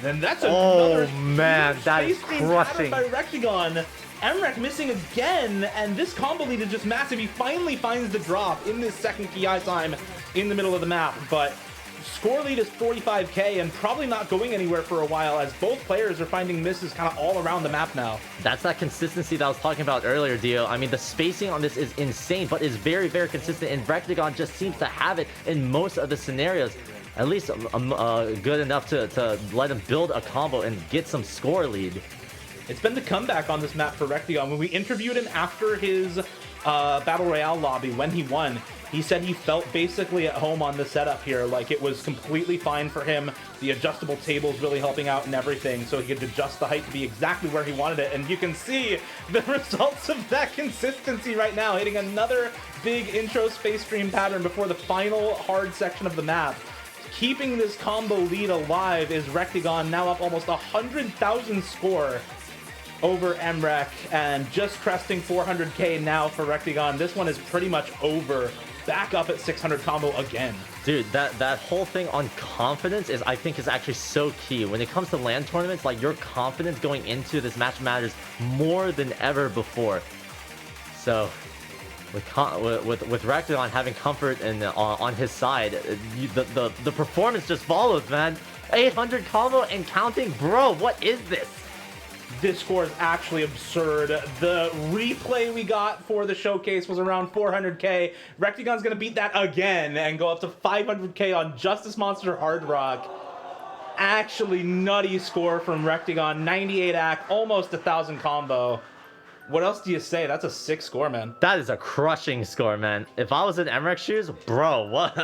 Then that's another man, that is crushing by Rectagon. Emrek missing again, and this combo lead is just massive. He finally finds the drop in this second KI time in the middle of the map, but score lead is 45k and probably not going anywhere for a while as both players are finding misses kind of all around the map now. That's that consistency that I was talking about earlier, Dio. I mean, the spacing on this is insane, but is very, very consistent, and Rectagon just seems to have it in most of the scenarios. At least good enough to let him build a combo and get some score lead. It's been the comeback on this map for Rectagon. When we interviewed him after his Battle Royale lobby, when he won, he said he felt basically at home on the setup here. Like, it was completely fine for him. The adjustable tables really helping out and everything, so he could adjust the height to be exactly where he wanted it. And you can see the results of that consistency right now, hitting another big intro space stream pattern before the final hard section of the map. Keeping this combo lead alive is Rectagon, now up almost 100,000 score over Emrek, and just cresting 400k now for Rectagon. This one is pretty much over. Back up at 600 combo again. Dude, that whole thing on confidence I think is actually so key. When it comes to LAN tournaments, like, your confidence going into this match matters more than ever before. So with Rectagon having comfort and on his side, the performance just follows, man. 800 combo and counting, bro. What is this? This score is actually absurd. The replay we got for the showcase was around 400k. Rectagon's gonna beat that again and go up to 500k on Justice Monster Hard Rock. Actually nutty score from Rectagon. 98 AC, almost 1,000 combo. What else do you say? That's a sick score, man. That is a crushing score, man. If I was in Emrek's shoes, bro, what?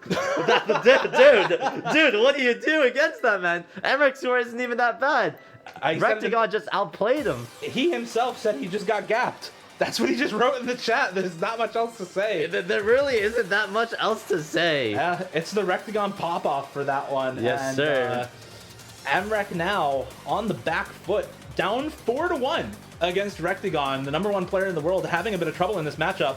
dude, what do you do against that, man? Emrek's score isn't even that bad. Rectagon just outplayed him. He himself said he just got gapped. That's what he just wrote in the chat. There's not much else to say. There really isn't that much else to say. It's the Rectagon pop-off for that one. Yes, sir. Emrek now on the back foot, down 4-1 against Rectagon, the #1 player in the world, having a bit of trouble in this matchup,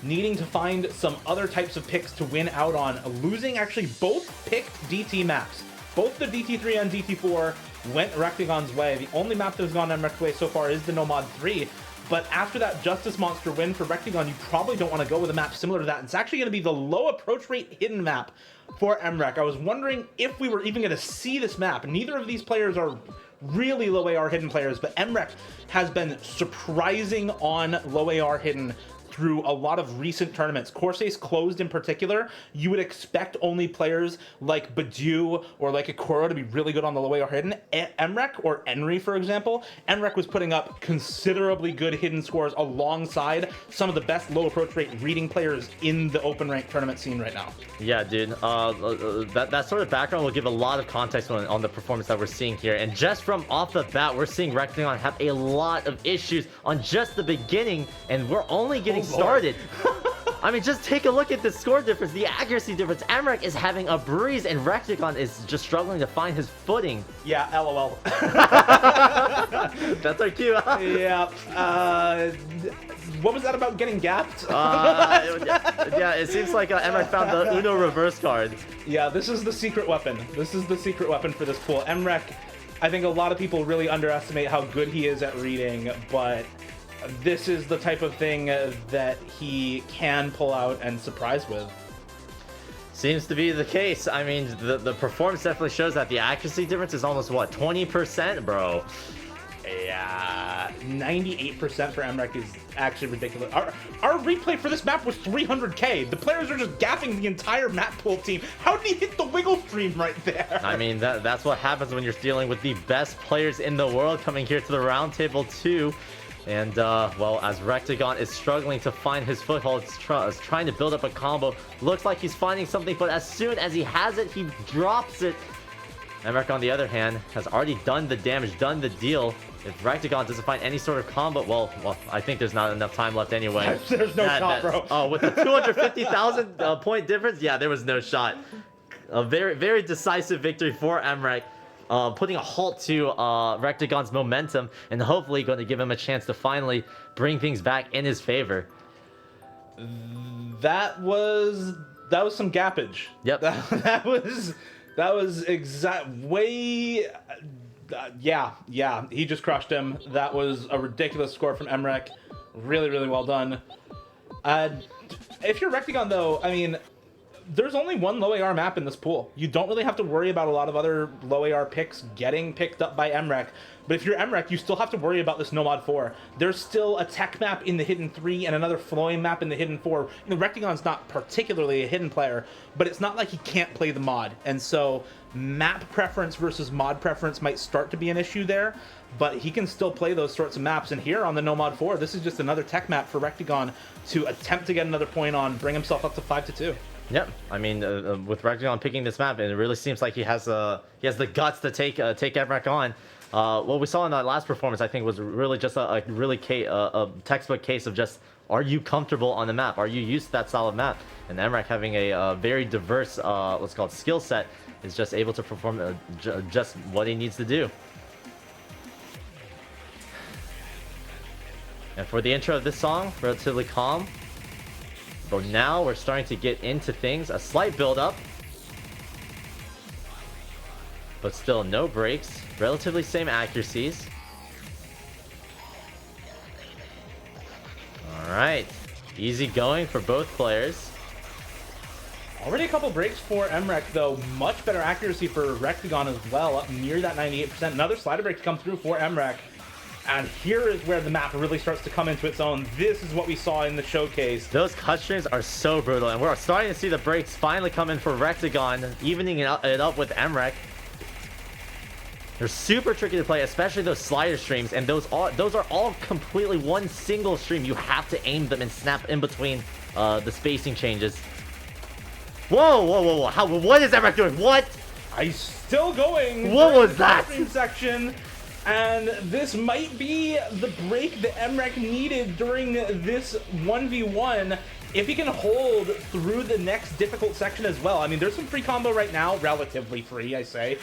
needing to find some other types of picks to win out on, losing actually both picked DT maps. Both the DT3 and DT4 went Rectagon's way. The only map that has gone Emrek's way so far is the Nomad 3. But after that Justice Monster win for Rectagon, you probably don't want to go with a map similar to that. It's actually going to be the low approach rate hidden map for Emrek. I was wondering if we were even going to see this map. Neither of these players are really low AR hidden players, but Emrek has been surprising on low AR hidden through a lot of recent tournaments. Corsace closed in particular, you would expect only players like Badu or like Ikoro to be really good on the low AR hidden. Emrek or Enri, for example, Emrek was putting up considerably good hidden scores alongside some of the best low approach rate reading players in the open rank tournament scene right now. Yeah, dude. That sort of background will give a lot of context on the performance that we're seeing here. And just from off the bat, we're seeing Rectagon have a lot of issues on just the beginning, and we're only getting started. I mean, just take a look at the score difference, the accuracy difference. Emrek is having a breeze, and Rectagon is just struggling to find his footing. Yeah, LOL. That's our cue, huh? Yeah. What was that about getting gapped? Yeah, it seems like Emrek found the Uno reverse card. Yeah, this is the secret weapon. This is the secret weapon for this pool. Emrek, I think a lot of people really underestimate how good he is at reading, but this is the type of thing that he can pull out and surprise with. Seems to be the case. I mean, the performance definitely shows that. The accuracy difference is almost, what, 20%, bro? Yeah, 98% for Emrek is actually ridiculous. Our replay for this map was 300k. The players are just gapping the entire map pool team. How did he hit the wiggle stream right there? I mean, that's what happens when you're dealing with the best players in the world coming here to the Roundtable 2. And, well, as Rectagon is struggling to find his foothold, is trying to build up a combo. Looks like he's finding something, but as soon as he has it, he drops it. Emrek, on the other hand, has already done the damage, done the deal. If Rectagon doesn't find any sort of combo, well, I think there's not enough time left anyway. There's no shot, bro. Oh, with a 250,000 point difference? Yeah, there was no shot. A very, very decisive victory for Emrek. Putting a halt to Rectagon's momentum and hopefully going to give him a chance to finally bring things back in his favor. That was some gappage. Yep. That was exact way. Yeah. He just crushed him. That was a ridiculous score from Emrek. Really, really well done. If you're Rectagon, though, I mean, there's only one low AR map in this pool. You don't really have to worry about a lot of other low AR picks getting picked up by Emrek. But if you're Emrek, you still have to worry about this Nomad 4. There's still a tech map in the Hidden 3 and another Floim map in the Hidden 4. You know, Rectagon's not particularly a hidden player, but it's not like he can't play the mod. And so map preference versus mod preference might start to be an issue there, but he can still play those sorts of maps. And here on the Nomad 4, this is just another tech map for Rectagon to attempt to get another point on, bring himself up to 5-2. Yep, I mean, with Rectagon picking this map, it really seems like he has the guts to take Emrek on. What we saw in that last performance, I think, was really just a textbook case of just, are you comfortable on the map? Are you used to that solid map? And Emrek, having a very diverse, let's call it skill set, is just able to perform just what he needs to do. And for the intro of this song, relatively calm. But now we're starting to get into things. A slight build-up. But still no breaks. Relatively same accuracies. Alright. Easy going for both players. Already a couple breaks for Emrek, though. Much better accuracy for Rectagon as well, up near that 98%. Another slider break to come through for Emrek. And here is where the map really starts to come into its own. This is what we saw in the showcase. Those cut streams are so brutal, and we're starting to see the breaks finally come in for Rectagon, evening it up with Emrek. They're super tricky to play, especially those slider streams, and those are all completely one single stream. You have to aim them and snap in between the spacing changes. Whoa, whoa, whoa, whoa. What is Emrek doing? What? He's still going. What was that? Stream section. And this might be the break that Emrek needed during this 1v1 if he can hold through the next difficult section as well. I mean, there's some free combo right now, relatively free, I say.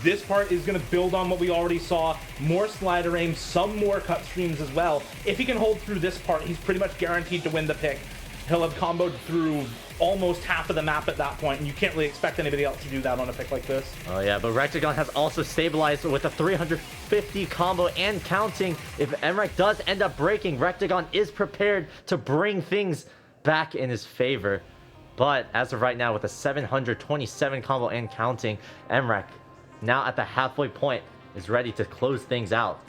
This part is going to build on what we already saw. More slider aim, some more cut streams as well. If he can hold through this part, he's pretty much guaranteed to win the pick. He'll have comboed through almost half of the map at that point, and you can't really expect anybody else to do that on a pick like this. Oh yeah, but Rectagon has also stabilized with a 350 combo and counting. If Emrek does end up breaking, Rectagon is prepared to bring things back in his favor. But as of right now, with a 727 combo and counting, Emrek, now at the halfway point, is ready to close things out.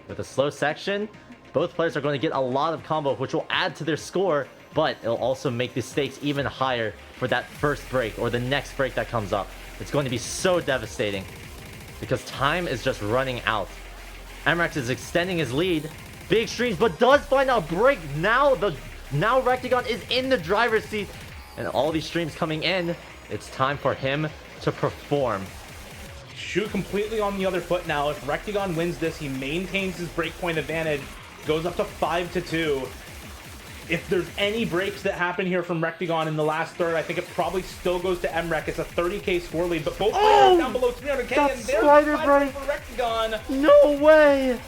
With a slow section, both players are going to get a lot of combo, which will add to their score, but it'll also make the stakes even higher for that first break or the next break that comes up. It's going to be so devastating because time is just running out. Emrek is extending his lead. Big streams, but does find a break. Now Rectagon is in the driver's seat, and all these streams coming in, it's time for him to perform. Shu completely on the other foot now. If Rectagon wins this, he maintains his breakpoint advantage, goes up to 5-2. If there's any breaks that happen here from Rectagon in the last third, I think it probably still goes to Emrek. It's a 30k score lead, but both players down below 300k, and there's slider the break for Rectagon. No way!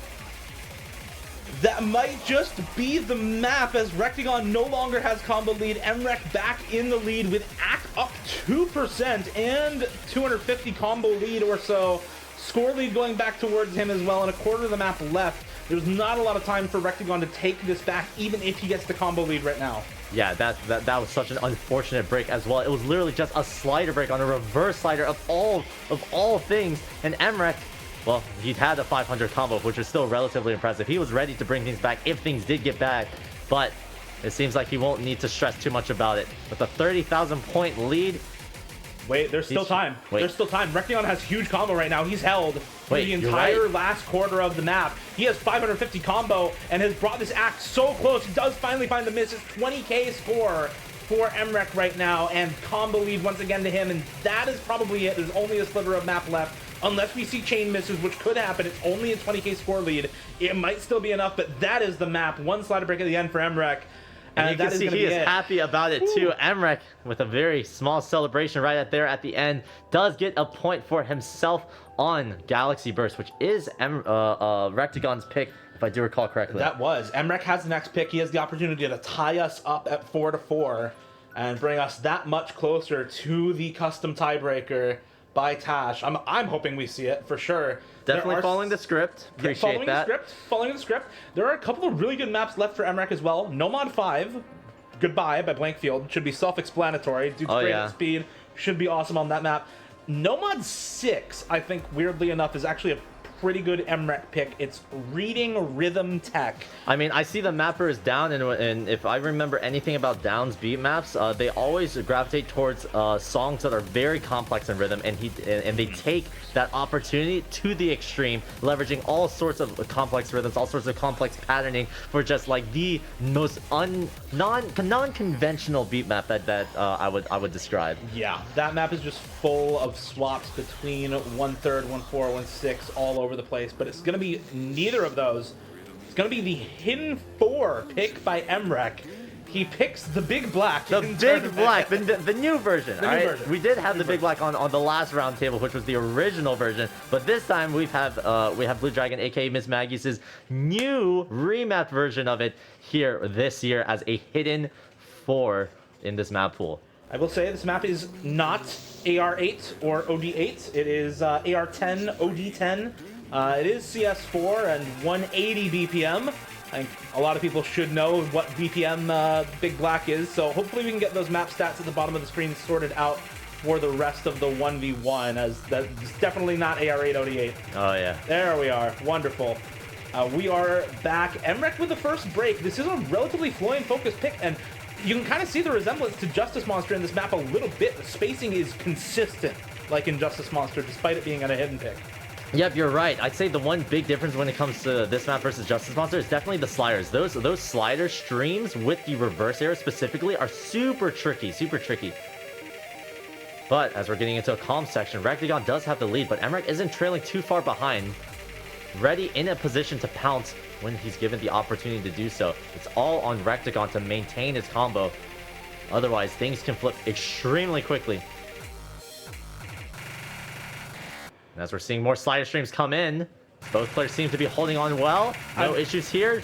That might just be the map, as Rectagon no longer has combo lead. Emrek back in the lead with up 2% and 250 combo lead or so. Score lead going back towards him as well, and a quarter of the map left. There's not a lot of time for Rectagon to take this back, even if he gets the combo lead right now. Yeah, that was such an unfortunate break as well. It was literally just a slider break on a reverse slider of all things, and Emrek, well, he'd had a 500 combo, which is still relatively impressive. He was ready to bring things back if things did get bad, but it seems like he won't need to stress too much about it. With a 30,000 point lead. Wait, there's still time. There's still time. Rectagon has huge combo right now. He's held for the entire last quarter of the map. He has 550 combo and has brought this act so close. He does finally find the miss. It's 20k score for Emrek right now, and combo lead once again to him, and that is probably it. There's only a sliver of map left. Unless we see chain misses, which could happen. It's only a 20k score lead. It might still be enough, but that is the map. One slider break at the end for Emrek. And you can see he is happy about it too. Emrek, with a very small celebration right at the end, does get a point for himself on Galaxy Burst, which is Rectagon's pick, if I do recall correctly. That was. Emrek has the next pick. He has the opportunity to tie us up at 4-4 and bring us that much closer to the custom tiebreaker by Tash. I'm hoping we see it for sure. Definitely following the script. Appreciate that. Following the script. There are a couple of really good maps left for Emrek as well. Nomad 5, Goodbye by Blankfield, should be self-explanatory. Dude's great at speed, should be awesome on that map. Nomad 6, I think, weirdly enough, is actually a pretty good Emrek pick. It's reading rhythm tech. I mean, I see the mapper is down, and if I remember anything about Down's beat maps, they always gravitate towards songs that are very complex in rhythm, and they take that opportunity to the extreme, leveraging all sorts of complex rhythms, all sorts of complex patterning for just like the most non-conventional beat map that I would describe. Yeah, that map is just full of swaps between 1/3, 1/4, 1/6, all over the place, but it's going to be neither of those. It's going to be the Hidden 4 pick by Emrek. He picks the Big Black. The Big Black, the new version. The new version. We did have the Big Black on the last Roundtable, which was the original version, but this time we have Blue Dragon, aka Miss Maggie's new remapped version of it here this year as a Hidden 4 in this map pool. I will say this map is not AR8 or OD8. It is AR10, OD10. It is CS4 and 180 BPM. I think a lot of people should know what BPM Big Black is, so hopefully we can get those map stats at the bottom of the screen sorted out for the rest of the 1v1, as that's definitely not AR888. Oh, yeah. There we are. Wonderful. We are back. Emrek with the first break. This is a relatively flowing focused pick, and you can kind of see the resemblance to Justice Monster in this map a little bit. The spacing is consistent, like in Justice Monster, despite it being on a hidden pick. Yep, you're right. I'd say the one big difference when it comes to this map versus Justice Monster is definitely the sliders. Those slider streams with the reverse air specifically are super tricky, But as we're getting into a calm section, Rectagon does have the lead, but Emrek isn't trailing too far behind. Ready in a position to pounce when he's given the opportunity to do so. It's all on Rectagon to maintain his combo. Otherwise, things can flip extremely quickly. And as we're seeing more slider streams come in, both players seem to be holding on well. No issues here.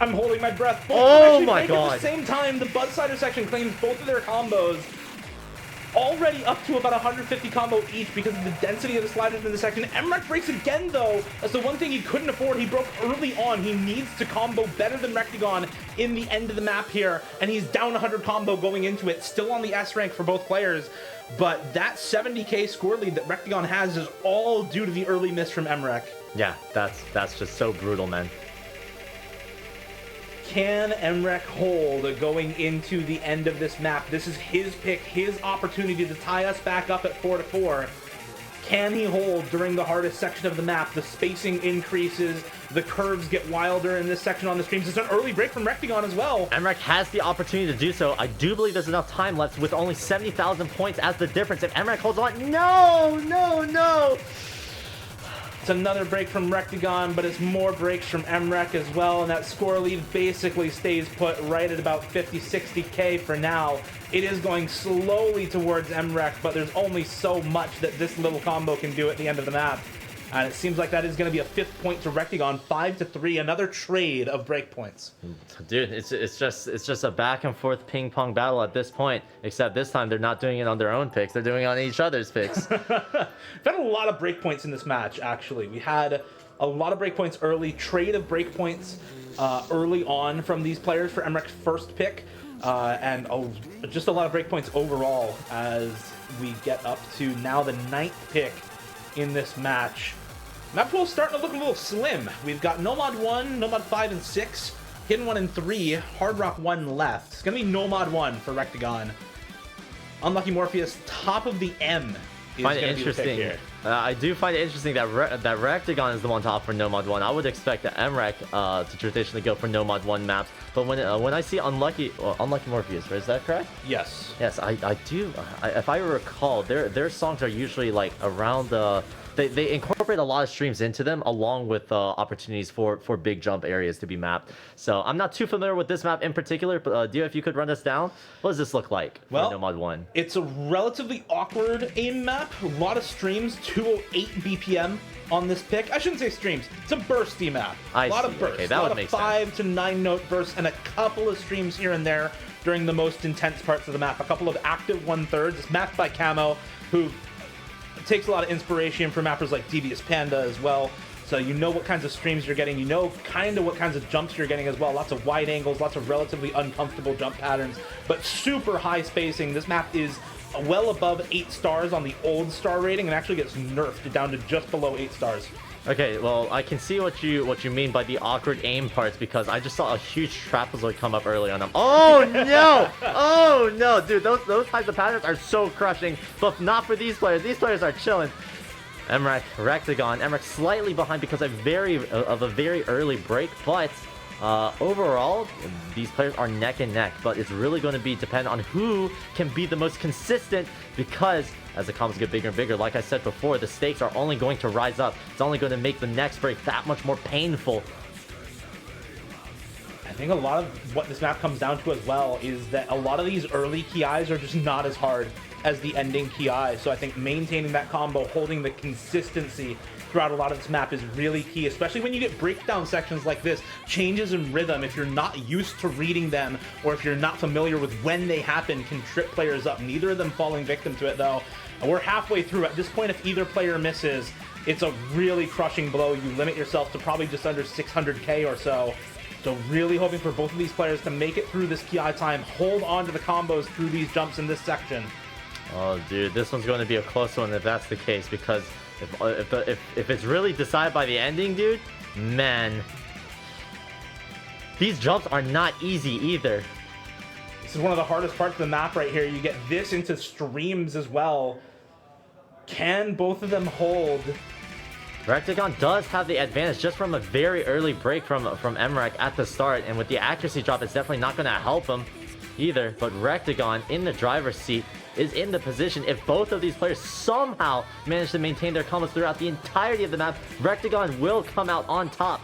I'm holding my breath. Oh my god. At the same time, the Buzz Slider section claims both of their combos. Already up to about 150 combo each because of the density of the sliders in the section. Emrek breaks again, though. That's the one thing he couldn't afford. He broke early on. He needs to combo better than Rectagon in the end of the map here. And he's down 100 combo going into it. Still on the S rank for both players. But that 70k score lead that Rectagon has is all due to the early miss from Emrek. Yeah, that's just so brutal, man. Can Emrek hold going into the end of this map? This is his pick, his opportunity to tie us back up at 4-4. Can he hold during the hardest section of the map? The spacing increases, the curves get wilder in this section on the streams. It's an early break from Rectagon as well. Emrek has the opportunity to do so. I do believe there's enough time left with only 70,000 points as the difference. If Emrek holds on, no! It's another break from Rectagon, but it's more breaks from Emrek as well, and that score lead basically stays put right at about 50-60k for now. It is going slowly towards Emrek, but there's only so much that this little combo can do at the end of the map. And it seems like that is going to be a 5th point to Rectagon, 5-3, another trade of breakpoints. Dude, it's just a back and forth ping pong battle at this point. Except this time they're not doing it on their own picks; they're doing it on each other's picks. We've had a lot of breakpoints in this match. Actually, we had a lot of breakpoints early, trade of breakpoints early on from these players for Emrek's first pick, and just a lot of breakpoints overall as we get up to now the 9th pick in this match. Map pool's starting to look a little slim. We've got Nomad 1, Nomad 5 and 6, Hidden 1 and 3, Hard Rock 1 left. It's going to be Nomad 1 for Rectagon. Unlucky Morpheus, top of the M is going to be the pick here. I do find it interesting that that Rectagon is the one to opt for Nomad 1. I would expect the Emrek to traditionally go for Nomad 1 maps, but when I see Unlucky Morpheus, right, is that correct? Yes. Yes, I do. If I recall, their songs are usually like around the. They incorporate a lot of streams into them, along with opportunities for big jump areas to be mapped. So I'm not too familiar with this map in particular, but Dio, if you could run us down, what does this look like for Nomad 1? It's a relatively awkward aim map. A lot of streams, 208 BPM on this pick. I shouldn't say streams. It's a bursty map. A lot of bursts. Okay, that would make sense. 5 to 9 note bursts and a couple of streams here and there during the most intense parts of the map. A couple of active 1/3. It's mapped by Camo, who takes a lot of inspiration from mappers like Devious Panda as well. So you know what kinds of streams you're getting. You know kind of what kinds of jumps you're getting as well. Lots of wide angles, lots of relatively uncomfortable jump patterns, but super high spacing. This map is well above 8 stars on the old star rating and actually gets nerfed down to just below 8 stars. Okay, well, I can see what you mean by the awkward aim parts, because I just saw a huge trapezoid come up early on them. Oh no! Oh no, dude, those types of patterns are so crushing, but not for these players. These players are chilling. Emrek, Rectagon, Emrek slightly behind because of a very early break, but overall, these players are neck and neck, but it's really going to be dependent on who can be the most consistent, because as the combos get bigger and bigger, like I said before, the stakes are only going to rise up. It's only going to make the next break that much more painful. I think a lot of what this map comes down to as well is that a lot of these early key eyes are just not as hard as the ending key eye. So I think maintaining that combo, holding the consistency throughout a lot of this map is really key, especially when you get breakdown sections like this. Changes in rhythm, if you're not used to reading them, or if you're not familiar with when they happen, can trip players up. Neither of them falling victim to it, though. And we're halfway through. At this point, if either player misses, it's a really crushing blow. You limit yourself to probably just under 600k or so. So really hoping for both of these players to make it through this PI time, hold on to the combos through these jumps in this section. Oh, dude, this one's going to be a close one if that's the case, because if it's really decided by the ending, dude, man, these jumps are not easy either. This is one of the hardest parts of the map right here. You get this into streams as well. Can both of them hold? Rectagon does have the advantage just from a very early break from Emrek at the start, and with the accuracy drop, it's definitely not going to help him either. But Rectagon in the driver's seat is in the position. If both of these players somehow manage to maintain their combos throughout the entirety of the map, Rectagon will come out on top.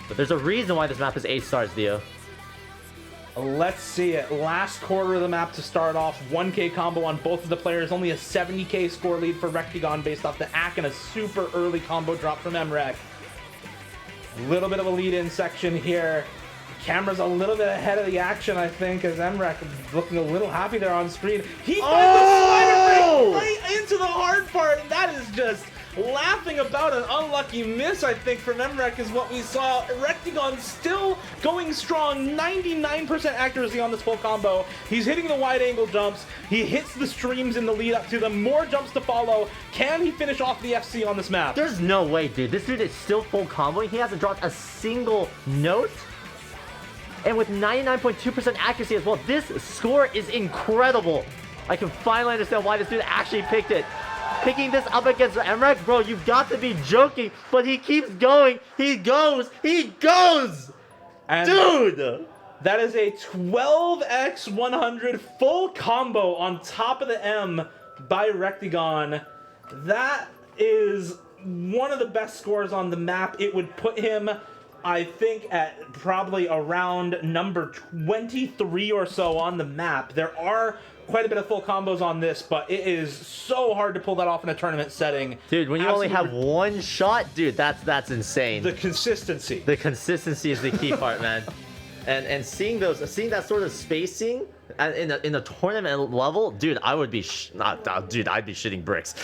But there's a reason why this map is 8 stars, Theo. Let's see it. Last quarter of the map to start off. 1K combo on both of the players. Only a 70K score lead for Rectagon based off the ACK and a super early combo drop from Emrek. A little bit of a lead-in section here. Camera's a little bit ahead of the action, I think, as Emrek is looking a little happy there on screen. He finds the slider break right into the hard part, and that is just laughing about an unlucky miss, I think, from Emrek is what we saw. Rectagon still going strong, 99% accuracy on this full combo. He's hitting the wide angle jumps. He hits the streams in the lead up to them. More jumps to follow. Can he finish off the FC on this map? There's no way, dude. This dude is still full comboing. He hasn't dropped a single note. And with 99.2% accuracy as well, this score is incredible. I can finally understand why this dude actually picked it. Picking this up against Emrek, bro, you've got to be joking, but he keeps going. He goes. And dude, that is a 12x100 full combo on top of the M by Rectagon. That is one of the best scores on the map. It would put him, I think, at probably around number 23 or so on the map. There are quite a bit of full combos on this, but it is so hard to pull that off in a tournament setting. Dude, when you only have one shot, dude, that's insane. The consistency. The consistency is the key part, man. And seeing that sort of spacing in a tournament level, dude, I would be I'd be shitting bricks.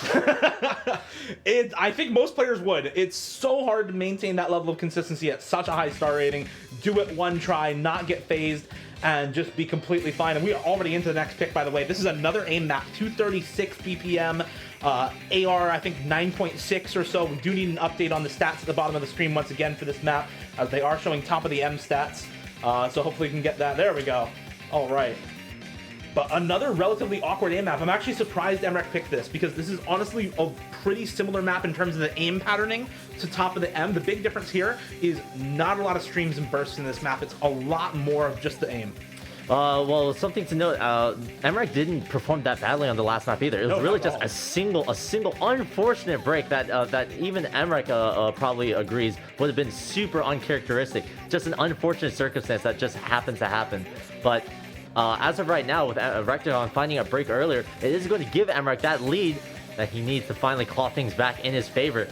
I think most players would. It's so hard to maintain that level of consistency at such a high star rating. Do it one try, not get phased, and just be completely fine. And we are already into the next pick, by the way. This is another AIM map, 236 BPM, AR, I think 9.6 or so. We do need an update on the stats at the bottom of the screen once again for this map, as they are showing top of the M stats. So hopefully we can get that. There we go. All right. But another relatively awkward AIM map. I'm actually surprised Emrek picked this, because this is honestly a pretty similar map in terms of the aim patterning to top of the M. The big difference here is not a lot of streams and bursts in this map. It's a lot more of just the aim. Well, something to note, Emrek didn't perform that badly on the last map either. It was really just a single unfortunate break that even Emrek probably agrees would have been super uncharacteristic. Just an unfortunate circumstance that just happens to happen. But as of right now, with Rectagon finding a break earlier, it is going to give Emrek that lead that he needs to finally claw things back in his favor.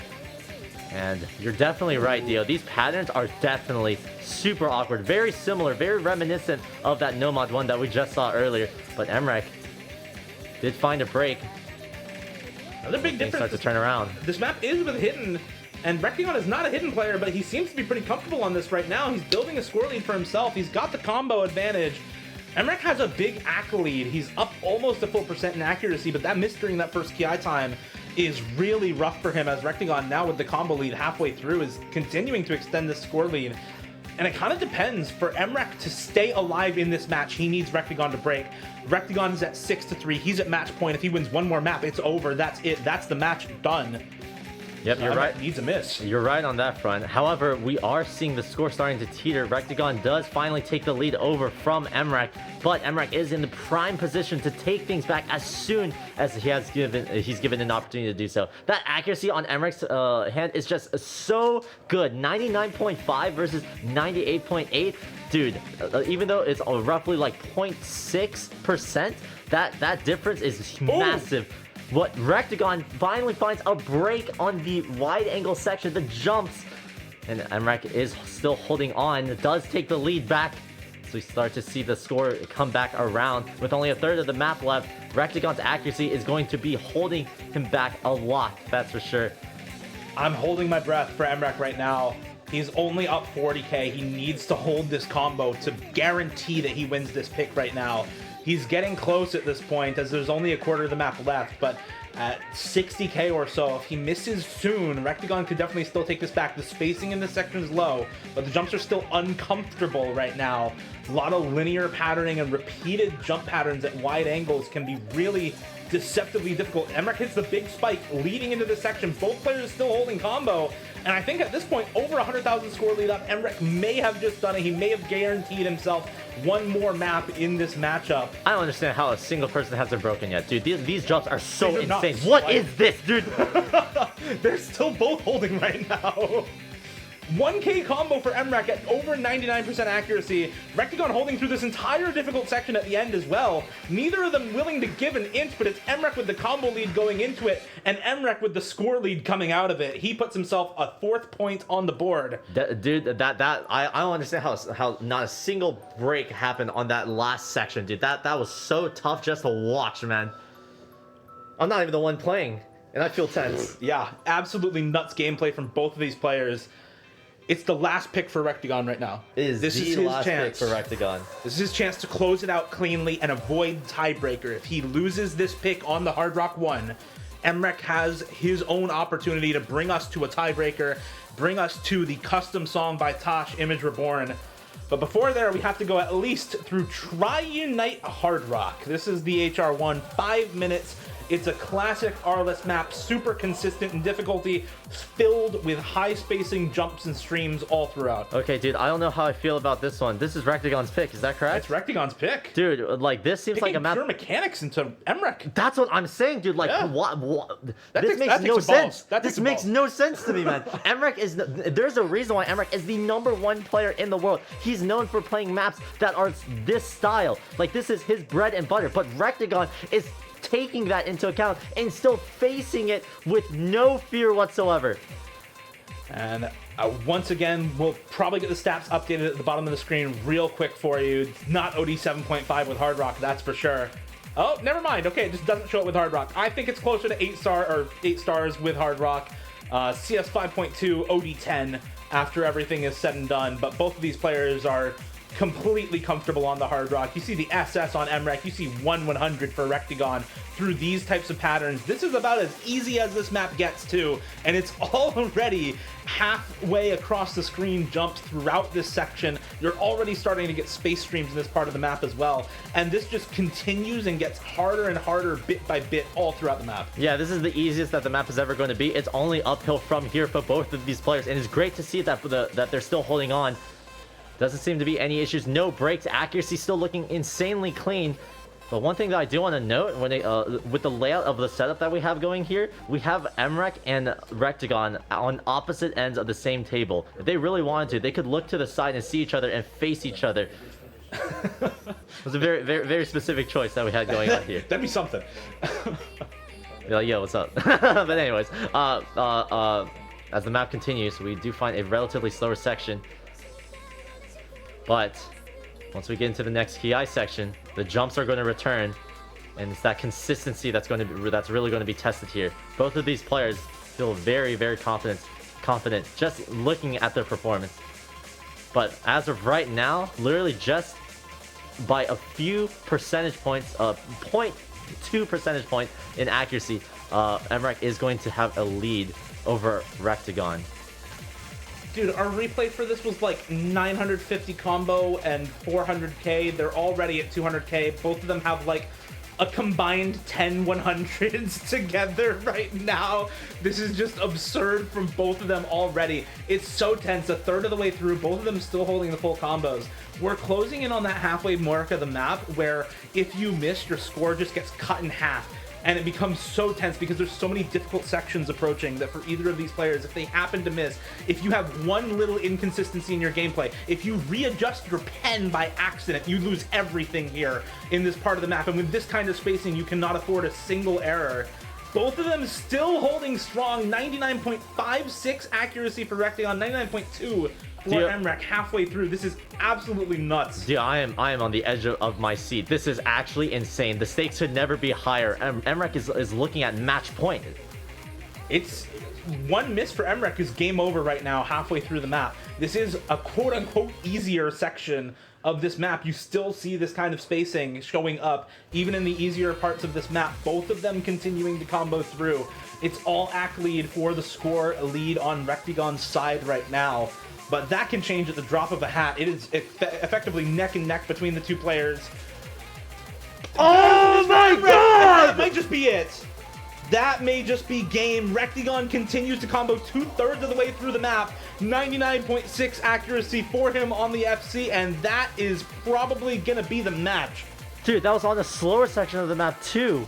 And you're definitely right, Dio. These patterns are definitely super awkward. Very similar, very reminiscent of that Nomad one that we just saw earlier. But Emrek did find a break. Another big difference. Start to turn around. This map is with hidden, and Rectagon is not a hidden player, but he seems to be pretty comfortable on this right now. He's building a score lead for himself. He's got the combo advantage. Emrek has a big ACK lead. He's up almost a full % in accuracy, but that miss during that first KI time is really rough for him, as Rectagon now with the combo lead halfway through is continuing to extend this score lead. And it kind of depends. For Emrek to stay alive in this match, he needs Rectagon to break. Rectagon is at 6-3. He's at match point. If he wins one more map, it's over. That's it. That's the match done. Yep, you're right. Needs a miss. You're right on that front. However, we are seeing the score starting to teeter. Rectagon does finally take the lead over from Emrek, but Emrek is in the prime position to take things back as soon as he's given an opportunity to do so. That accuracy on Emrek's hand is just so good. 99.5 versus 98.8. Dude, even though it's roughly like 0.6%, that difference is massive. What Rectagon finally finds a break on the wide angle section, the jumps, and Emrek is still holding on, does take the lead back. So we start to see the score come back around. With only a third of the map left, Rectagon's accuracy is going to be holding him back a lot, that's for sure. I'm holding my breath for Emrek right now. He's only up 40k. He needs to hold this combo to guarantee that he wins this pick right now. He's getting close at this point as there's only a quarter of the map left, but at 60k or so, if he misses soon, Rectagon could definitely still take this back. The spacing in this section is low, but the jumps are still uncomfortable right now. A lot of linear patterning and repeated jump patterns at wide angles can be really deceptively difficult. Emrek hits the big spike leading into this section. Both players still holding combo. And I think at this point, over 100,000 score lead up, Emrek may have just done it. He may have guaranteed himself one more map in this matchup. I don't understand how a single person hasn't broken yet. Dude, these jumps are so These are insane. nuts. What is this, dude? They're still both holding right now. 1k combo for Emrek at over 99% accuracy. Rectagon holding through this entire difficult section at the end as well. Neither of them willing to give an inch, but it's Emrek with the combo lead going into it, and Emrek with the score lead coming out of it. He puts himself a 4th point on the board. Dude, I don't understand how not a single break happened on that last section, dude. That was so tough just to watch, man. I'm not even the one playing, and I feel tense. Yeah, absolutely nuts gameplay from both of these players. It's the last pick for Rectagon right now. This is his last pick for Rectagon. This is his chance to close it out cleanly and avoid tiebreaker. If he loses this pick on the Hard Rock 1, Emrek has his own opportunity to bring us to a tiebreaker, bring us to the custom song by Tosh, Image Reborn. But before there, we have to go at least through Tri-Unite Hard Rock. This is the HR1, 5 minutes. It's a classic R-less map, super consistent in difficulty, filled with high spacing jumps and streams all throughout. Okay, dude, I don't know how I feel about this one. This is Rectagon's pick, is that correct? It's Rectagon's pick. Dude, like, this seems like a map... pure mechanics into Emrek. That's what I'm saying, dude. Like, Yeah. what? That This takes- makes that no takes some balls. sense. That This takes some makes balls. no sense to me, man. Emrek is... There's a reason why Emrek is the #1 player in the world. He's known for playing maps that are this style. Like, this is his bread and butter. But Rectagon is taking that into account and still facing it with no fear whatsoever. And once again, we'll probably get the stats updated at the bottom of the screen real quick for you. It's not OD 7.5 with Hard Rock, that's for sure. Oh, never mind. Okay, it just doesn't show it with Hard Rock. I think it's closer to 8 stars with Hard Rock. CS 5.2, OD 10 after everything is said and done. But both of these players are completely comfortable on the Hard Rock. You see the SS on Emrek, you see 1/100 for Rectagon through these types of patterns. This is about as easy as this map gets to, and it's already halfway across the screen jumps throughout this section. You're already starting to get space streams in this part of the map as well, and this just continues and gets harder and harder bit by bit all throughout the map. Yeah, this is the easiest that the map is ever going to be. It's only uphill from here for both of these players, and it's great to see that that they're still holding on. Doesn't seem to be any issues. No breaks. Accuracy still looking insanely clean. But one thing that I do want to note, when with the layout of the setup that we have going here, we have Emrek and Rectagon on opposite ends of the same table. If they really wanted to, they could look to the side and see each other and face each other. It was a very, very, very specific choice that we had going on here. That'd be something. Be like, yo, what's up? But anyways, as the map continues, we do find a relatively slower section. But once we get into the next KI section, the jumps are going to return, and it's that consistency that's really going to be tested here. Both of these players feel very, very confident just looking at their performance. But as of right now, literally just by a few percentage points, 0.2 percentage point in accuracy, Emrek is going to have a lead over Rectagon. Dude, our replay for this was like 950 combo and 400k. They're already at 200k. Both of them have like a combined 10 100s together right now. This is just absurd from both of them already. It's so tense. A third of the way through, both of them still holding the full combos. We're closing in on that halfway mark of the map where if you miss, your score just gets cut in half. And it becomes so tense because there's so many difficult sections approaching that for either of these players, if they happen to miss, if you have one little inconsistency in your gameplay, if you readjust your pen by accident, you lose everything here in this part of the map. And with this kind of spacing, you cannot afford a single error. Both of them still holding strong, 99.56 accuracy for Rectagon, 99.2 for Emrek halfway through. This is absolutely nuts. Dude, I am on the edge of my seat. This is actually insane. The stakes could never be higher. Emrek is looking at match point. It's one miss for Emmerich is game over right now, halfway through the map. This is a quote-unquote easier section of this map. You still see this kind of spacing showing up, even in the easier parts of this map. Both of them continuing to combo through. It's all act lead for the score lead on Rectagon's side right now. But that can change at the drop of a hat. It is effectively neck and neck between the two players. Oh my god! That might just be it. That may just be game. Rectagon continues to combo 2/3 of the way through the map. 99.6 accuracy for him on the FC, and that is probably gonna be the match. Dude, that was on the slower section of the map too.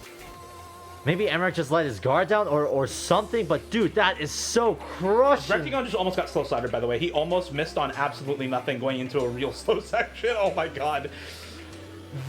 Maybe Emmerich just let his guard down or something, but dude, that is so crushing. Rectagon just almost got slow-sided, by the way. He almost missed on absolutely nothing going into a real slow section. Oh my god.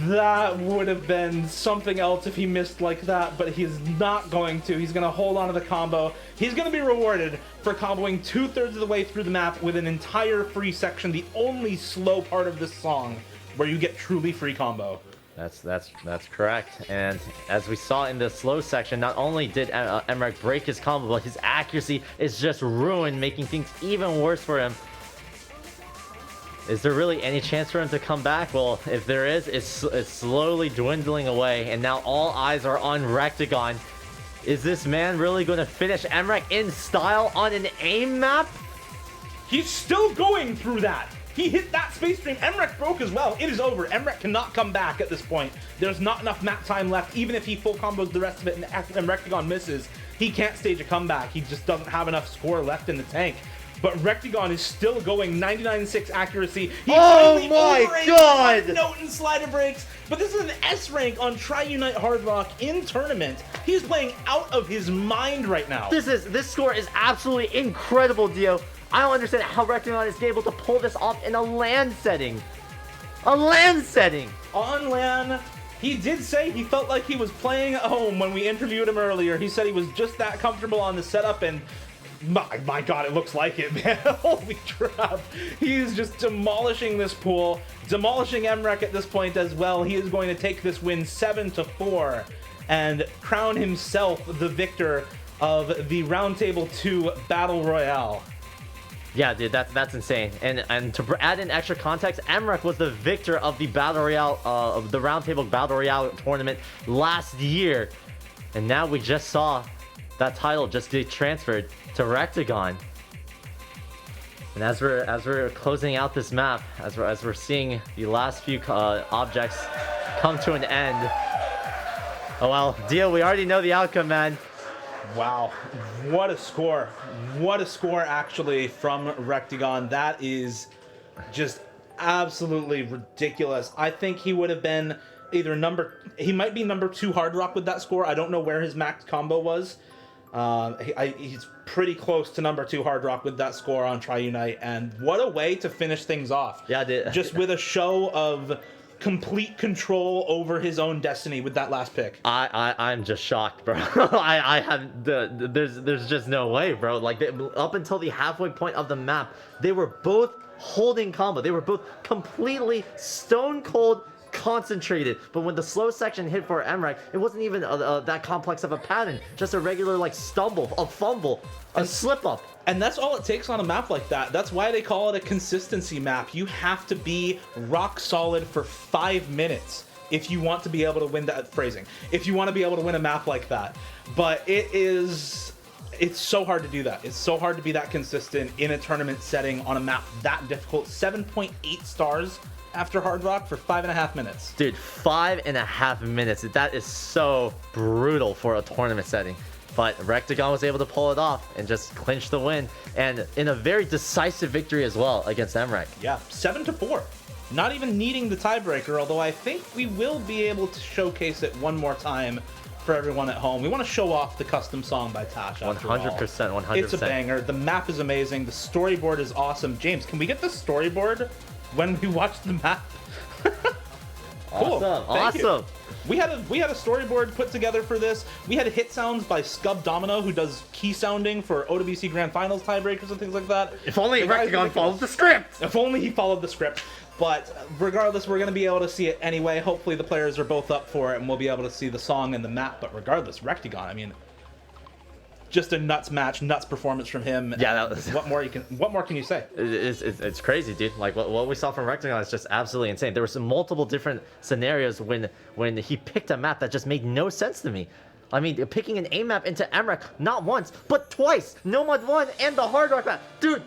That would have been something else if he missed like that, but he's not going to. He's going to hold on to the combo. He's going to be rewarded for comboing 2/3 of the way through the map with an entire free section, the only slow part of this song where you get truly free combo. That's correct. And as we saw in the slow section, not only did Emmerich break his combo, but his accuracy is just ruined, making things even worse for him. Is there really any chance for him to come back? Well, if there is, it's slowly dwindling away, and now all eyes are on Rectagon. Is this man really going to finish Emmerich in style on an aim map? He's still going through that. He hit that space stream. Emmerich broke as well. It is over. Emmerich cannot come back at this point. There's not enough map time left. Even if he full combos the rest of it and Rectagon misses, he can't stage a comeback. He just doesn't have enough score left in the tank. But Rectagon is still going 99.6 accuracy. He's oh my god! Note and slider breaks. But this is an S rank on Tri-Unite Hard Rock in tournament. He's playing out of his mind right now. This score is absolutely incredible, Dio. I don't understand how Rectagon is able to pull this off in a LAN setting. A LAN setting! On LAN, he did say he felt like he was playing at home when we interviewed him earlier. He said he was just that comfortable on the setup, and my god, it looks like it, man. Holy crap. He's just demolishing this pool, demolishing Emmerich at this point as well. He is going to take this win 7-4 and crown himself the victor of the Roundtable 2 Battle Royale. Yeah, dude, that's insane. And to add in extra context, Emmerich was the victor of the Battle Royale, of the Roundtable Battle Royale tournament last year, and now we just saw that title just get transferred to Rectagon. And as we're closing out this map, as we're seeing the last few objects come to an end. Oh well, Dio, we already know the outcome, man. Wow, what a score. What a score, actually, from Rectagon. That is just absolutely ridiculous. I think he would have been either he might be number 2 Hard Rock with that score. I don't know where his max combo was. He's pretty close to number 2 Hard Rock with that score on Tri-Unite, and what a way to finish things off. Yeah, dude. Just with a show of complete control over his own destiny with that last pick. I'm just shocked, bro. I have there's just no way, bro. Like up until the halfway point of the map, they were both holding combo. They were both completely stone cold concentrated. But when the slow section hit for Emmerich, it wasn't even that complex of a pattern. Just a regular like stumble, a fumble, a slip up. And that's all it takes on a map like that. That's why they call it a consistency map. You have to be rock solid for 5 minutes if you want to be able to win that phrasing. If you want to be able to win a map like that. But it's so hard to do that. It's so hard to be that consistent in a tournament setting on a map that difficult. 7.8 stars after Hard Rock for 5.5 minutes. Dude, 5.5 minutes. That is so brutal for a tournament setting. But Rectagon was able to pull it off and just clinch the win, and in a very decisive victory as well against Emmerich. Yeah, 7-4. Not even needing the tiebreaker, although I think we will be able to showcase it one more time for everyone at home. We want to show off the custom song by Tash. 100%, 100%. It's a banger. The map is amazing. The storyboard is awesome. James, can we get the storyboard when we watch the map? Cool. Awesome. We had a storyboard put together for this. We had hit sounds by Scub Domino, who does key sounding for OWC Grand Finals tiebreakers and things like that. If only Rectagon followed the script. If only he followed the script. But regardless, we're going to be able to see it anyway. Hopefully the players are both up for it, and we'll be able to see the song and the map. But regardless, Rectagon, I mean, just a nuts match, nuts performance from him. Yeah, that was... What more can you say? It's crazy, dude. Like what we saw from Rectagon is just absolutely insane. There were some multiple different scenarios when he picked a map that just made no sense to me. I mean, picking an A map into MREC not once, but twice. Nomad 1 and the Hard Rock map. Dude,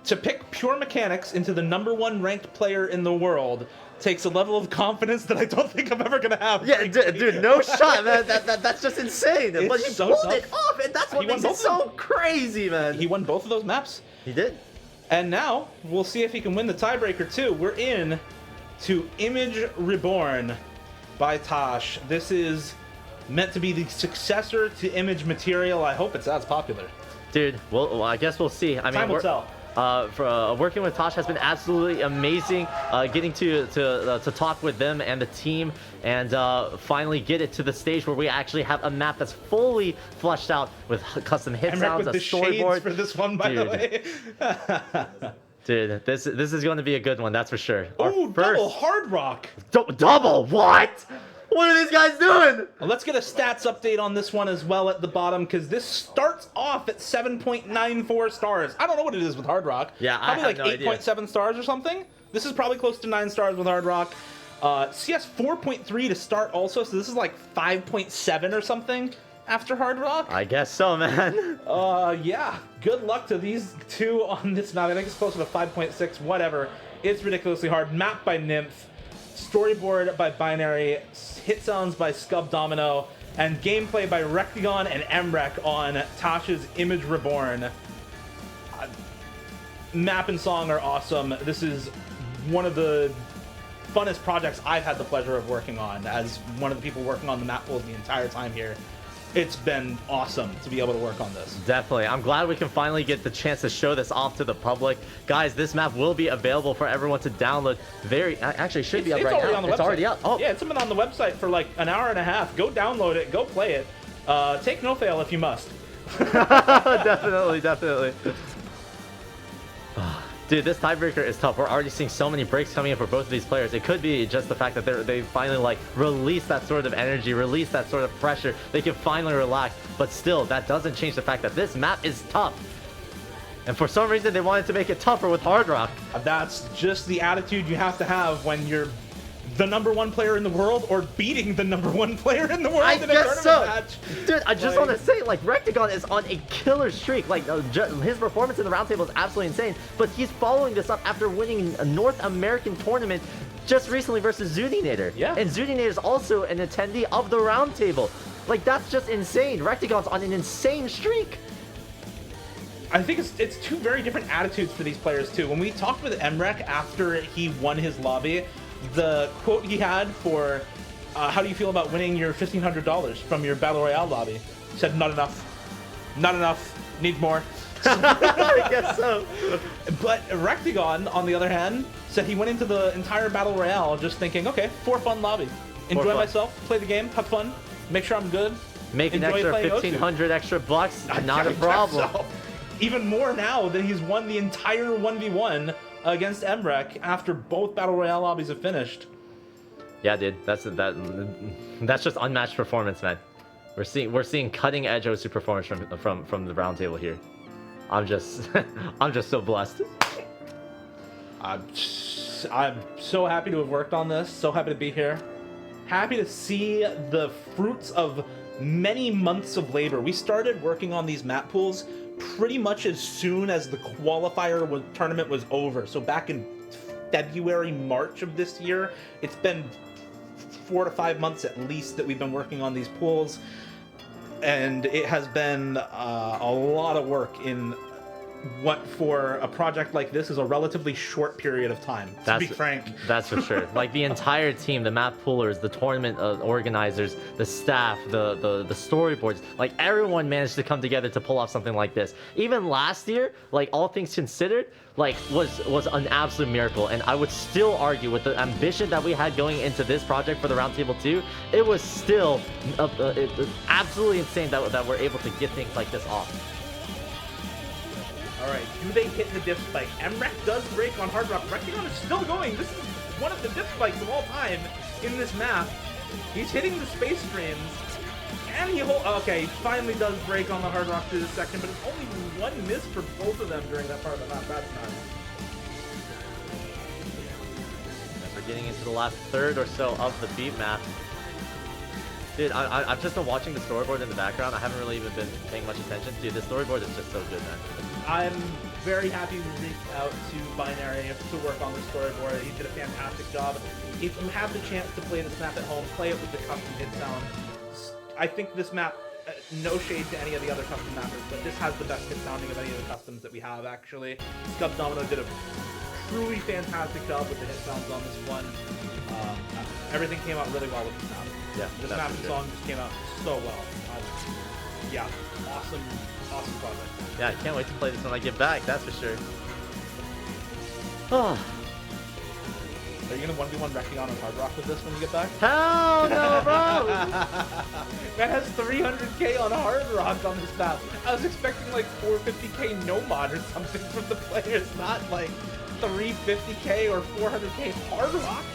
to pick pure mechanics into the #1 ranked player in the world takes a level of confidence that I don't think I'm ever gonna have. Yeah, dude, no shot, man. That's just insane. But he so pulled tough. it off, and that's what makes it so crazy, man. He won both of those maps. He did. And now we'll see if he can win the tiebreaker too. We're in to Image Reborn by Tosh. This is meant to be the successor to Image Material. I hope it's as popular. Dude, well, I guess we'll see. I mean, Time will tell. Working with Tosh has been absolutely amazing. Getting to talk with them and the team, and finally get it to the stage where we actually have a map that's fully fleshed out with custom hit sounds, a storyboard. For this one, by the way. Dude, this is going to be a good one, that's for sure. Oh, double Hard Rock. Double what? What are these guys doing? Well, let's get a stats update on this one as well at the bottom, because this starts off at 7.94 stars. I don't know what it is with Hard Rock. Yeah, probably I have like no 8.7 stars or something. This is probably close to 9 stars with Hard Rock. CS 4.3 to start also, so this is like 5.7 or something after Hard Rock. I guess so, man. Yeah. Good luck to these two on this map. I think it's closer to 5.6, whatever. It's ridiculously hard. Map by Nymph, storyboard by Binary, hit sounds by Scub Domino, and gameplay by Rectagon and MREC on Tosh's Image Reborn. Map and song are awesome. This is one of the funnest projects I've had the pleasure of working on as one of the people working on the map pools the entire time here. It's been awesome to be able to work on this. Definitely. I'm glad we can finally get the chance to show this off to the public. Guys, this map will be available for everyone to download. Actually, it should be up right now. It's already up. Oh. Yeah, it's been on the website for like an hour and a half. Go download it. Go play it. Take no fail if you must. Definitely. Dude, this tiebreaker is tough. We're already seeing so many breaks coming in for both of these players. It could be just the fact that they finally like release that sort of energy, release that sort of pressure. They can finally relax. But still, that doesn't change the fact that this map is tough. And for some reason, they wanted to make it tougher with Hard Rock. That's just the attitude you have to have when you're the #1 player in the world or beating the #1 player in the world in a tournament match. Dude, I just want to say, like, Rectagon is on a killer streak. Like, his performance in the Roundtable is absolutely insane. But he's following this up after winning a North American tournament just recently versus Zudinator. Yeah. And Zudinator is also an attendee of the Roundtable. Like, that's just insane. Rectagon's on an insane streak. I think it's two very different attitudes for these players, too. When we talked with MREC after he won his lobby, the quote he had for how do you feel about winning your $1,500 from your Battle Royale lobby? He said, not enough. Not enough. Need more. I guess so. But Rectagon, on the other hand, said he went into the entire Battle Royale just thinking, okay, for fun lobby. Enjoy myself, play the game, have fun, make sure I'm good. Make an extra 1,500 extra bucks, not a I guess problem. so. Even more now that he's won the entire 1v1 against MREC after both Battle Royale lobbies have finished. Yeah, dude, that's just unmatched performance, man. We're seeing cutting edge OSU performance from the Roundtable here. I'm just so blessed. I'm so happy to have worked on this. So happy to be here. Happy to see the fruits of many months of labor. We started working on these map pools pretty much as soon as the qualifier tournament was over. So back in February, March of this year, it's been 4 to 5 months at least that we've been working on these pools, and it has been a lot of work in what for a project like this is a relatively short period of time, to be frank. That's for sure. Like the entire team, the map poolers, the tournament organizers, the staff, the storyboards, like everyone managed to come together to pull off something like this. Even last year, like all things considered, like was an absolute miracle. And I would still argue with the ambition that we had going into this project for the Roundtable 2, it was still absolutely insane that we're able to get things like this off. Alright, do they hit the diff spike? MREC does break on Hard Rock. Rectagon is still going. This is one of the diff spikes of all time in this map. He's hitting the space streams. And he okay, he finally does break on the Hard Rock through this section, but it's only one miss for both of them during that part of the map. That's nice. As we're getting into the last third or so of the beat map. Dude, I've just been watching the storyboard in the background. I haven't really even been paying much attention. Dude, the storyboard is just so good, man. I'm very happy we reached out to Binary to work on the storyboard. He did a fantastic job. If you have the chance to play this map at home, play it with the custom hit sound. I think this map, no shade to any of the other custom mappers, but this has the best hit sounding of any of the customs that we have, actually. Scub Domino did a truly fantastic job with the hit sounds on this one. Everything came out really well with this map. Yeah, this that's map for and sure. song just came out so well. Yeah, awesome project. Yeah, I can't wait to play this when I get back, that's for sure. Oh. Are you gonna 1v1 Reckion on Hard Rock with this when you get back? Hell no, bro! Man has 300k on Hard Rock on this map. I was expecting like 450k no mod or something from the players, not like 350k or 400k Hard Rock.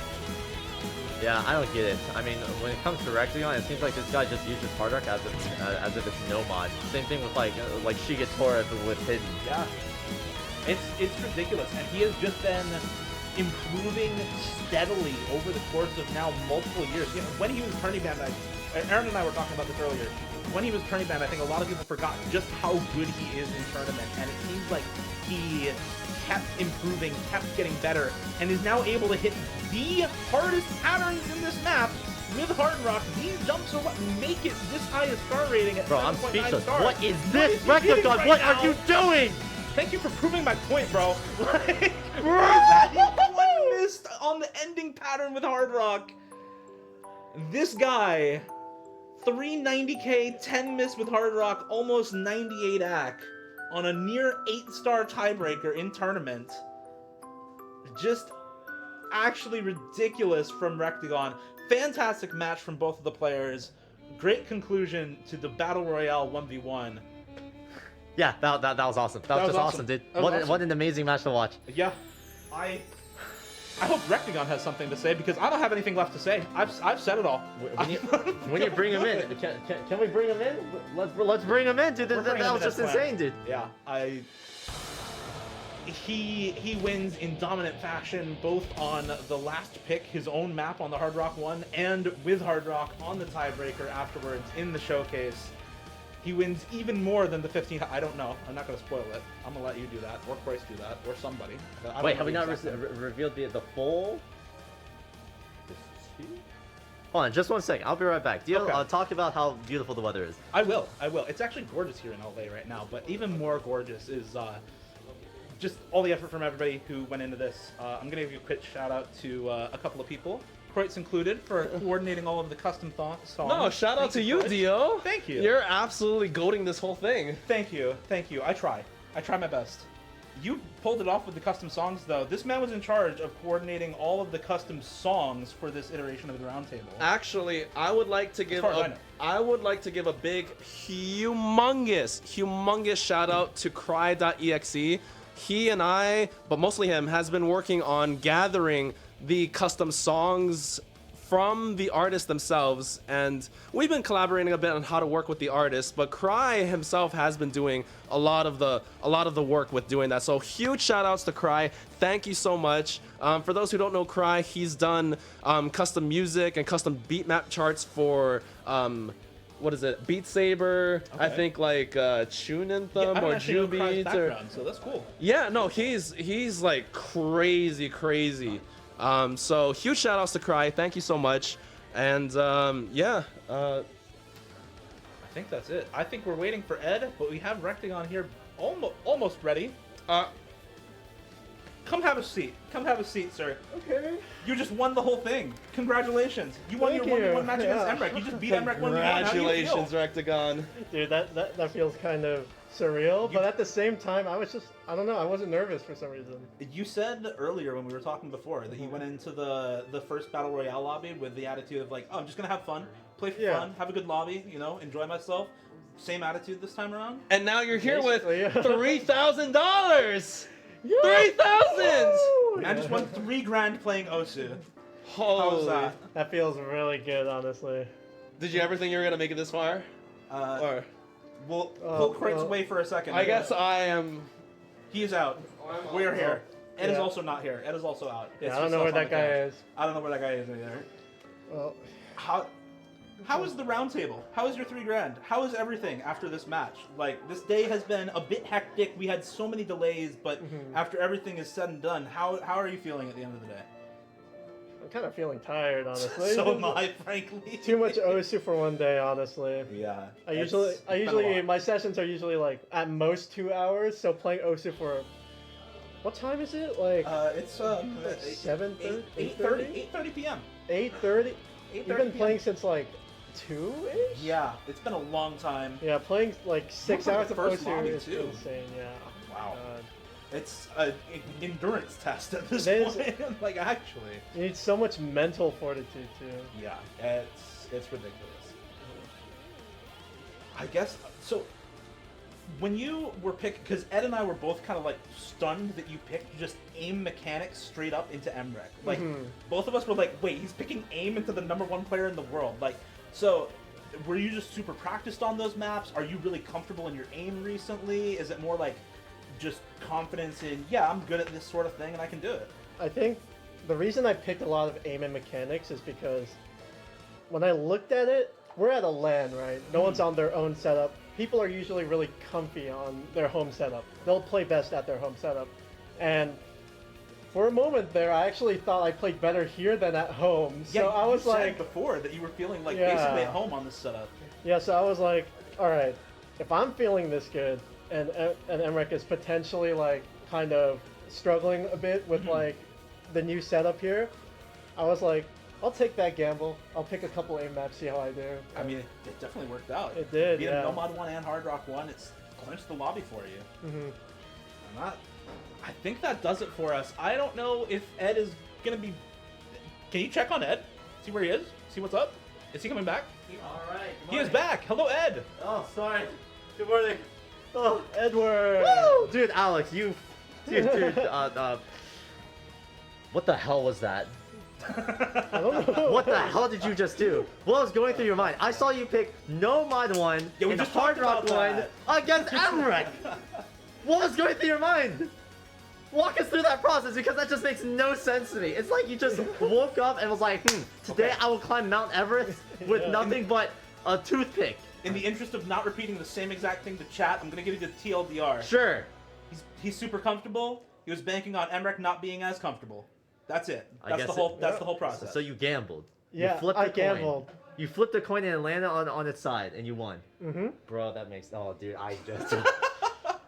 Yeah, I don't get it. I mean, when it comes to Rectigon, it seems like this guy just uses Hard Rock as if it's no mod. Same thing with like Shigetora with Hidden. Yeah, it's ridiculous, and he has just been improving steadily over the course of now multiple years. You know, when he was tourney banned, Aaron and I were talking about this earlier. When he was tourney banned, I think a lot of people forgot just how good he is in tournament, and it seems like he kept improving, kept getting better, and is now able to hit the hardest patterns in this map with Hard Rock. These jumps are what make it this high a star rating at 7.9 Bro, I'm speechless. stars. What is this, What is he hitting Rectigon? right What now? are you doing? Thank you for proving my point, bro. Like, that one missed on the ending pattern with Hard Rock. This guy, 390k, 10 miss with Hard Rock, almost 98 AC on a near 8-star tiebreaker in tournament. Just actually ridiculous from Rectigon. Fantastic match from both of the players. Great conclusion to the Battle Royale 1v1. Yeah, that was awesome. That was just awesome, dude. What an amazing match to watch. Yeah, I hope Rectigon has something to say, because I don't have anything left to say. I've said it all. When you bring him in, can we bring him in? Let's bring him in, dude. That was just insane, dude. Yeah, he wins in dominant fashion, both on the last pick, his own map on the Hard Rock one, and with Hard Rock on the tiebreaker afterwards in the showcase. He wins even more than the 15. I don't know. I'm not going to spoil it. I'm going to let you do that, or Croyce do that, or somebody. Wait, have we not revealed the full? Hold on, just one second. I'll be right back. Talk about how beautiful the weather is. I will. It's actually gorgeous here in LA right now, but even more gorgeous is just all the effort from everybody who went into this. I'm going to give you a quick shout out to a couple of people. Croyce included, for coordinating all of the custom songs. No, shout out to you, Dio. Thank you. You're absolutely goating this whole thing. Thank you. I try my best. You pulled it off with the custom songs, though. This man was in charge of coordinating all of the custom songs for this iteration of the Roundtable. Actually, I would like to give a big, humongous shout out to Cry.exe. He and I, but mostly him, has been working on gathering the custom songs from the artists themselves, and we've been collaborating a bit on how to work with the artists, but Cry himself has been doing a lot of the work with doing that. So huge shout outs to Cry. Thank you so much. For those who don't know Cry, he's done custom music and custom beat map charts for what is it, Beat Saber, okay. I think like Tune Anthem or Jubeat, or so that's cool. Yeah, no, he's like crazy. So huge shout outs to Cry. Thank you so much. And yeah. I think that's it. I think we're waiting for Ed, but we have Rectigon here almost ready. Come have a seat. Come have a seat, sir. Okay. You just won the whole thing. Congratulations. You won your 1v1 match against Emrek. You just beat Emrek 1v1. Congratulations, Rectigon. Dude, that feels kind of surreal, but at the same time, I don't know, I wasn't nervous for some reason. You said earlier when we were talking before that you went into the first Battle Royale lobby with the attitude of like, oh, I'm just going to have fun, play for fun, have a good lobby, enjoy myself. Same attitude this time around. And now you're here with $3,000! 3,000! Man just won $3 grand playing Osu. Holy. How's that? That feels really good, honestly. Did you ever think you were gonna make it this far? Or We'll pull Craig's away for a second. I guess I am. He is out. We're here. Ed is Yeah. also not here. Ed is also out. Yeah, It's I don't know yourself where on that the guy couch. is. I don't know where that guy is either. Well, How is the roundtable? How is your $3,000? How is everything after this match? Like, this day has been a bit hectic. We had so many delays, but after everything is said and done, how are you feeling at the end of the day? I'm kind of feeling tired, honestly. So am I, frankly. Too much OSU for one day, honestly. Yeah. I it's usually been a lot. my sessions are usually like at most 2 hours. So playing OSU for what time is it? Like it's 7:30, 8:30 p.m. 8:30. You've been 8:30 playing since like 2-ish. Yeah, it's been a long time. Yeah, playing like 6 hours of First OSU lobby, is too. insane. Yeah. Wow. God. It's an endurance test at this It is- point. Like, actually. You need so much mental fortitude too. Yeah, it's ridiculous. I guess so. When you were picked, because Ed and I were both kind of like stunned that you picked just aim mechanics straight up into MREC. Like, both of us were like, wait, he's picking aim into the #1 player in the world. Like, so were you just super practiced on those maps? Are you really comfortable in your aim recently? Is it more like just confidence in, yeah, I'm good at this sort of thing and I can do it? I think the reason I picked a lot of aim and mechanics is because when I looked at it, we're at a LAN, right? No one's on their own setup. People are usually really comfy on their home setup. They'll play best at their home setup. And for a moment there, I actually thought I played better here than at home. Yeah, So I was you said like, before that you were feeling like Yeah. basically at home on this setup. yeah, so I was like, all right, if I'm feeling this good and Emmerich is potentially like kind of struggling a bit with like the new setup here, I was like, I'll take that gamble. I'll pick a couple aim maps, see how I do. I mean, it definitely worked out. It did, Being yeah. Nomad 1 and Hard Rock 1, it's clinched the lobby for you. I think that does it for us. I don't know if Ed is going to be... Can you check on Ed? See where he is? See what's up? Is he coming back? Alright. He is back! Hello, Ed! Oh, sorry. Good morning. Oh, Edward! Woo! Dude, Alex, dude, what the hell was that? I don't know. What the hell did you just do? What was going through your mind? I saw you pick Nomad 1 Yeah, we and just Hard talked Rock about 1 that. against Emmerich. What was going through your mind? Walk us through that process, because that just makes no sense to me. It's like you just woke up and was like, today I will climb Mount Everest with nothing but a toothpick. In the interest of not repeating the same exact thing to chat, I'm going to give you the TLDR. Sure. He's super comfortable. He was banking on Emmerich not being as comfortable. That's it. I That's guess the whole process. So you gambled. Yeah, you flipped I a coin. gambled. You flipped a coin and it landed on its side, and you won. Mm-hmm. Bro, that makes... Oh, dude, I just...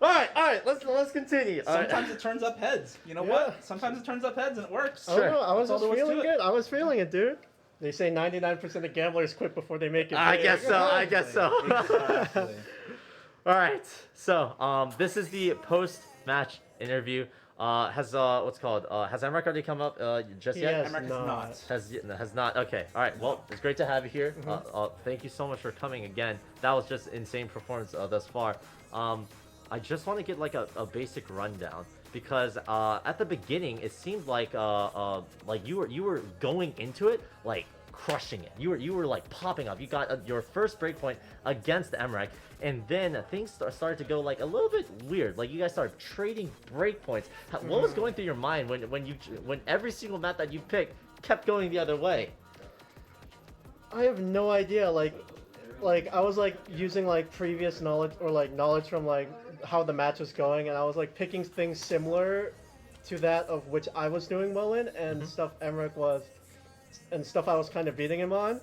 Alright, let's continue. Sometimes it turns up heads. You know what? Sometimes it turns up heads and it works. I don't know. I was That's all just there was to feeling it. good. I was feeling it, dude. They say 99% of gamblers quit before they make it. I big. guess so. Exactly. Alright, so this is the post-match interview. Has Emmerich already come up just yet? Emmerich has not. Has not. Okay. All right. Well, it's great to have you here. Thank you so much for coming again. That was just insane performance thus far. I just want to get like a basic rundown, because at the beginning it seemed like you were going into it like crushing it. You were like popping up. You got your first breakpoint against Emmerich, and then things started to go like a little bit weird. Like you guys started trading breakpoints. What was going through your mind when every single map that you picked kept going the other way? I have no idea. Like I was like using like previous knowledge or like knowledge from like how the match was going, and I was like picking things similar to that of which I was doing well in, and stuff Emmerich was, and stuff I was kind of beating him on.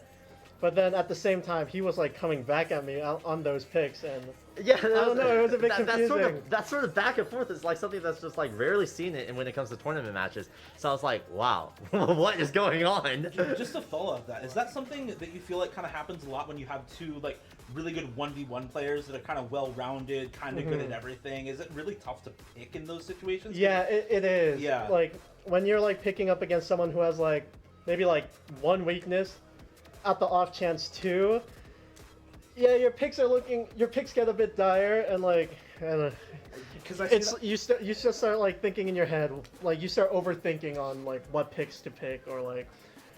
But then at the same time, he was like coming back at me on those picks, and yeah, I don't know, it was a bit confusing. That sort of back and forth is like something that's just like rarely seen it when it comes to tournament matches. So I was like, wow, what is going on? Just to follow up that, is that something that you feel like kind of happens a lot when you have two like really good 1v1 players that are kind of well-rounded, kind of good at everything? Is it really tough to pick in those situations? Yeah, it is. Yeah. Like when you're like picking up against someone who has like maybe like one weakness, at the off chance two, yeah, your picks get a bit dire, and like, you just start like thinking in your head, like you start overthinking on like what picks to pick, or like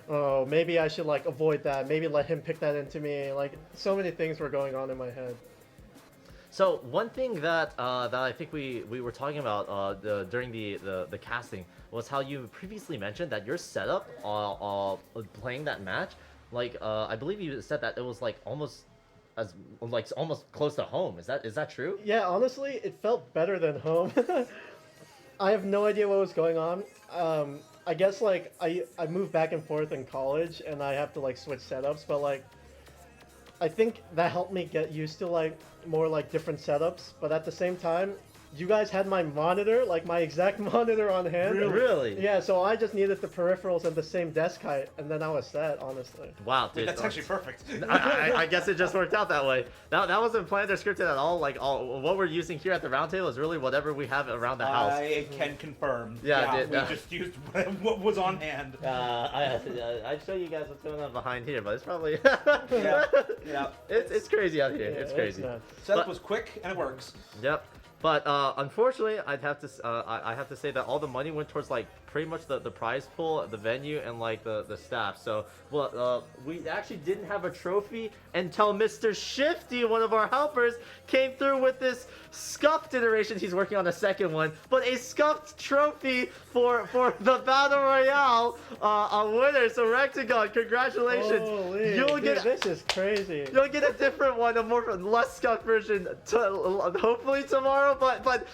oh, maybe I should like avoid that. Maybe let him pick that into me. Like so many things were going on in my head. So one thing that that I think we were talking about during the casting was how you previously mentioned that your setup playing that match, like I believe you said that it was like almost close to home. Is that true? Yeah, honestly, it felt better than home. I have no idea what was going on. I guess like I moved back and forth in college and I have to like switch setups, but like I think that helped me get used to like more like different setups. But at the same time, you guys had my monitor, like my exact monitor on hand. Really? Yeah, so I just needed the peripherals and the same desk height, and then I was set, honestly. Wow, dude. That's actually perfect. I guess it just worked out that way. That wasn't planned or scripted at all. Like what we're using here at the Roundtable is really whatever we have around the house. I can confirm. Yeah, we just used what was on hand. I'd show you guys what's going on behind here, but it's probably Yeah. It's crazy out here. Yeah, it's crazy. Setup was quick and it works. Yep. But unfortunately, I have to say that all the money went towards like pretty much the prize pool, the venue, and like the staff. So we actually didn't have a trophy until Mr. Shifty, one of our helpers, came through with this scuffed iteration. He's working on a second one, but a scuffed trophy for the Battle Royale a winner. So Rectagon, congratulations! Holy, You'll dude, get this is crazy. You'll get a different one, a less scuffed version, hopefully tomorrow. But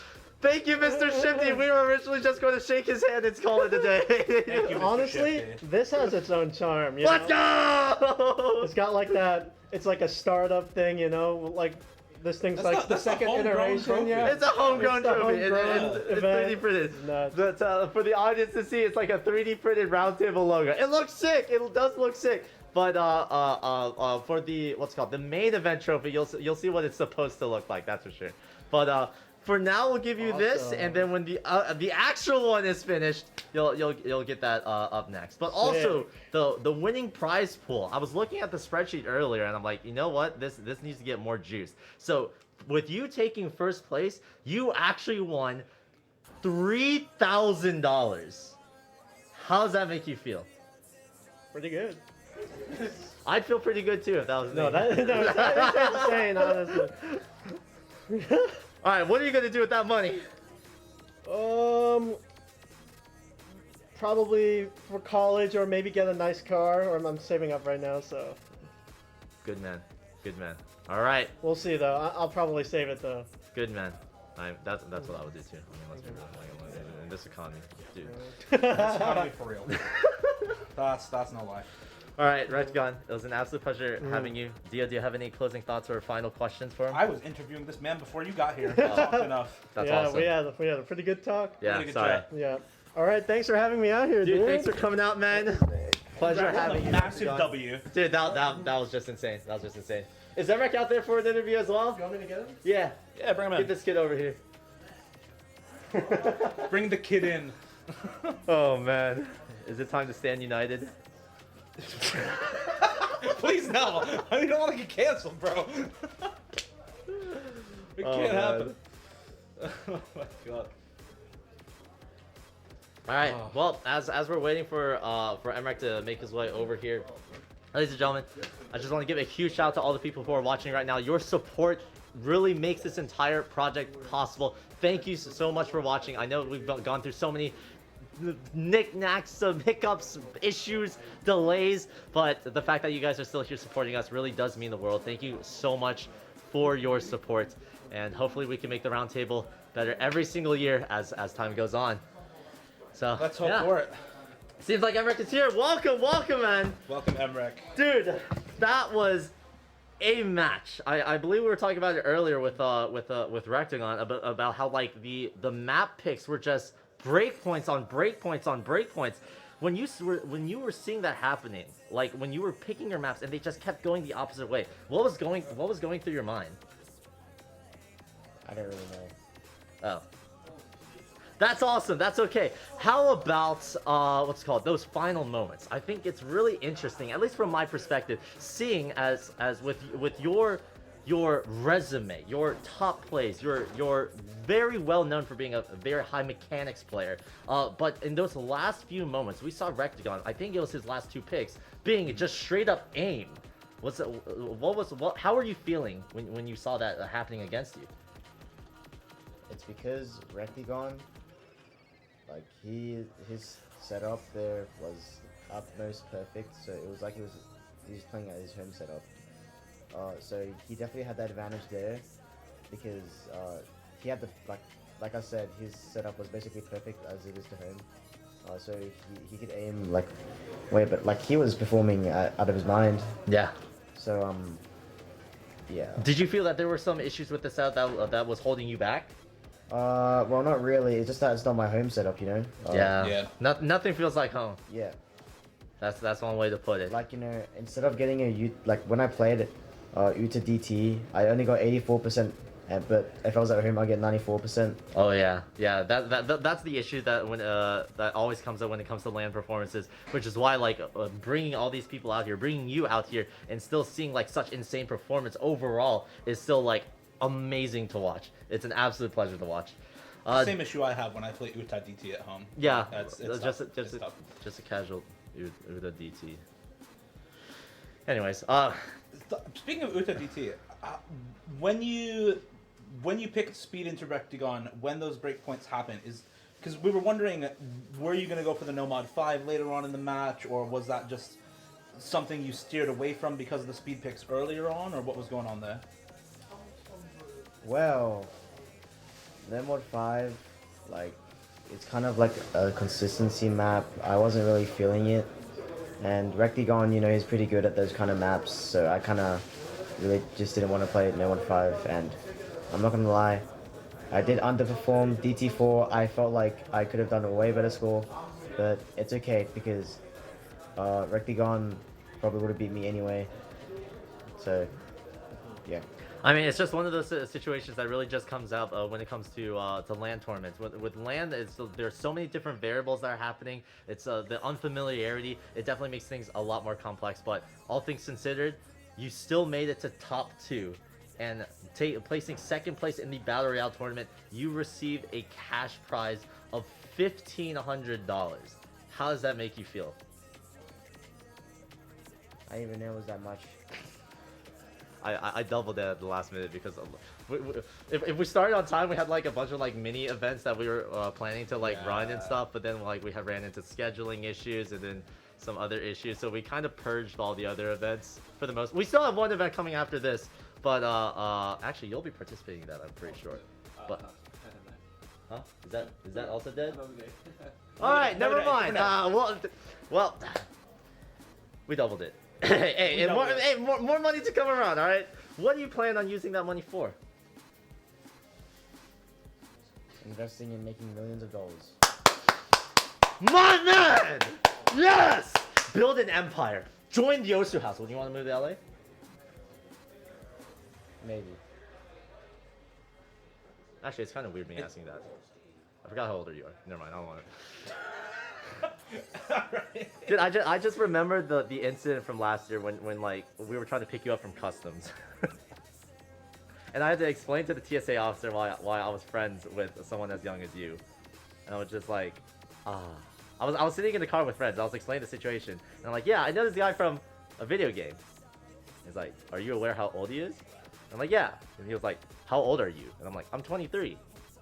thank you, Mr. Shifty. We were originally just going to shake his hand and call it a day. Honestly, this has its own charm. You Let's know? go! It's got like that. It's like a startup thing, you know, like. This thing's like the second iteration. Yeah, it's a homegrown trophy. It's event. 3D printed. But for the audience to see, it's like a 3D printed Roundtable logo. It looks sick. It does look sick. But for the the main event trophy, you'll see what it's supposed to look like. That's for sure. But for now, we'll give you this, and then when the actual one is finished, you'll get that up next. But also the winning prize pool. I was looking at the spreadsheet earlier, and I'm like, you know what? This needs to get more juice. So with you taking first place, you actually won $3,000. How does that make you feel? Pretty good. I'd feel pretty good too if that was me. That is insane, honestly. All right, what are you gonna do with that money? Probably for college or maybe get a nice car. Or I'm saving up right now, so. Good man, good man. All right. We'll see though. I'll probably save it though. Good man. That's what I would do too. I mean, let's be real. Like, in this economy, dude. This economy for real. That's no lie. All right, Rectagon, it was an absolute pleasure having you. Dio, do you have any closing thoughts or final questions for him? I was interviewing this man before you got here. Talked enough. That's awesome. we had a pretty good talk. Yeah, Really good sorry. chat. Yeah. All right, thanks for having me out here, dude. Thanks for coming out, man. Pleasure having you. Massive Rectagon. W. Dude, that was just insane. That was just insane. Is Emrek out there for an interview as well? You want me to get him? Yeah. Yeah, bring him in. Get this kid over here. Bring the kid in. Oh man, is it time to stand united? Please no. I don't want to get canceled, bro. It can't happen. Oh my god. All right. Well, as we're waiting for Emrek to make his way over here, ladies and gentlemen, I just want to give a huge shout out to all the people who are watching right now. Your support really makes this entire project possible. Thank you so much for watching. I know we've gone through so many knickknacks, some hiccups, issues, delays, but the fact that you guys are still here supporting us really does mean the world. Thank you so much for your support, and hopefully we can make the Roundtable better every single year as time goes on. So Let's hope for it. Seems like Emrek is here. Welcome, man. Welcome, Emrek. Dude, that was a match. I believe we were talking about it earlier with Rectagon about how like the map picks were just breakpoints on breakpoints on breakpoints. When you were seeing that happening, like when you were picking your maps and they just kept going the opposite way, what was going through your mind? I don't really know. Oh. That's awesome. That's okay. How about what's it called, those final moments? I think it's really interesting, at least from my perspective, seeing as with your your resume, your top plays, you're very well known for being a very high mechanics player. But in those last few moments, we saw Rectagon. I think it was his last 2 picks being just straight up aim. How were you feeling when you saw that happening against you? It's because Rectagon, like his setup there was utmost perfect. So it was like he was playing at his home setup. So he definitely had that advantage there because he had the like I said, his setup was basically perfect as it is to home. So he could aim like way, but like he was performing out of his mind. Yeah. So yeah. Did you feel that there were some issues with the setup that was holding you back? Well, not really. It's just that it's not my home setup, you know. Yeah. Nothing feels like home. Yeah. That's one way to put it. Like, you know, instead of getting like when I played Uta DT, I only got 84%, but if I was at home, I get 94%. Oh yeah. That's the issue that that always comes up when it comes to LAN performances, which is why like bringing all these people out here, bringing you out here, and still seeing like such insane performance overall is still like amazing to watch. It's an absolute pleasure to watch. Same issue I have when I play Uta DT at home. Yeah, it's just a casual Uta DT. Anyways, speaking of Uta DT, when you pick speed into Rectagon, when those breakpoints happen, is because we were wondering, were you going to go for the no mod 5 later on in the match, or was that just something you steered away from because of the speed picks earlier on, or what was going on there? Well, no mod 5, like, it's kind of like a consistency map. I wasn't really feeling it. And Rectagon, you know, he's pretty good at those kind of maps, so I kind of really just didn't want to play no mod 5. And I'm not going to lie, I did underperform DT4. I felt like I could have done a way better score, but it's okay because Rectagon probably would have beat me anyway. So, yeah. I mean, it's just one of those situations that really just comes out when it comes to LAN tournaments. With LAN, there's so many different variables that are happening. It's the unfamiliarity. It definitely makes things a lot more complex. But all things considered, you still made it to top 2, and placing 2nd place in the Battle Royale tournament, you received a cash prize of $1,500. How does that make you feel? I didn't even know it was that much. I doubled it at the last minute because if we started on time, we had like a bunch of like mini events that we were planning to like run and stuff, but then like we had ran into scheduling issues and then some other issues, so we kind of purged all the other events for the most. We still have one event coming after this, but actually you'll be participating in that, I'm pretty sure. But huh? Is that also dead? All right, never mind. Well, we doubled it. Hey, more money to come around, all right? What do you plan on using that money for? Investing in making millions of dollars. My man! Yes! Build an empire. Join the Osu house. Would you want to move to LA? Maybe. Actually, it's kind of weird me asking that. I forgot how old you are. Never mind, I don't want it. Dude, I just remembered the incident from last year when like we were trying to pick you up from customs, and I had to explain to the TSA officer why I was friends with someone as young as you, and I was just like, I was sitting in the car with friends. I was explaining the situation, and I'm like, yeah, I know this guy from a video game. He's like, are you aware how old he is? I'm like, yeah, and he was like, how old are you? And I'm like, I'm 23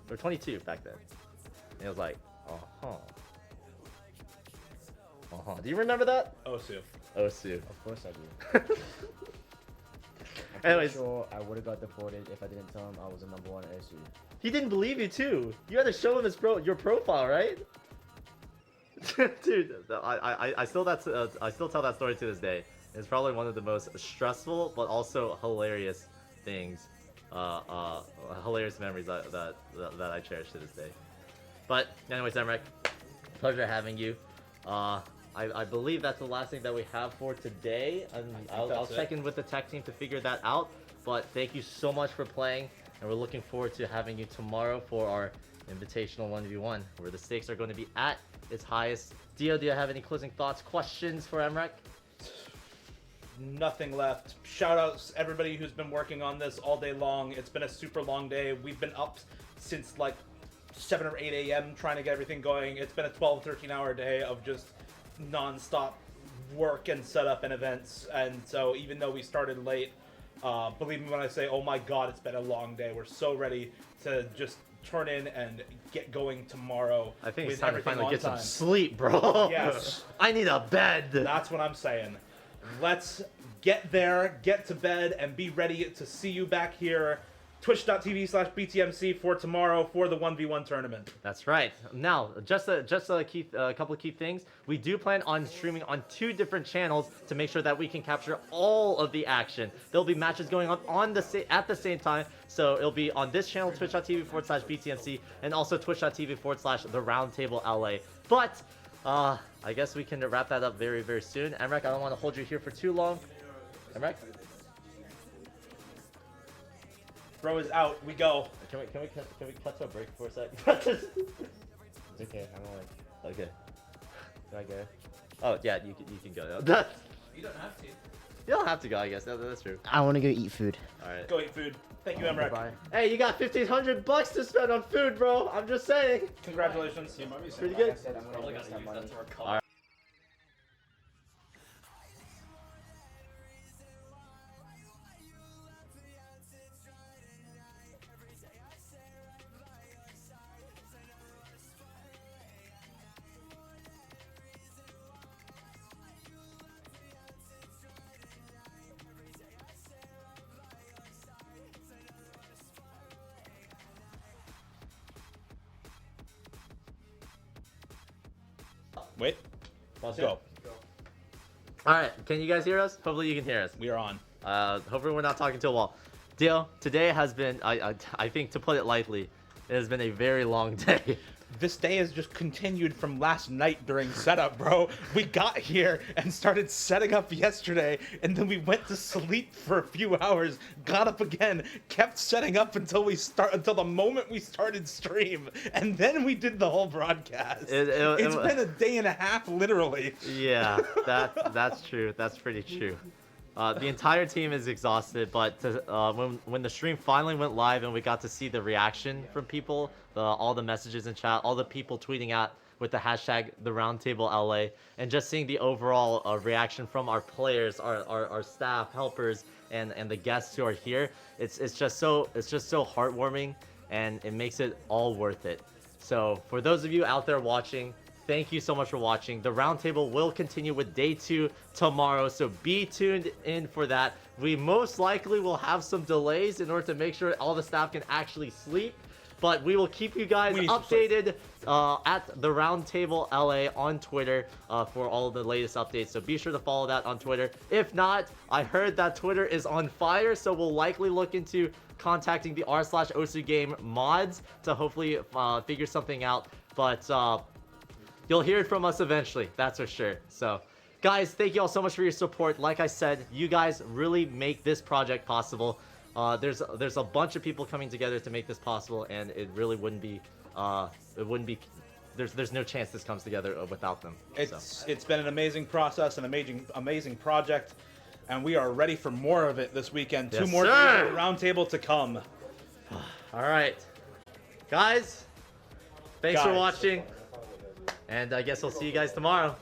or 22 back then, and he was like, do you remember that? Osu. Of course I do. I'm Anyways. sure I would have got deported if I didn't tell him I was a #1 Osu. He didn't believe you too. You had to show him your profile, right? Dude, I still tell that story to this day. It's probably one of the most stressful but also hilarious things, hilarious memories that I cherish to this day. But anyways, Emrek, pleasure having you. I believe that's the last thing that we have for today. I'll check in with the tech team to figure that out. But thank you so much for playing, and we're looking forward to having you tomorrow for our invitational 1v1, where the stakes are going to be at its highest. Dio, do you have any closing thoughts, questions for Emrek? nothing left. Shout outs everybody who's been working on this all day long. It's been a super long day. We've been up since like 7 or 8 a.m. trying to get everything going. It's been a 12, 13-hour day of just non-stop work and setup and events. And so even though we started late, believe me when I say, oh my god, it's been a long day. We're so ready to just turn in and get going tomorrow. I think with it's time to everything finally on get some time. sleep, bro. Yes. I need a bed. That's what I'm saying. Let's get there, get to bed, and be ready to see you back here. Twitch.tv/BTMC for tomorrow for the 1v1 tournament. That's right. Now, just a couple of key things. We do plan on streaming on 2 different channels to make sure that we can capture all of the action. There'll be matches going on at the same time. So it'll be on this channel, twitch.tv/BTMC, and also twitch.tv/The Roundtable LA. But I guess we can wrap that up very, very soon. Emrek, I don't want to hold you here for too long. Emrek? Bro is out. We go. Can we cut to a break for a sec? It's okay. I'm like, okay. Can I go? Oh yeah, you can go. You don't have to. You don't have to go, I guess. That's true. I want to go eat food. All right. Go eat food. Thank you, Emrek. Bye. Hey, you got $1,500 to spend on food, bro. I'm just saying. Congratulations. Pretty good. All right. Wait. Let's go. All right. Can you guys hear us? Hopefully you can hear us. We are on. Hopefully we're not talking to a wall. Dio, today has been, I think, to put it lightly, it has been a very long day. This day has just continued from last night during setup, bro. We got here and started setting up yesterday, and then we went to sleep for a few hours, got up again, kept setting up until the moment we started stream, and then we did the whole broadcast. It's been a day and a half, literally. Yeah, that's true. That's pretty true. The entire team is exhausted, but when the stream finally went live and we got to see the reaction from people, all the messages in chat, all the people tweeting out with the hashtag the Roundtable LA, and just seeing the overall reaction from our players, our staff, helpers, and the guests who are here, it's just so heartwarming, and it makes it all worth it. So for those of you out there watching, thank you so much for watching. The Roundtable will continue with day 2 tomorrow, so be tuned in for that. We most likely will have some delays in order to make sure all the staff can actually sleep, but we will keep you guys updated at the Roundtable LA on Twitter for all of the latest updates, so be sure to follow that on Twitter. If not, I heard that Twitter is on fire, so we'll likely look into contacting the r/Osu Game mods to hopefully figure something out, but you'll hear it from us eventually, that's for sure. So, guys, thank you all so much for your support. Like I said, you guys really make this project possible. There's a bunch of people coming together to make this possible, and it really wouldn't be. There's no chance this comes together without them. It's been an amazing process, an amazing project, and we are ready for more of it this weekend. Yes, 2 more sir. days of the Roundtable to come. All right, guys. Thanks for watching. And I guess I'll see you guys tomorrow.